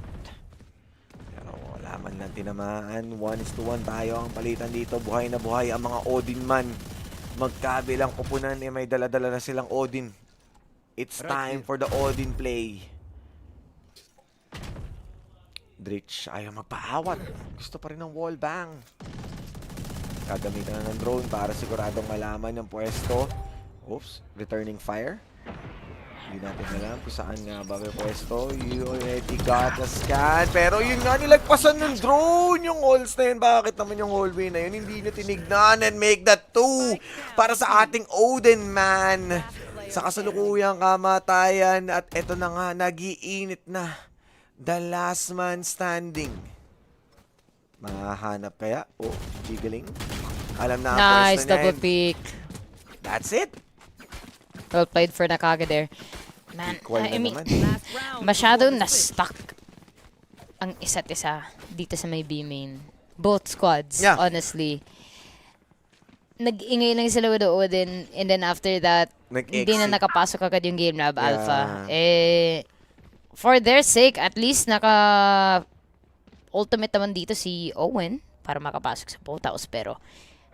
Pero wala man lang tinamaan. 1-1 tayo ang palitan dito. Buhay na buhay ang mga Odin man. Magkabilang kupunan eh may dala-dala na silang Odin. It's time for the Odin play. Dritch ayaw magpaawat. Gusto pa rin ng wall bang. Gagamitan na ng drone para siguradong malaman yung pwesto. Oops, returning fire. Hindi natin alam kung saan nga ba may pwesto. You already got the scan. Pero yun nga, nilagpasan ng drone yung holes na yun. Bakit naman yung hallway na yun? Hindi nyo tinignan and make that 2 para sa ating Odin man. Sa kasalukuyang kamatayan. At eto na nga, nagiinit na. The last man standing. Mahanap kaya? Oh, jiggling. Alam na ang Nice pwesto double niya. pick. That's it. Well played for Nakage there. Man, Equal I na mean, naman. masyado na-stuck ang isa't isa dito sa may B main. Both squads, Yeah. honestly. Nag-ingay lang sila with the Odin, and then after that, hindi na Nag-exit. nakapasok agad yung Game Lab Yeah. Alpha. For their sake, at least ultimate naman dito si Owen para makapasok sa boat house, pero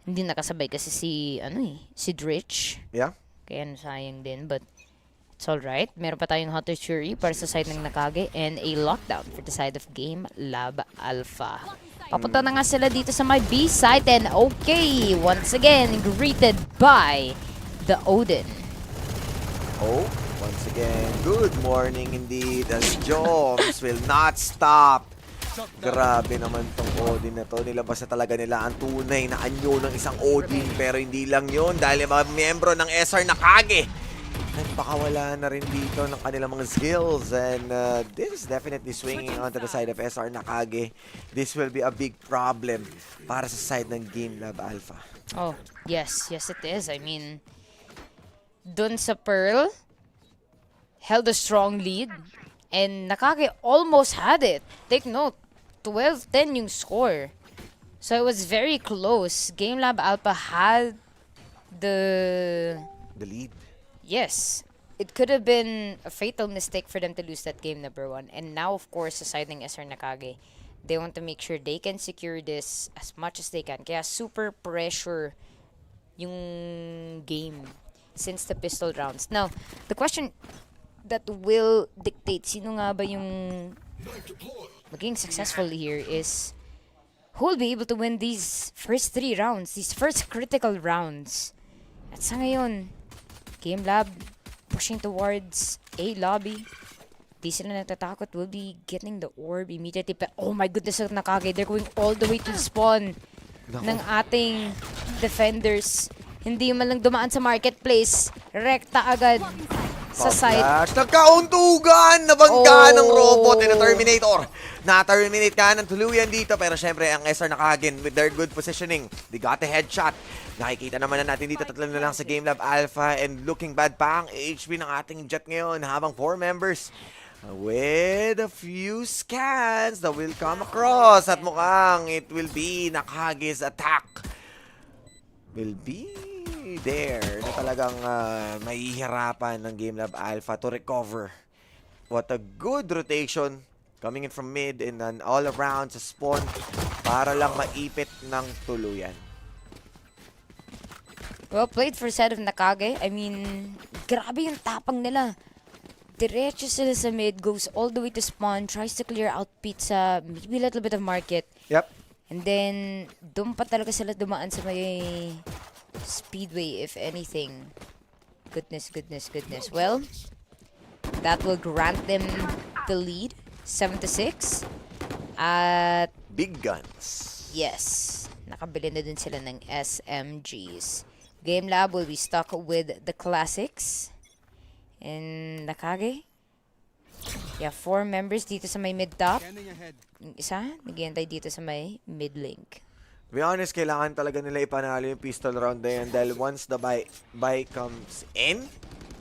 hindi nakasabay kasi si Dritch. Yeah. Kaya sayang din, but it's alright. Meron pa tayong Hunter's Fury para sa side ng Nakage and a lockdown for the side of Game Lab Alpha. Papunta na nga sila dito sa my B side and okay, once again, greeted by the Odin. Oh, once again, good morning indeed as Joms will not stop. Grabe naman tong Odin na to. Nilabas na talaga nila ang tunay na anyo ng isang Odin. Pero hindi lang yun dahil yung mga miyembro ng SR Nakage nagpakawala na rin dito ng kanilang mga skills. And this is definitely swinging onto the side of SR Nakage. This will be a big problem para sa side ng Game Lab Alpha. Oh, yes. Yes, it is. I mean, dun sa Pearl, held a strong lead. And Nakage almost had it. Take note, 12-10 yung score. So it was very close. Game Lab Alpha had the lead. Yes. It could have been a fatal mistake for them to lose that game, number 1. And now, of course, aside ng SR Nakage, they want to make sure they can secure this as much as they can. Kaya super pressure yung game since the pistol rounds. Now, the question that will dictate sino nga ba yung maging successful here is who will be able to win these first 3 rounds, these first critical rounds. At sa ngayon, Game Lab pushing towards A lobby. Di sila natatakot. Will be getting the orb immediately. But oh my goodness, Nakage, they're going all the way to the spawn ng ating defenders. Hindi man lang dumaan sa marketplace. Rekta agad sa side. Flash, nagkauntugan! Nabangga ng robot and a Terminator. Na-terminate ka ng tuluyan dito. Pero syempre, ang SR Nakage with their good positioning. They got a headshot. Nakikita naman na natin dito, tatlo na lang sa Game Lab Alpha. And looking bad pa ang HP ng ating Jet ngayon. Habang 4 members with a few scans that will come across. At mukhang it will be Nakage's attack. Will be there na talagang mahihirapan ng Game Lab Alpha to recover. What a good rotation coming in from mid and then all around sa spawn para lang maipit ng tuluyan. Well played for side of Nakage. I mean, grabe yung tapang nila. Diretso sila sa mid, goes all the way to spawn, tries to clear out pizza, maybe a little bit of market. Yep. And then, doon pa talaga sila dumaan sa may speedway, if anything. Goodness, goodness, goodness. Well, that will grant them the lead, 7-6. At Big guns. yes, nakabili na din sila ng SMGs. Game Lab will be stuck with the classics. And Nakage, Yeah, 4 members dito sa may mid-top. Yung isa, nag-iantay dito sa may mid-link. To be honest, kailangan talaga nila ipanalo yung pistol round na yan dahil once the buy comes in,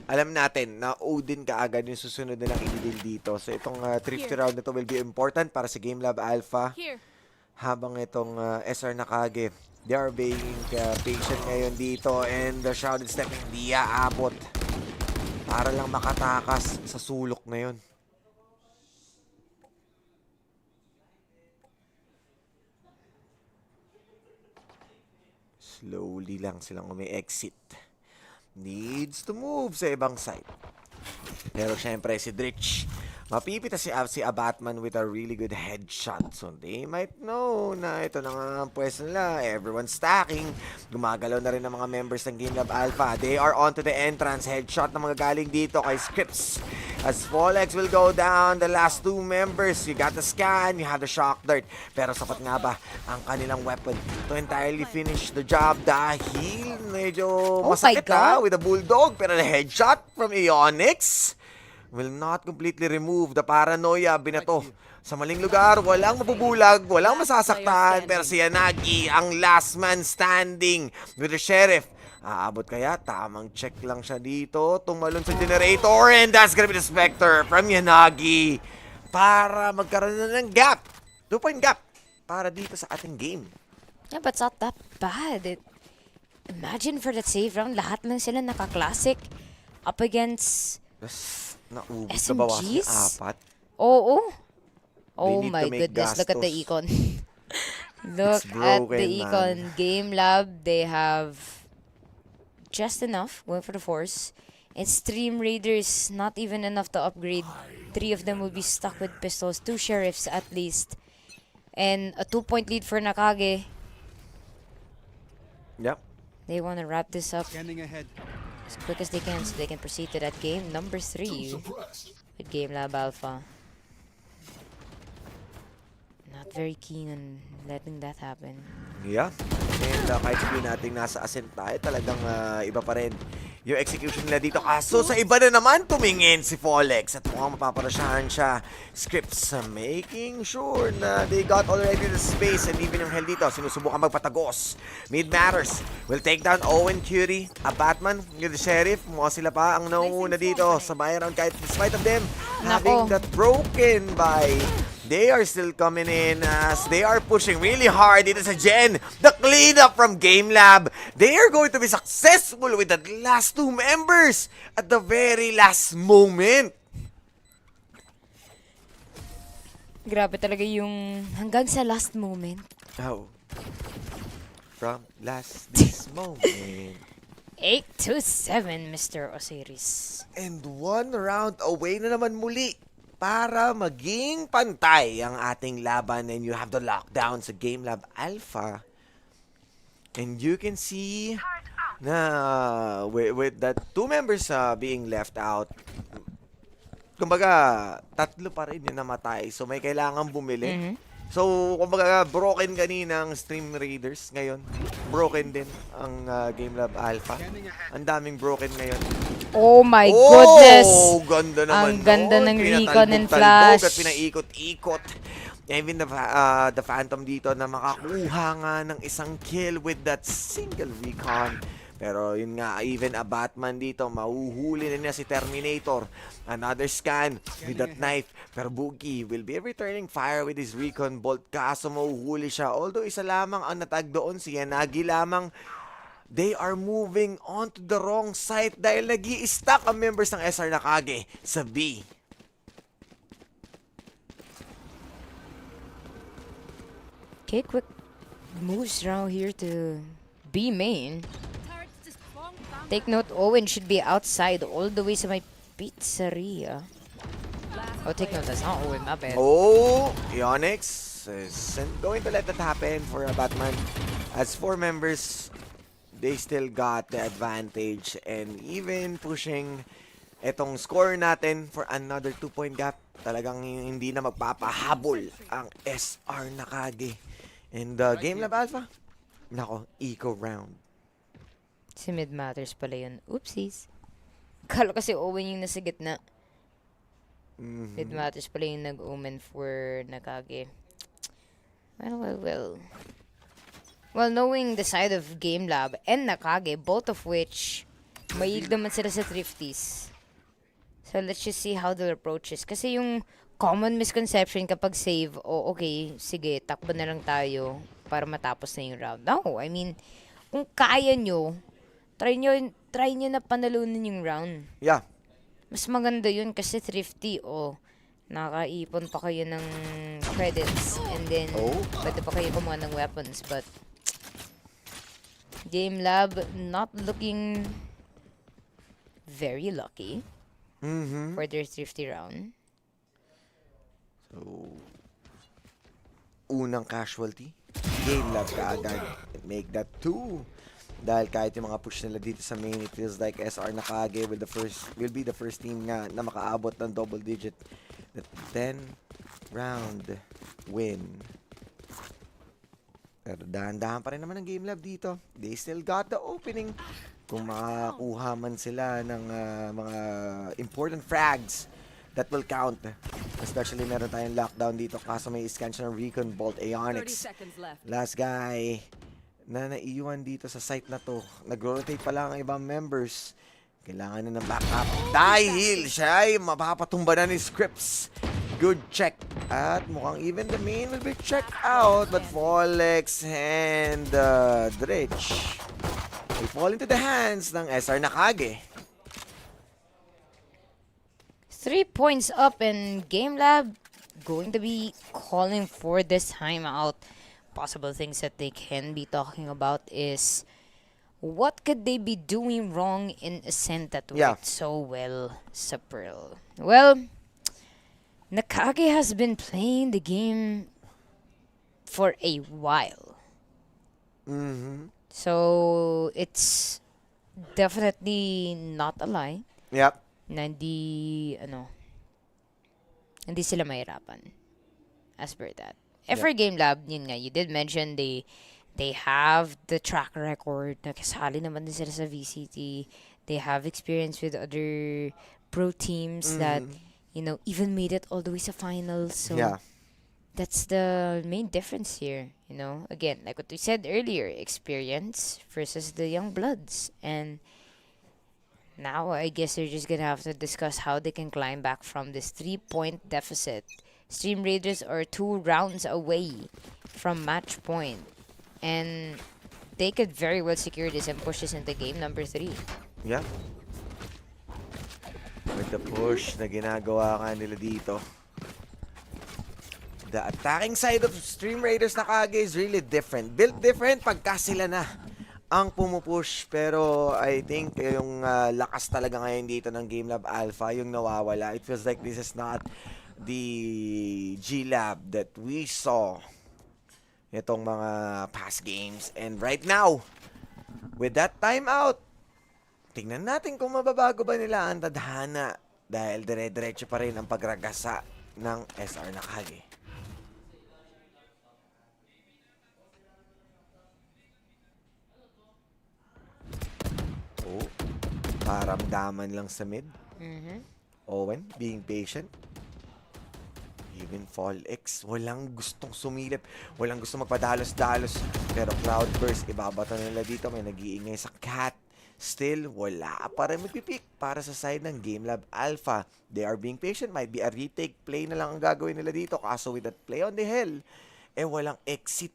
alam natin na Odin kaagad yung susunod nilang i-deal dito. So itong thrifty round na to will be important para sa Game Lab Alpha. Habang itong SR Nakage, they are being patient ngayon dito and the Shrouded Step hindi aabot para lang makatakas sa sulok na yun. Slowly lang silang umi-exit. Needs to move sa ibang side. Pero syempre si Dritch, mapipita si Abatman with a really good headshot. So they might know na ito na nga ang pwesto nila. Everyone's stacking. Gumagalaw na rin ng mga members ng Game Lab Alpha. They are onto the entrance. Headshot na mga galing dito kay Scripps. As Folex will go down, the last 2 members, you got the scan, you have the shock dart. Pero sapat nga ba ang kanilang weapon to entirely finish the job dahil medyo masakit with the bulldog. Pero the headshot from Ionix will not completely remove the paranoia. Binato sa maling lugar, walang mabubulag, walang masasaktan. Pero si Yanagi ang last man standing with the sheriff. Aabot kaya? Tamang check lang siya dito. Tumalon sa generator and that's gonna be the Spectre from Yanagi para magkaroon na ng gap. 2-point gap para dito sa ating game. Yeah, but it's not that bad. Imagine for that save round, lahat lang sila naka-classic up against Naubos na bawas ni SMGs? 4. Oo. Oh need my to make goodness, look at the gastos. econ. Look at the broken, econ. Game Lab, they have just enough going for the force. And Stream Raiders, not even enough to upgrade. 3 of them will be stuck with pistols. 2 sheriffs at least. And a 2-point lead for Nakage. Yep. They want to wrap this up as quick as they can so they can proceed to that game number 3 with Game Lab Alpha. Not very keen on letting that happen. Yeah. And kahit sabihin natin nasa ascent tayo, talagang iba pa rin yung execution nila dito. Kaso sa iba na naman tumingin si Folex at mukhang mapaparasyahan siya. Scripts making sure na they got already the space and even yung hell dito sinusubukan magpatagos. Mid matters will take down Owen Curie. A Batman with the Sheriff. Mukha sila pa ang nauuna dito sa buy round kahit despite of them having that broken by. They are still coming in as they are pushing really hard dito sa Gen. The cleanup from Game Lab. They are going to be successful with the last 2 members at the very last moment. Grabe talaga yung hanggang sa last moment. Oh. From this moment. 8-7, Mr. Osiris. And 1 round away na naman muli para maging pantay ang ating laban, and you have the lockdown sa Game Lab Alpha. And you can see na with that 2 members being left out, kumbaga 3 pa rin yung namatay. So may kailangan bumili. So kumbaga broken kaninang Stream Raiders ngayon. Broken din ang Game Lab Alpha. Ang daming broken ngayon. Oh my goodness! Oh, ganda naman. Ang ganda nun. ng recon and flash. At pinaikot-ikot. Even the Phantom dito na makakuha nga ng isang kill with that single recon. Pero yun nga, even a Batman dito, mahuhuli na niya si Terminator. Another scan with that knife. Pero Boogie will be returning fire with his recon bolt. Kaso mahuhuli siya. Although isa lamang ang natag doon, si Yanagi lamang. They are moving on to the wrong side dahil nag-i-stack ang members ng SR Nakage sa B. Okay, quick moves around here to B main. Take note, Owen should be outside all the way sa my pizzeria. Oh, take note, that's not Owen, my bad. Oh, Ionix isn't going to let that happen for a Batman. As 4 members, they still got the advantage and even pushing etong score natin for another 2-point gap. Talagang hindi na magpapahabol ang SR Nakage. And Game Lab Alpha, nako, eco round. Si mid matters pala yun. Oopsies. Kala kasi Owen yung nasa gitna. Mid Matters pala yung nag-omen for Nakage. Well, knowing the side of Game Lab and Nakage, both of which mahilig naman sila sa thrifties. So let's just see how they'll approach this. Kasi yung common misconception kapag save, okay, sige, takbo na lang tayo para matapos na yung round. No, I mean, kung kaya nyo, try nyo na panalunin yung round. Yeah. Mas maganda yun kasi thrifty, nakaipon pa kayo ng credits and then pwede pa kayo kumuha ng weapons. But Game Lab not looking very lucky for their thrifty round. So, unang casualty. Game Lab kaagad. Make that 2. Dahil kahit yung mga push nila dito sa main, it feels like SR Nakage will be the first team nga na makaabot ng double digit. The 10 round win. Pero dahan-dahan pa rin naman ang Game Lab dito. They still got the opening. Kung makakuha man sila ng mga important frags that will count. Especially meron tayong lockdown dito kaso may scan siya ng Recon Bolt Aeonics. Last guy na naiiwan dito sa site na to. Nag-rotate pa lang ang ibang members. Kailangan na ng backup dahil siya ay mapapatumba na ni Scripps. Good check. At mukhang even the main will be checked out. But Folex and Dredge will fall into the hands ng SR Nakage. 3 points up and Game Lab going to be calling for this timeout. Possible things that they can be talking about is what could they be doing wrong in Ascent that worked so well sa Pearl? Well, Nakage has been playing the game for a while. So, it's definitely not a lie na hindi sila mahirapan as per that. For Game Lab, yun nga, you did mention they have the track record. Nakasali naman din sila sa VCT. They have experience with other pro teams that, even made it all the way sa finals. So, that's the main difference here. Again, like what we said earlier, experience versus the young bloods. And now, I guess they're just gonna have to discuss how they can climb back from this 3-point deficit. Stream Raiders are 2 rounds away from match point. And they could very well secure this and push this into game number 3. Yeah. With the push na ginagawa ka nila dito. The attacking side of Stream Raiders Nakage is really different. Built different pagka sila na ang pumupush. Pero I think yung lakas talaga ngayon dito ng Game Lab Alpha, yung nawawala. It feels like this is not the G-Lab that we saw itong mga past games. And right now, with that timeout, tingnan natin kung mababago ba nila ang tadhana dahil dire-diretso pa rin ang pagragasa ng SR Nakage. Paramdaman lang sa mid. Owen, being patient. Even Fall X, walang gustong sumilip, walang gustong magpadalos-dalos. Pero Cloudburst, ibabato nila dito, may nag-iingay sa cat. Still, wala pa rin magpipick para sa side ng Game Lab Alpha. They are being patient, might be a retake play na lang ang gagawin nila dito. Kaso with that play on the hill, walang exit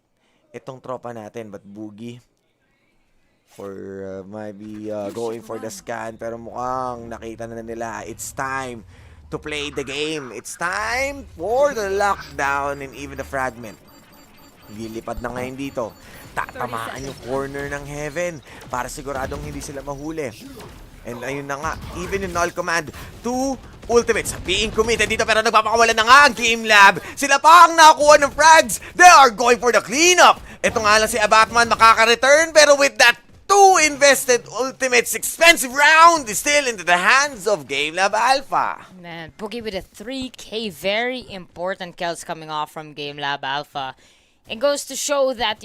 itong tropa natin. But Boogie, might be going for the scan. Pero mukhang nakita na nila, it's time to play the game. It's time for the lockdown and even the fragment. Lilipad na ngayon dito. Tatamaan yung corner ng Heaven para siguradong hindi sila mahuli. And ayun na nga, even in null command, 2 ultimates being committed dito pero nagpapakawalan na nga ang Game Lab. Sila pa ang nakakuha ng frags. They are going for the cleanup. Ito nga lang si Abatman makaka-return pero with that 2 invested ultimates, expensive round is still into the hands of Game Lab Alpha. Man, Boogie with a 3K, very important kills coming off from Game Lab Alpha. It goes to show that,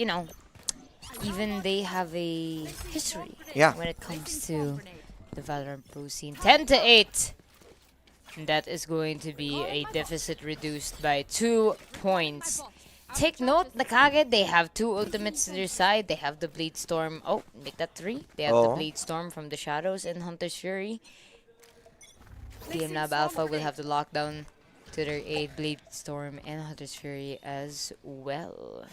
even they have a history when it comes to the Valorant pro scene. 10-8 That is going to be a deficit reduced by 2 points. Take note, Nakage, they have 2 ultimates to their side. They have the Blade Storm. Oh, make that 3. They have the Blade Storm from the Shadows and Hunter's Fury. Game Lab Alpha will have the lockdown to their aid, Blade Storm and Hunter's Fury as well.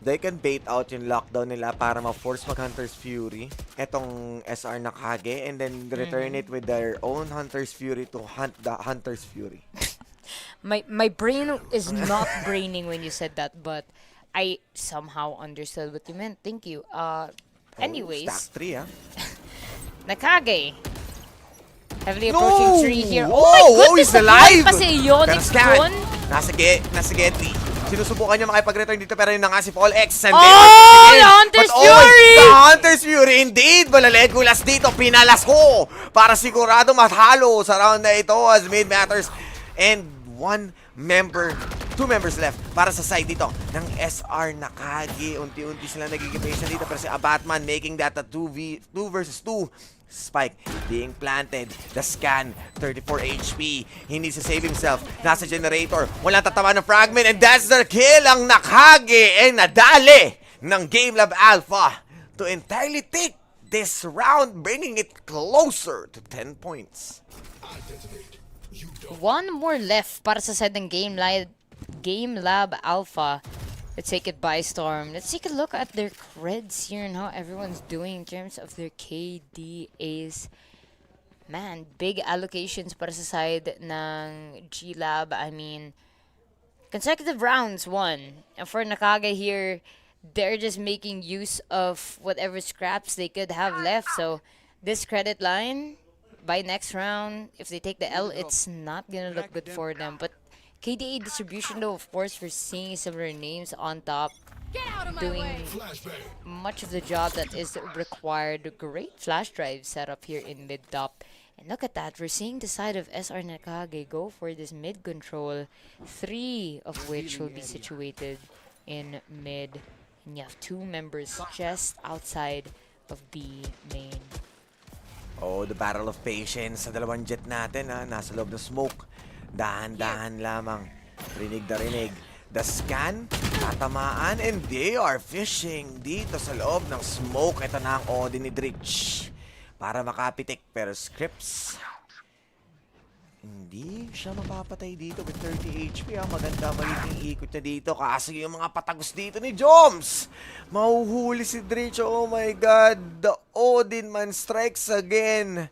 They can bait out yung lockdown nila para ma-force mag-Hunter's Fury. Etong SR Nakage and then return it with their own Hunter's Fury to hunt the Hunter's Fury. My brain is not braining when you said that, but I somehow understood what you meant. Thank you. Anyways, Stack 3, ah. Nakage. Heavily approaching 3 here. Whoa! Oh my goodness! He's alive! Pa si Ionix doon. Nasa Getty. Sinusubukan niya makipag-return dito pero yun na nga si Paul X. And Oh! The Hunter's Fury! The Hunter's Fury indeed! Balalegulas dito. Pinalas ko para sigurado mahalo sa round na ito as mid matters. And 2 members left para sa side dito ng SR Nakage. Unti-unti sila nagigipation dito pero si Abatman making that a 2 versus 2. Spike being planted. The scan, 34 HP. He needs to save himself. Nasa generator. Walang tatawa ng fragment. And that's the kill ang Nakage. And nadali ng Game Lab Alpha to entirely take this round, bringing it closer to 10 points. 1 more left para sa side ng Game Lab Alpha. Let's take it by storm. Let's take a look at their creds here and how everyone's doing in terms of their KDAs. Man, big allocations para sa side ng G-Lab. I mean, consecutive rounds won. And for Nakage here, they're just making use of whatever scraps they could have left. So, this credit line, by next round, if they take the L, it's not gonna look good for them. But KDA distribution though, of course, we're seeing similar names on top doing much of the job that is required. Great flash drive setup here in mid top. And look at that, we're seeing the side of SR Nakage go for this mid control, 3 of which will be situated in mid. And you have 2 members just outside of B main. Oh, the battle of patience sa dalawang jet natin, ha. Nasa loob ng smoke. Dahan-dahan lamang. Rinig na rinig. The scan, tatamaan, and they are fishing dito sa loob ng smoke. Ito na ang Odin ni Dritch para makapitik. Pero Scripps, hindi siya mapapatay dito with 30 HP. Maganda magiging ikot niya dito. Kasi yung mga patagos dito ni Joms, mahuhuli si Dritch. Oh my God. The Odin man strikes again.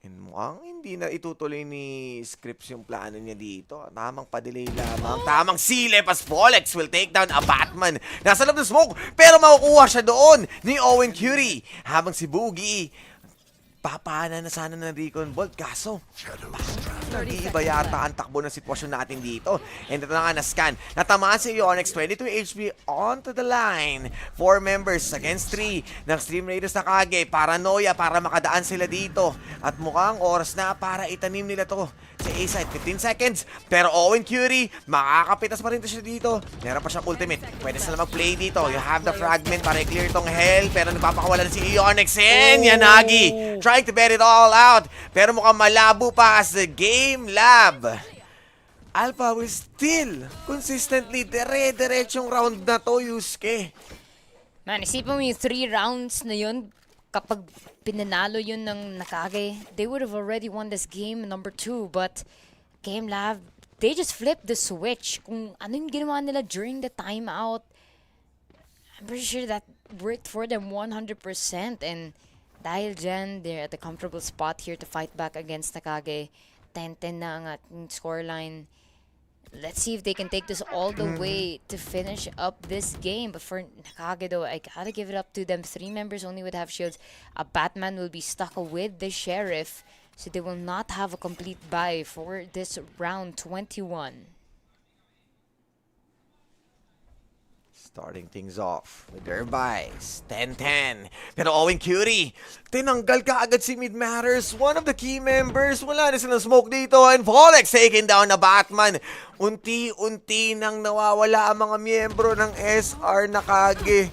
And mukhang hindi na itutuloy ni Scripps yung plano niya dito. Tamang pa-delay lamang. Tamang silip as Polex will take down a Batman. Nasa loob ng smoke, pero makukuha siya doon ni Owen Curie. Habang si Boogie, papana na sana ng Recon Bolt. Kaso, nag-iiba yata ang takbo ng sitwasyon natin dito. And ito na nga na-scan. Natamaan si Onyx, 22 HP onto the line. 4 members against 3 ng Stream Raiders Nakage. Paranoia para makadaan sila dito. At mukhang oras na para itanim nila to sa A-side. 15 seconds. Pero Owen Curie, makakapitas pa rin to siya dito. Meron pa siyang ultimate. Pwede sila mag-play dito. You have the fragment para i-clear tong hell. Pero nagpapakawala na si Onyx. And Yanagi trying to bet it all out. Pero mukhang malabo pa as the Game Lab Alpha will still consistently dire-diretsong round na to, Yusuke. Man, isipin mo yung 3 rounds na yun, kapag pinanalo yun ng Nakage, they would have already won this game number 2. But Game Lab, they just flipped the switch. Kung ano yung ginawa nila during the timeout, I'm pretty sure that worked for them 100%. And dahil dyan, they're at a comfortable spot here to fight back against Nakage. 10-10 na ang ating scoreline. Let's see if they can take this all the way to finish up this game. But for Nakage though, I gotta give it up to them. 3 members only would have shields. A Batman will be stuck with the Sheriff. So they will not have a complete buy for this round 21. Starting things off with their buys. 10-10. Pero Owen Curie, tinanggal ka agad si Mid Matters. One of the key members. Wala na silang smoke dito. And Volex taking down na Batman. Unti-unti nang nawawala ang mga miyembro ng SR Nakage.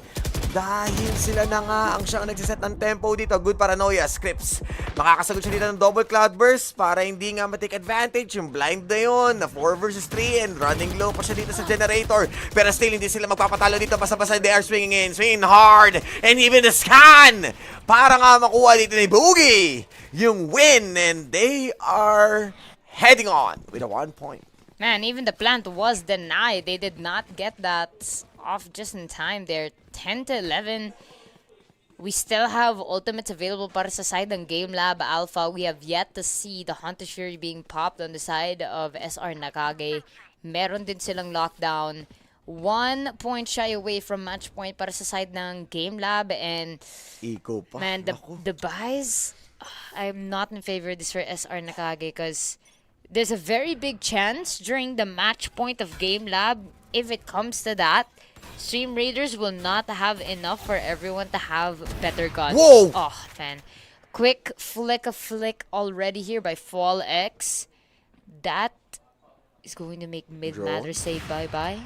Dahil sila na nga ang siyang nagsiset ng tempo dito. Good paranoia, Scripps. Makakasagot siya dito ng double cloudburst para hindi nga matake advantage. Yung blind na yun, na 4 versus 3 and running low pa siya dito sa generator. Pero still, hindi sila magpapatalo dito. Basta-basta they are swinging hard. And even the scan para nga makuha dito ni Boogie yung win. And they are heading on with a 1 point. Man, even the plant was denied. They did not get that off just in time. They're 10 to 11. We still have ultimates available para sa side ng Game Lab Alpha. We have yet to see the Hunter's Fury being popped on the side of SR Nakage. Meron din silang lockdown. 1 point shy away from match point para sa side ng Game Lab. And Eco pa. man, the buys, I'm not in favor of this for SR Nakage because there's a very big chance during the match point of Game Lab, if it comes to that, Stream Raiders will not have enough for everyone to have better guns. Whoa! Oh, man. Quick flick already here by Fall X. That is going to make Mid-Matter say bye-bye.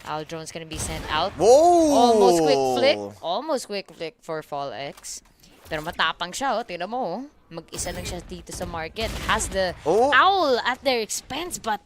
Aldron's gonna be sent out. Whoa! Almost quick flick for Fall X. Pero matapang siya, oh. Tingnan mo, oh. Mag-isa lang siya dito sa market. Has the owl at their expense, but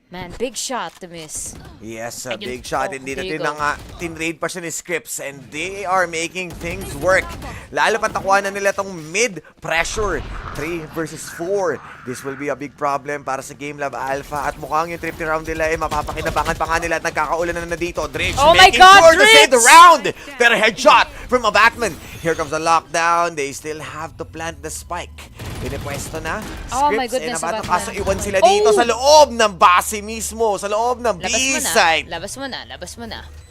man, big shot to miss. Yes, a Ayun. big shot. Oh, Hindi there na you go. tinraid pa siya ni Scripps and they are making things work. Lalo pa nakuha na nila tong mid pressure. 3 versus 4. This will be a big problem para sa Game Lab Alpha at mukhang yung 50 round nila ay mapapakinabangan pa nga nila at nagkakaulan na dito. Dritch Oh my making God, sure to save the Dritch! round. Pero headshot from a Batman. Here comes the lockdown. They still have to plant the spike. Pinipwesto na. Oh my Scripps, goodness, nabato. Batman. Kaso iwan sila dito Oh! sa loob ng base mismo. Sa loob ng B-side. Labas mo na.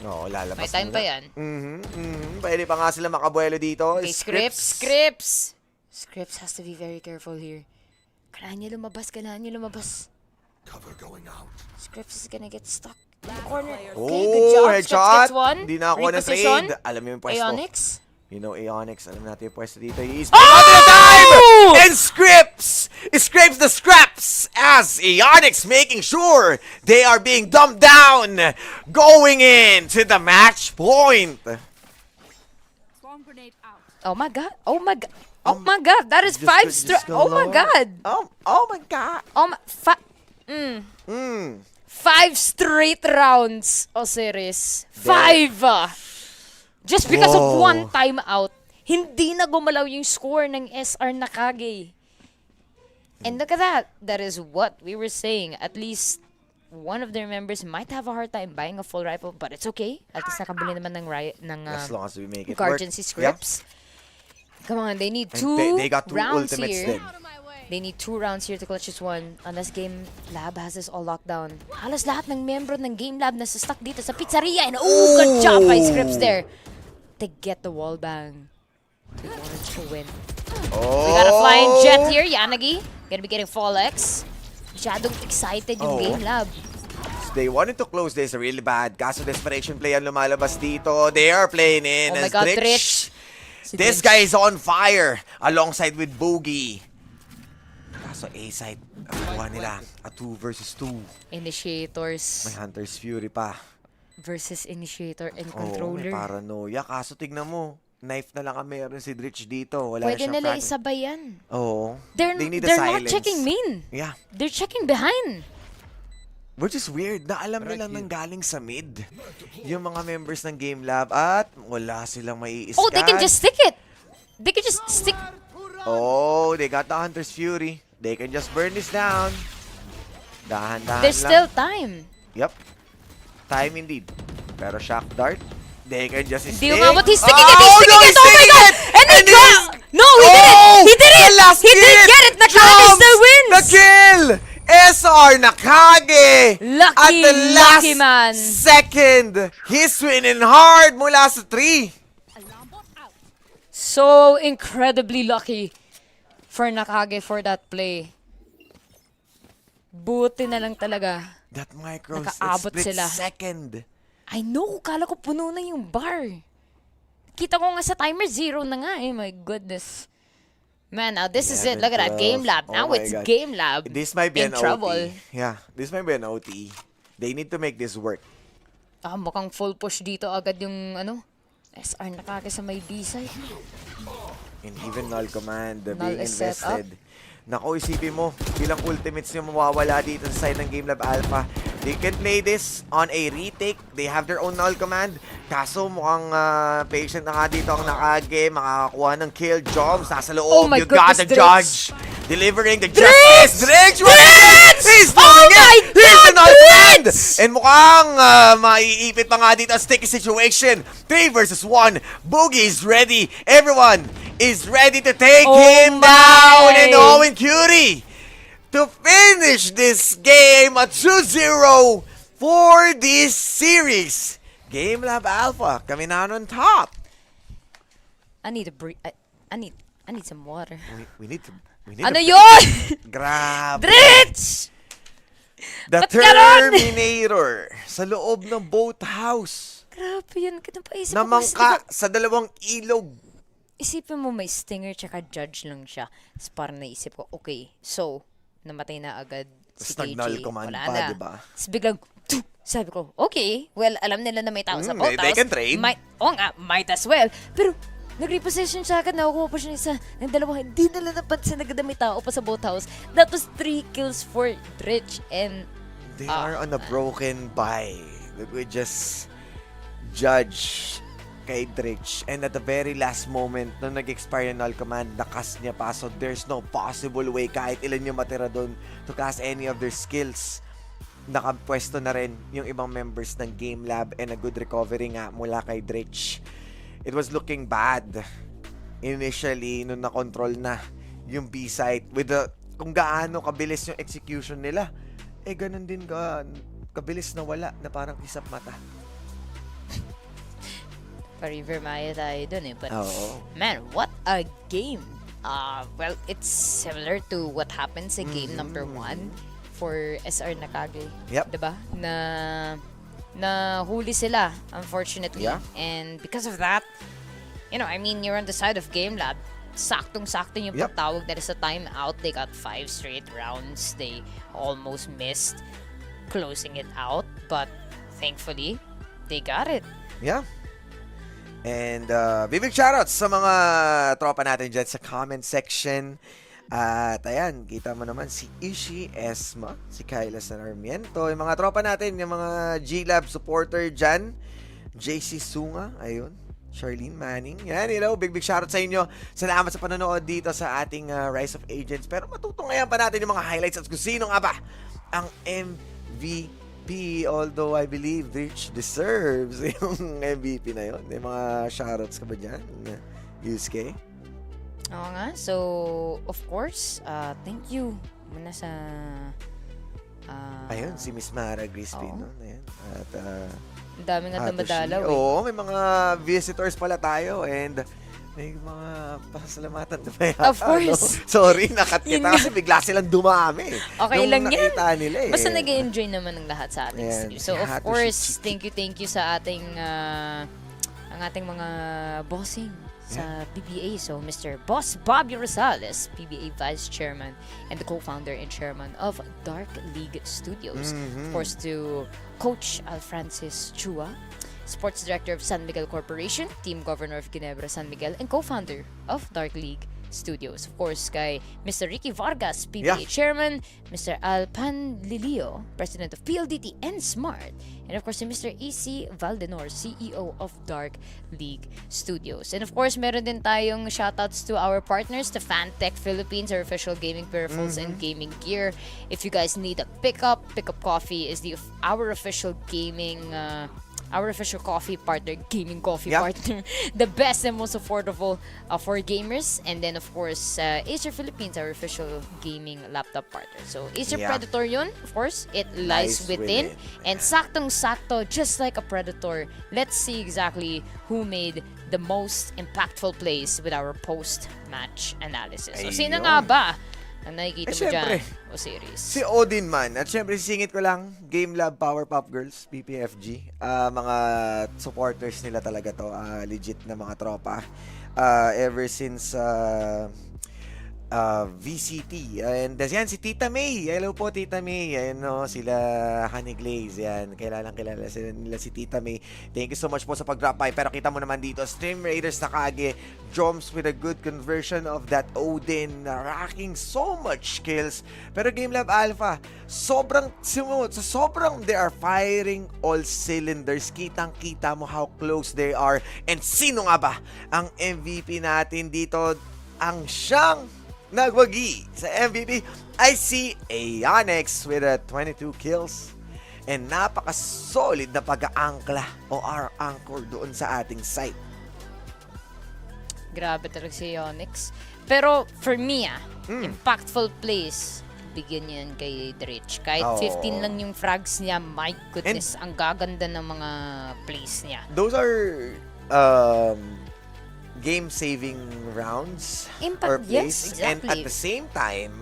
Oo, lalabas May time muna. pa yan. Pwede pa nga sila makabuelo dito. Okay, Scripps has to be very careful here. Kailangan niya lumabas. Cover going out. Scripps is gonna get stuck in the corner. Okay, Oh, good job. Scripps headshot. gets one. Hindi na ako Reposition. na-trade. Alam mo yung pwesto. Aeonix. You know, Aeonix. Alam natin yung pwesto dito. He's Oh! the time! And Scripps scrapes the scraps as Aeonix making sure they are being dumped down. Going in to the match point. Oh my god. That is 5 straight. Oh my god. Oh my God. Oh my 5 straight rounds o series. 5! Just because of Whoa. one timeout, hindi na gumalaw yung score ng SR Nakage. And look at that. That is what we were saying. At least one of their members might have a hard time buying a full rifle, but it's okay. At least nakabili naman ng As long as we make it Guardian work. si Scripps. Come on, they need And 2 they got 2 rounds ultimates here. then. They need 2 rounds here to clutch this one. Unless Game Lab has this all locked down. Halos lahat ng membro ng Game Lab na stuck dito sa pizzeria. And good job by Scripps there. To get the wall bang. They wanted to win. Oh. We got a flying jet here. Yanagi. Gonna be getting Fall X. Masyadong excited yung Game Lab. They wanted to close this really bad. Kaso desperation play ang lumalabas dito. They are playing in Oh my as God, Dritch. Dritch. Si This Dritch. guy is on fire alongside with Boogie. Kaso A-side, ang kuha nila. A 2 versus 2. Initiators May Hunter's Fury pa. versus Initiator and Oo, may Controller. paranoia. Kaso tignan mo, knife na lang ang meron si Dritch dito. Wala Pwede na siyang nila frag. isabay yan. Oo. They're They need the not silence. checking main. Yeah. They're checking behind. Which is weird na alam nila nang galing sa mid. Yung mga members ng Game Lab at wala silang mai-scan. Oh, they can just stick it. They can just stick. Oh, they got the Hunter's Fury. They can just burn this down. Dahan-dahan There's lang. still time. Yep. Time indeed. Pero Shock Dart, they can just Hindi stick. yung nga, he's sticking it, Oh, he's no, sticking it, oh my God! And he got, no, he did it! He did it! The last He did hit! get it! Nakage Jumps! still wins! The kill! SR Nakage! Lucky, At the last lucky man. second, he's winning hard mula sa 3. So incredibly lucky for Nakage for that play. Buti na lang talaga. That micro Nakaabot split sila. second. I know, kala ko puno na yung bar. Kita ko nga sa timer, 0 na nga eh. My goodness. Man, now this is it. Look at that. Game Lab. Oh Now my it's God. Game Lab This might be in an trouble. OT. Yeah, this might be an OT. They need to make this work. Mukhang full push dito agad yung SR nakaka sa may B-side. And even Null Command Null being is set up. invested. Nako, isipin mo, bilang ultimates nyo mawawala dito sa side ng Game Lab Alpha. They can play this on a retake. They have their own Null Command. Kaso mukhang patient na nga dito ang Nakage. Makakakuha ng kill. Joms, nasa loob. Oh my You got the goodness, judge. Delivering the justice. Dredge! He's Oh doing my it! Here's the Null Command! goodness! And mukhang maiipit pa nga dito ang sticky situation. 3 versus 1. Boogie is ready. Everyone is ready to take Oh him my! down. And Owen Curie to finish this game at 2-0 for this series. Game Lab Alpha coming out on top. I need a breathe. I need some water. We need Ano a- yun? Grabe. Dritch! The Ba't ganon? Terminator sa loob ng boathouse. Grabe yun. Napaisip ako. Namangka sa dalawang ilog. Isipin mo may stinger tsaka judge lang siya. Tapos parang naisip ko, okay, so, namatay na agad si Tapos KJ. nag-null command Wala pa, na. diba? Tapos biglang, tuh! Sabi ko, okay, well, alam nila na may tao sa boathouse. they can trade. Might as well. Pero, nag-repossession siya agad, nakukuha pa siya isa ng dalawa. Hindi nila napansin na may tao pa sa boathouse. That was 3 kills for Dritch and They are on a broken buy. We just judge kay Dritch. And at the very last moment, nung nag-expire yung null command, nakas niya pa. So there's no possible way kahit ilan yung matira doon to cast any of their skills. Nakapwesto na rin yung ibang members ng Game Lab and a good recovery nga mula kay Dritch. It was looking bad initially nung na-control na yung B-site with the, kung gaano kabilis yung execution nila. Ganun din kabilis na wala na parang isap mata. pa-river maya tayo dun eh. But, Oo. man, what a game. Well, it's similar to what happened sa game number 1 for SR Nakage. Yep. Diba? Na huli sila, unfortunately. Yeah. And because of that, you know, I mean, you're on the side of Game Lab. Saktong-sakto yung Yep. pagtawag nila sa timeout. They got 5 straight rounds. They almost missed closing it out. But thankfully, they got it. Yeah. And big shoutouts sa mga tropa natin dyan sa comment section. At ayan, kita mo naman si Ishi Esma, si Kyla Sarmiento, yung mga tropa natin, yung mga G-Lab supporter dyan. JC Sunga, ayun. Charlene Manning. Yan, big shoutout sa inyo. Salamat sa panonood dito sa ating Rise of Agents. Pero matutunghayan pa natin yung mga highlights at kung sino nga ba ang MVP. Although I believe Rich deserves yung MVP na yun. May mga shoutouts ka ba dyan, Yusuke? Oo nga. So, of course, thank you muna sa... Ayun, si Miss Mara Crispin. Oo. No? Ayan. At Ang dami nga Hatoshi. dumadalaw eh. Oo, may mga visitors pala tayo and may mga pasasalamatan na ba yata, Of course. no? Sorry, nakat Yun kita nga. kasi bigla silang dumami. Okay nung lang yan. nakita nila eh. Basta nag-enjoy naman ng lahat sa ating Ayan, stream. si So, of Hatoshi course, Chiki. thank you sa ating ang ating mga bossing sa PBA. So, Mr. Boss Bobby Rosales, PBA Vice Chairman and the co-founder and chairman of Dark League Studios. Of course, to Coach Alfrancis Chua, Sports Director of San Miguel Corporation, Team Governor of Ginebra San Miguel, and co-founder of Dark League Studios. Of course, kay Mr. Ricky Vargas, PBA Chairman, Mr. Al Panlilio, President of PLDT and Smart, and of course, si Mr. EC Valdenor, CEO of Dark League Studios. And of course, meron din tayong shoutouts to our partners, to Fantech Philippines, our official gaming peripherals and gaming gear. If you guys need a pickup Coffee is our official gaming our official coffee partner, gaming coffee partner, the best and most affordable for gamers. And then, of course, Acer Philippines, our official gaming laptop partner. So, Acer Predator yun, of course, it lies within. And saktong-sakto, just like a Predator, let's see exactly who made the most impactful plays with our post-match analysis. So, sino nga ba ang nakikita mo dyan, Osiris? Si Odin man. At syempre, sisingit ko lang, Game Lab Powerpuff Girls, PPFG. Mga supporters nila talaga to. Legit na mga tropa. Ever since VCT. And yan, si Tita May. Hello po, Tita May. Ayan, no, sila Honey Glaze. Yan, kilala sila nila si Tita May. Thank you so much po sa pag-drop by. Pero kita mo naman dito, Stream Raiders Nakage, Joms with a good conversion of that Odin, racking so much kills. Pero Game Lab Alpha, sobrang they are firing all cylinders. Kitang-kita mo how close they are. And sino nga ba ang MVP natin dito? Ang siyang nagwagi sa MVP, I see Aeonix with 22 kills and napaka-solid na pag-aangkla o anchor doon sa ating site. Grabe talaga si Aeonix. Pero for me, impactful plays, bigyan yan kay Dritch. Kahit 15 lang yung frags niya, my goodness, ang gaganda ng mga plays niya. Those are game-saving rounds or plays. Yes, exactly. And at the same time,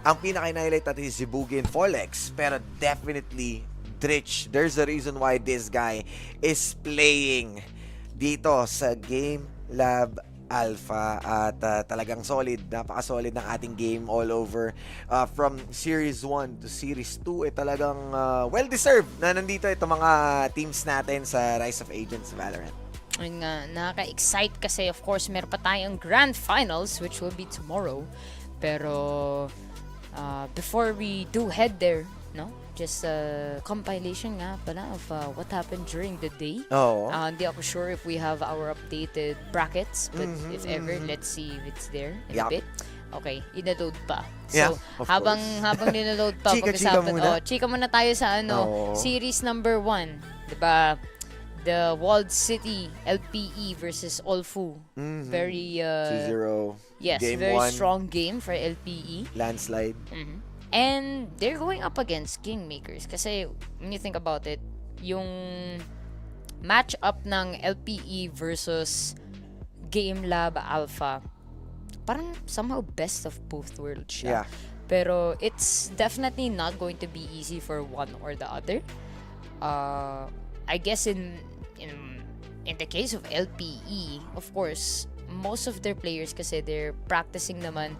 ang pinaka-highlight natin si Boogie and Folex. Pero definitely, Dritch, there's a reason why this guy is playing dito sa Game Lab Alpha at talagang solid, napaka-solid ng ating game all over from Series 1 to Series 2 talagang well-deserved na nandito itong mga teams natin sa Rise of Agents Valorant. Ayun nga, nakaka-excite kasi of course meron pa tayong Grand Finals which will be tomorrow. Pero before we do head there, no? Just a compilation nga pala of what happened during the day. Hindi ako sure if we have our updated brackets, but if ever, let's see if it's there in a bit. Okay, ina-load pa. So, habang nina-load pa, chika muna tayo sa series number 1. 'Di ba? The Walled City LPE versus Olfu. Very 2-0. Yes, game very 1. strong game for LPE. Landslide. And they're going up against Kingmakers kasi when you think about it, yung match-up ng LPE versus Game Lab Alpha, parang somehow best of both worlds siya. Yeah. Pero it's definitely not going to be easy for one or the other. I guess in the case of LPE, of course, most of their players kasi they're practicing naman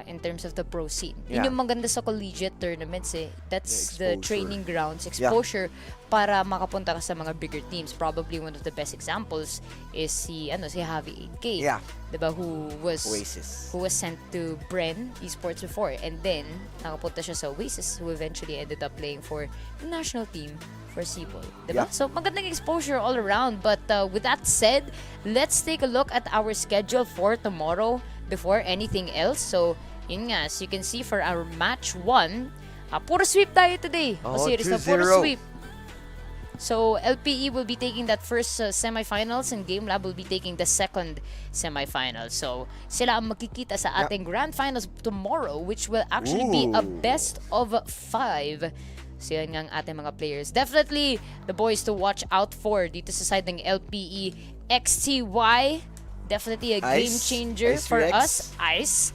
in terms of the pro scene. Yun yung maganda sa collegiate tournaments eh. That's the training grounds, exposure para makapunta ka sa mga bigger teams. Probably one of the best examples is si Javi 8K. Yeah. Diba, who was Oasis. Who was sent to Bren Esports before and then nakapunta siya sa Oasis who eventually ended up playing for the national team for Seaball. Diba? Yeah. So magandang exposure all around. But with that said, let's take a look at our schedule for tomorrow before anything else. So, yun nga, as you can see for our match 1, puro sweep tayo today. Series na puro sweep. So, LPE will be taking that first semifinals and Game Lab will be taking the second semifinal. So, sila ang magkikita sa ating Grand Finals tomorrow, which will actually be a best of 5. So, yan nga ang ating mga players. Definitely, the boys to watch out for dito sa side ng LPE. XTY, definitely a game changer for us. Ice,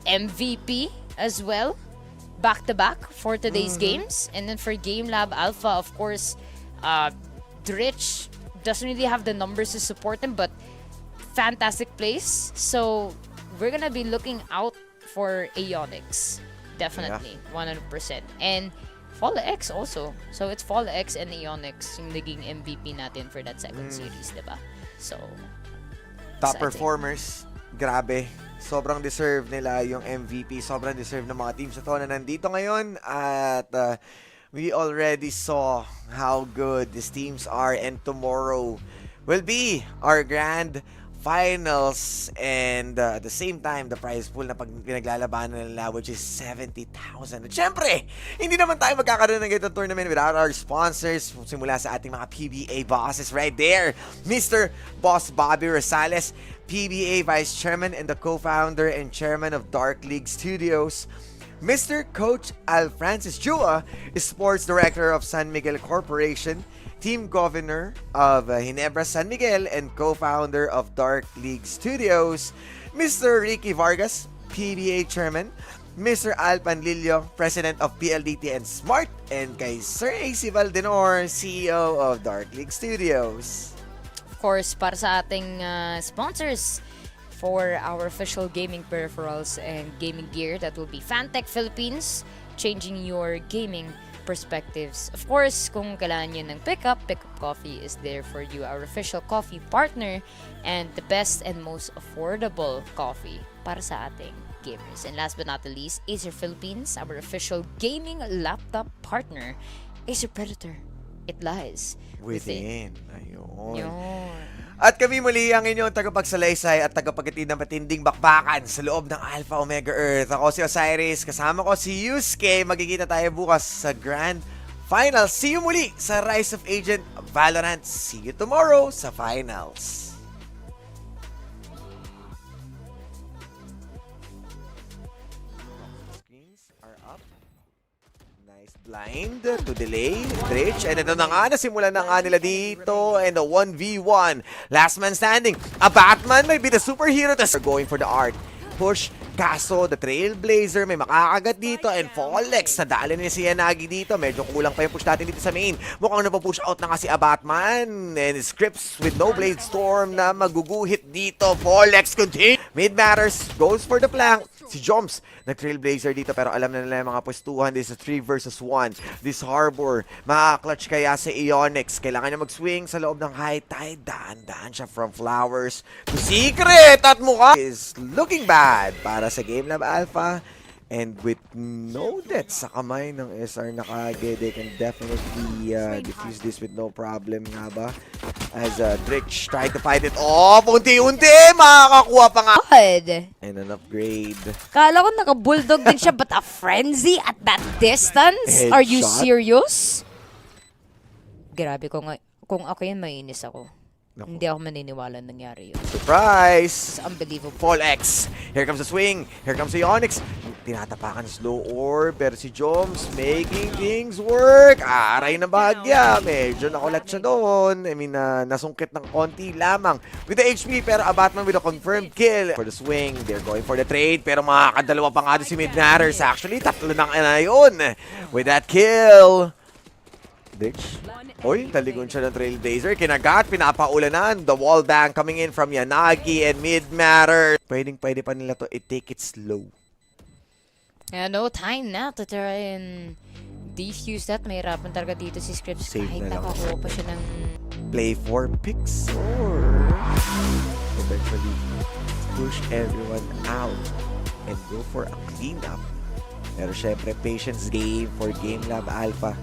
MVP as well. Back-to-back for today's games. And then for Game Lab Alpha, of course, Dritch doesn't really have the numbers to support him, but fantastic plays. So, we're gonna be looking out for Aeonix. Definitely, 100%. And Fall X also. So, it's Fall X and Aeonix yung naging MVP natin for that second series, diba? So, top exciting. performers, grabe. Sobrang deserve nila yung MVP. Sobrang deserve ng mga teams na to na nandito ngayon. At we already saw how good these teams are. And tomorrow will be our grand finals. And at the same time, the prize pool na pinaglalabanan nila, which is 70,000. At syempre, hindi naman tayo magkakaroon ng ganitong tournament without our sponsors. Simula sa ating mga PBA bosses right there. Mr. Boss Bobby Rosales, PBA Vice Chairman and the co-founder and chairman of Dark League Studios. Mr. Coach Al Francis Jua is Sports Director of San Miguel Corporation, Team Governor of Ginebra San Miguel, and co-founder of Dark League Studios. Mr. Ricky Vargas, PBA Chairman. Mr. Al Panlilio, President of PLDT and Smart. And kay Sir AC Valdenor, CEO of Dark League Studios. of course, para sa ating sponsors, for our official gaming peripherals and gaming gear. That will be Fantech Philippines, changing your gaming perspectives. Of course, kung kailangan nyo ng Pickup Coffee is there for you, our official coffee partner and the best and most affordable coffee para sa ating gamers. And last but not the least, Acer Philippines, our official gaming laptop partner. Acer Predator, it lies within. Ayun. Yun. At kami muli ang inyong tagapagsalaysay at tagapaghatid ng matinding bakbakan sa loob ng Alpha Omega Earth. Ako si Osiris, kasama ko si Yusuke. Magkikita tayo bukas sa Grand Finals. See you muli sa Rise of Agent Valorant. See you tomorrow sa Finals. Screens are up. Nice blind to delay. Bridge. And ito na nga, nasimulan na nga nila dito. And a 1v1. Last man standing. A Batman may be the superhero. They're going for the art. Push. Kaso, the Trailblazer may makakagat dito. And Folex, nadali niya si Yanagi dito. Medyo kulang pa yung push natin dito sa main. Mukhang napapush out na kasi a Batman. And Scripps with no Blade Storm na maguguhit dito. Folex continue. Mid matters. Goes for the flank. Si Joms, nag-Trailblazer dito pero alam na nila yung mga pwestuhan. This is 3 versus 1. This Harbor, makakclutch kaya sa Ionix. Kailangan niya mag-swing sa loob ng high tide. Daan-daan siya from Flowers to Secret. At mukha is looking bad para sa Game Lab Alpha. And with no death sa kamay ng SR na kage, they can definitely defuse this with no problem nga ba? As Drich tried to fight it off, unti-unti, makakakuha pa nga. God. And an upgrade. Kala ko naka-bulldog din siya, but a frenzy at that distance? Are you Headshot? serious? Grabe, kung ako yan, mainis ako. Naku. Hindi ako maniniwala nangyari yun. Surprise! It's unbelievable. Fall X. Here comes the swing. Here comes the Onyx. Tinatapakan slow orb. Pero si Joms making things work. Aray na bahagya. Medyo nakulat siya doon. I mean, nasungkit ng konti lamang with the HP. Pero a Batman with a confirmed kill. For the swing, they're going for the trade. Pero makakadalawa pa nga doon si Midnatters. Actually, tatlo na yun. With that kill. Ditch. Oy, taligon siya ng Trailblazer. Kinagat, pinapaulanan. The wall bang coming in from Yanagi and Mid-Matter. Pwede pa nila to take it slow. Yeah, no time now to try and defuse that. Mahirapan talaga dito si Scripps. Save Kahit na lang. nakakuha pa siya ng... Play for picks or eventually push everyone out and go for a cleanup. Pero syempre, patience game for Game Lab Alpha.